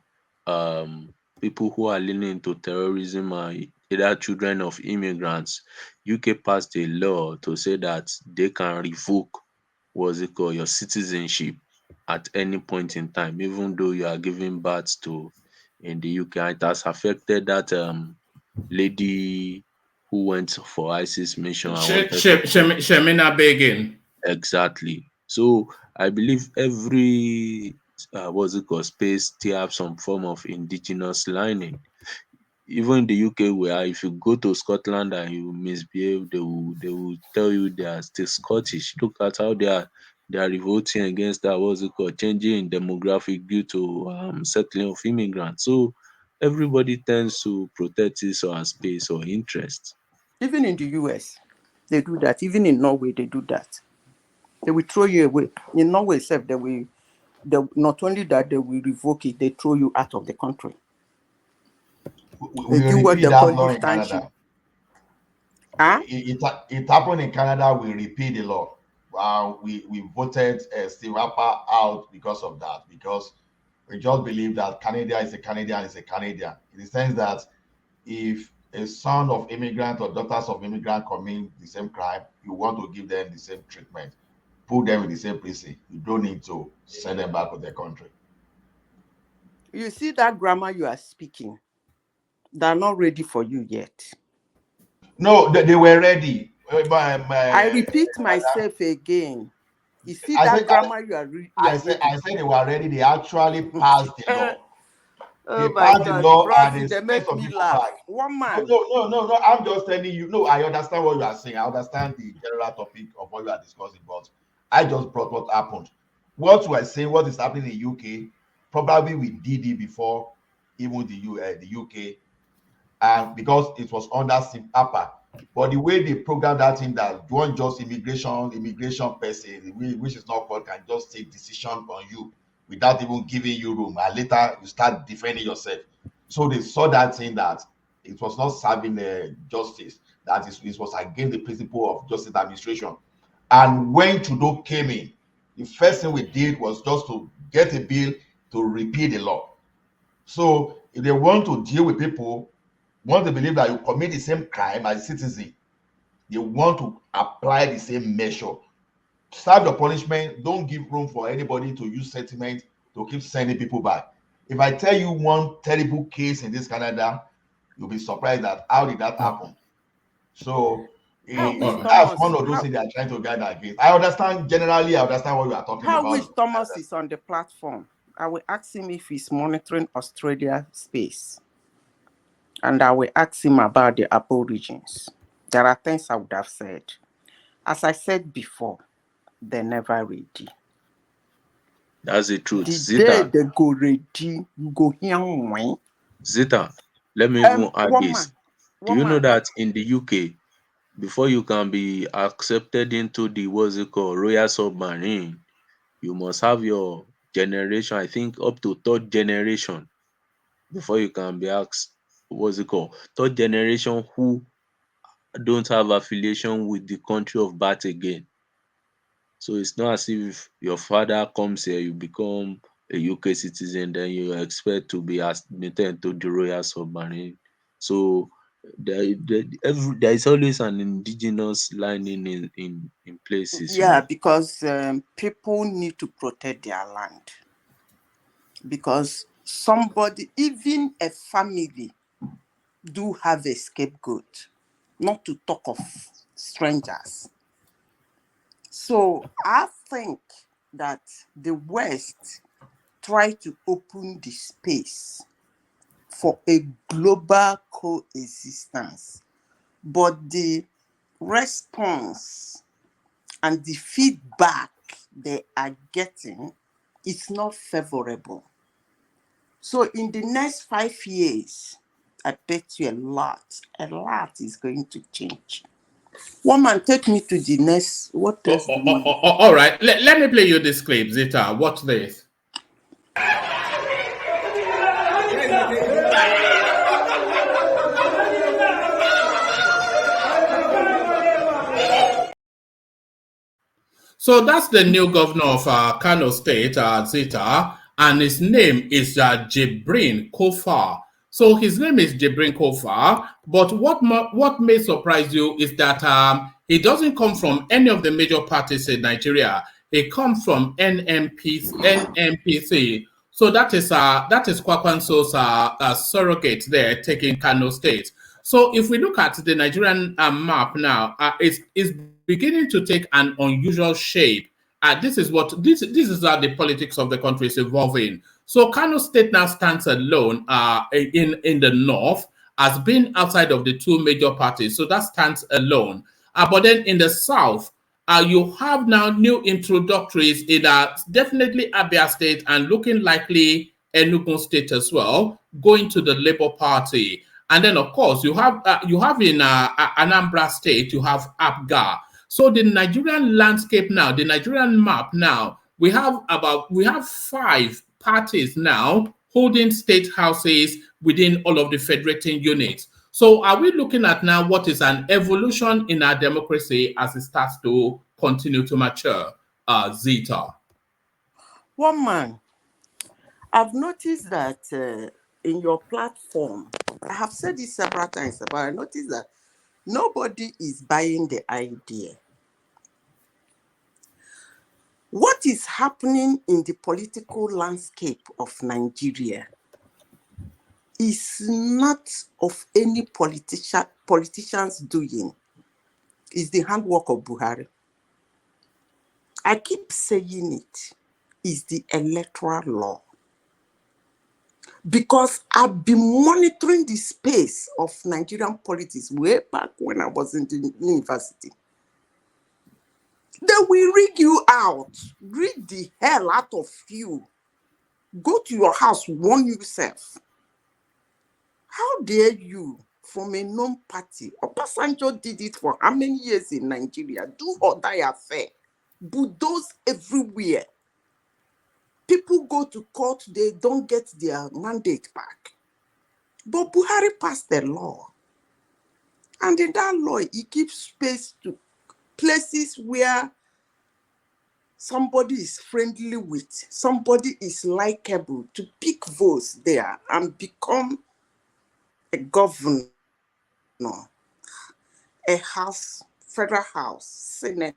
O: people who are leaning to terrorism are either children of immigrants. UK passed a law to say that they can revoke your citizenship at any point in time, even though you are giving birth to in the UK. And it has affected that lady who went for ISIS mission and wanted
B: Shemina Begin.
O: Exactly. So I believe every space still have some form of indigenous lining. Even in the UK, where if you go to Scotland and you misbehave, they will tell you they are still Scottish. Look at how they are revolting against that changing in demographic due to settling of immigrants. So everybody tends to protect his or her space or interest.
Q: Even in the US, they do that. Even in Norway, they do that. They will throw you away. In Norway itself, not only that, they will revoke it, they throw you out of the country.
L: We
Q: they do what they call live.
L: Huh? It happened in Canada. We repeat the law. We voted Steve Harper out because of that, because we just believe that Canada is a Canadian is a Canadian, in the sense that if a son of immigrant or daughters of immigrant commit the same crime, you want to give them the same treatment, put them in the same prison. You don't need to send them back to their country.
Q: You see that grammar you are speaking, they're not ready for you yet.
L: No, they were ready.
Q: I repeat myself again. You see that grammar you are reading.
L: I said they were ready. They actually passed the law.
Q: Oh
L: they
Q: my
L: passed
Q: God,
L: the law
Q: bros,
L: and
Q: they make me laugh. One man.
L: No. I'm just telling you. No, I understand what you are saying. I understand the general topic of what you are discussing, but I just brought what happened. What you are saying, what is happening in UK, probably we did it before, even the UK, and because it was under Harper. But the way they program that thing, that you want just immigration person, which is not called, can just take decision on you without even giving you room, and later you start defending yourself. So they saw that thing, that it was not serving justice, that it was against the principle of justice administration. And when Trudeau came in, the first thing we did was just to get a bill to repeal the law. So if they want to deal with people, once they believe that you commit the same crime as a citizen, they want to apply the same measure. Serve your punishment. Don't give room for anybody to use sentiment to keep sending people back. If I tell you one terrible case in this Canada, you'll be surprised that how did that happen. So that's one of those things they are trying to guide against. I understand what you are talking about.
Q: How Thomas is on the platform. I will ask him if he's monitoring Australia space. And I will ask him about the Aborigines. There are things I would have said. As I said before, they're never ready.
O: That's the truth.
Q: The day they go ready, you go hear me.
O: Zita, let me even add this. Do you know that in the UK, before you can be accepted into the Royal Submarine, you must have your generation, I think up to third generation, before you can be asked, third generation who don't have affiliation with the country of birth again. So it's not as if your father comes here, you become a UK citizen, then you expect to be admitted to the Royal Submarine. So there is always an indigenous lining in places.
Q: Yeah, because people need to protect their land. Because somebody, even a family, do have a scapegoat, not to talk of strangers. So I think that the West try to open the space for a global coexistence, but the response and the feedback they are getting is not favorable. So in the next 5 years, I bet you a lot is going to change. One man, take me to the next. What else do you want?
B: All right, let me play you this clip, Zita. Watch this. So that's the new governor of Kano State, Zita, and his name is Jibrin Kofar. So his name is Jibrin Kofar, but what may surprise you is that he doesn't come from any of the major parties in Nigeria. He comes from NMPC. So that is Kwakwanso's surrogate there taking Kano State. So if we look at the Nigerian map now, it's beginning to take an unusual shape. This is how the politics of the country is evolving. So Kano State now stands alone in the north as being outside of the two major parties. So that stands alone. But then in the south, you have now new introductories in definitely Abia State and looking likely Enugu State as well, going to the Labour Party. And then, of course, you have in Anambra State, you have APGA. So the Nigerian landscape now, the Nigerian map now, we have 5 parties now holding state houses within all of the federating units. So are we looking at now what is an evolution in our democracy as it starts to continue to mature, Zita?
Q: One man, I've noticed that in your platform, I have said this several times, but I noticed that nobody is buying the idea. What is happening in the political landscape of Nigeria is not of any politician's doing. It's the handwork of Buhari. I keep saying it. It's the electoral law. Because I've been monitoring the space of Nigerian politics way back when I was in the university. They will rig you out, rig the hell out of you. Go to your house, warn yourself. How dare you, from a non-party, Obasanjo did it for how many years in Nigeria? Do or die affair. Bulldoze everywhere. People go to court, they don't get their mandate back. But Buhari passed the law. And in that law, he gives space to places where somebody is friendly with, somebody is likable, to pick votes there and become a governor, a house, federal house, senate,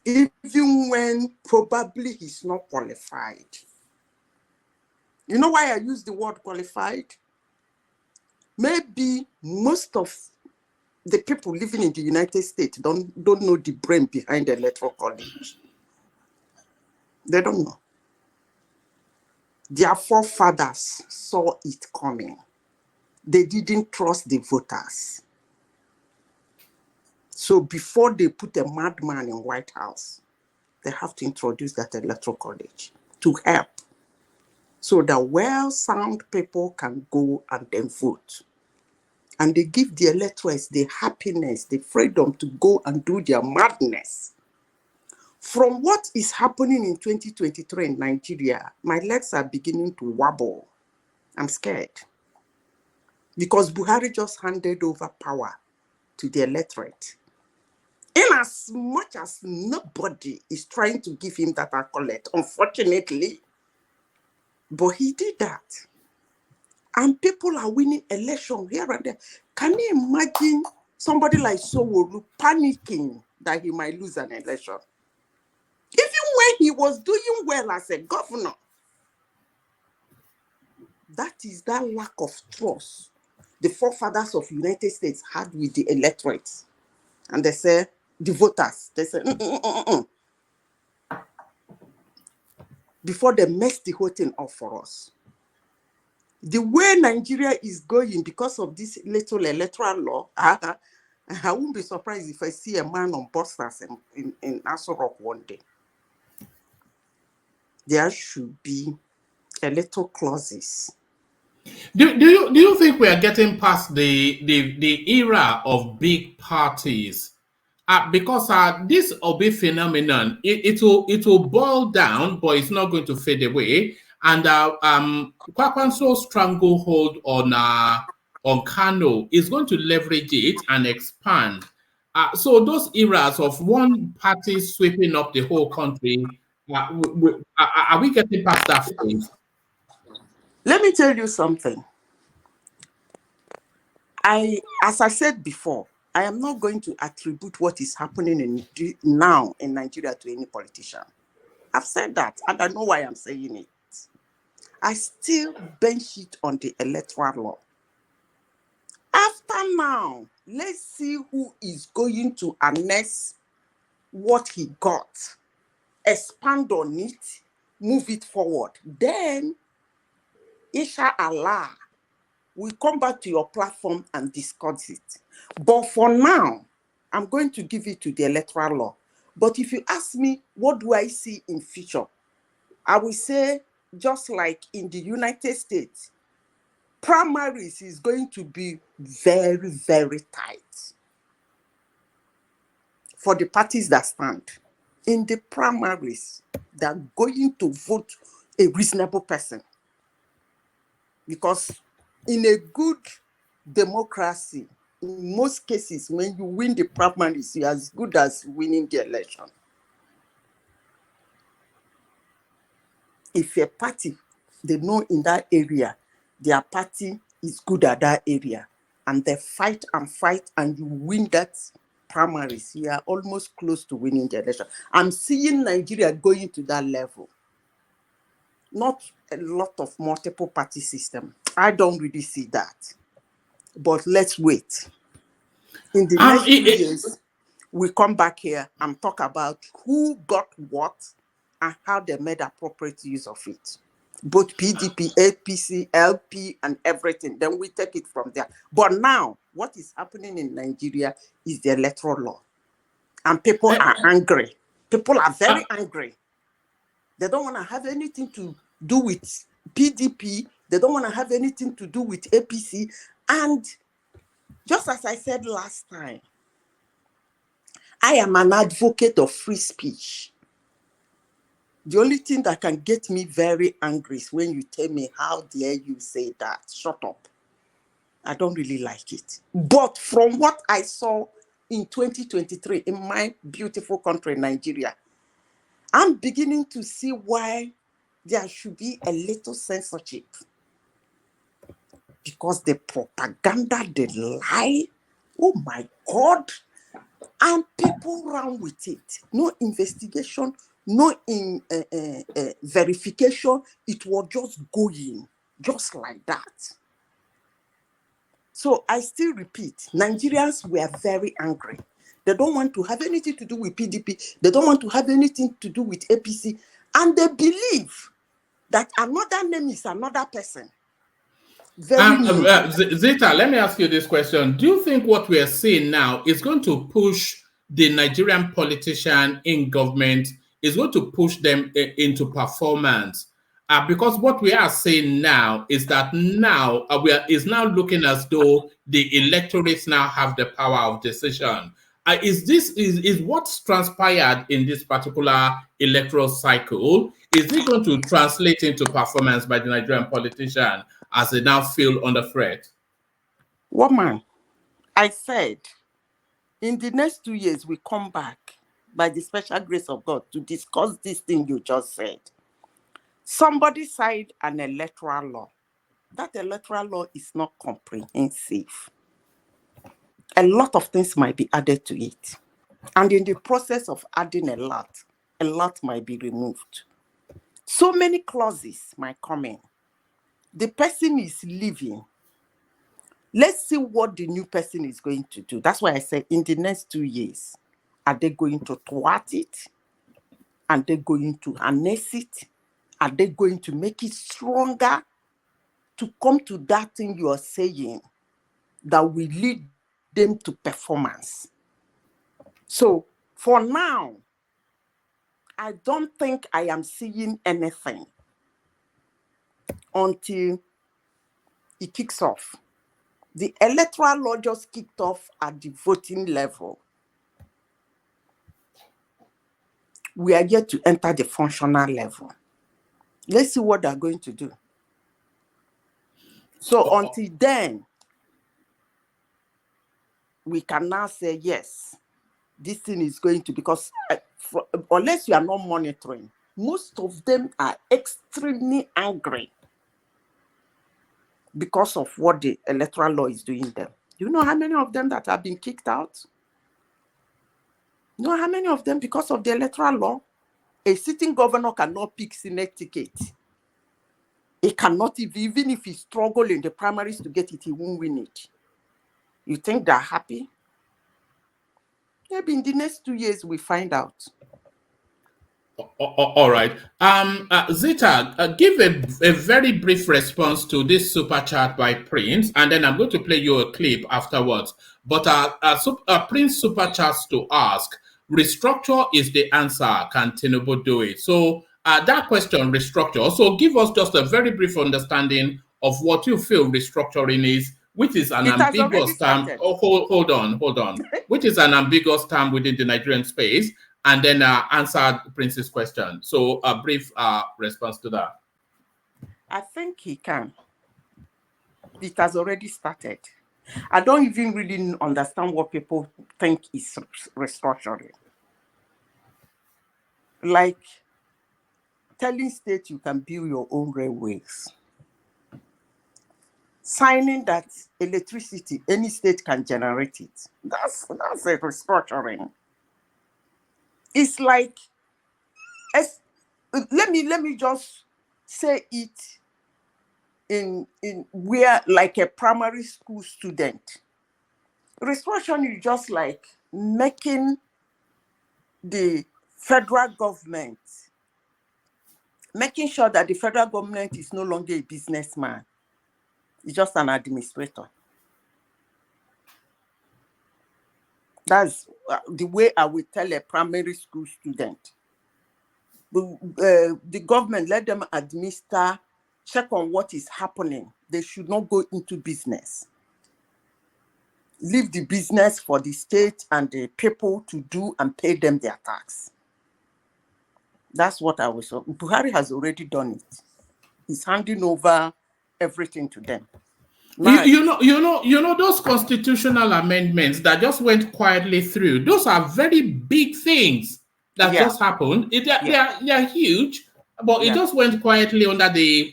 Q: even when probably he's not qualified. You know why I use the word qualified? Maybe most of the people living in the United States don't know the brain behind the electoral college. They don't know. Their forefathers saw it coming. They didn't trust the voters. So before they put a madman in White House, they have to introduce that electoral college to help, so that well-sound people can go and then vote. And they give the electors the happiness, the freedom to go and do their madness. From what is happening in 2023 in Nigeria, my legs are beginning to wobble. I'm scared. Because Buhari just handed over power to the electorate. In as much as nobody is trying to give him that accolade, unfortunately, but he did that. And people are winning election here and there. Can you imagine somebody like Sowolu panicking that he might lose an election? Even when he was doing well as a governor. That is that lack of trust the forefathers of the United States had with the electorate. And they say, the voters. They say, before they mess the whole thing up for us. The way Nigeria is going because of this little electoral law, I won't be surprised if I see a man on posters in Aso Rock one day. There should be a little clauses.
B: Do you think we are getting past the era of big parties? Because this Obi phenomenon, it will boil down, but it's not going to fade away. And Kwakwanso's stranglehold on Kano is going to leverage it and expand. So those eras of one party sweeping up the whole country, are we getting past that phase?
Q: Let me tell you something. As I said before, I am not going to attribute what is happening now in Nigeria to any politician. I've said that, and I know why I'm saying it. I still bench it on the electoral law. After now, let's see who is going to annex what he got, expand on it, move it forward. Then, inshallah, we come back to your platform and discuss it. But for now, I'm going to give it to the electoral law. But if you ask me, what do I see in future? I will say, just like in the United States, primaries is going to be very, very tight for the parties that stand. In the primaries, they're going to vote a reasonable person. Because in a good democracy, in most cases, when you win the primaries, you're as good as winning the election. If a party, they know in that area, their party is good at that area, and they fight, and you win that primaries, you are almost close to winning the election. I'm seeing Nigeria going to that level. Not a lot of multiple party system. I don't really see that. But let's wait. In the next 2 years, we come back here and talk about who got what and how they made appropriate use of it. Both PDP, APC, LP, and everything. Then we take it from there. But now, what is happening in Nigeria is the electoral law. And people are angry. People are very angry. They don't want to have anything to do with PDP. They don't want to have anything to do with APC. And just as I said last time, I am an advocate of free speech. The only thing that can get me very angry is when you tell me, how dare you say that? Shut up. I don't really like it. But from what I saw in 2023 in my beautiful country, Nigeria, I'm beginning to see why there should be a little censorship. Because the propaganda, the lie, oh my God, and people run with it. No investigation, no verification. It was just going, just like that. So I still repeat, Nigerians were very angry. They don't want to have anything to do with PDP. They don't want to have anything to do with APC. And they believe that another name is another person.
B: Zita, let me ask you this question. Do you think what we are seeing now is going to push the Nigerian politician in government, is going to push them into performance? Because what we are seeing now is that now is now looking as though the electorates now have the power of decision. Is what's transpired in this particular electoral cycle, is it going to translate into performance by the Nigerian politician as they now feel under threat?
Q: Woman, I said, in the next 2 years, we come back by the special grace of God to discuss this thing you just said. Somebody signed an electoral law. That electoral law is not comprehensive. A lot of things might be added to it. And in the process of adding a lot might be removed. So many clauses might come in. The person is leaving. Let's see what the new person is going to do. That's why I said in the next 2 years, Are they going to thwart it? Are they going to harness it? Are they going to make it stronger to come to that thing you are saying that will lead them to performance? So for now, I don't think I am seeing anything until it kicks off. The electoral law just kicked off at the voting level. We are yet to enter the functional level. Let's see what they're going to do. So until then, we can now say, yes, this thing is going to, because unless you are not monitoring, most of them are extremely angry because of what the electoral law is doing them. Do you know how many of them that have been kicked out? You know how many of them, because of the electoral law? A sitting governor cannot pick Senate ticket. He cannot, even if he struggles in the primaries to get it, he won't win it. You think they're happy? Maybe in the next 2 years, we find out.
B: All right. Zita, give a very brief response to this super chat by Prince, and then I'm going to play you a clip afterwards. But Prince super chats to ask, restructure is the answer. Can Tinubu do it? So that question, restructure. So give us just a very brief understanding of what you feel restructuring is, which is an ambiguous term. Oh, hold on. Which is an ambiguous term within the Nigerian space. And then answer Prince's question. So a brief response to that.
Q: I think he can. It has already started. I don't even really understand what people think is restructuring. Like telling state you can build your own railways. Signing that electricity, any state can generate it. That's a restructuring. It's like, let me just say it in where, like a primary school student. Restructuring is just like making the federal government, making sure that the federal government is no longer a businessman. It's just an administrator. That's the way I would tell a primary school student. The government, let them administer, check on what is happening. They should not go into business. Leave the business for the state and the people to do and pay them their tax. That's what I was. Buhari has already done it. He's handing over everything to them.
B: Now, you know those constitutional amendments that just went quietly through. Those are very big things that just happened. They are huge, but it just went quietly under the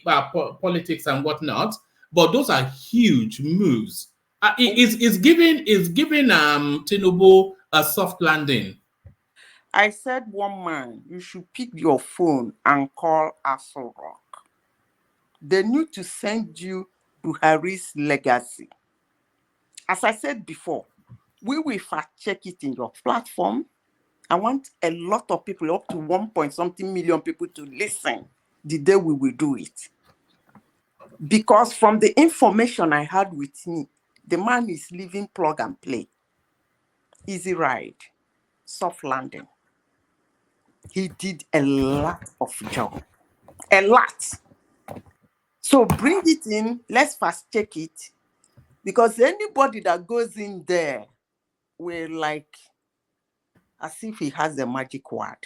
B: politics and whatnot. But those are huge moves. It's giving Tinubu a soft landing.
Q: I said, one man, you should pick your phone and call Aso Rock. They need to send you Buhari's legacy. As I said before, we will fact check it in your platform. I want a lot of people, up to 1.something million people, to listen the day we will do it. Because from the information I had with me, the man is living plug and play. Easy ride, soft landing. He did a lot of job. A lot. So bring it in, let's fast check it. Because anybody that goes in there will like, as if he has a magic word.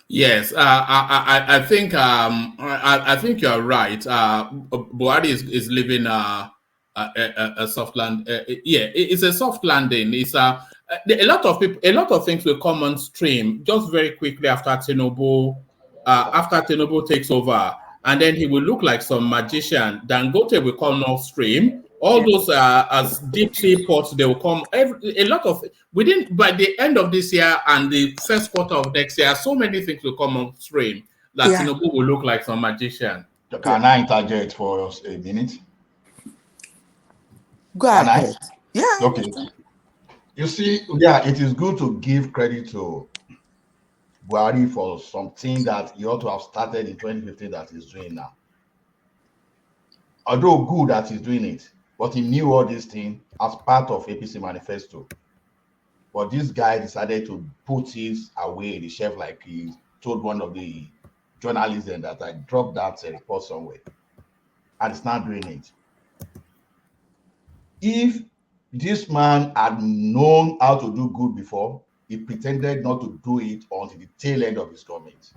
B: Yes, I think I think you're right. Buhari is living a soft land. It's a soft landing. It's a lot of people, a lot of things will come on stream just very quickly after Tinubu takes over, and then he will look like some magician. Dangote will come off stream. All those as deep sea ports, they will come. A lot of by the end of this year and the first quarter of next year, so many things will come on stream that Tinubu will look like some magician.
L: Can I interject for a minute?
Q: Go ahead. Yeah.
L: Okay. You see, yeah, it is good to give credit to Buhari for something that he ought to have started in 2015 that he's doing now. Although good that he's doing it, but he knew all these things as part of APC manifesto. But this guy decided to put his away in the shelf, like he told one of the journalists then that I dropped that report somewhere, and it's not doing it. If this man had known how to do good before, he pretended not to do it until the tail end of his government.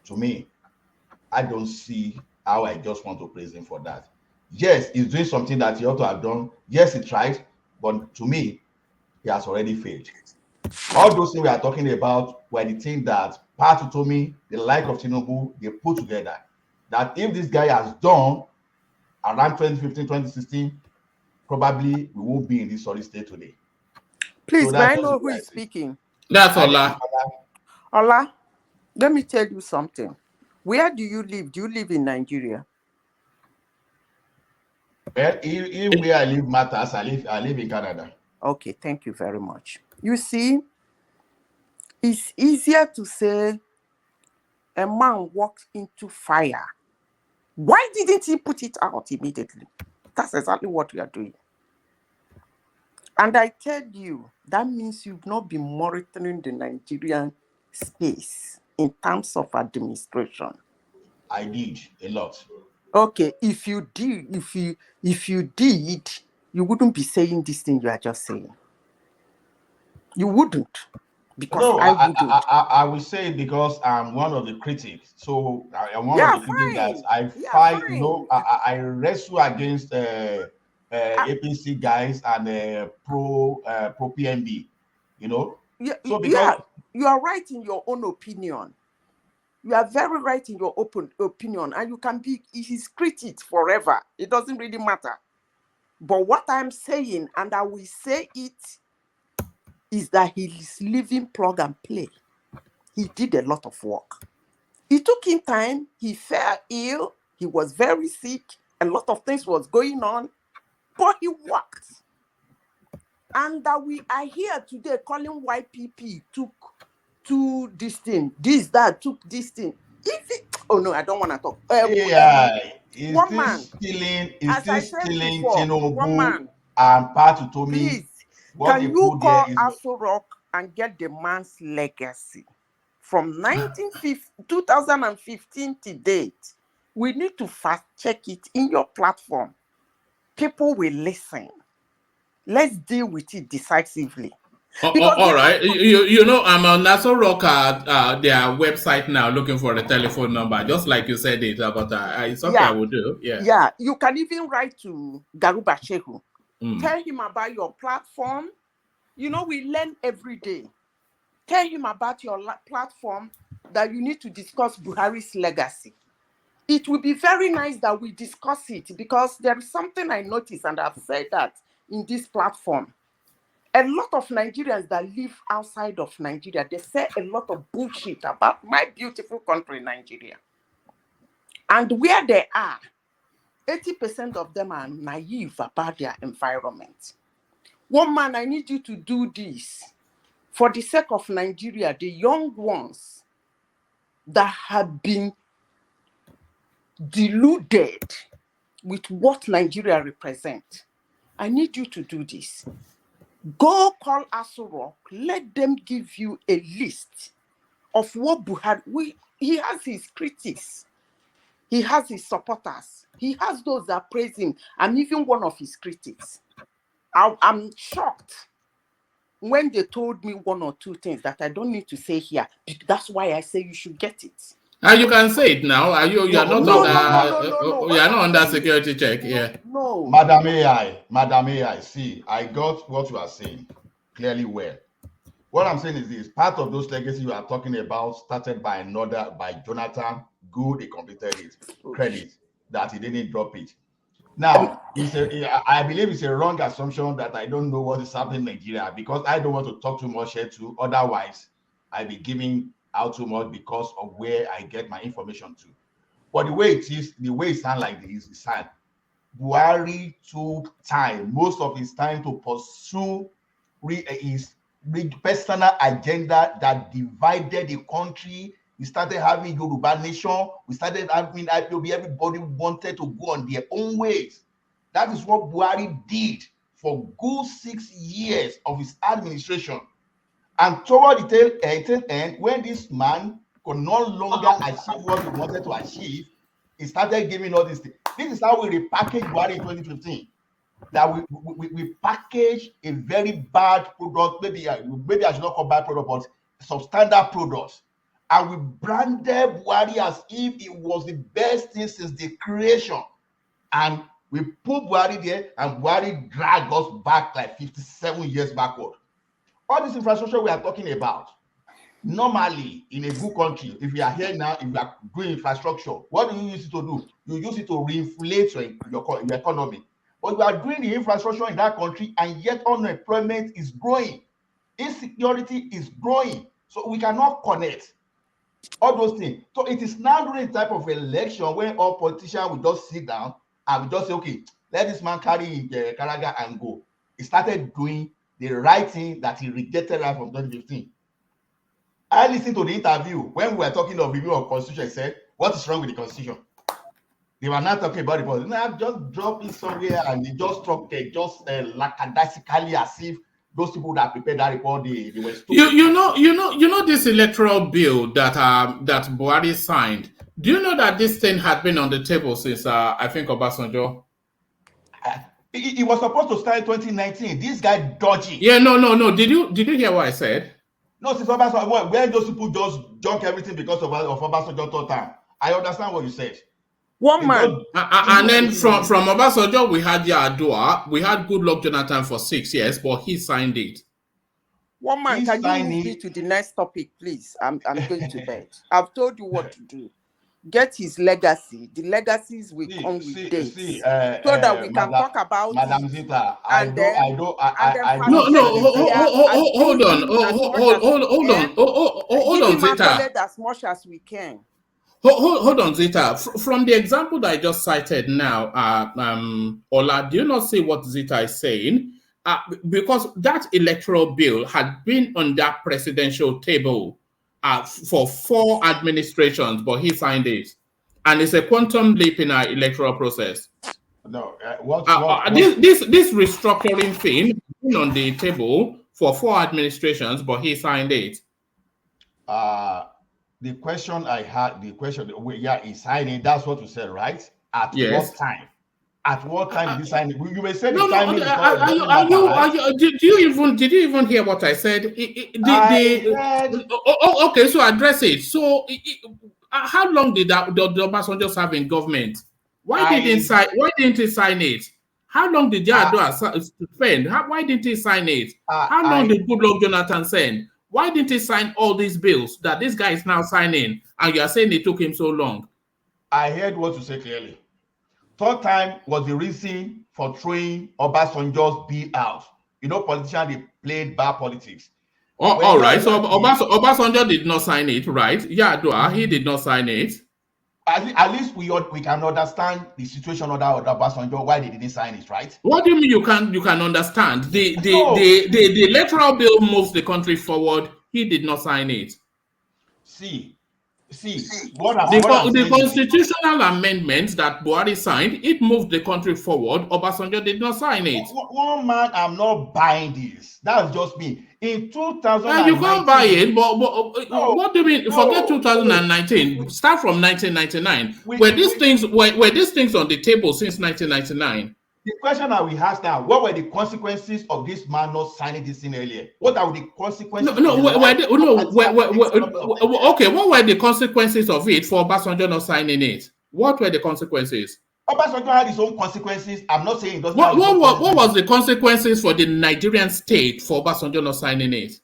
L: To me, I don't see how I just want to praise him for that. Yes, he's doing something that he ought to have done. Yes, he tried, but to me, he has already failed. All those things we are talking about were the things that Pat Utomi, the like of Tinubu, they put together. That if this guy has done around 2015, 2016, probably we won't be in this sorry state today.
Q: Please, may I know who is speaking?
B: That's Ola.
Q: Ola, let me tell you something. Where do you live? Do you live in Nigeria?
L: Well, if where I live matters, I live in Canada.
Q: Okay, thank you very much. You see, it's easier to say a man walks into fire. Why didn't he put it out immediately? That's exactly what we are doing. And I tell you, that means you've not been monitoring the Nigerian space in terms of administration.
L: I did a lot.
Q: Okay, if you did, you wouldn't be saying this thing you are just saying. You wouldn't. Because
L: no,
Q: I wouldn't.
L: I will say it because I'm one of the critics. So I'm one of the critics that I fight. You know, I wrestle against APC guys and pro PNB. You know, so because
Q: you are right in your own opinion. You are very right in your open opinion, and you can be his critic forever. It doesn't really matter. But what I'm saying, and I will say it, is that he is living plug and play. He did a lot of work. It took him time. He fell ill. He was very sick. A lot of things was going on, but he worked. And that we are here today calling YPP took this thing, took this thing. Oh no, I don't want to talk.
L: One man stealing Tinubu and Pat Utomi.
Q: Please, can you call Att&Ck and get the man's legacy from 2015 to date? We need to fast check it in your platform. People will listen. Let's deal with it decisively.
B: All right. You know, I'm on Att&Ck their website now looking for a telephone number, just like you said it, but it's something I will do. Yeah.
Q: Yeah. You can even write to Garuba Shehu. Tell him about your platform. You know, we learn every day. Tell him about your platform, that you need to discuss Buhari's legacy. It will be very nice that we discuss it, because there is something I noticed, and I've said that in this platform. A lot of Nigerians that live outside of Nigeria, they say a lot of bullshit about my beautiful country, Nigeria. And where they are, 80% of them are naive about their environment. One man, I need you to do this for the sake of Nigeria, the young ones that have been deluded with what Nigeria represents. I need you to do this. Go call Att&Ck, let them give you a list of what Buhari, he has his critics, he has his supporters, he has those that praise him. I'm even one of his critics. I'm shocked when they told me one or two things that I don't need to say here. That's why I say you should get it.
B: You can say it now. You are not under security check. Yeah.
Q: No.
L: Madam AI, see, I got what you are saying clearly well. What I'm saying is this: part of those legacy you are talking about started by Jonathan. Good, he completed it. Credit that he didn't drop it. Now, I believe it's a wrong assumption that I don't know what is happening in Nigeria, because I don't want to talk too much here too. Otherwise, I'll be giving out too much because of where I get my information to. But the way it is, the way it sounds like this, it sounds Buhari took time, most of his time, to pursue his personal agenda that divided the country. We started having Yoruba nation. We started having IPOB. Everybody wanted to go on their own ways. That is what Buhari did for good 6 years of his administration. And toward the tail end, when this man could no longer achieve what he wanted to achieve, he started giving all these things. This is how we repackaged Buhari in 2015. That we package a very bad product, maybe I should not call bad product, but substandard products, and we branded Buhari as if it was the best thing since the creation, and we put Buhari there, and Buhari dragged us back like 57 years backward. All this infrastructure we are talking about, normally in a good country, if you are here now, if you are doing infrastructure, what do you use it to do? You use it to reinflate your economy. But we are doing the infrastructure in that country, and yet unemployment is growing. Insecurity is growing. So we cannot connect all those things. So it is now during the type of election when all politicians will just sit down and we just say, okay, let this man carry Karaga and go. He started doing the right thing that he rejected right from 2015. I listened to the interview when we were talking of review of constitution. He said, what is wrong with the constitution? They were not talking about the policy. No, just drop it somewhere, and they just dropped it, just lackadaisically, as if those people that prepared that report, they were stupid.
B: You know this electoral bill that that Buhari signed. Do you know that this thing had been on the table since I think Obasanjo?
L: It was supposed to start in 2019. This guy dodgy.
B: Yeah, no. Did you hear what I said?
L: No, since Obasanjo, when those people just junk everything because of Obasanjo third time. I understand what you said.
Q: One man.
B: And then from Obasanjo, we had Yar'Adua, we had Goodluck Jonathan for 6 years, but he signed it.
Q: One man, can you move me to the next topic, please? I'm going to bed. I've told you what to do. Get his legacy. The legacies will come with dates, so that we can talk about
L: Madam
Q: it.
L: Zita,
B: Hold on, Zita.
Q: As much as we can.
B: Hold on, Zita. From the example that I just cited now, Ola, do you not see what Zita is saying? Because that electoral bill had been on that presidential table for 4 administrations, but he signed it. And it's a quantum leap in our electoral process.
L: No,
B: this restructuring thing been on the table for 4 administrations, but he signed it.
L: The question I had, he signed it. That's what you said, right? At what time? At what time did he sign it? You may say the timing.
B: Did you even hear what I said? Okay, so address it. So, how long did Obasanjo serve in government? Why didn't he sign it? How long did Yar'Adua spend? Why didn't he sign it? How long did Goodluck Jonathan send? Why didn't he sign all these bills that this guy is now signing? And you are saying it took him so long.
L: I heard what you said clearly. Third time was the reason for throwing Obasanjo's bill out. You know, politicians, they played bad politics.
B: All right. So Obasanjo did not sign it, right? Yar'Adua, he did not sign it.
L: At least we can understand the situation under Obasanjo, why they didn't sign it, right?
B: What do you mean you can understand? The electoral bill moves the country forward. He did not sign it.
L: See,
B: the constitutional amendments that Buhari signed, it moved the country forward. Obasanjo did not sign it.
L: One man, I'm not buying this. That's just me. In 2019,
B: you can't buy it, but what do you mean? Forget 2019. Start from 1999. Were these things on the table since 1999?
L: The question that we ask now: what were the consequences of this man not signing this thing earlier? What are the consequences?
B: Okay, what were the consequences of it for Obasanjo not signing it? What were the consequences?
L: Obasanjo had his own consequences. I'm not saying it doesn't.
B: What was the consequences for the Nigerian state for Obasanjo not signing it?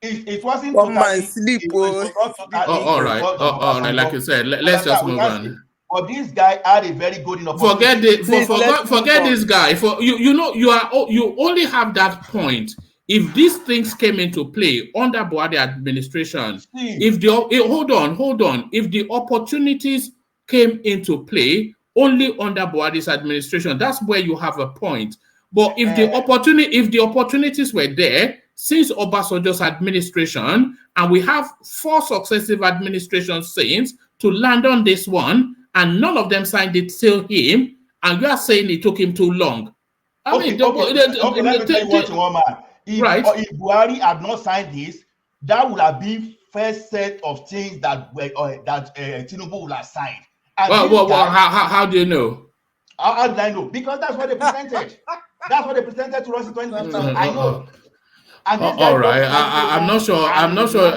L: It wasn't.
Q: One man sleep.
B: All right. Like you said, let's just move on.
L: But this guy had a very good
B: opportunity. Forget this guy. You only have that point if these things came into play under Buhari administration. If the opportunities came into play only under Buhari's administration. That's where you have a point. But if the opportunities were there since Obasanjo's administration, and we have 4 successive administrations since to land on this one, and none of them signed it till him, and you are saying it took him too long.
L: Let me tell you what you want, man. If Buhari had not signed this, that would have been first set of things that Tinubu would have signed.
B: How do you know?
L: How did I know? Because that's what they presented. That's what they presented to us in 2015. I know.
B: All right, I'm not sure. I'm not sure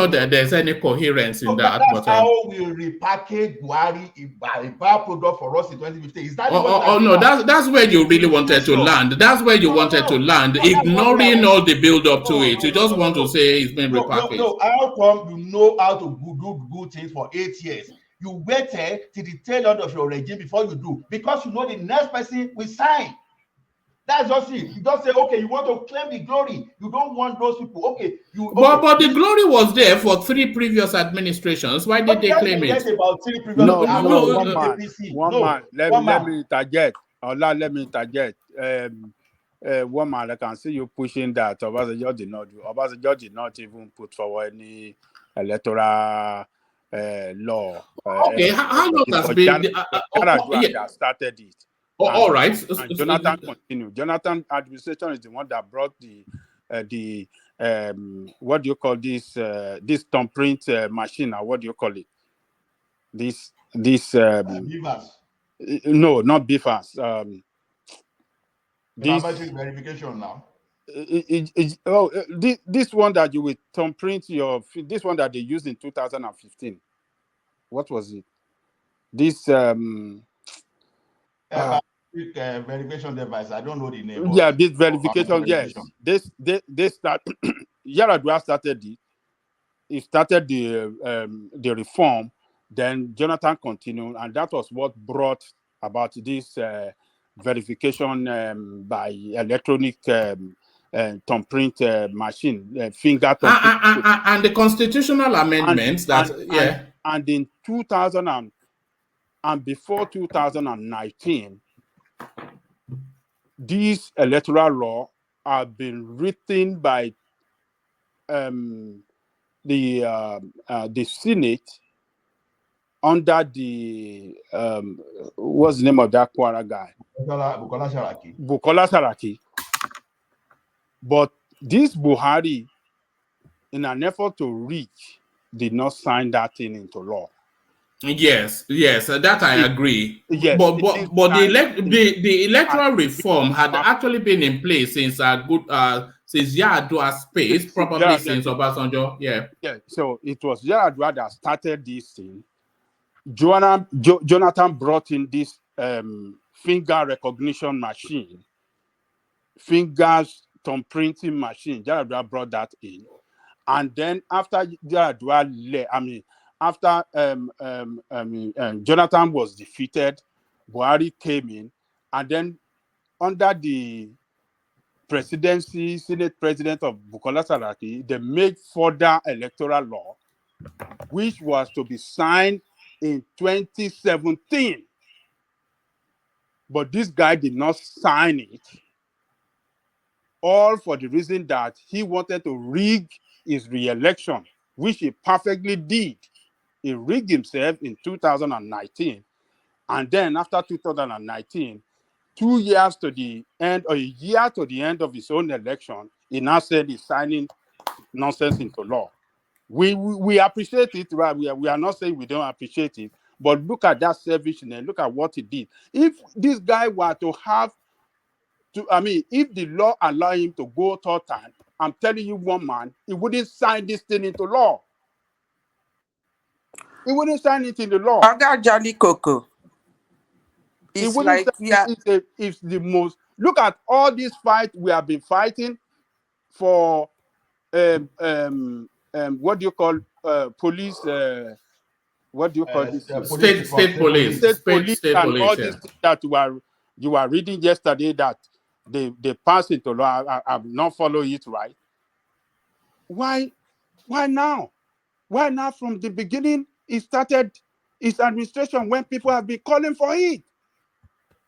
B: that there's any coherence in that.
L: That's how we repackage Buhari a product for us in 2015. Is that
B: no? That's where you really wanted to land. That's where you wanted to land, ignoring all the build up to it. You just want to say it's been repackaged.
L: No. How come you know how to do good things for 8 years? You waited till the tail end of your regime before you do, because you know the next person will sign. That's just it. You just say, okay, you want to claim the glory. You don't want those people. Okay,
B: But the glory was there for 3 previous administrations. Why did they claim it?
L: About 3 previous
H: one man. Let me interject. Let me interject. One man, I can see you pushing that Obasanjo did not do. Obasanjo did not even put forward any electoral law.
B: Okay, how long has been?
H: Started it.
B: All right.
H: And Jonathan continued. Jonathan administration is the one that brought the what do you call this thumbprint machine, or what do you call it? This
L: Beavers.
H: No, not beavers.
L: This verification now.
H: This one that you will thumbprint this one that they used in 2015. What was it? This
L: verification device. I don't know the name.
H: Yeah, this verification. Yes, they start. Yaradua started it. He started the reform. Then Jonathan continued, and that was what brought about this verification by electronic thumbprint machine, finger thumbprint.
B: And the constitutional amendments
H: and in 2000 and before 2019, these electoral law have been written by the Senate under the what's the name of that Kwara guy? Bukola Saraki. But this Buhari, in an effort to reach, did not sign that thing into law.
B: Yes, that I agree.
H: Yes,
B: but the electoral reform had actually been in place since since Yar'Adua's space, probably since Obasanjo. Yeah.
H: So it was Yar'Adua that started this thing. Jonathan brought in this finger recognition machine, fingers thumbprinting machine. Yar'Adua brought that in, and then after Yar'Adua after Jonathan was defeated, Buhari came in, and then under the presidency, Senate President of Bukola Saraki, they made further electoral law, which was to be signed in 2017. But this guy did not sign it, all for the reason that he wanted to rig his re-election, which he perfectly did. He rigged himself in 2019, and then after 2019, 2 years to the end, or a year to the end of his own election, he now said he's signing nonsense into law. We appreciate it, right? We are not saying we don't appreciate it, but look at that selfishness. Look at what he did. If this guy were to if the law allowed him to go third time, I'm telling you, one man, he wouldn't sign this thing into law. He wouldn't sign it in the law.
Q: Oga Jolly Coco. It's like
H: it's the most. Look at all these fights we have been fighting for. What do you call police? What do you call this?
B: State police,
H: and all these things that you are reading yesterday that they passed into law. I've not followed it right. Why now? Why now? From the beginning, it started his administration when people have been calling for it.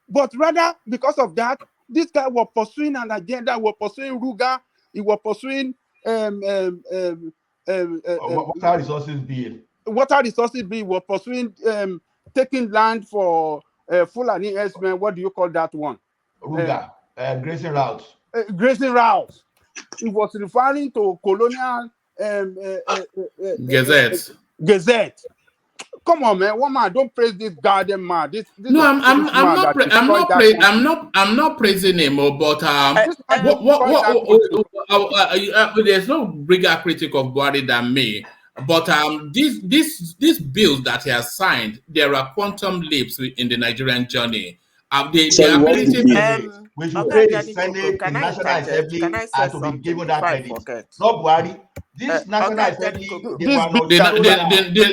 H: But rather, because of that, this guy was pursuing an agenda, was pursuing Ruga, he was pursuing
L: water resources bill.
H: Water resources bill, was pursuing taking land for Fulani herdsmen. What do you call that one?
L: Ruga, grazing routes.
H: Grazing routes. He was referring to colonial Gazette. Come on, man. One man, don't praise this goddamn man.
B: No, I'm not praising him, but there's no bigger critic of Buhari than me. But these bills that he has signed, there are quantum leaps in the Nigerian journey.
L: We should pay the Senate, the National Assembly, and to be given that credit. Not Buhari. This National Assembly,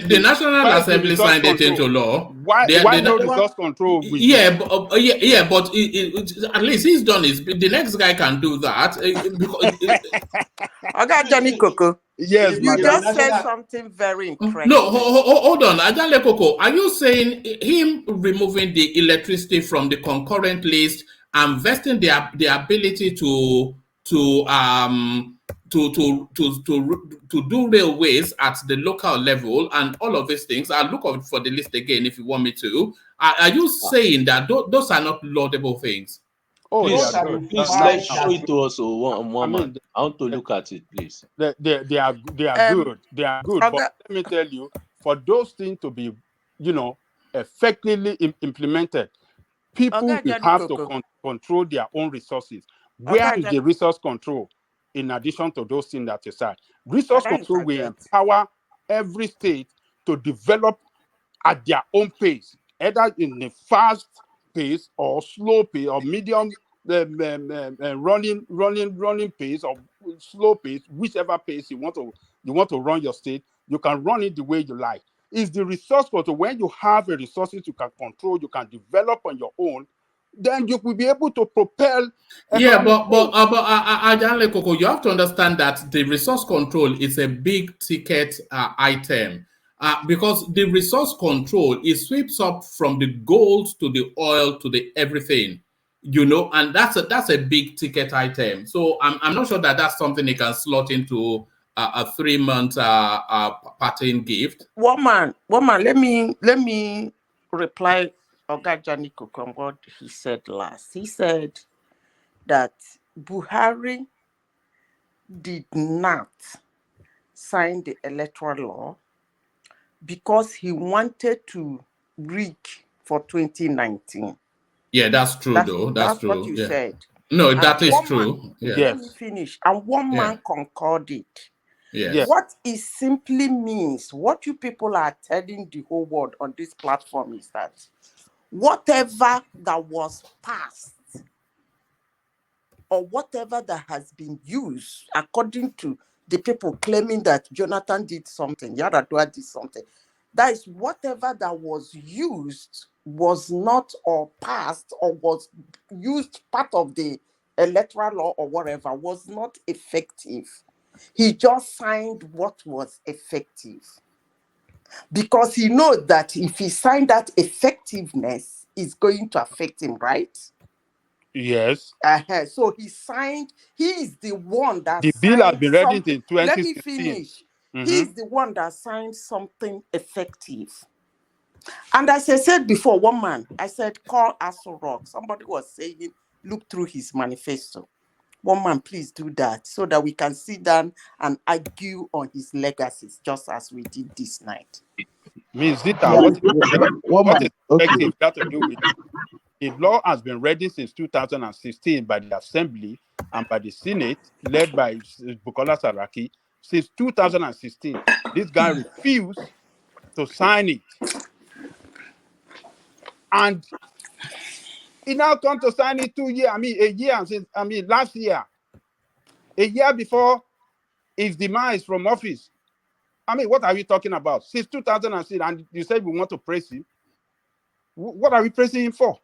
B: the National Assembly signed it into law.
H: Why no resource control?
B: But at least he's done his. The next guy can do that.
Q: Okay, Johnny Coco.
H: Yes,
Q: you just said something very impressive.
B: No, hold on, Ajale Coco. Are you saying him removing the electricity from the concurrent list and vesting the ability to do railways at the local level and all of these things? I'll look out for the list again if you want me to. Are you saying that those are not laudable things?
O: Oh, please let's show it to us one man. I want to look at it, please.
H: They are good. They are good. But let me tell you, for those things to be, effectively implemented, people will have to control their own resources. Where is the resource control? In addition to those things that you said, resource control will empower every state to develop at their own pace, either in a fast pace or slow pace or medium running pace or slow pace, whichever pace you want to run your state, you can run it the way you like. It's the resource control. When you have a resources you can control, you can develop on your own, then you will be able to propel.
B: Yeah, but Coco, you have to understand that the resource control is a big ticket item. Because the resource control, it sweeps up from the gold to the oil to the everything, and that's a big ticket item. So I'm not sure that that's something they can slot into a 3-month parting gift.
Q: Woman, let me reply Oga Johnny Coco on what he said last. He said that Buhari did not sign the electoral law because he wanted to rig for 2019.
B: Yeah, that's true, though. That's true.
Q: What you said.
B: No, that is true.
Q: Yeah. Let me finish. And one man concorded.
B: Yes.
Q: What it simply means, what you people are telling the whole world on this platform is that whatever that was passed or whatever that has been used, according to the people claiming that Jonathan did something, Yaradua did something, that is whatever that was used was not or passed or was used part of the electoral law or whatever was not effective. He just signed what was effective. Because he knows that if he signed that effectiveness, it's going to affect him, right?
H: Yes.
Q: So he signed, he is the one that
H: the bill has been ready in 2016.
Q: Let me finish. He's the one that signed something effective. And as I said before, one man, I said, call Aso Rock. Somebody was saying, look through his manifesto. One man, please do that so that we can sit down and argue on his legacies, just as we did this night.
H: Ms. Zita, what is effective got to do with it? The law has been ready since 2016 by the Assembly and by the Senate, led by Bukola Saraki. Since 2016, this guy refused to sign it. And he now come to sign it last year. A year before his demise from office. What are we talking about? Since 2006, and you said we want to praise him. What are we praising him for?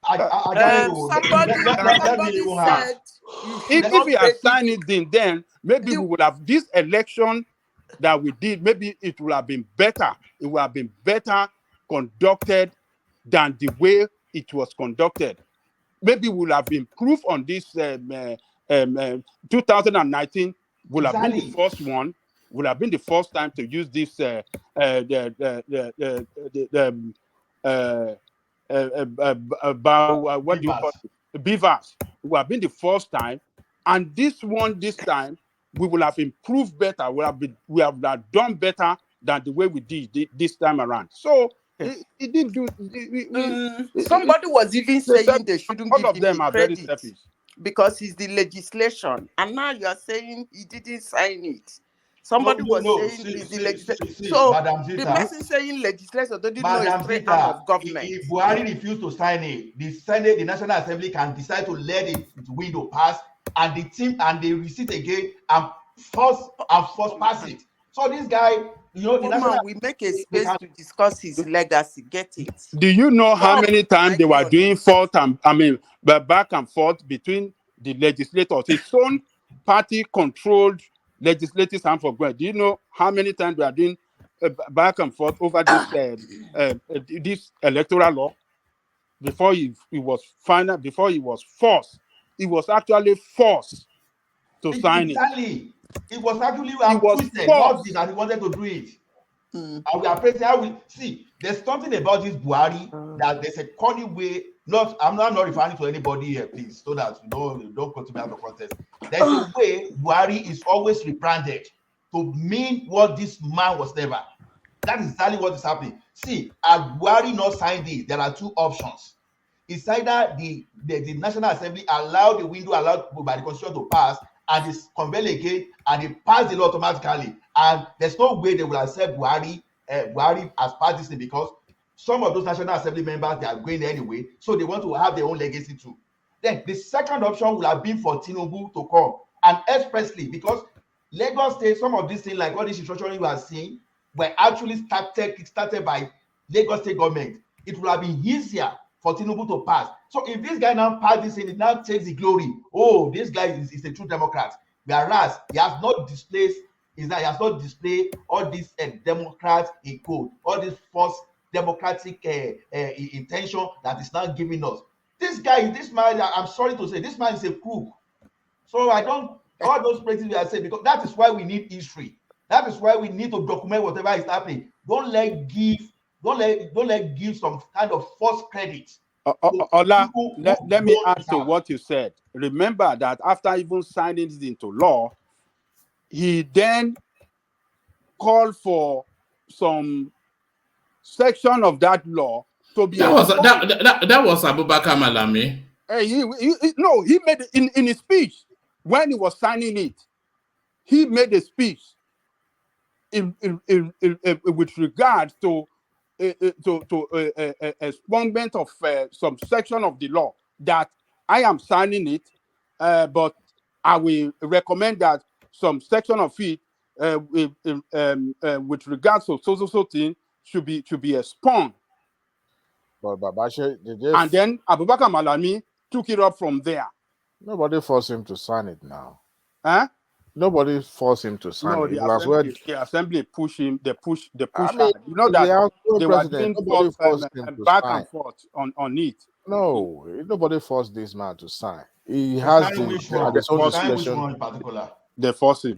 Q: Somebody said,
H: if he had signed it then maybe we would have this election that we did, maybe it would have been better. It would have been better conducted than the way it was conducted. Maybe we'll have improved on this. 2019 will have been the first one. Will have been the first time to use this. What do you call it? The beavers. Will have been the first time, and this time we will have improved better. We have done better than the way we did this time around. So it didn't do.
Q: Somebody was even saying they shouldn't give him the credit because it's the legislation, and now you are saying he didn't sign it. Somebody was saying it's the legislation. So the person saying legislation didn't know a straight arm of government.
L: If Buhari refused to sign it, the Senate, the National Assembly can decide to let it window pass, and the team and they receipt again and force pass it. So this guy,
Q: we make a space to discuss his legacy. Get it?
H: Do you know how many times they were doing back and forth between the legislators? His own party-controlled legislative arm for God. Do you know how many times they are doing back and forth over this this electoral law? Before he was forced, he was actually forced to sign it.
L: It was actually twisted, not that he wanted to do it. And we are praising how we see. There's something about this Buhari that there's a corny way. I'm not referring to anybody here, please, so that you don't put me out of context. There's a way Buhari is always rebranded to mean what this man was never. That is exactly what is happening. See, as Buhari not signed it, there are two options. It's either the National Assembly allowed the window allowed by the Constitution to pass, and it's convened again, and they pass the law automatically. And there's no way they will accept Buhari as part of this thing, because some of those National Assembly members, they are going anyway, so they want to have their own legacy too. Then the second option would have been for Tinubu to come, and expressly, because Lagos State, some of these things, like all this instruction you are seeing, were actually started by Lagos State government. It would have been easier for Tinubu to pass. So if this guy now pass this in, it now takes the glory. Oh, this guy is a true Democrat. Whereas he has not displayed all these Democrats in code, all this false democratic intention that is now giving us. This man, I'm sorry to say, this man is a crook. So all those places we are saying, because that is why we need history. That is why we need to document whatever is happening. Don't let give some kind of false credit.
H: Ola, let me add to what you said. Remember that after even signing it into law, he then called for some section of that law to be.
B: That was Abubakar Malami.
H: He made it in his speech when he was signing it. He made a speech in with regard to expungement of some section of the law that I am signing it, but I will recommend that some section of it with regards to so thing should be expunged.
R: But Babashe,
H: and then Abubakar Malami took it up from there.
R: Nobody forced him to sign it now.
H: Huh?
R: Nobody forced him to sign it.
H: The assembly push him. They push.
R: I mean,
H: you know that they were doing back and forth on it.
R: No, nobody forced this man to sign. He has the own discretion.
L: In particular.
H: They force him.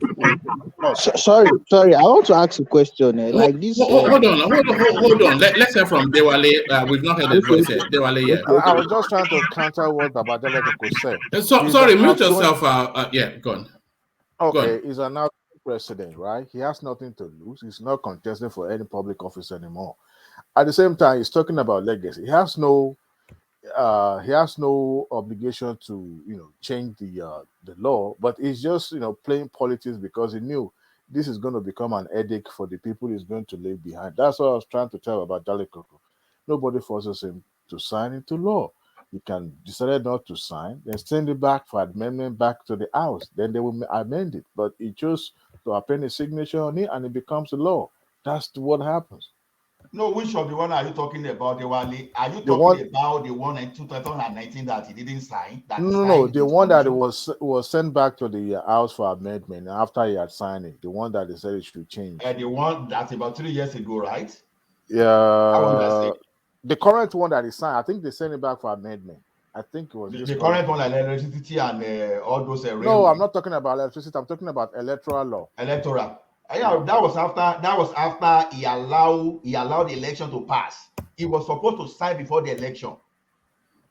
F: Sorry. I want to ask a question. Like this.
B: Hold on. Let's hear from Dewale. We've not heard his voice yet. Dewale, yeah.
R: I was just trying to counter what Babajele said.
B: Sorry, mute yourself. Yeah, go on.
R: Okay, he's an out president, right? He has nothing to lose. He's not contesting for any public office anymore. At the same time, he's talking about legacy. He has no obligation to change the law, but he's just playing politics because he knew this is going to become an headache for the people he's going to leave behind. That's what I was trying to tell about Dale Koko. Nobody forces him to sign into law. He can decide not to sign, then send it back for amendment back to the House. Then they will amend it. But he chose to append a signature on it, and it becomes a law. That's what happens.
L: No, which of the one are you talking about, Dewale? Are you talking about the one in 2019 that he didn't sign?
R: No, the one that was sent back to the House for amendment after he had signed it. The one that they said it should change.
L: The one that's about 3 years ago, right?
R: Yeah. The current one that he signed, I think they sent it back for amendment. I think it was
L: the current one, like electricity and all those.
R: No, I'm not talking about electricity. I'm talking about electoral law.
L: Electoral. Yeah, that was after he allowed the election to pass. He was supposed to sign before the election,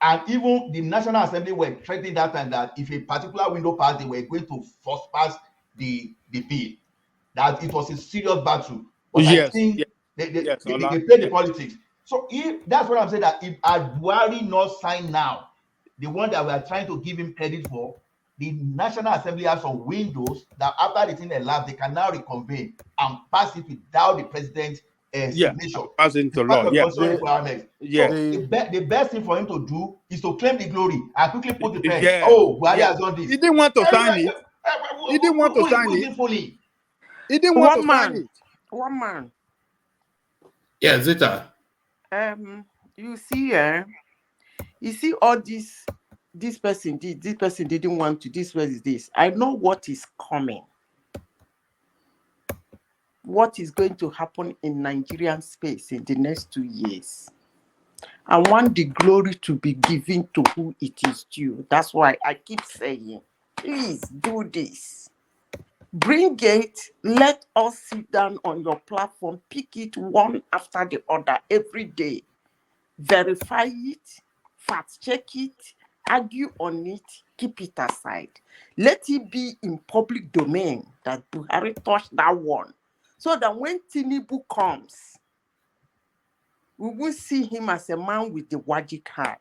L: and even the National Assembly were threatening that time that if a particular window passed, they were going to force pass the bill. That it was a serious battle. But I think they played the politics. So that's what I'm saying, that if Buhari not signed now, the one that we are trying to give him credit for, the National Assembly has some windows that after the thing elapsed, they can now reconvene and pass it without the president's signature.
H: Pass into law.
L: So the best thing for him to do is to claim the glory and quickly put the pen. Oh, Buhari has done this.
H: He didn't want to sign it. He didn't want to sign it. He didn't want to sign it.
Q: One man.
B: Yeah, Zita.
Q: You see all this person did, this person didn't want to, this person is this. I know what is coming. What is going to happen in Nigerian space in the next 2 years. I want the glory to be given to who it is due. That's why I keep saying, please do this. Bring it, let us sit down on your platform, pick it one after the other every day. Verify it, fact check it, argue on it, keep it aside. Let it be in public domain that Buhari touched that one. So that when Tinubu comes, we will see him as a man with the Waji card.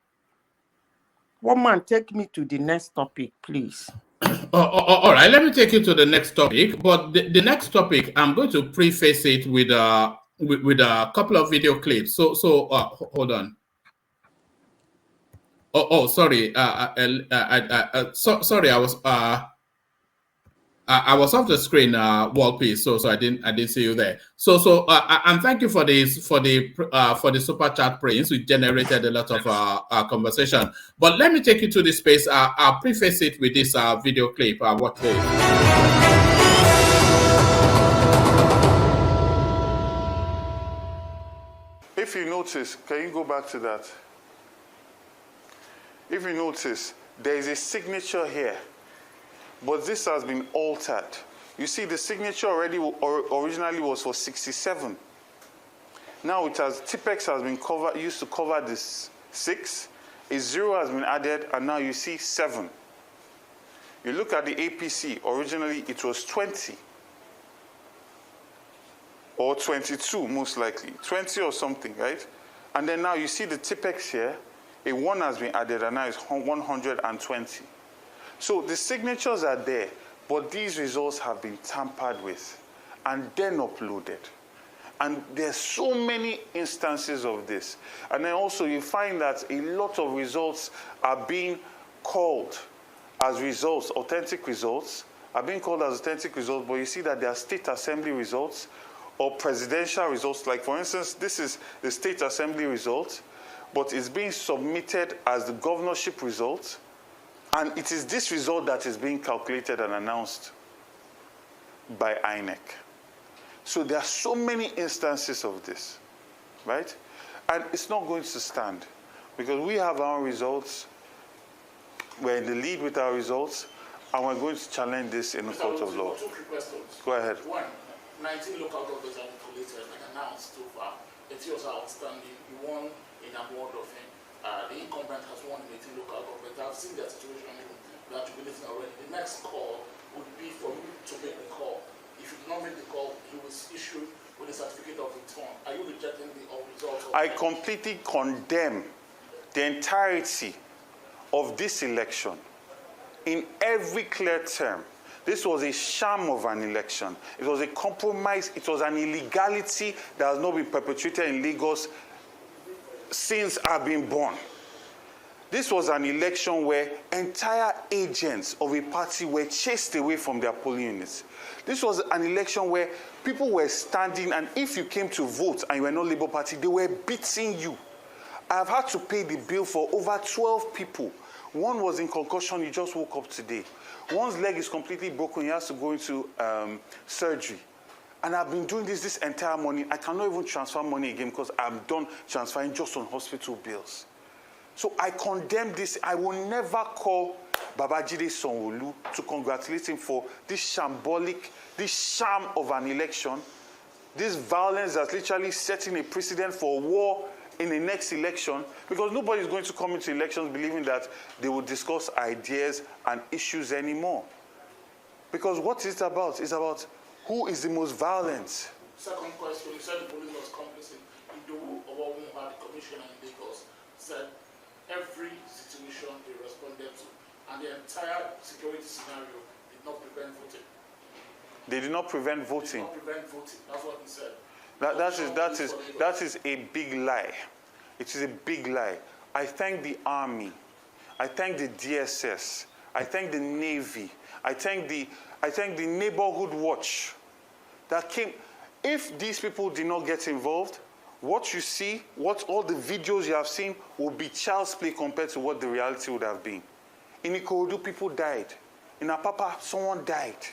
Q: One man, take me to the next topic, please.
B: All right, let me take you to the next topic. But the next topic, I'm going to preface it with a couple of video clips. So hold on. Sorry. Sorry, I was off the screen, wall piece, so I didn't see you there. And thank you for this for the super chat prints. We generated a lot of conversation. But let me take you to this space. I'll preface it with this video clip. Watch this.
D: If you notice, can you go back to that? If you notice, there is a signature here. But this has been altered. You see, the signature originally was for 67. Now it has, Tipex has been used to cover this 6. A 0 has been added, and now you see 7. You look at the APC, originally it was 20. Or 22, most likely. 20 or something, right? And then now you see the Tipex here, a 1 has been added, and now it's 120. So the signatures are there, but these results have been tampered with and then uploaded. And there's so many instances of this. And then also you find that a lot of results are being called as results, authentic results, are being called as authentic results, but you see that they are state assembly results or presidential results. Like for instance, this is the state assembly result, but it's being submitted as the governorship result. And it is this result that is being calculated and announced by INEC. So there are so many instances of this, right? And it's not going to stand because we have our results. We're in the lead with our results, and we're going to challenge this in the court of law.
S: 2 quick questions.
D: Go ahead.
S: 1, 19 local governments have been collated and announced so far. It's yours outstanding. You won in a board of him. The incumbent has won in 18 local governments. I've seen that situation that you've been listening already. The next call would be for you to make the call. If you do not make the call, you will issue with a certificate of return. Are you rejecting the results?
D: I completely condemn the entirety of this election in every clear term. This was a sham of an election. It was a compromise. It was an illegality that has not been perpetrated in Lagos since I've been born. This was an election where entire agents of a party were chased away from their polling units. This was an election where people were standing, and if you came to vote and you were not Labour Party, they were beating you. I've had to pay the bill for over 12 people. One was in concussion, he just woke up today. One's leg is completely broken, he has to go into surgery. And I've been doing this entire morning. I cannot even transfer money again because I'm done transferring just on hospital bills. So I condemn this. I will never call Babajide Sanwo-Olu to congratulate him for this shambolic, this sham of an election, this violence that's literally setting a precedent for war in the next election, because nobody is going to come into elections believing that they will discuss ideas and issues anymore. Because what is it about? It's about who is the most violent.
S: Second question, you said the police was complicit. Idowu Owomu, the commissioner in Lagos, said every situation they responded to, and the entire security scenario did not prevent voting.
D: They did not prevent voting.
S: They did not prevent voting. That's what he said.
D: That is a big lie. It is a big lie. I thank the army. I thank the DSS. I thank the Navy. I thank the neighborhood watch that came. If these people did not get involved, what you see, what all the videos you have seen will be child's play compared to what the reality would have been. In Ikorodu, people died. In Apapa, someone died.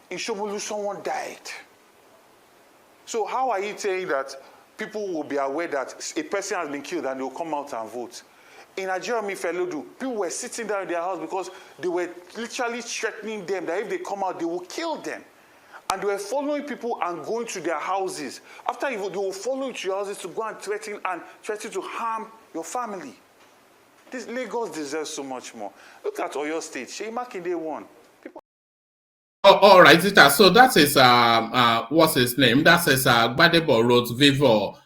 D: In Shomolu, someone died. So how are you saying that people will be aware that a person has been killed and they will come out and vote? In Ajero Felodu, people were sitting down in their house because they were literally threatening them that if they come out, they will kill them. And they were following people and going to their houses. After you vote, they will follow you to your houses to go and threaten to harm your family. This Lagos deserves so much more. Look at Oyo State. Shey Makinde won.
B: Oh, all right, Zita. So that is what's his name? That is Gbadebo Rhodes Vivo.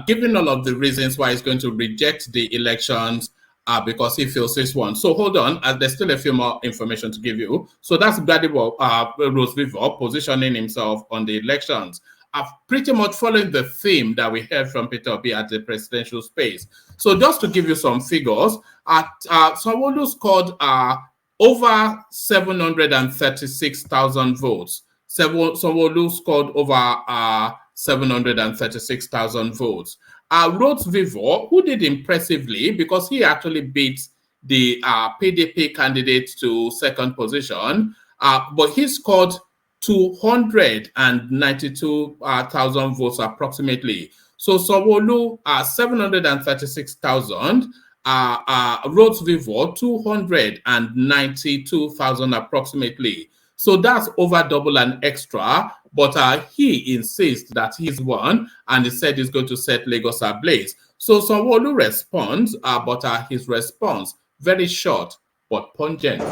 B: Given all of the reasons why he's going to reject the elections because he feels this one. So hold on, there's still a few more information to give you. So that's Gbadebo Rhodes Vivo positioning himself on the elections. Pretty much following the theme that we heard from Peter Obi at the presidential space. So just to give you some figures, Sanwo-Olu scored over 736,000 votes. Sanwo-Olu scored over 736,000 votes. Rhodes Vivo, who did impressively because he actually beat the PDP candidate to second position, but he scored 292,000 votes approximately. So Sanwo-Olu 736,000. Rhodes Vivo 292,000 approximately. So that's over double and extra, but he insists that he's won and he said he's going to set Lagos ablaze. So Sanwo-Olu responds, but his response very short but pungent.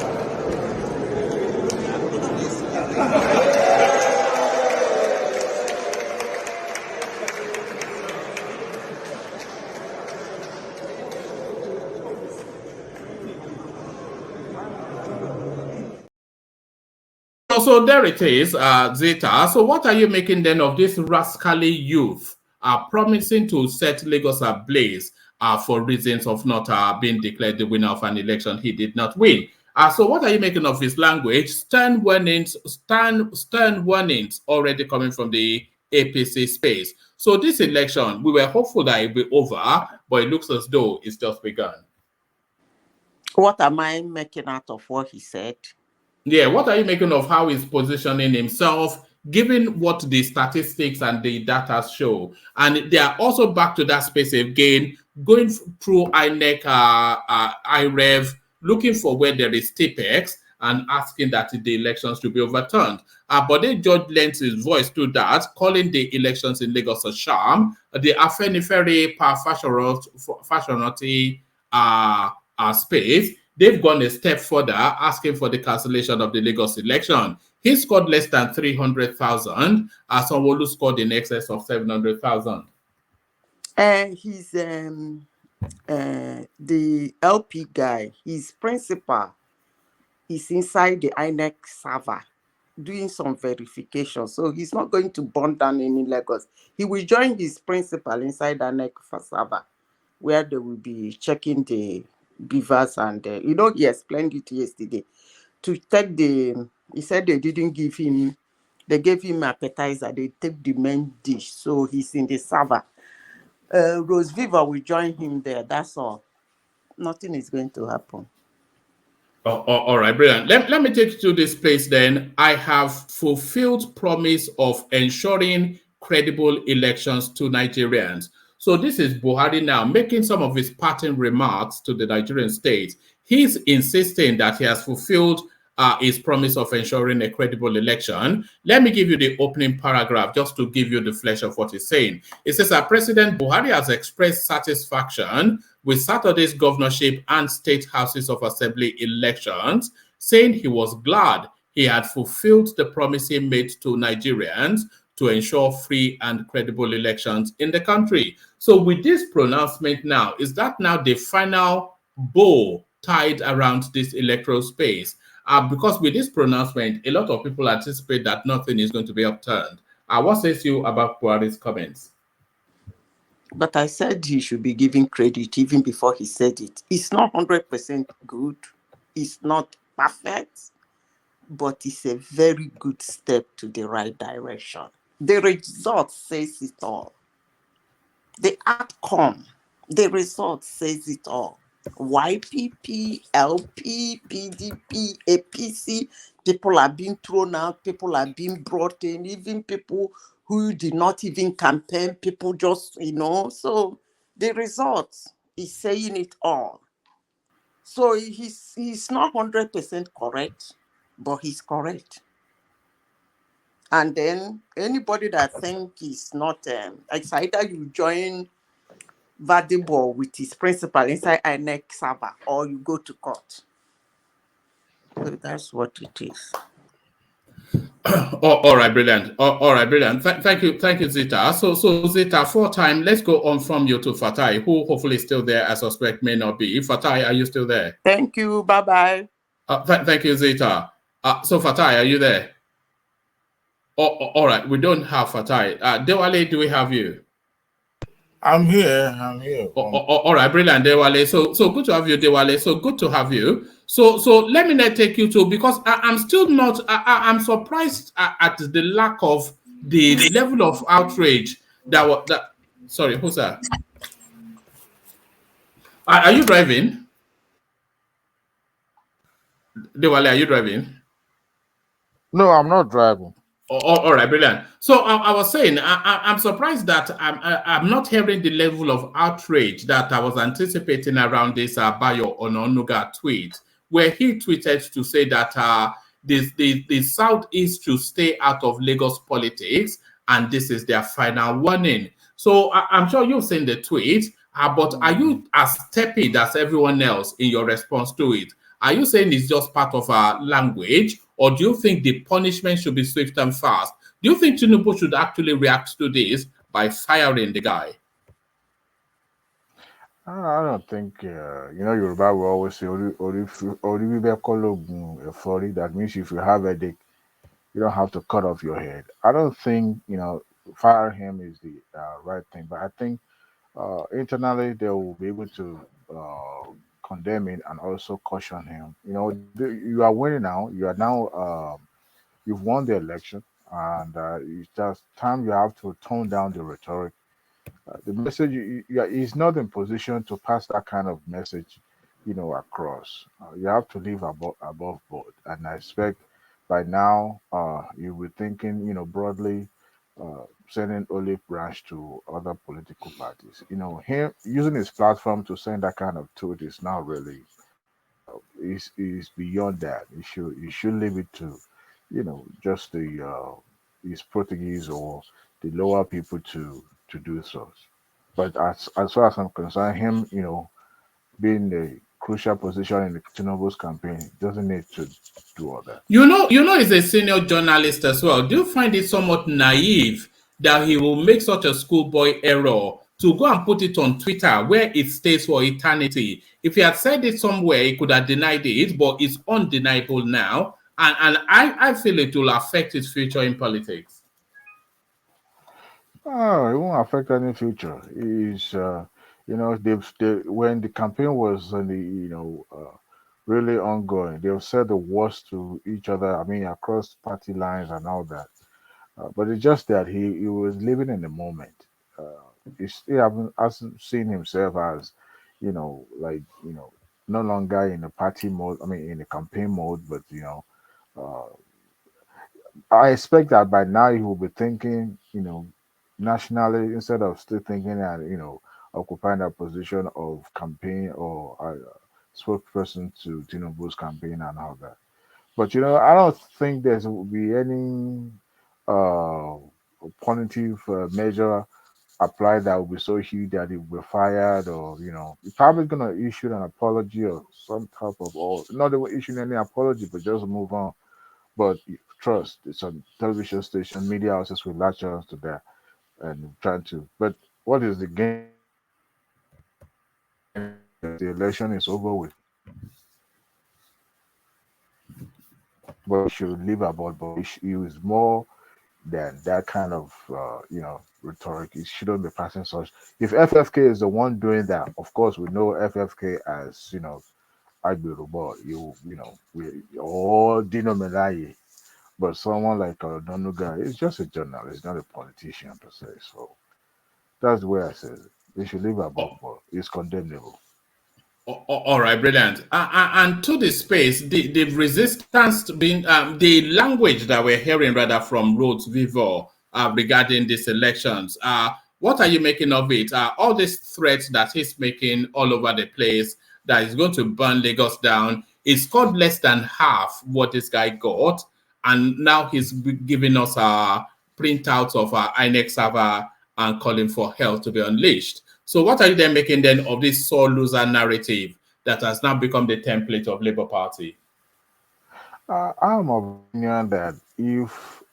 B: So there it is, Zeta. So what are you making then of this rascally youth promising to set Lagos ablaze for reasons of not being declared the winner of an election he did not win? So what are you making of his language? Stern warnings already coming from the APC space. So this election, we were hopeful that it would be over, but it looks as though it's just begun.
Q: What am I making out of what he said?
B: Yeah, what are you making of how he's positioning himself, given what the statistics and the data show? And they are also back to that space again, going through INEC, IREV, looking for where there is TPEX and asking that the elections should be overturned. But then George lends his voice to that, calling the elections in Lagos a sham. The Afenifere Fashionati space, they've gone a step further, asking for the cancellation of the Lagos election. He scored less than 300,000. Sanwo-Olu scored in excess of 700,000.
Q: He's the LP guy. His principal is inside the INEC server doing some verification. So he's not going to burn down any Lagos. He will join his principal inside the INEC server where they will be checking the beavers and he explained it yesterday. To take he said they didn't give him, they gave him appetizer, they take the main dish, so he's in the server. Rose Viva will join him there. That's all. Nothing is going to happen.
B: All right, brilliant. Let me take you to this place then. I have fulfilled promise of ensuring credible elections to Nigerians. So this is Buhari now making some of his parting remarks to the Nigerian state. He's insisting that he has fulfilled his promise of ensuring a credible election. Let me give you the opening paragraph just to give you the flesh of what he's saying. It says that President Buhari has expressed satisfaction with Saturday's governorship and state houses of assembly elections, saying he was glad he had fulfilled the promise he made to Nigerians to ensure free and credible elections in the country. So with this pronouncement now, is that now the final bow tied around this electoral space? Because with this pronouncement, a lot of people anticipate that nothing is going to be upturned. What says you about Buhari's comments?
Q: But I said he should be given credit even before he said it. It's not 100% good. It's not perfect, but it's a very good step to the right direction. The result says it all. The outcome, the result says it all. YPP, LP, PDP, APC, people are being thrown out, people are being brought in, even people who did not even campaign, people just, so the result is saying it all. So he's not 100% correct, but he's correct. And then anybody that think is not, it's either you join Vadibo with his principal inside Att&Ck server, or you go to court. So that's what it is.
B: All right, brilliant. All right, brilliant. Thank you, Zita. So Zita, 4-time. Let's go on from you to Fatai, who hopefully is still there. I suspect may not be. Fatai, are you still there?
Q: Thank you. Bye bye.
B: Thank you, Zita. So Fatai, are you there? All right, we don't have Fatai. Dewale, do we have you?
R: I'm here.
B: All right, brilliant, Dewale. So good to have you, Dewale. So good to have you. So let me now take you to, because I'm still not. I'm surprised at the lack of the level of outrage that. Sorry, who's that? Are you driving? Dewale, are you driving?
R: No, I'm not driving.
B: All right, brilliant. So I was saying, I'm surprised that I'm not hearing the level of outrage that I was anticipating around this Bayo Ononuga tweet, where he tweeted to say that the Southeast should stay out of Lagos politics, and this is their final warning. So I'm sure you've seen the tweet, but are you as tepid as everyone else in your response to it? Are you saying it's just part of our language, or do you think the punishment should be swift and fast? Do you think Tinubu should actually react to this by firing the guy?
R: I don't think, Yoruba will always say, that means if you have a dick, you don't have to cut off your head. I don't think, fire him is the right thing, but I think internally they will be able to condemn it and also caution him. You are winning now. You are now, you've won the election, and it's just time you have to tone down the rhetoric. The message is not in position to pass that kind of message, across. You have to live above board, and I expect by now you'll be thinking, broadly, sending olive branch to other political parties. Him using his platform to send that kind of tweet is not really is beyond that. You should leave it to, just the his Portuguese or the lower people to do so. But as far as I'm concerned, him, being a crucial position in the Tinubu's campaign, doesn't need to do all that.
B: He's a senior journalist as well. Do you find it somewhat naive that he will make such a schoolboy error to go and put it on Twitter where it stays for eternity? If he had said it somewhere, he could have denied it, but it's undeniable now. And I feel it will affect his future in politics.
R: Oh, it won't affect any future. when the campaign was on really ongoing, they've said the worst to each other. I mean, across party lines and all that. But it's just that he was living in the moment. Hasn't seen himself as, no longer in a party mode. I mean, in a campaign mode, but uh, I expect that by now he will be thinking, nationally instead of still thinking and occupying that position of campaign or spokesperson to Tinubu's campaign and all that. But I don't think there will be any uh, punitive measure applied that will be so huge that he will be fired, or he's probably gonna issue an apology or some type of, or not even issuing any apology, but just move on. But trust, it's a television station, media houses will latch on to that and trying to. But what is the gain? The election is over with. But he should leave about. But he is more than that kind of rhetoric. It shouldn't be passing such. If FFK is the one doing that, of course we know FFK as Agbirubo, we all denominate. But someone like Donuga is just a journalist, not a politician per se. So that's the way I said it. They should leave about, but it's condemnable.
B: All right, brilliant. And to the space, the resistance being the language that we're hearing rather from Rhodes Vivo regarding these elections. What are you making of it? All these threats that he's making all over the place that is going to burn Lagos down. He scored less than half what this guy got, and now he's giving us printouts of our INEC server and calling for hell to be unleashed. So what are you then making then of this sore loser narrative that has now become the template of Labour Party?
R: I'm of opinion that if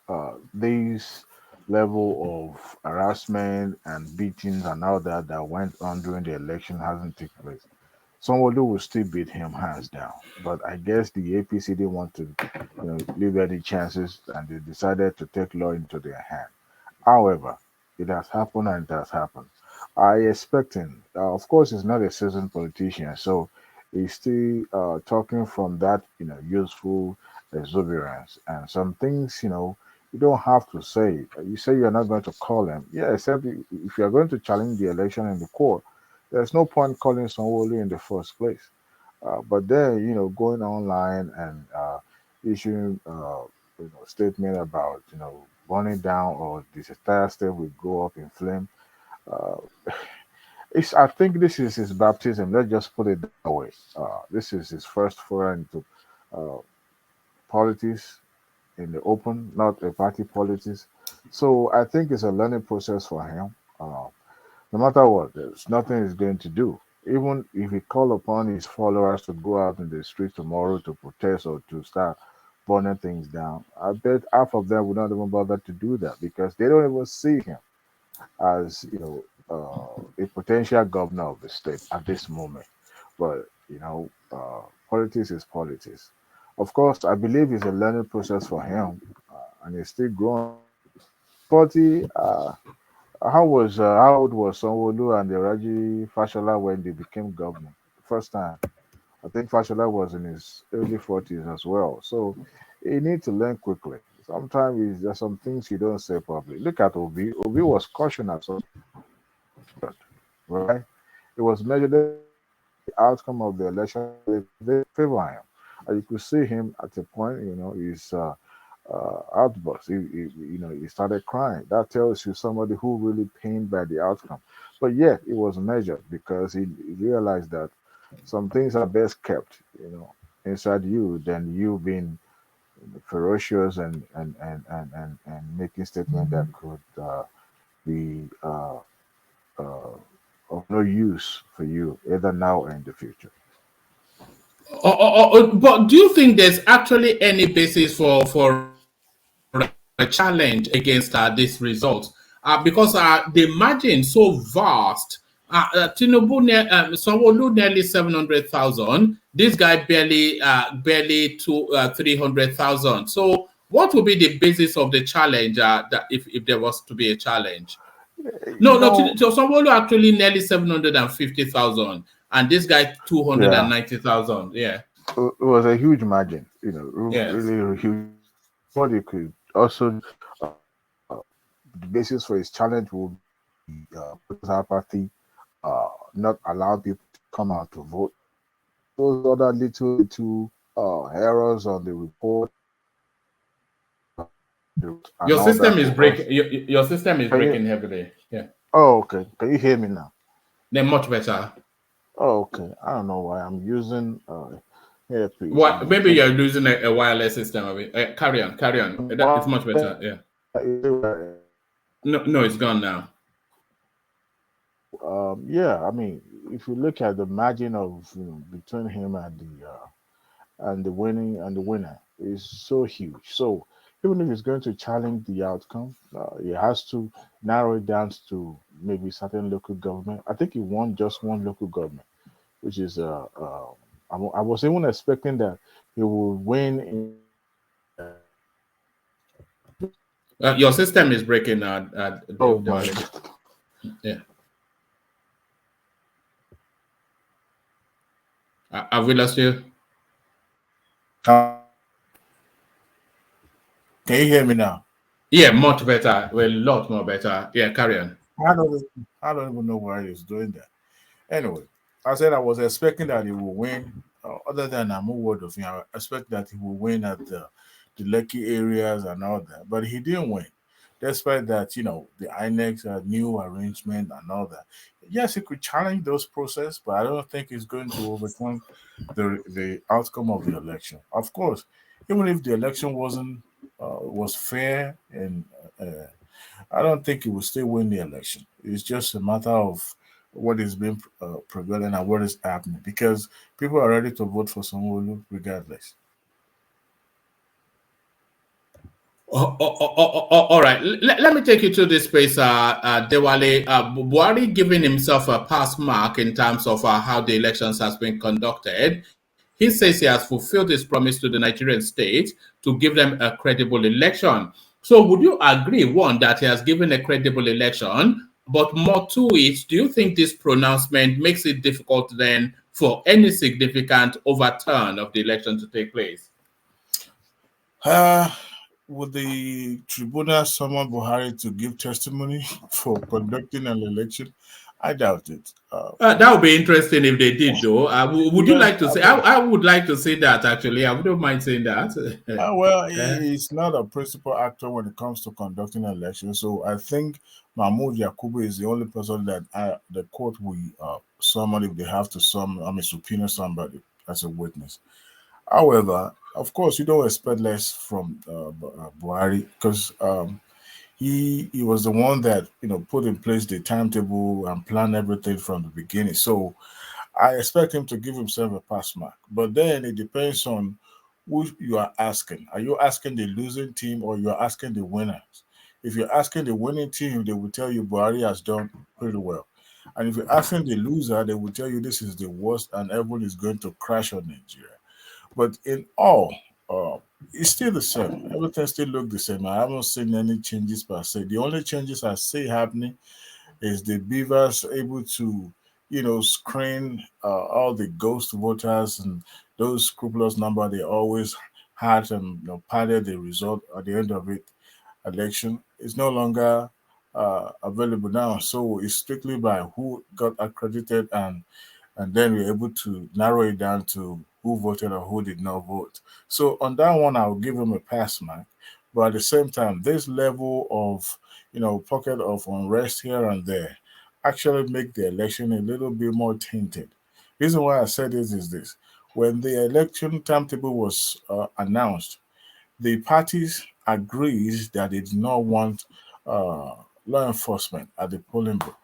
R: this level of harassment and beatings and all that went on during the election hasn't taken place, somebody will still beat him hands down. But I guess the APC didn't want to, leave any chances, and they decided to take law into their hand. However, it has happened and it has happened. I expect him. Of course, he's not a seasoned politician, so he's still talking from that, useful exuberance. And some things, you don't have to say. You say you're not going to call him. Yeah, except if you're going to challenge the election in the court, there's no point calling Sanwo-Olu in the first place. But then, going online and issuing, statement about, burning down or this entire state will go up in flame. Uh, I think this is his baptism. Let's just put it that way. This is his first foray into uh, politics in the open, not a party politics. So I think it's a learning process for him. No matter what, there's nothing he's going to do. Even if he call upon his followers to go out in the street tomorrow to protest or to start burning things down, I bet half of them would not even bother to do that because they don't even see him as a potential governor of the state at this moment. But politics is politics. Of course, I believe it's a learning process for him, and he's still growing. Party, how old was Sanwo-Olu and the Raji Fashola when they became governor? First time, I think Fashola was in his early 40s as well. So he need to learn quickly. Sometimes there's some things you don't say publicly. Look at Obi. Obi was cautioned at some right? It was measured the outcome of the election they favor him. And you could see him at a point, his outburst. He started crying. That tells you somebody who really pained by the outcome. But yet it was measured because he realized that some things are best kept, inside you than you being ferocious and making statements that could be uh, of no use for you either now or in the future.
B: But do you think there's actually any basis for a challenge against this result? Because the margin so vast. Tinubu, Sanwo-Olu nearly 700,000. This guy barely 300,000. So, what would be the basis of the challenge? That if there was to be a challenge? No, so Sanwo-Olu actually nearly 750,000, and this guy 290,000. Yeah.
R: It was a huge margin,
B: Yes.
R: really a huge. What he could also, the basis for his challenge will be voters' apathy, not allowing people to come out to vote. Those other little errors on the report.
B: Your system is breaking. Your system is breaking heavily. Yeah.
R: Oh, okay. Can you hear me now?
B: Then much better.
R: Oh, okay. I don't know why I'm using earpiece.
B: What? Maybe you're losing a wireless system of it. Carry on. It's much better. Yeah. No, it's gone now.
R: Yeah, I mean, if you look at the margin of between him and the winner is so huge. So even if he's going to challenge the outcome, he has to narrow it down to maybe certain local government. I think he won just one local government, which is I was even expecting that he will win in.
B: Your system is breaking.
R: Oh my God.
B: Yeah. Have we lost you?
R: Can you hear me now?
B: Yeah, much better. Well, a lot more better. Yeah, carry on.
R: I don't even know why he's doing that. Anyway, I said I was expecting that he will win. Other than a word of him, I expect that he will win at the Lekki areas and all that. But he didn't win, despite that. The INEC's new arrangement and all that. Yes, he could challenge those processes, but I don't think he's going to overcome the outcome of the election. Of course, even if the election was fair and I don't think he will still win the election. It's just a matter of what is being prevalent and what is happening because people are ready to vote for Sanwo-Olu regardless.
B: All right. Let me take you to this space, Dewale. Buhari giving himself a pass mark in terms of how the elections has been conducted. He says he has fulfilled his promise to the Nigerian state to give them a credible election. So would you agree, one, that he has given a credible election, but more to it, do you think this pronouncement makes it difficult then for any significant overturn of the election to take place?
R: Would the tribunal summon Buhari to give testimony for conducting an election? I doubt it.
B: That would be interesting if they did, though. Would you like to say? I would like to say that, actually. I wouldn't mind saying that.
R: Well, he's not a principal actor when it comes to conducting an election. So I think Mahmoud Yakubu is the only person that the court will summon if they have to subpoena somebody as a witness. However, of course, you don't expect less from Buhari because he was the one that put in place the timetable and planned everything from the beginning. So I expect him to give himself a pass mark. But then it depends on who you are asking. Are you asking the losing team or you are asking the winners? If you're asking the winning team, they will tell you Buhari has done pretty well. And if you're asking the loser, they will tell you this is the worst and everyone is going to crash on Nigeria. But in all, it's still the same. Everything still looks the same. I haven't seen any changes per se. The only changes I see happening is the beavers able to, screen all the ghost voters and those scrupulous number they always had and padded the result at the end of it. Election is no longer available now, so it's strictly by who got accredited and then we're able to narrow it down to who voted or who did not vote. So on that one, I'll give him a pass mark. But at the same time, this level of, pocket of unrest here and there actually make the election a little bit more tainted. Reason why I said this is this. When the election timetable was announced, the parties agreed that they did not want law enforcement at the polling booth.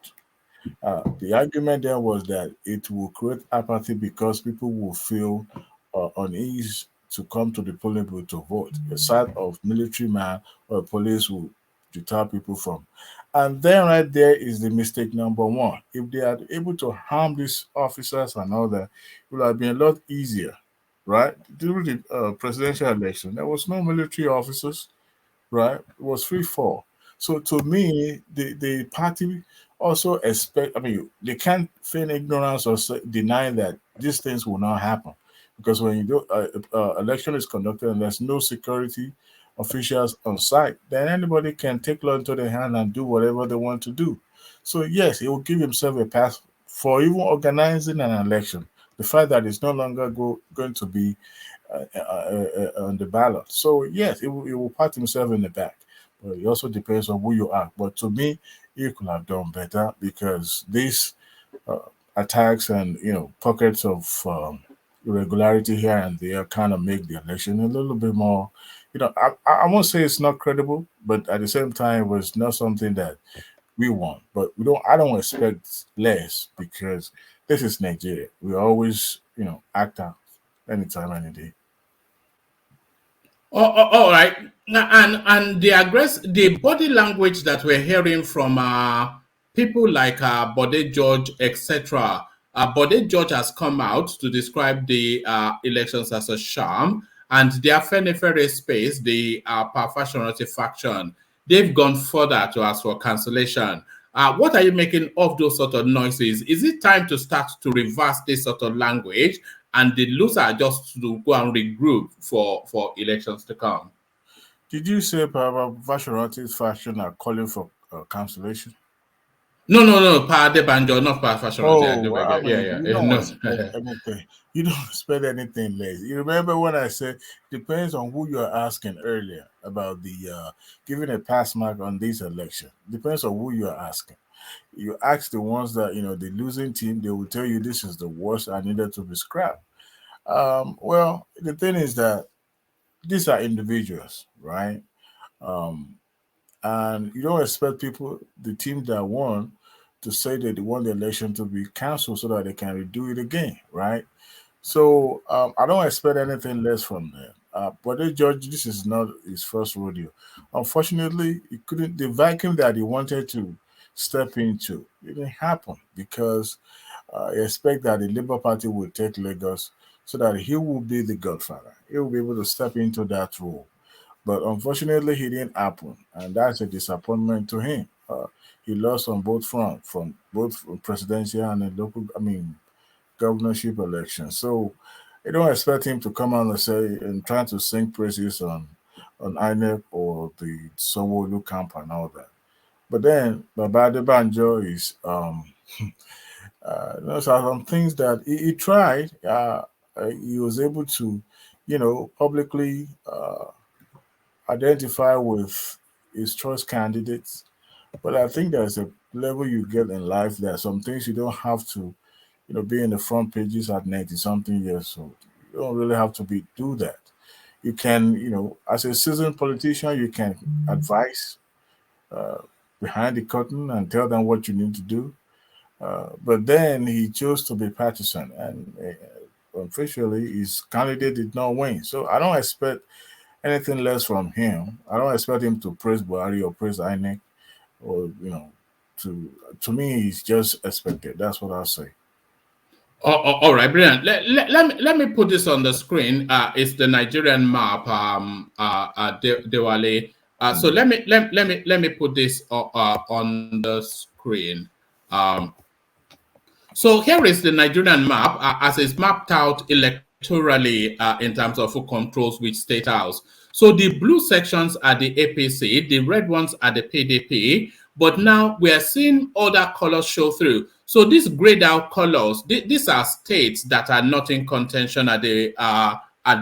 R: The argument there was that it will create apathy because people will feel unease to come to the polling booth to vote. A sight of military man or police will deter people from. And then right there is the mistake number one. If they are able to harm these officers and all that, it would have been a lot easier, right? During the presidential election, there was no military officers, right? It was free fall. So to me, the party also expect. I mean, they can't feign ignorance or deny that these things will not happen, because when you do election is conducted and there's no security officials on site, then anybody can take law into their hand and do whatever they want to do. So yes, he will give himself a pass for even organizing an election. The fact that it's no longer going to be on the ballot. So yes, he will pat himself in the back. But it also depends on who you are. But to me, he could have done better, because these attacks and pockets of irregularity here and there kind of make the election a little bit more. I won't say it's not credible, but at the same time, it was not something that we want. But we don't. I don't expect less, because this is Nigeria. We always act out anytime, any day.
B: All right, and the body language that we're hearing from people like Bode George, etc. Bode George has come out to describe the elections as a sham, and the Afenifere space, the Parfashionati faction, they've gone further to ask for cancellation. What are you making of those sort of noises? Is it time to start to reverse this sort of language, and the loser just to go and regroup for elections to come?
R: Did you say Parfashionati's faction are calling for cancellation?
B: No, Pa Banjo, not Pa Fashion.
R: Oh, I mean,
B: Yeah.
R: you don't
B: No.
R: expect anything. You don't expect anything less. You remember when I said depends on who you're asking earlier about the giving a pass mark on this election. Depends on who you're asking. You ask the ones that the losing team, they will tell you this is the worst. I needed to be scrapped. Well, the thing is that these are individuals, right? Um, and you don't expect the team that won, to say that they want the election to be cancelled so that they can redo it again, right? So I don't expect anything less from them. But the judge, this is not his first rodeo. Unfortunately, he couldn't. The vacuum that he wanted to step into, it didn't happen, because I expect that the Labour Party will take Lagos so that he will be the godfather. He will be able to step into that role. But unfortunately, he didn't happen, and that's a disappointment to him. He lost on both fronts, from both presidential and the local, governorship elections. So I don't expect him to come out and say and try to sing praises on INEC or the Sanwo-Olu camp and all that. But then Baba Banjo is those are some things that he tried. He was able to, publicly identify with his choice candidates. But I think there's a level you get in life. There are some things you don't have to, be in the front pages at 90 something years old. You don't really have to do that. You can, as a seasoned politician, you can advise uh, behind the curtain and tell them what you need to do. But then he chose to be partisan, and officially his candidate did not win. So I don't expect anything less from him. I don't expect him to praise Buhari or praise INEC, or to me, he's just expected. That's what I'll say.
B: All right, brilliant. Let me put this on the screen. It's the Nigerian map, Dewale. So let me put this on the screen. So here is the Nigerian map as it's mapped out electorally in terms of who controls which state house. So the blue sections are the APC, the red ones are the PDP, but now we are seeing other colors show through. So these grayed out colors, these are states that are not in contention at the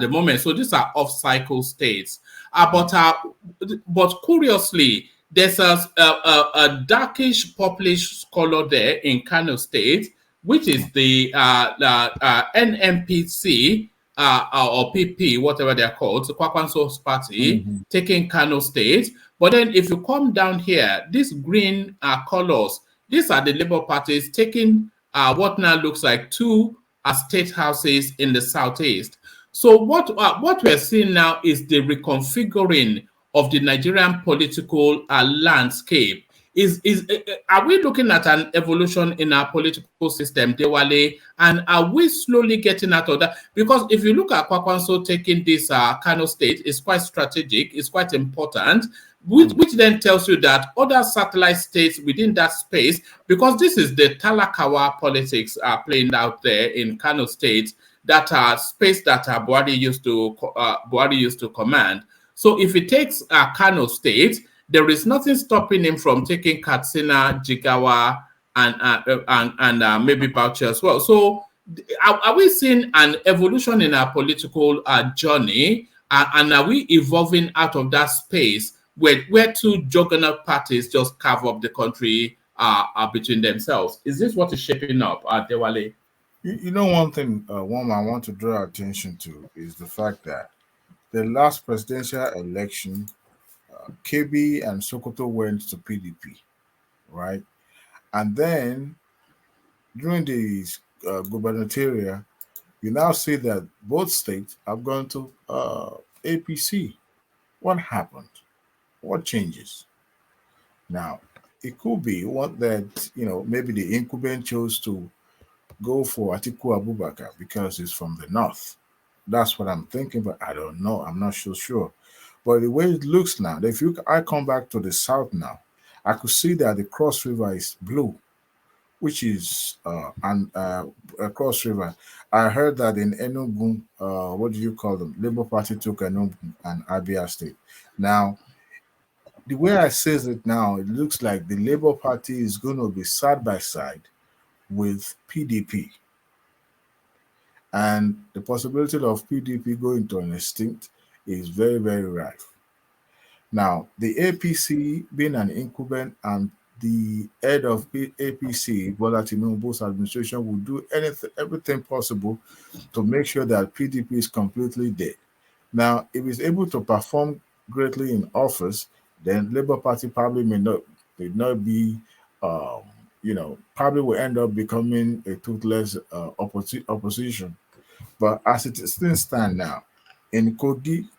B: moment. So these are off-cycle states. But curiously, there's a darkish purplish color there in Kano State, which is the NMPC or PP, whatever they're called, so Kwakwanso's party, taking Kano State. But then if you come down here, these green colors, these are the Labour parties taking what now looks like two state houses in the southeast. So what we're seeing now is the reconfiguring of the Nigerian political landscape. Are we looking at an evolution in our political system, Dewale? And are we slowly getting out of that? Because if you look at Kwakwanso taking this Kano State, it's quite strategic, it's quite important, which then tells you that other satellite states within that space, because this is the Talakawa politics playing out there in Kano State, that space that Buhari used to command. So if he takes Kano State, there is nothing stopping him from taking Katsina, Jigawa, and maybe Bauchi as well. So are we seeing an evolution in our political journey, and are we evolving out of that space where two juggernaut parties just carve up the country between themselves? Is this what is shaping up, Dewale?
R: You know, one thing, one I want to draw attention to is the fact that the last presidential election, KB and Sokoto went to PDP, right? And then during the gubernatorial, you now see that both states have gone to APC. What happened? What changes? Now, it could be what that, maybe the incumbent chose to go for Atiku Abubakar because he's from the north. That's what I'm thinking, but I don't know. I'm not so sure. But the way it looks now, I come back to the south now, I could see that the Cross River is blue, which is Cross River. I heard that in Enugu, what do you call them? Labour Party took Enugu and Abia State. Now, the way I says it now, it looks like the Labour Party is going to be side by side with PDP. And the possibility of PDP going to an extinct is very, very rife. Now, the APC being an incumbent and the head of APC, Bola Tinubu's administration, will do everything possible to make sure that PDP is completely dead. Now, if it's able to perform greatly in office, then Labour Party probably may not be, probably will end up becoming a toothless opposition. But as it still stands now, in Kogi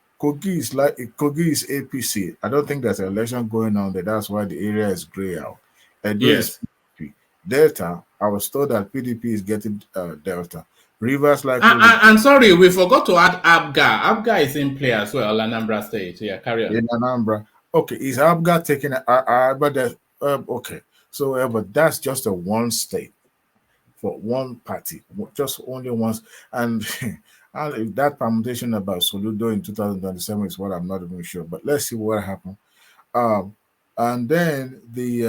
R: is APC. I don't think there's an election going on there. That's why the area is gray out. And
B: yes.
R: PDP. Delta, I was told that PDP is getting Delta. Rivers like
B: and sorry, we forgot to add Abga. Abga is in play as well, Anambra State. Yeah, carry on.
R: In Anambra. Okay, is Abga taking but that's okay. So but that's just a one state for one party, just only once. And that permutation about Soludo in 2027 is what I'm not even sure. But let's see what happens. And then the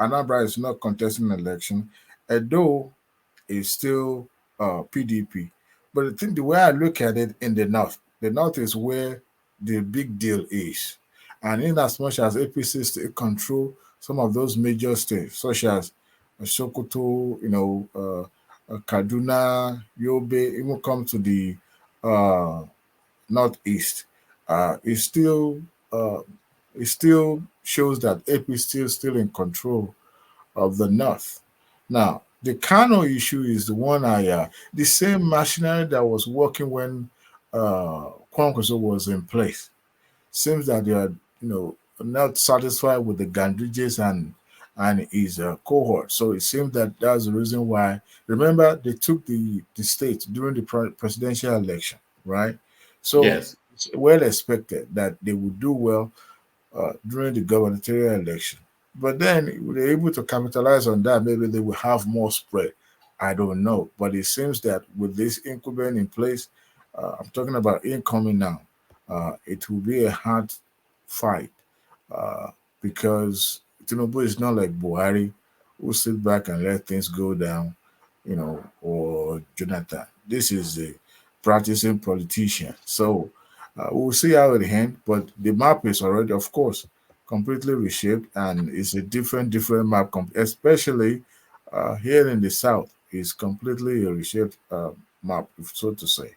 R: Anambra is not contesting an election. Edo is still PDP. But I think the way I look at it in the north is where the big deal is. And in as much as APC still control some of those major states, such as Sokoto, Kaduna, Yobe, even come to the northeast, it still shows that APC is still in control of the north. Now, the Kano issue is the one the same machinery that was working when Kwankwaso was in place. Seems that they are, not satisfied with the Gandrijes and his cohort. So it seems that that's the reason why. Remember, they took the state during the presidential election, right? So
B: yes.
R: It's well expected that they would do well during the gubernatorial election. But then if they're able to capitalize on that, maybe they will have more spread. I don't know. But it seems that with this incumbent in place, I'm talking about incoming now, it will be a hard fight because Tinubu is not like Buhari, who sit back and let things go down, or Jonathan. This is a practicing politician. So we'll see how it ends, but the map is already, of course, completely reshaped, and it's a different map, especially here in the south. It's completely a reshaped map, so to say.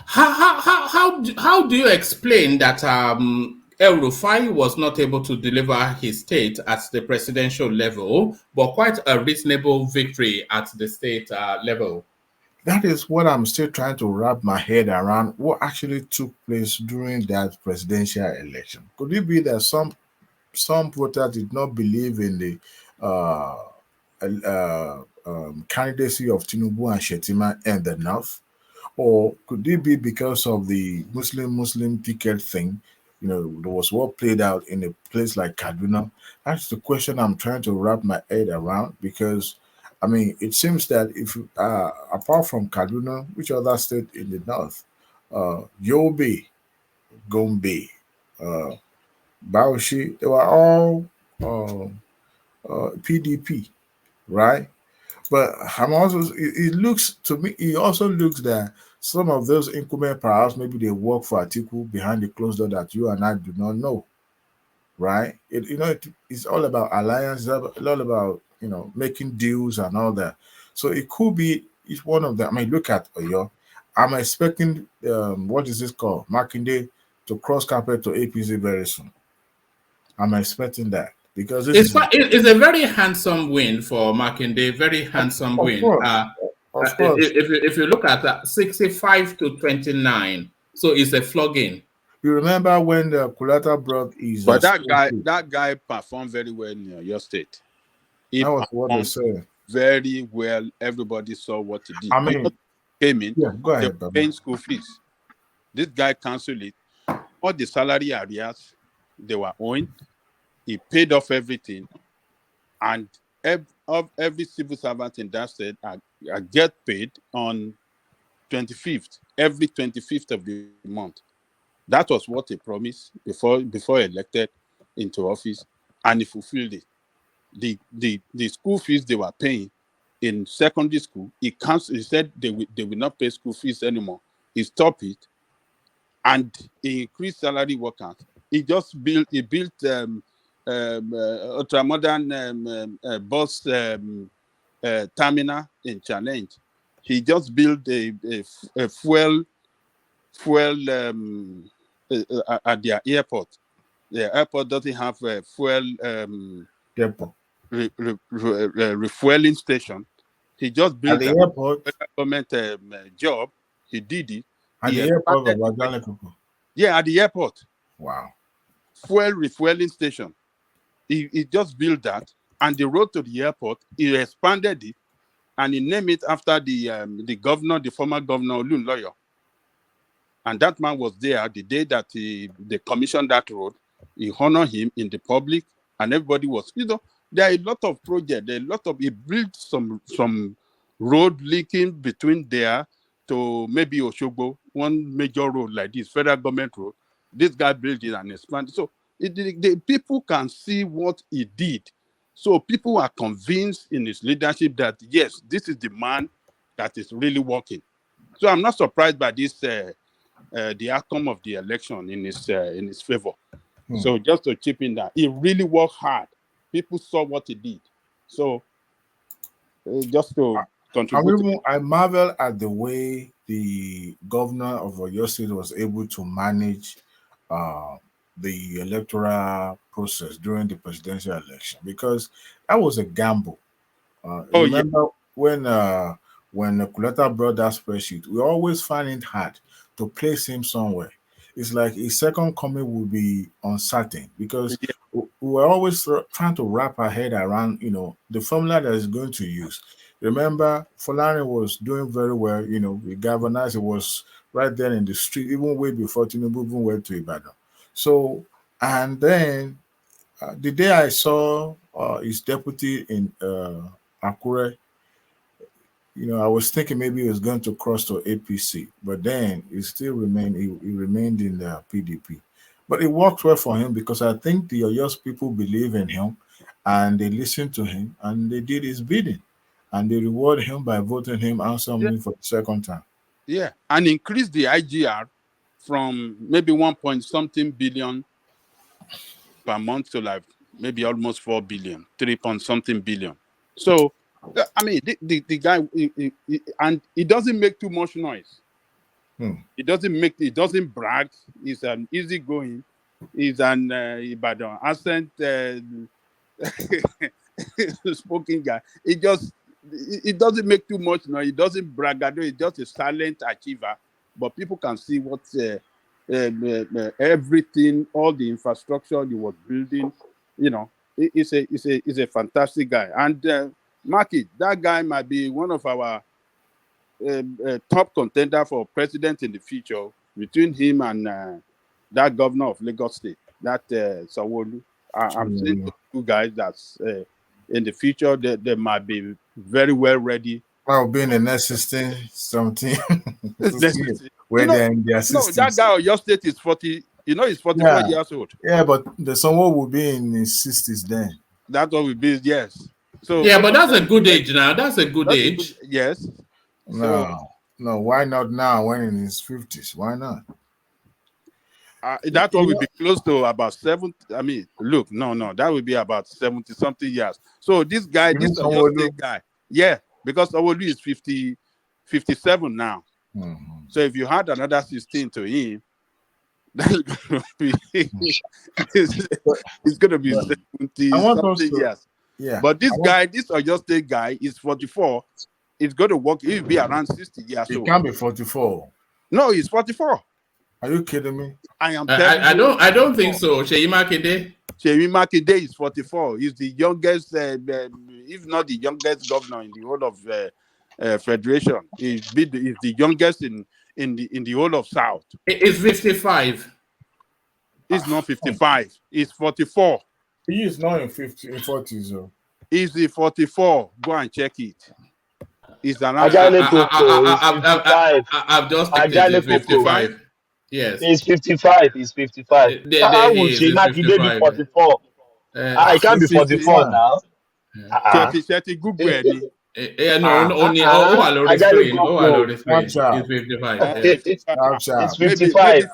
B: How do you explain that El Rufai was not able to deliver his state at the presidential level, but quite a reasonable victory at the state level?
R: That is what I'm still trying to wrap my head around. What actually took place during that presidential election? Could it be that some voters did not believe in the candidacy of Tinubu and Shettima in the north? Or could it be because of the Muslim ticket thing,
L: there was what played out in a place like Kaduna. That's the question I'm trying to wrap my head around, because I mean, it seems that if apart from Kaduna, which other state in the north, Yobe, Gombe, uh, Bauchi, they were all PDP, right? But I'm also, it looks to me, it also looks that some of those incumbent perhaps maybe they work for Atiku behind the closed door that you and I do not know, right? It's all about alliance, it's all about making deals and all that. So it could be it's one of them. I mean, look at Oyo. I'm expecting what is this called, Makinde, to cross carpet to APC very soon. I'm expecting that because
B: it's a very handsome win for Makinde. Very handsome win.
L: Of course.
B: If you look at that, 65 to 29, so it's a flogging.
L: You remember when the Kulata brought his?
H: But that guy performed very well in your state. He
L: that was what they said.
H: Very well. Everybody saw what he did.
L: I mean,
H: came in.
L: Yeah, go ahead.
H: Paying school fees. This guy canceled it. All the salary arrears they were owing, he paid off everything, and every civil servant in that state get paid on 25th, every 25th of the month. That was what he promised before elected into office, and he fulfilled it. The school fees they were paying in secondary school, he said they will not pay school fees anymore. He stopped it, and he increased salary workers. He built ultra-modern bus terminal in Challenge. He just built a fuel at their airport. The airport doesn't have a fuel refueling station. He just built
L: at the airport.
H: Government job. He did it.
L: At the airport of
H: Yeah, at the airport.
L: Wow.
H: Fuel refueling station. He just built that, and the road to the airport, he expanded it, and he named it after the governor, the former governor, Olun Loyo. And that man was there the day that they commissioned that road. He honored him in the public, and everybody was, there are a lot of projects, he built some road linking between there to maybe Oshogbo, one major road like this, federal government road. This guy built it and expanded. So the people can see what he did. So people are convinced in his leadership that, yes, this is the man that is really working. So I'm not surprised by this, the outcome of the election in his favor. So just to chip in that, he really worked hard. People saw what he did. So just to contribute.
L: I marvel at the way the governor of Oyo State was able to manage the electoral process during the presidential election, because that was a gamble. Remember when Kuleta brought that spreadsheet, we always find it hard to place him somewhere. It's like his second coming will be uncertain, because we were always trying to wrap our head around, the formula that is going to use. Remember, Fulani was doing very well, he galvanized, it was right there in the street, even way before Tinubu even went to Ibadan. So, and then the day I saw his deputy in Akure, I was thinking maybe he was going to cross to APC, but then he still remained. He remained in the PDP, but it worked well for him, because I think the Oyos people believe in him, and they listened to him, and they did his bidding, and they reward him by voting him handsomely for the second time.
H: Yeah, and increase the IGR from maybe 1.something billion per month to like maybe almost 4 billion, 3.something billion. So, I mean, the guy, and he doesn't make too much noise. He doesn't brag. He's an easygoing. He's an Ibadan accent spoken guy. He doesn't make too much noise. He doesn't brag. He's just a silent achiever. But people can see what everything, all the infrastructure he was building. He's a fantastic guy. And mark it, that guy might be one of our top contender for president in the future, between him and that governor of Lagos State, that Sanwo-Olu. I'm saying those two guys that's in the future they might be very well ready.
L: Well, being in next 16, 17, where they're in their 60s.
H: No, that guy of your state is 40. You know, he's 44 years old.
L: Yeah, but the someone will be in his 60s then.
H: That's what we be. Yes. So
B: yeah, but that's a good age now. That's a good age.
H: Yes.
L: No, why not now when in his 50s? Why not?
H: That one would be close to about 70. I mean, look, no, that would be about 70 something years. So this guy, this Oyo State guy, because Sanwo-Olu is 57 now.
L: Mm-hmm.
H: So if you had another 16 to him, that's gonna be it's gonna be 70 something years.
L: Yeah.
H: But this guy, this Oyo State guy, is 44. It's going to work. He'll be around 60 years old.
L: He can't be 44.
H: No, he's 44.
L: Are you kidding me?
H: I am.
B: I don't think so. Seyi
H: Makinde is 44. He's the youngest, if not the youngest governor in the whole of federation. He's the youngest in the whole of South.
B: It's 55.
H: He's not 55. He's 44.
L: He is not in 40s. So.
H: He's the 44. Go and check it. He's around.
B: I've just checked it. It's 55. Yes.
T: He's 55. He's 55. How would Seyi Makinde be 44? I can't be 44 now.
H: Check it. Google
B: Yeah, no, only screen. It's 55.
T: It's 55.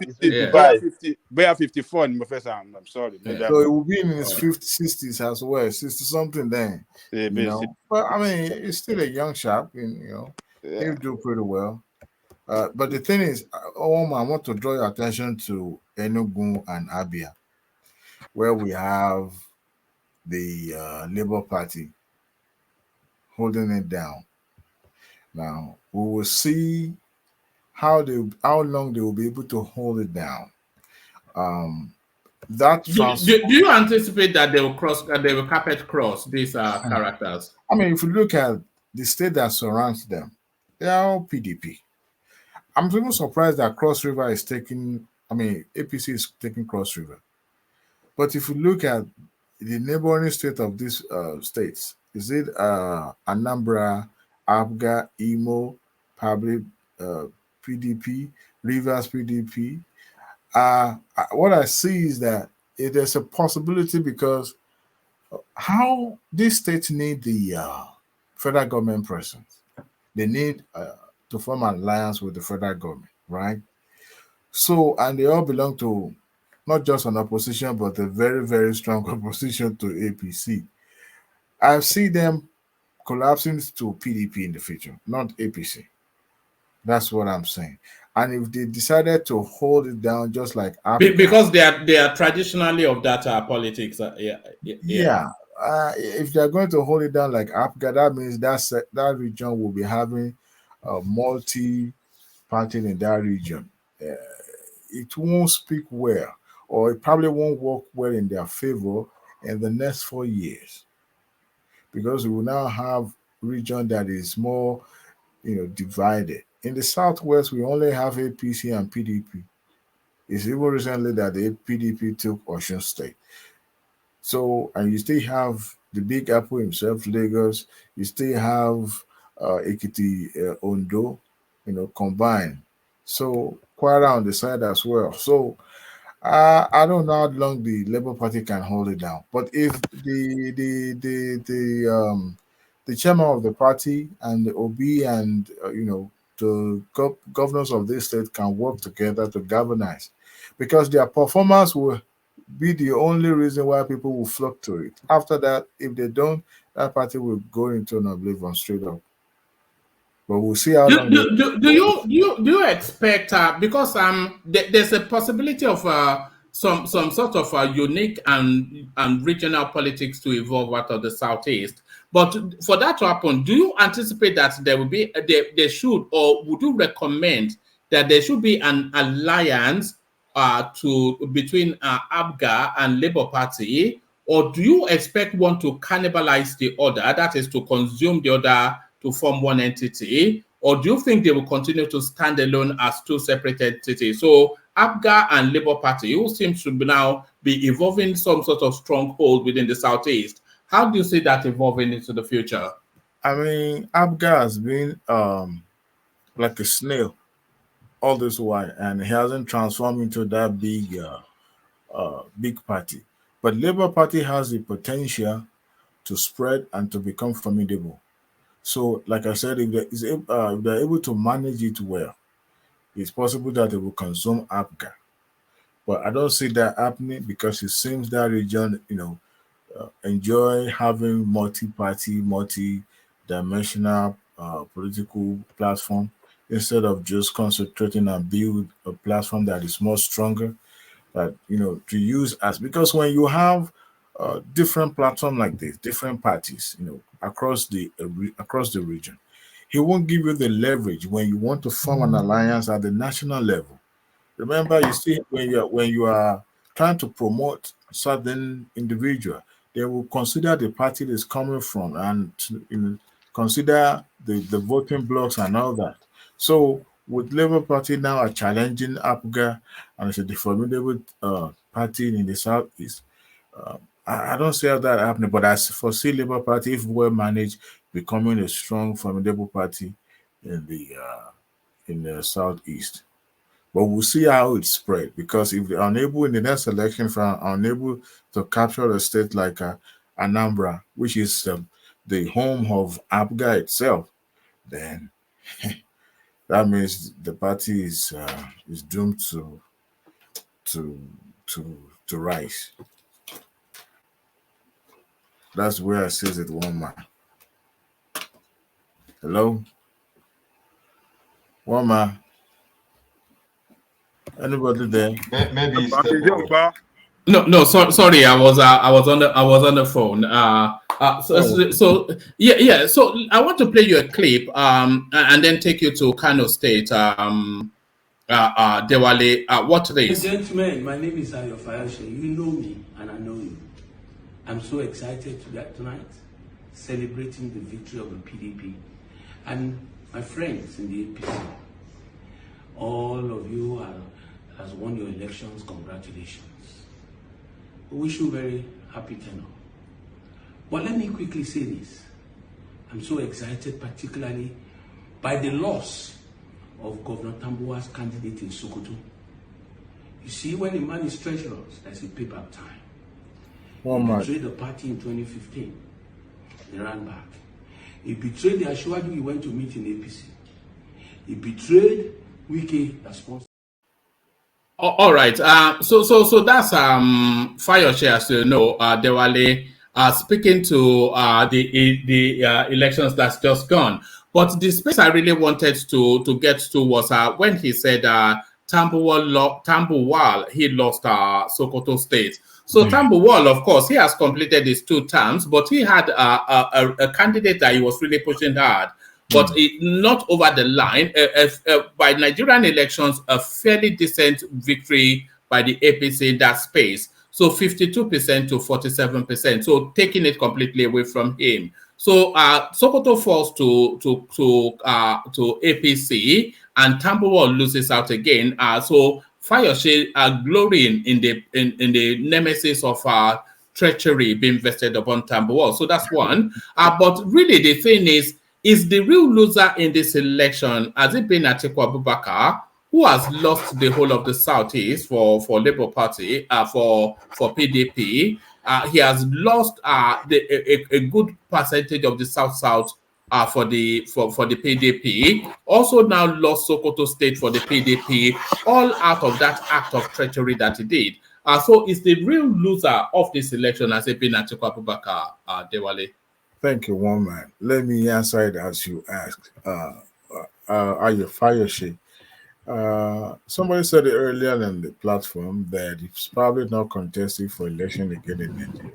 H: We are 54 in Professor. I'm sorry.
L: Yeah. So it will be in his 60s as well, 60 something then. You know? But I mean, it's still a young chap, he'll do pretty well. But the thing is, I want to draw your attention to Enugu and Abia, where we have the Labour Party holding it down. Now we will see how long they will be able to hold it down.
B: Do you anticipate that they will carpet cross these characters?
L: I mean, if you look at the state that surrounds them, they are all PDP. I'm even surprised that Cross River is taking. I mean, APC is taking Cross River. But if you look at the neighboring state of these states, is it Anambra, Abga, Imo, probably PDP, Rivers PDP? What I see is that there's a possibility because how these states need the federal government presence. They need to form an alliance with the federal government, right? So, and they all belong to not just an opposition, but a very, very strong opposition to APC. I see them collapsing to PDP in the future, not APC. That's what I'm saying. And if they decided to hold it down, just like Africa,
B: because they are traditionally of that politics,
L: if they're going to hold it down like Africa, that means that region will be having a multi-party in that region. It won't speak well, or it probably won't work well in their favor in the next 4 years, because we will now have region that is more, divided. In the Southwest, we only have APC and PDP. It's even recently that the PDP took Osun State. So, and you still have the Big Apple himself, Lagos. You still have Ekiti, Ondo, combined. So, Kwara on the side as well. So, I don't know how long the Labour Party can hold it down. But if the chairman of the party and the OB and the governors of this state can work together to galvanize, because their performance will be the only reason why people will flock to it. After that, if they don't, that party will go into an oblivion straight up. But we'll see how long.
B: Do you expect because there's a possibility of some sort of unique and regional politics to evolve out of the Southeast. But for that to happen, do you anticipate that there will be there should, or would you recommend that there should be an alliance between Abga and Labour Party, or do you expect one to cannibalize the other, that is to consume the other to form one entity, or do you think they will continue to stand alone as two separate entities? So APGA and Labour Party, who seems to now be evolving some sort of stronghold within the Southeast. How do you see that evolving into the future?
R: I mean, APGA has been like a snail all this while, and it hasn't transformed into that big party. But Labour Party has the potential to spread and to become formidable. So, like I said, if they're able to manage it well, it's possible that they will consume APGA. But I don't see that happening because it seems that region, enjoy having multi-party, multi-dimensional political platform instead of just concentrating and build a platform that is more stronger that to use as, because when you have different platform like this, different parties, across the region, he won't give you the leverage when you want to form an alliance at the national level. Remember, you see, when you are trying to promote certain individual, they will consider the party that's coming from and consider the voting blocks and all that. So with Labour Party now are challenging APGA and it's a formidable party in the Southeast, I don't see how that happening, but I foresee Labour Party, if well managed, becoming a strong, formidable party in the Southeast. But we'll see how it spread, because if they're unable in the next election, if they're unable to capture a state like Anambra, which is the home of APGA itself, then that means the party is doomed to rise. That's where I says it, one man. Hello, one man. Anybody there?
L: Maybe
B: No. Sorry. I was on the phone. Yeah. So I want to play you a clip, and then take you to Kano State. Dewale, what race?
P: Gentlemen, my name is Ayo Fayoshe. You know me, and I know you. I'm so excited tonight, celebrating the victory of the PDP, and my friends in the APC. All of you has won your elections. Congratulations. We wish you very happy tenure. But let me quickly say this. I'm so excited, particularly by the loss of Governor Tambuwa's candidate in Sokoto. You see, when a man is treacherous, there's a payback time. He betrayed the party in 2015. He ran back. He betrayed the Ashwadu he went to meet in APC. He betrayed Wiki, that sponsored.
B: All right. So that's Fayoshe, as you know, Dewale, speaking to the elections that's just gone. But the space I really wanted to get to was when he said Tambuwal, he lost Sokoto State. So Tambuwal, of course, he has completed his 2 terms, but he had a candidate that he was really pushing hard, but not over the line. By Nigerian elections, a fairly decent victory by the APC in that space. So 52% to 47%. So taking it completely away from him. So Sokoto falls to APC, and Tambuwal loses out again. So Fayoshe glorying in the nemesis of treachery being vested upon Tambuwal. So that's one. But really the thing is the real loser in this election, has it been Att&Ck Abubakar, who has lost the whole of the Southeast for Labour Party, for PDP. He has lost a good percentage of the South for the PDP. Also now lost Sokoto State for the PDP, all out of that act of treachery that he did. So is the real loser of this election, has it been Att&Ck Abubakar, Dewale?
R: Thank you, one man. Let me answer it as you asked. Are you Fayoshe? Somebody said it earlier on the platform that it's probably not contesting for election again in Nigeria.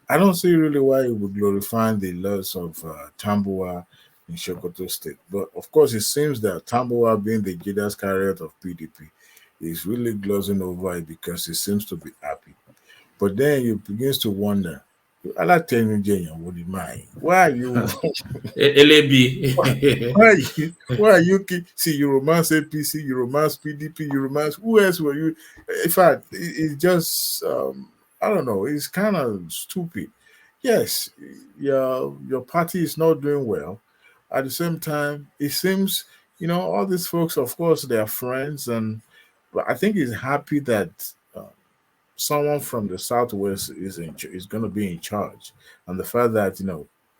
R: I don't see really why it would glorify the loss of Tambuwal in Sokoto State. But of course, it seems that Tambuwal, being the Judas Iscariot of PDP, is really glossing over it because he seems to be happy. But then you begin to wonder, I like telling you, what is mine? Why are you?
B: LAB.
R: Why are you? See, you romance APC, you romance PDP, you romance. Who else were you? In fact, it's just I don't know. It's kind of stupid. Yes, your party is not doing well. At the same time, it seems all these folks. Of course, they are friends, but I think he's happy that someone from the southwest is going to be in charge, and the fact that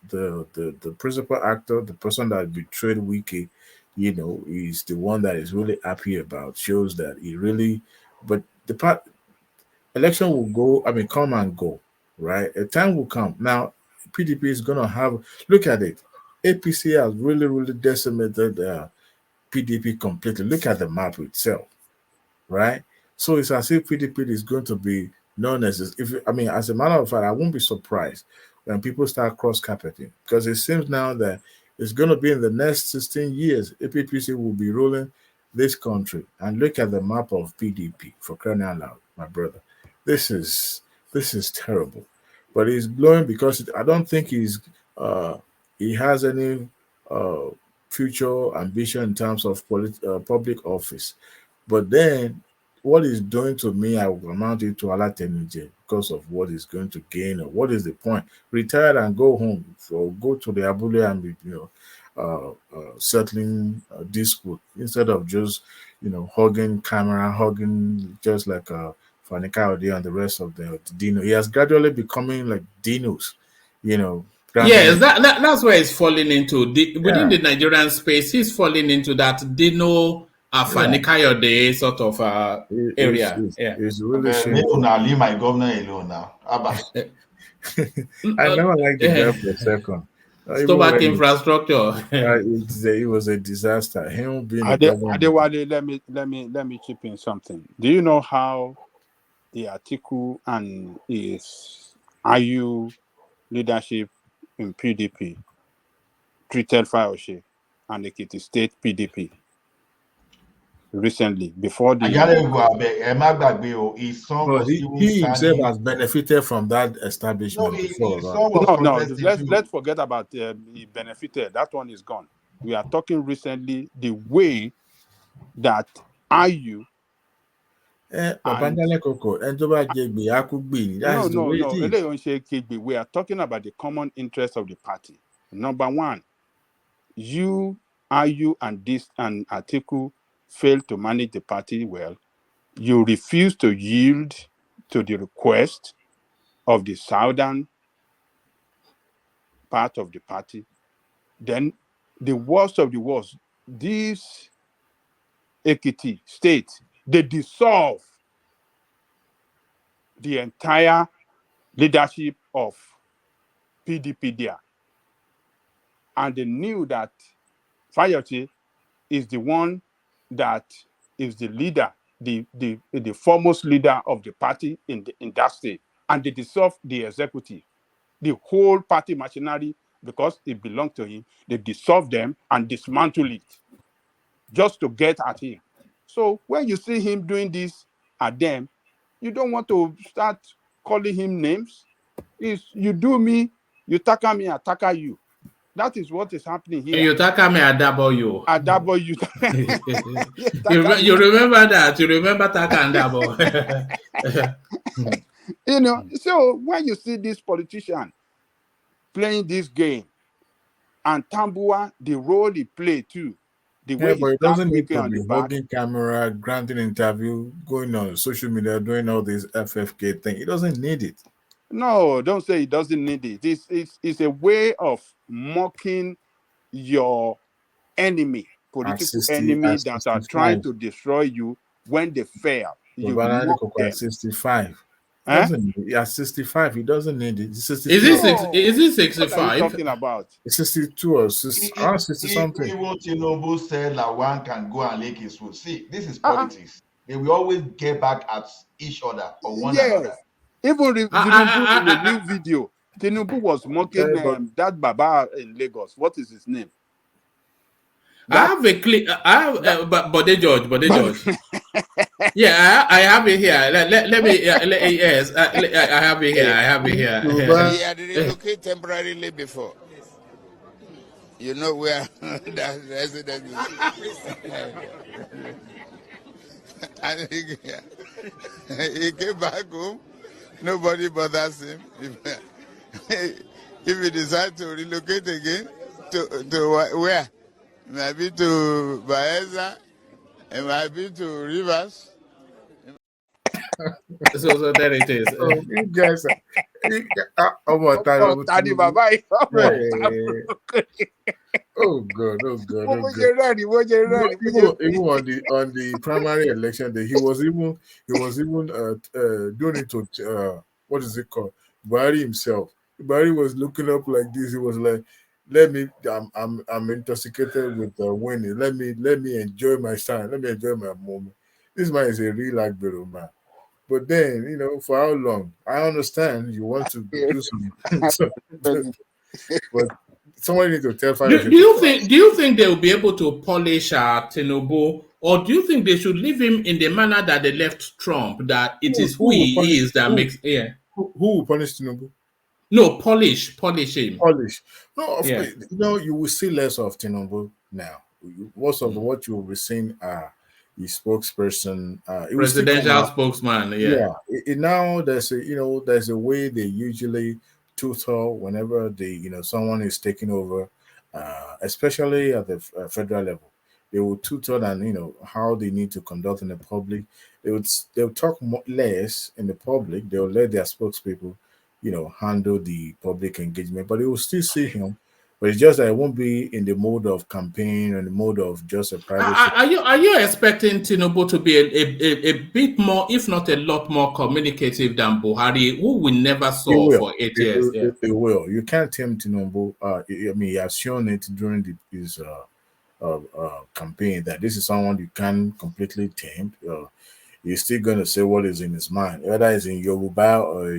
R: the principal actor, the person that betrayed Wiki, is the one that is really happy about, shows that he really. But the election will go. I mean, come and go, right? A time will come. Now, PDP is going to have. Look at it. APC has really decimated PDP completely. Look at the map itself, right? So it's as if PDP is going to be known as as a matter of fact, I won't be surprised when people start cross-carpeting, because it seems now that it's going to be in the next 16 years, APPC will be ruling this country. And look at the map of PDP, for crying out loud, my brother. This is terrible. But he's blowing because I don't think he has any future ambition in terms of public office. But then, what he's doing to me, I will amount it to Att&Ck because of what he's going to gain, or what is the point? Retire and go home, or go to the Abule and be, settling a dispute instead of just, hugging camera, hugging just like Fani Kayode and the rest of the Dino. He has gradually becoming like Dinos,
B: Yes, that's where he's falling into. Within the Nigerian space, he's falling into that Dino Fani Kayode sort of area.
R: It's really
L: shameful. Now leave my governor alone now.
R: I never liked the guy for a second.
B: Stomach infrastructure.
R: It was a disaster. Him being
H: Adewale, let me chip in something. Do you know how the Att&Ck and his IU leadership in PDP treated Fayose and Ekiti State PDP recently, before the
R: he himself has benefited from that establishment.
H: Let's forget about he benefited. That one is gone. We are talking recently the way that IU we are talking about the common interest of the party. Number one, IU and Att&Ck failed to manage the party well. You refuse to yield to the request of the southern part of the party. Then the worst of the worst, this Ekiti state, they dissolve the entire leadership of PDP there. And they knew that Fayose is the one that is the leader, the foremost leader of the party in that state. And they dissolved the executive, the whole party machinery, because it belonged to him. They dissolved them and dismantled it just to get at him. So when you see him doing this at them, you don't want to start calling him names. It's you do me, you tackle me, I tackle you. That is what is happening here.
B: You tackle me, I double you.
H: I double you.
B: You remember that? You remember tackle and double.
H: So when you see this politician playing this game, and Tambua, the role he played too, the way
R: but it doesn't need to be holding camera, granting interview, going on social media, doing all this FFK thing. It doesn't need it.
H: No, don't say it doesn't need it. It's a way of mocking your enemy, political enemy that are trying to destroy you when they fail. You mock them.
R: 65. At 65, he doesn't need it.
B: Is it 65?
H: What are you talking about?
R: 62 or 60 something.
L: Even Tinubu said Lawan can go and lick his foot. See, this is politics. They will always get back at each other or one another.
H: Even Tinubu in the new video, Tinubu was mocking that Baba in Lagos. What is his name?
B: I have a clip. Bode George. Yeah, I have it here. Let me. Yes, I have it here. I have it here.
U: He had relocated temporarily before. You know where that residence is. And he came back home. Nobody bothers him. If he decides to relocate again, to where? Maybe to Baeza, it might be to Rivers.
B: So there it is.
R: Oh, you guys are
F: Tani Baba,
R: oh god, oh god, oh god.
F: ready.
R: Even on the primary election day, he was even doing it to what is it called? Buhari himself. Buhari was looking up like this. He was like, "Let me, I'm intoxicated with winning. Let me enjoy my time. Let me enjoy my moment." This man is a real Agbero man. But then, for how long? I understand you want to do something, but someone need to tell
B: Do you think they will be able to polish Tinubu, or do you think they should leave him in the manner that they left Trump? That it is who he is that makes
R: who will punish Tinubu?
B: No, polish him.
R: Polish. No, of course, you will see less of Tinubu now. Most of what you will be seeing are the spokesperson,
B: presidential spokesman. Yeah.
R: Now there's a way they usually tutor whenever someone is taking over, especially at the federal level. They will tutor and how they need to conduct in the public. They'll talk less in the public. They'll let their spokespeople handle the public engagement, but you will still see him. But it's just that it won't be in the mode of campaign or in the mode of just a private.
B: Are you expecting Tinubu to be a bit more, if not a lot more, communicative than Buhari, who we never saw for 8 years?
R: It will. You can't tame Tinubu. I mean, he has shown it during his campaign that this is someone you can't completely tame. He's still going to say what is in his mind, whether it's in Yoruba or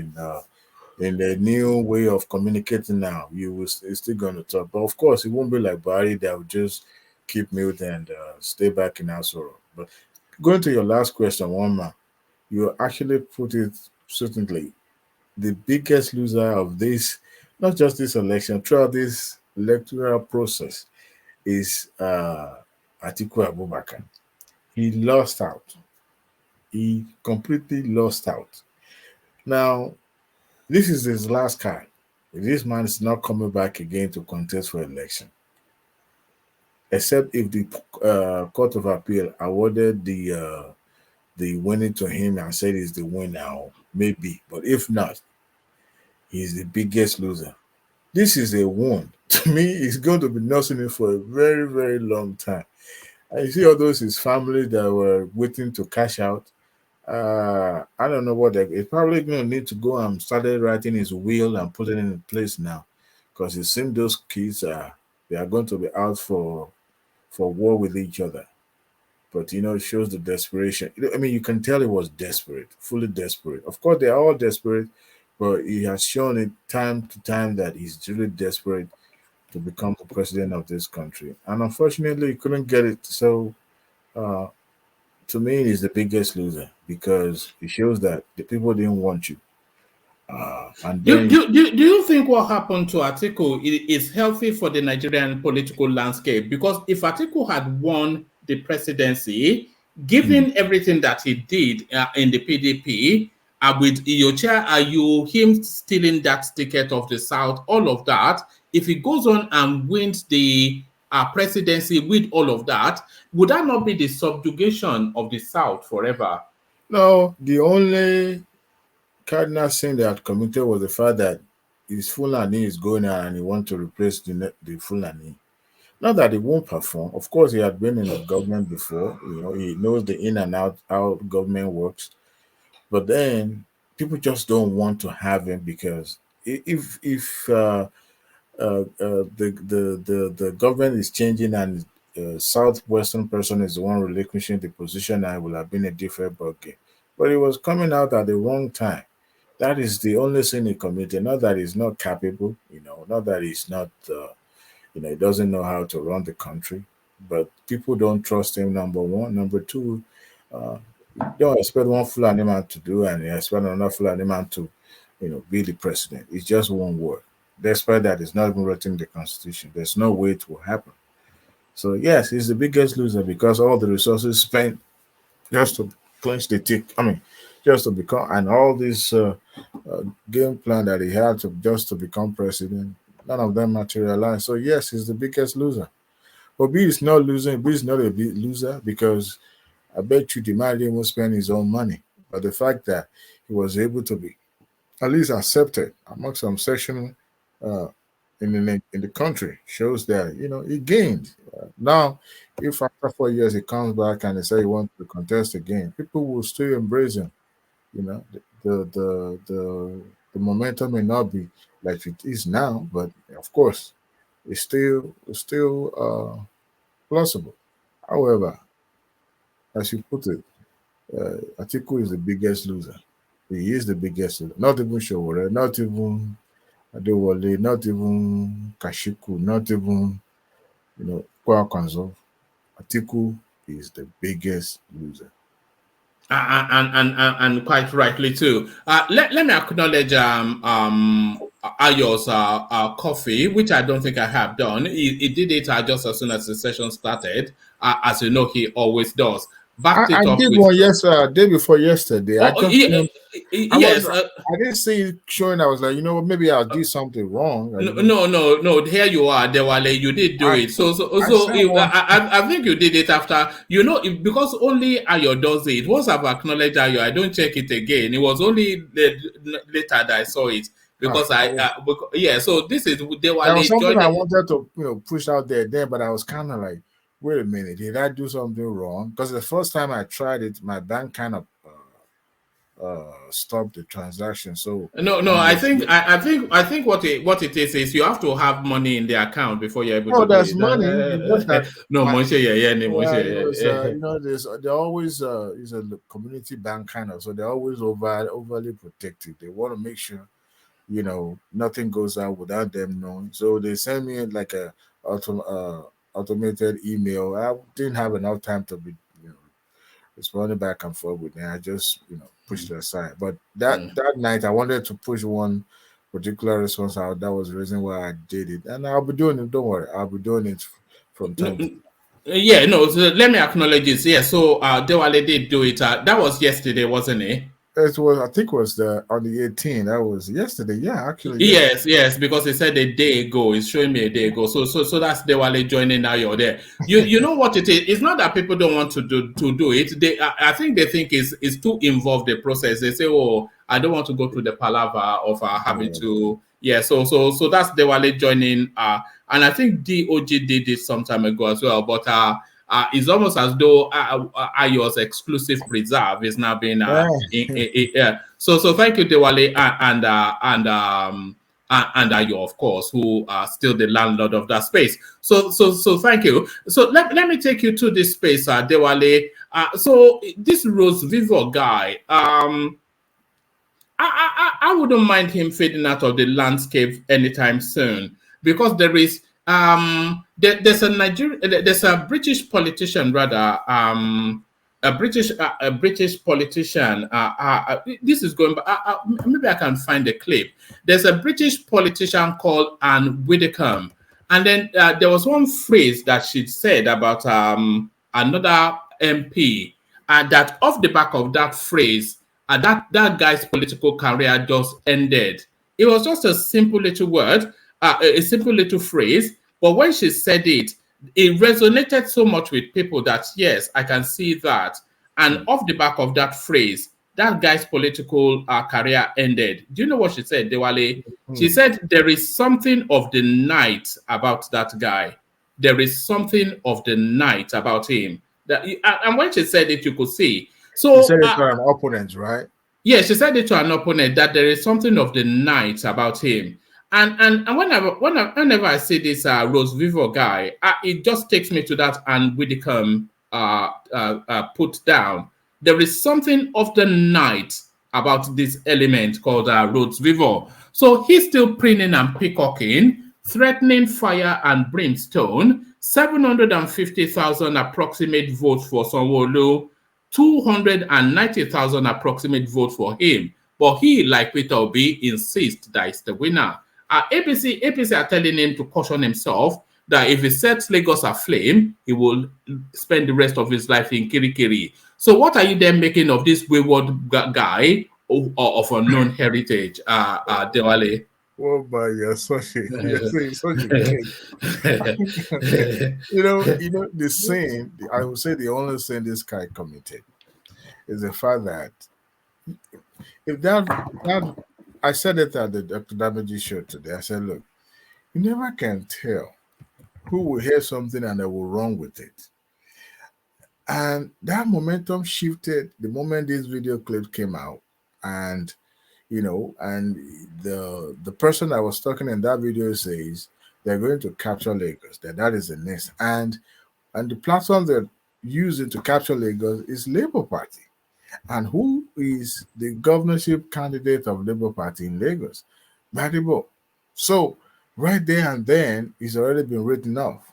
R: in the new way of communicating now. It's still going to talk, but of course, it won't be like Buhari that will just keep mute and stay back in Asoro. But going to your last question, one man, you actually put it certainly. The biggest loser of this, not just this election, throughout this electoral process, is Atiku Abubakar. He lost out. He completely lost out. Now, this is his last card. This man is not coming back again to contest for election, except if the Court of Appeal awarded the winning to him and said he's the winner, maybe. But if not, he's the biggest loser. This is a wound. To me, he's going to be nursing it for a very, very long time. And you see all those his family that were waiting to cash out. I don't know what it's probably going to need to go and started writing his will and put it in place now, because it seems those kids they are going to be out for war with each other. But it shows the desperation. I mean, you can tell he was desperate, fully desperate. Of course, they are all desperate, but he has shown it time to time that he's really desperate to become the president of this country. And unfortunately, he couldn't get it. So, to me, he's the biggest loser because it shows that the people didn't want you. And then,
B: do you think what happened to Atiku is healthy for the Nigerian political landscape? Because if Atiku had won the presidency, given everything that he did in the PDP, with Iyocha Ayu, him stealing that ticket of the South, all of that, if he goes on and wins the presidency with all of that, would that not be the subjugation of the South forever?
R: No, the only cardinal sin they had committed was the fact that his Fulani is going out and he wants to replace the Fulani. Not that he won't perform. Of course, he had been in the government before. He knows the in and out how government works. But then people just don't want to have him because if the government is changing and southwestern person is the one relinquishing the position, I would have been a different ballgame. But it was coming out at the wrong time. That is the only sin he committed. Not that he's not capable, not that he's not, he doesn't know how to run the country. But people don't trust him. Number one, number two, You don't expect one Fulani man to do, and you expect another Fulani man to, be the president. It's just one word. Despite that, it's not even written in the constitution. There's no way it will happen. So yes, he's the biggest loser because all the resources spent just to clinch the tick. I mean, just to become, and all this game plan that he had to become president, none of them materialized. So yes, he's the biggest loser. But B is not losing. B is not a big loser because I bet you the man didn't even spend his own money. But the fact that he was able to be at least accepted among some section in the country shows that he gained. Now, if after 4 years he comes back and they say he wants to contest again, people will still embrace him. The momentum may not be like it is now, but of course, it's still plausible. However, as you put it, Atiku is the biggest loser. He is the biggest loser. Not even Showore, not even Adewale, not even Kashiku, not even Kwakanzo. Atiku is the biggest loser.
B: And quite rightly too. Let me acknowledge Ayo's coffee, which I don't think I have done. He did it just as soon as the session started. As you know, he always does.
R: I did one day before yesterday. I didn't see it showing. I was like, maybe I did something wrong.
B: No. Here you are, Dewale. You did do it. I think you did it after. Because only Ayo does it. Once I've acknowledged Ayo, I don't check it again. It was only later that I saw it because So this is Dewale.
R: There was something I wanted to push out there, but I was kind of like, wait a minute, did I do something wrong? Because the first time I tried it, my bank kind of stopped the transaction. So
B: no, I think what it is you have to have money in the account before you're able to.
R: Oh, there's money. They're always is a community bank kind of, so they're always overly protective. They want to make sure nothing goes out without them knowing. So they send me like a automated email. I didn't have enough time to be responding back and forth with them. I just pushed it aside. But that night I wanted to push one particular response out. That was the reason why I did it, and I'll be doing it. Don't worry, I'll be doing it from time to time.
B: So let me acknowledge this. So Dewale did do it. That was yesterday, wasn't it?
R: It was, I think, on the 18th. That was yesterday. Yeah, actually.
B: Yes, because they said a day ago. It's showing me a day ago. So that's Dewale joining now. You're there. You know what it is? It's not that people don't want to do it. I think they think it's too involved the process. They say, oh, I don't want to go through the palaver of having to. Yeah. So that's Dewale joining. And I think DOG did it some time ago as well. But it's almost as though Ayo's exclusive preserve is now being So thank you, Dewale and Ayo, of course, who are still the landlord of that space. So thank you. So let me take you to this space, Dewale. So this Rose Vivo guy, I wouldn't mind him fading out of the landscape anytime soon, because there is there's a British politician, rather, a British politician. This is going back. Maybe I can find the clip. There's a British politician called Anne Widdecombe, and then there was one phrase that she said about another MP, that off the back of that phrase, that guy's political career just ended. It was just a simple little word, a simple little phrase, but when she said it, it resonated so much with people that, yes, I can see that. And off the back of that phrase, that guy's political career ended. Do you know what she said, Dewale? She said, there is something of the night about that guy. There is something of the night about him. And when she said it, you could see. So
R: she said it to an opponent, right?
B: Yeah, she said it to an opponent that there is something of the night about him. And whenever I see this Rose Vivo guy, it just takes me to that and Widdecombe put down. There is something of the night about this element called Rose Vivo. So he's still preening and peacocking, threatening fire and brimstone, 750,000 approximate votes for Sanwo-Olu. 290,000 approximate votes for him. But he, like Peter Obi, insists that it's the winner. APC are telling him to caution himself that if he sets Lagos aflame, he will spend the rest of his life in Kirikiri. So what are you then making of this wayward guy of unknown heritage, Dewale?
R: Well, but you're such a kid. The sin. I would say the only sin this guy committed is the fact that if that I said it at the Dr. Damaji show today. I said, look, you never can tell who will hear something and they will run with it. And that momentum shifted the moment this video clip came out. And and the person that was talking in that video says they're going to capture Lagos, that is the next. And the platform they're using to capture Lagos is Labour Party. And who is the governorship candidate of Labour Party in Lagos? Madibo. So right there and then, it's already been written off.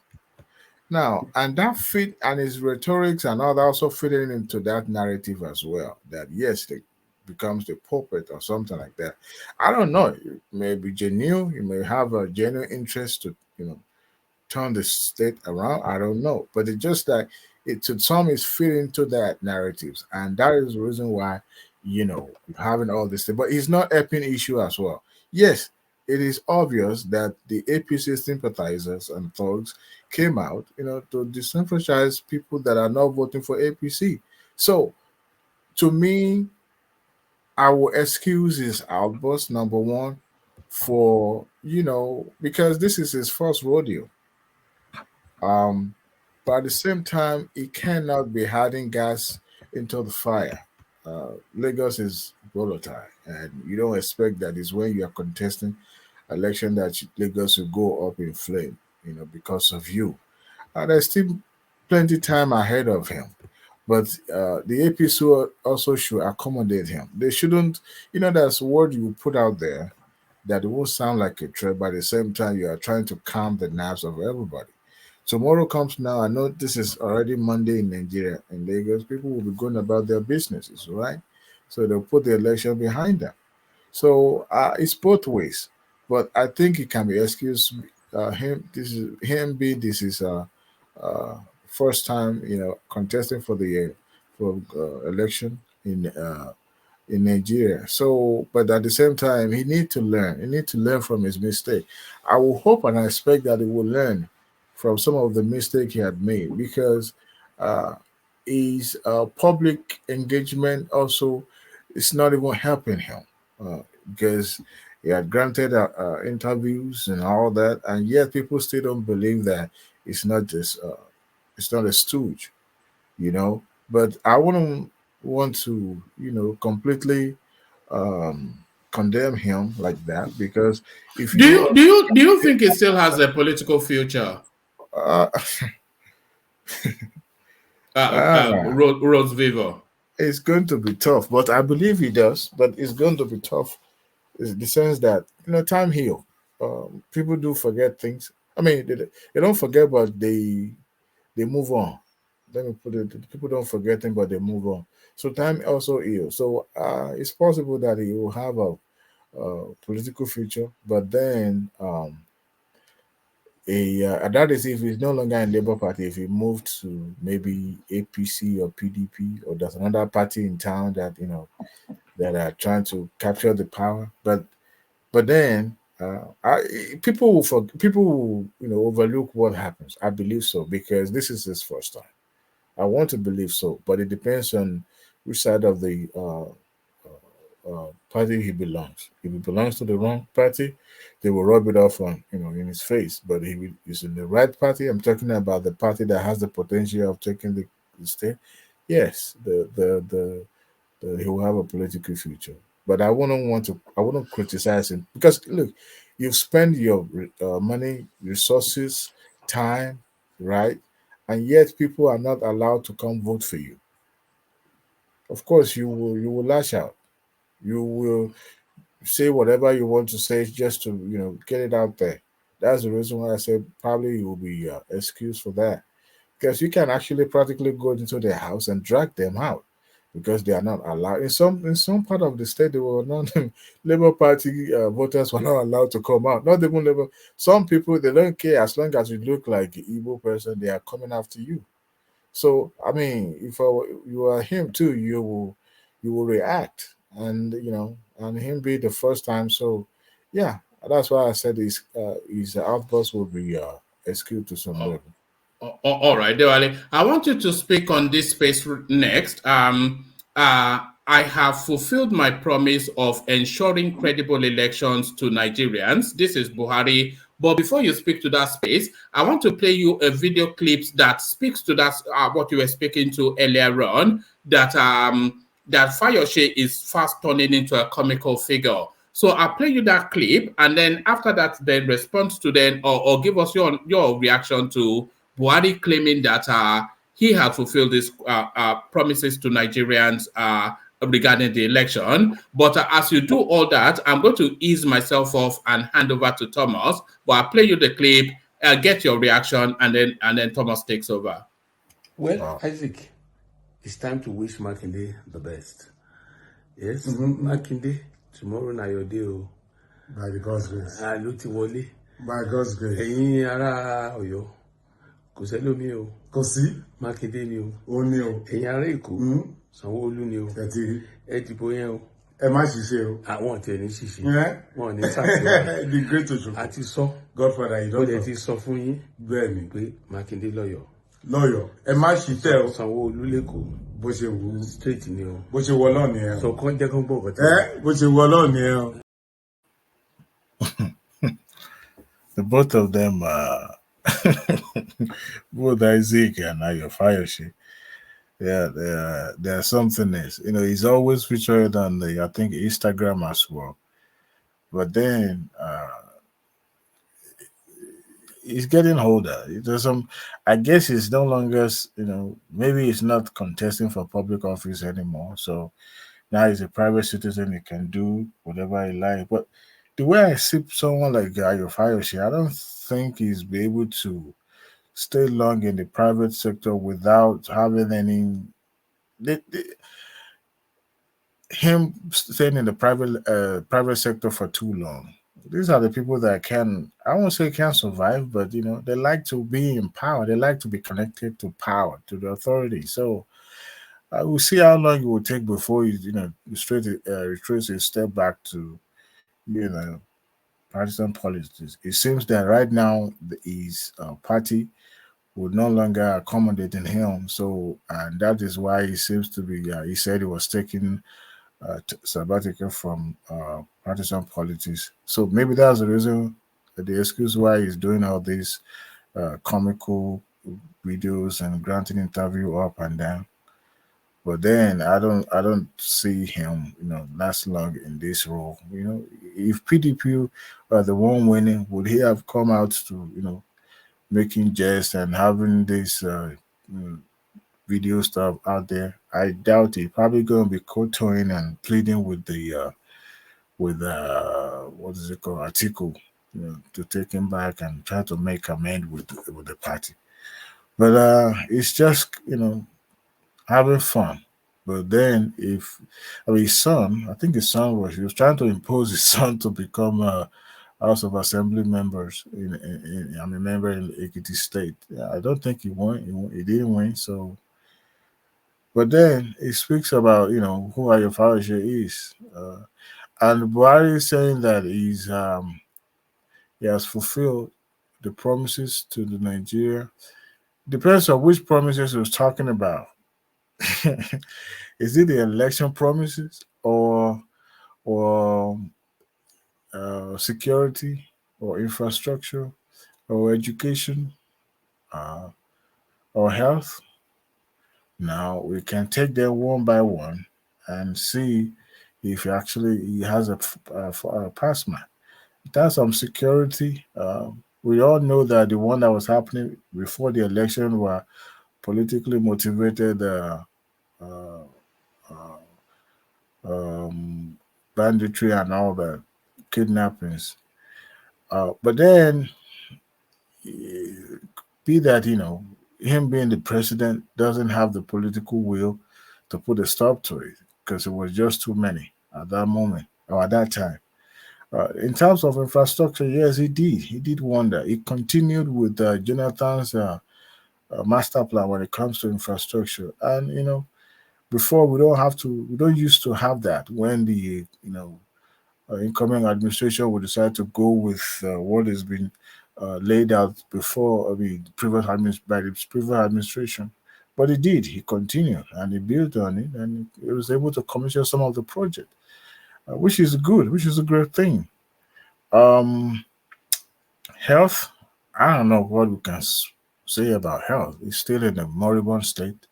R: Now, and that fit and his rhetorics and all that also fitting into that narrative as well. That yes, it becomes the puppet or something like that. I don't know. It may be genuine. You may have a genuine interest to turn the state around. I don't know, but it's just that it to some is fit into that narratives, and that is the reason why you're having all this thing. But it's not helping issue as well. Yes, it is obvious that the APC sympathizers and thugs came out, to disenfranchise people that are not voting for APC. So, to me, I will excuse his outburst, number one, for because this is his first rodeo. But at the same time, it cannot be adding gas into the fire. Lagos is volatile, and you don't expect that is when you are contesting election that Lagos will go up in flame, because of you. There's still plenty time ahead of him. But the APC also should accommodate him. They shouldn't, there's a word you put out there that it won't sound like a threat, but at the same time, you are trying to calm the nerves of everybody. Tomorrow comes now. I know this is already Monday in Nigeria. In Lagos, people will be going about their businesses, right? So they'll put the election behind them. So it's both ways. But I think it can be excused. This is first time contesting for the election in Nigeria. So, but at the same time, he need to learn. He need to learn from his mistake. I will hope and I expect that he will learn from some of the mistake he had made, because his public engagement also is not even helping him, because he had granted interviews and all that, and yet people still don't believe that it's not just it's not a stooge, But I wouldn't want to completely condemn him like that, because if
B: do you think he still has a political future? Rose Vivo.
R: It's going to be tough, but I believe he does. But it's going to be tough in the sense that time heals. People do forget things. I mean, they don't forget, but they move on. Let me put it. People don't forget things, but they move on. So time also heals. So it's possible that he will have a political future, but then that is if he's no longer in Labour Party. If he moved to maybe APC or PDP, or there's another party in town that that are trying to capture the power, but then people will overlook what happens. I believe so, because this is his first time. I want to believe so, but it depends on which side of the party he belongs. If he belongs to the wrong party, they will rub it off on in his face. But if he's in the right party, I'm talking about the party that has the potential of taking the state. Yes, he will have a political future. But I wouldn't criticize him, because look, you've spent your money, resources, time, right, and yet people are not allowed to come vote for you. Of course, you will lash out. You will say whatever you want to say just to get it out there. That's the reason why I said probably you will be excused for that, because you can actually practically go into their house and drag them out because they are not allowed. In some part of the state, they were not Labour Party voters were not allowed to come out. Not even Labour. Some people they don't care as long as you look like an Igbo person, they are coming after you. So I mean, if you are him too, you will react, and and him be the first time. So yeah, that's why I said his outburst will be excused to some level.
B: All right, Dewale. I want you to speak on this space next. I have fulfilled my promise of ensuring credible elections to Nigerians. This is Buhari. But before you speak to that space, I want to play you a video clip that speaks to that what you were speaking to earlier on. That Fayoshe is fast turning into a comical figure. So I'll play you that clip, and then after that, then respond to then or give us your reaction to Buhari claiming that he had fulfilled his promises to Nigerians regarding the election. But as you do all that, I'm going to ease myself off and hand over to Thomas. But I'll play you the clip, get your reaction, and then Thomas takes over.
P: Well, Isaac, it's time to wish Makinde the best. Yes, Makinde, tomorrow na your day.
A: By the God's grace.
P: Wole.
A: By God's grace.
P: Ẹ̀yin ará Ọ̀yọ́, kò sẹ́lómi o.
A: Kò sí.
P: Mákindé ni o.
A: Ó ní o.
P: Ẹ̀yin ará Èkó, Sanwó-Olú ni o.
A: Tẹ̀tìrì.
P: Ẹ dìbò yẹn o.
A: Ẹ má ṣiṣẹ́ o.
P: Àwọn tẹ̀ ní ṣiṣẹ́. Wọ́n ní sàtìwá.
A: The great Oṣogbo.
P: A ti sọ.
A: Godfather, you don't know.
P: Ó lè ti sọ fún yín.
A: Bẹ́ẹ̀ni.
P: Pé Mákindé lọ́yọ̀.
A: Lọ́yọ̀. Ẹ má ṣiṣẹ́ o.
P: Sanwó-Olú l'Ékòó.
A: Bó ṣe wù ú.
P: Straight ni o.
A: Bó ṣe wọ Ọlọ́run nìyẹn.
P: Sọ kán jẹ́ kán gbọ́ ọ̀gọ̀tẹ́.
A: Bó ṣe wọ Ọlọ́run nìyẹn.
R: The both of them, both Isaac and Ayo Fayoshe, there's something else. He's always featured on I think Instagram as well. But then he's getting older. I guess he's no longer, maybe he's not contesting for public office anymore. So now he's a private citizen. He can do whatever he likes. But the way I see someone like Ayo Fayoshe, I don't think he's be able to stay long in the private sector without having any. Him staying in the private sector for too long. These are the people that I won't say can survive, but they like to be in power. They like to be connected to power, to the authority. So I will see how long it will take before retrace his step back to partisan politics. It seems that right now his party would no longer accommodate in him. So, and that is why he seems to be. He said he was taking sabbatical from partisan politics. So maybe that's the reason, the excuse why he's doing all these comical videos and granting interview up and down. But then I don't see him, last long in this role. If PDP are the one winning, would he have come out to, making jest and having this video stuff out there? I doubt it. Probably going to be kowtowing and pleading with what is it called, Att&Ck, to take him back and try to make amend with the party. But it's just having fun. But then his son, I think his son he was trying to impose his son to become House of Assembly members I'm a member in Ekiti State. I don't think he won. He didn't win. So, but then it speaks about who Ayo Fayoshe is, and Buhari is saying that he has fulfilled the promises to the Nigeria. Depends on which promises he was talking about. Is it the election promises or security or infrastructure or education or health? Now we can take them one by one and see if he has a pass mark. That's some security. We all know that the one that was happening before the election were politically motivated banditry and all that, kidnappings. But then, be that, him being the president doesn't have the political will to put a stop to it because it was just too many at that moment or at that time. In terms of infrastructure, yes, he did. He did wonder. He continued with Jonathan's master plan when it comes to infrastructure, and before we don't used to have that when the incoming administration would decide to go with what has been laid out before, I mean, by the previous administration. But he did. He continued and he built on it, and he was able to commission some of the project, which is good, which is a great thing. Um, Health, I don't know what we can say about health. It's still in a moribund state,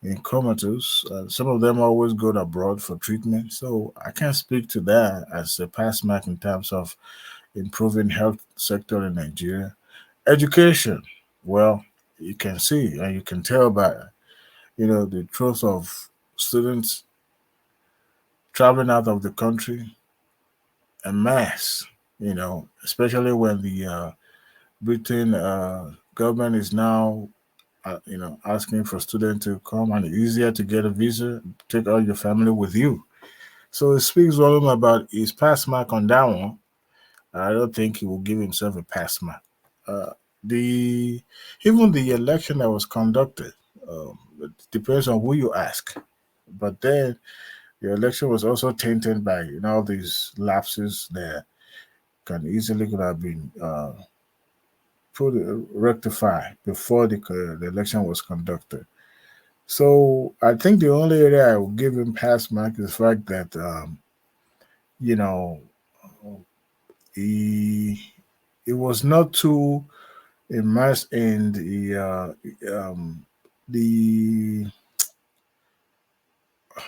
R: in comatose. Some of them always go abroad for treatment, so I can't speak to that as a pass mark in terms of improving health sector in Nigeria. Education, well, you can see and you can tell by the truth of students traveling out of the country en masse. Especially when the Britain government is now asking for students to come, and it's easier to get a visa, take all your family with you. So it speaks volume about his pass mark on that one. I don't think he will give himself a pass mark. Uh, the Even the election that was conducted, it depends on who you ask. But then the election was also tainted by all these lapses that can easily could have been put rectified before the election was conducted. So I think the only area I will give him pass mark is the fact that you know he was not too immersed in the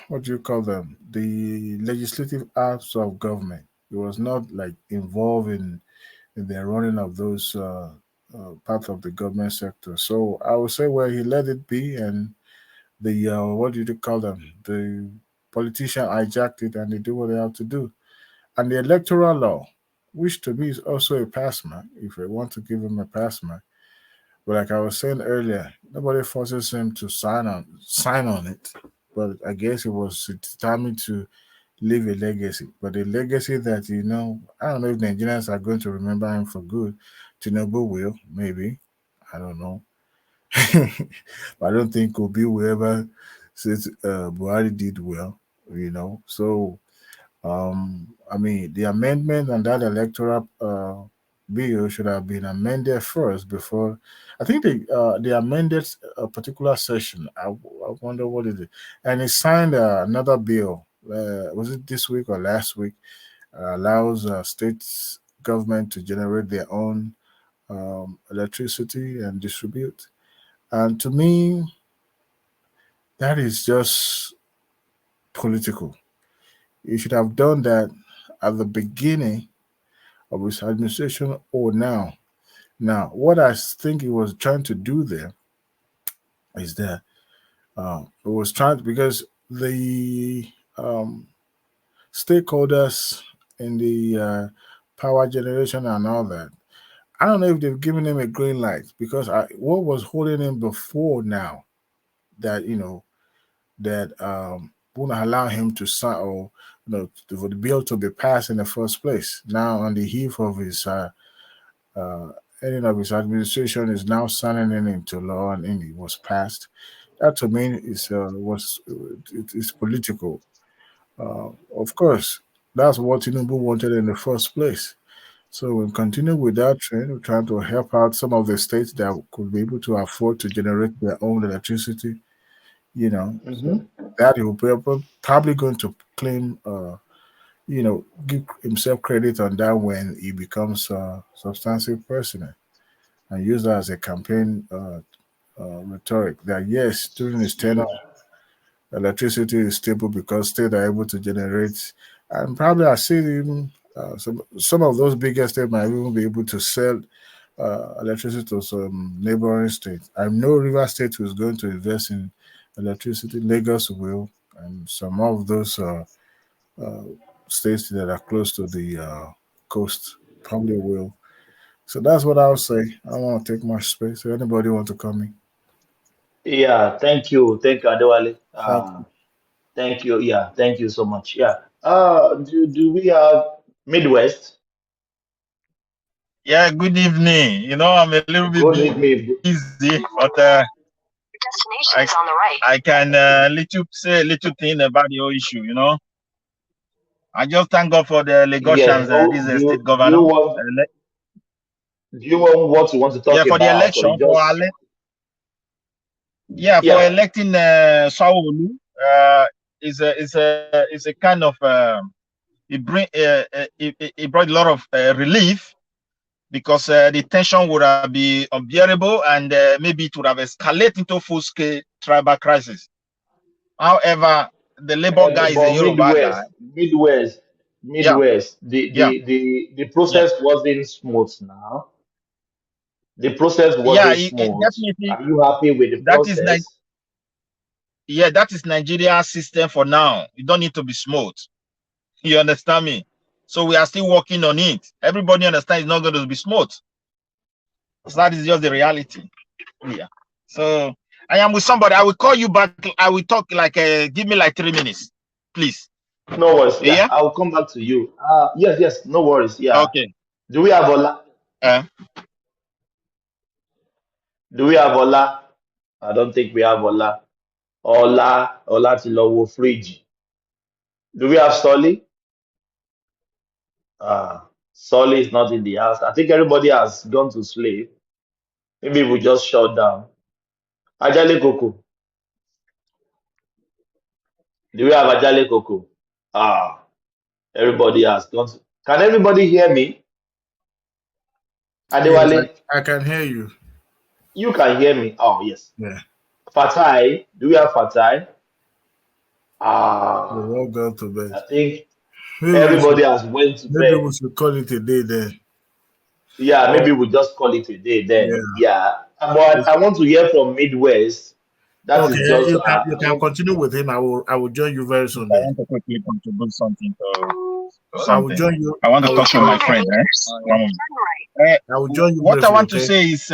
R: what do you call them, the legislative acts of government. He was not like involved in the running of those parts of the government sector. So I would say, well, he let it be, and the what do you call them, the politician hijacked it, and they do what they have to do. And the electoral law, which to me is also a pass mark, if I want to give him a pass mark. But like I was saying earlier, nobody forces him to sign on it. But I guess it was determined to leave a legacy. But a legacy that I don't know if Nigerians are going to remember him for good. Tinubu will, maybe. I don't know. But I don't think Obi will ever say Buhari did well, So I mean, the amendment on that electoral bill should have been amended first before. I think they amended a particular session. I wonder what is it, and he signed another bill. Was it this week or last week? Allows states government to generate their own electricity and distribute. And to me, that is just political. You should have done that at the beginning of his administration or now. Now, what I think he was trying to do there is that it was trying because the stakeholders in the power generation and all that. I don't know if they've given him a green light because what was holding him before now that that won't allow him to sign or for the bill to be passed in the first place. Now, on the eve of his uh, ending of his administration, is now signing it into law and it was passed. That to me is political. Of course, that's what Tinubu wanted in the first place. So we'll continue with that trend. We're trying to help out some of the states that could be able to afford to generate their own electricity. So that he will probably going to claim, give himself credit on that when he becomes a substantive president and use that as a campaign rhetoric that yes, during his tenure, electricity is stable because states are able to generate, and probably I see even some of those bigger states might even be able to sell electricity to some neighboring states. I know River State is going to invest in electricity. Lagos will, and some of those uh, states that are close to the coast probably will. So that's what I'll say. I don't want to take much space. So anybody want to come in?
T: Yeah, thank you. Thank you, Adewale.
R: Thank you.
T: Thank you. Yeah, thank you so much. Yeah. Do we have Midwest?
E: Yeah, good evening. You know, I'm a little bit
T: Good evening.
E: busy, but I can say a little thing about your issue. You know, I just thank God for the
T: Yes.
E: Lagosians. This is a state
T: Do you
E: governor.
T: want do you want what you want to talk
E: Yeah, for the
T: about, or
E: election
T: you just
E: for
T: yeah?
E: electing Saulu. Is a kind of it brought a lot of relief because the tension would have been unbearable and maybe it would have escalated into full-scale tribal crisis. However, the Labour guy is a
T: But
E: Yoruba guy. Yeah,
T: Midwest.
E: yeah,
T: The
E: yeah,
T: process wasn't smooth. Now the process
E: yeah.
T: wasn't smooth.
E: Definitely,
T: Are you happy with the
E: that is
T: process?
E: that is Nigeria's system for now. You don't need to be smooth. You understand me? So we are still working on it. Everybody understands it's not going to be smooth. So that is just the reality. Yeah. So I am with somebody. I will call you back. I will talk like give me like 3 minutes, please.
T: No worries. Yeah,
E: Yeah.
T: I'll come back to you. Yes. No worries. Yeah.
E: Okay.
T: Do we have Ola?
E: Uh,
T: Do we have Ola? I don't think we have Ola. Ola Tilowo Fridge. Do we have Solly? Solly is not in the house. I think everybody has gone to sleep. Maybe we just shut down. Ajale Koko. Do we have Ajale Koko? Ah, everybody has gone. Can everybody hear me?
A: Yes,
T: Adewale,
A: I can hear you.
T: you can hear me. Oh, yes.
A: Yeah.
T: Fatai, do we have Fatai?
A: We've
T: Ah,
A: all gone to bed.
T: I think
A: Maybe
T: everybody has went to
A: we
T: bed.
A: should call it a day then.
T: Yeah,
A: Or
T: maybe we just call it a day then.
A: yeah.
T: Yeah. But I want to hear from Midwest. That
A: Okay,
T: is just
A: you
T: I
A: can
T: want
A: continue with him. I will join you very soon
E: I
A: then.
E: want to quickly contribute something to
A: I will
E: something.
A: join you.
E: I want to
A: I will,
E: talk to
A: I will,
E: my friend. One moment.
A: I will join you
E: What I
A: briefly,
E: want to
A: okay?
E: say is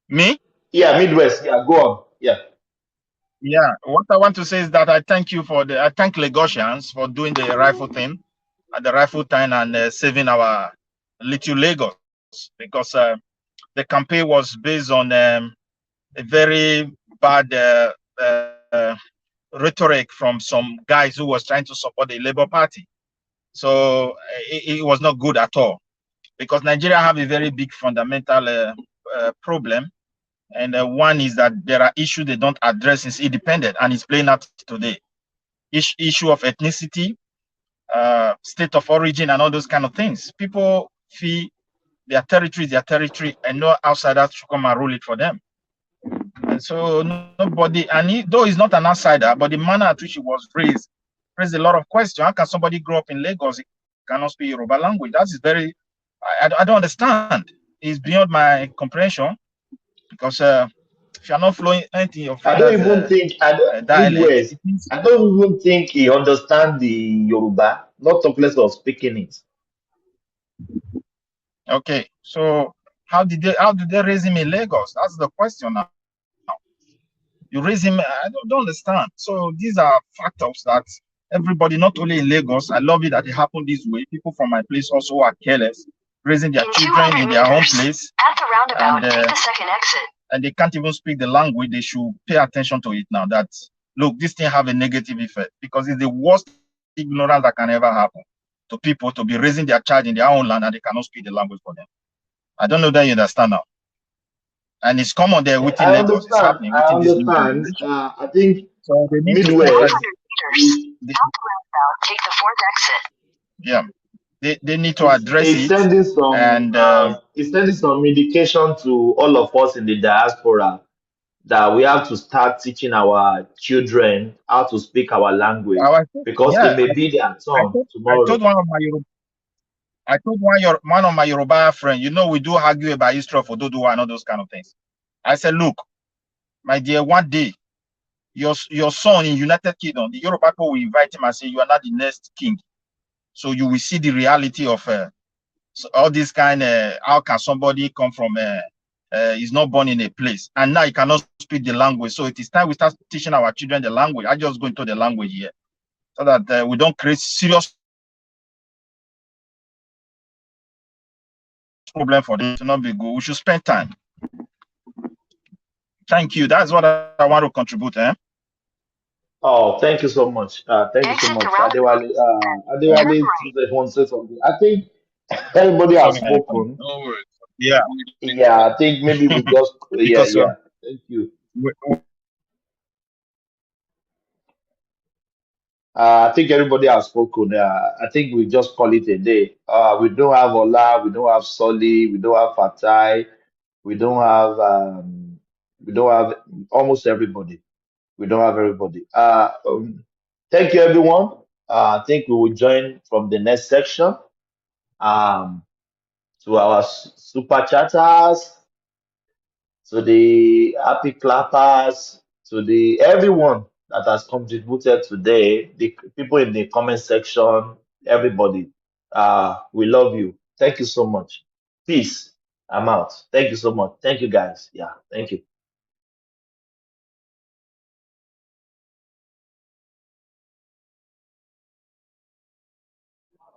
E: me.
T: yeah, Midwest. Yeah, go on. Yeah.
E: Yeah, what I want to say is that I thank Lagosians for doing the rifle thing at the rifle time and saving our little Lagos because the campaign was based on a very bad rhetoric from some guys who was trying to support the Labour Party. So it was not good at all because Nigeria have a very big fundamental problem. And one is that there are issues they don't address since independent, and it's playing out today. Issue of ethnicity, state of origin, and all those kind of things. People feel their territory is their territory, and no outsider should come and rule it for them. And so nobody, though he's not an outsider, but the manner at which he was raised a lot of questions. How can somebody grow up in Lagos? He cannot speak Yoruba language. That is very, I don't understand. It's beyond my comprehension because if you're not flowing in your
T: I don't
E: father's
T: even think
E: dialect,
T: Midwest. I don't even think he understands the Yoruba, not talk less of speaking it.
E: okay. So how did they raise him in Lagos? That's the question now. You raise him, I don't understand. So these are factors that everybody, not only in Lagos, I love it that it happened this way. People from my place also are careless, raising their children in their own place. At the roundabout, take the second exit. And they can't even speak the language. They should pay attention to it now. That look, this thing have a negative effect because it's the worst ignorance that can ever happen to people to be raising their child in their own land and they cannot speak the language for them. I don't know that you understand now. And it's common there within
T: I
E: Lagos. It's
T: understand.
E: happening
T: I
E: within this new
T: understand.
E: generation.
T: I think
E: So they need to
T: Midwest.
E: take the fourth exit. Yeah, they need to address
T: It's
E: it.
T: sending some
E: And
T: it's sending some indication to all of us in the diaspora that we have to start teaching our children how to speak our language because it may be their turn
E: I
T: tomorrow.
E: told one of my Yoruba friend, you know, we do argue about history of Ododuwa and all those kind of things. I said, look, my dear, one day your son in United Kingdom, the Yoruba people will invite him and say, you are not the next king. So you will see the reality of so all this kind of how can somebody come from He's not born in a place, and now he cannot speak the language. So it is time we start teaching our children the language. I just go into the language here, so that we don't create serious problem for them to not be good. We should spend time. Thank you. That's what I want to contribute.
T: Oh, thank you so much. Thank you so much. Adewale want to say something. I think everybody has spoken.
E: No worries. Yeah.
T: Yeah, I think maybe we just
E: Because
T: yeah. Thank you. I think everybody has spoken. I think we just call it a day. We don't have Ola, we don't have Soli, we don't have Fatai, we don't have almost everybody. We don't have everybody. Thank you, everyone. I think we will join from the next section. To our super chatters, to the happy clappers, to the everyone that has contributed today, the people in the comment section, everybody. We love you. Thank you so much. Peace. I'm out. Thank you so much. Thank you, guys. Yeah, thank you.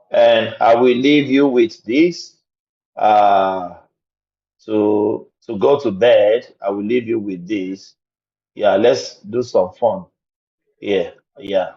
T: And I will leave you with this. To go to bed, I will leave you with this. Yeah, let's do some fun. Yeah, yeah.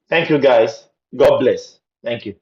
T: Thank you, guys. God bless. Thank you.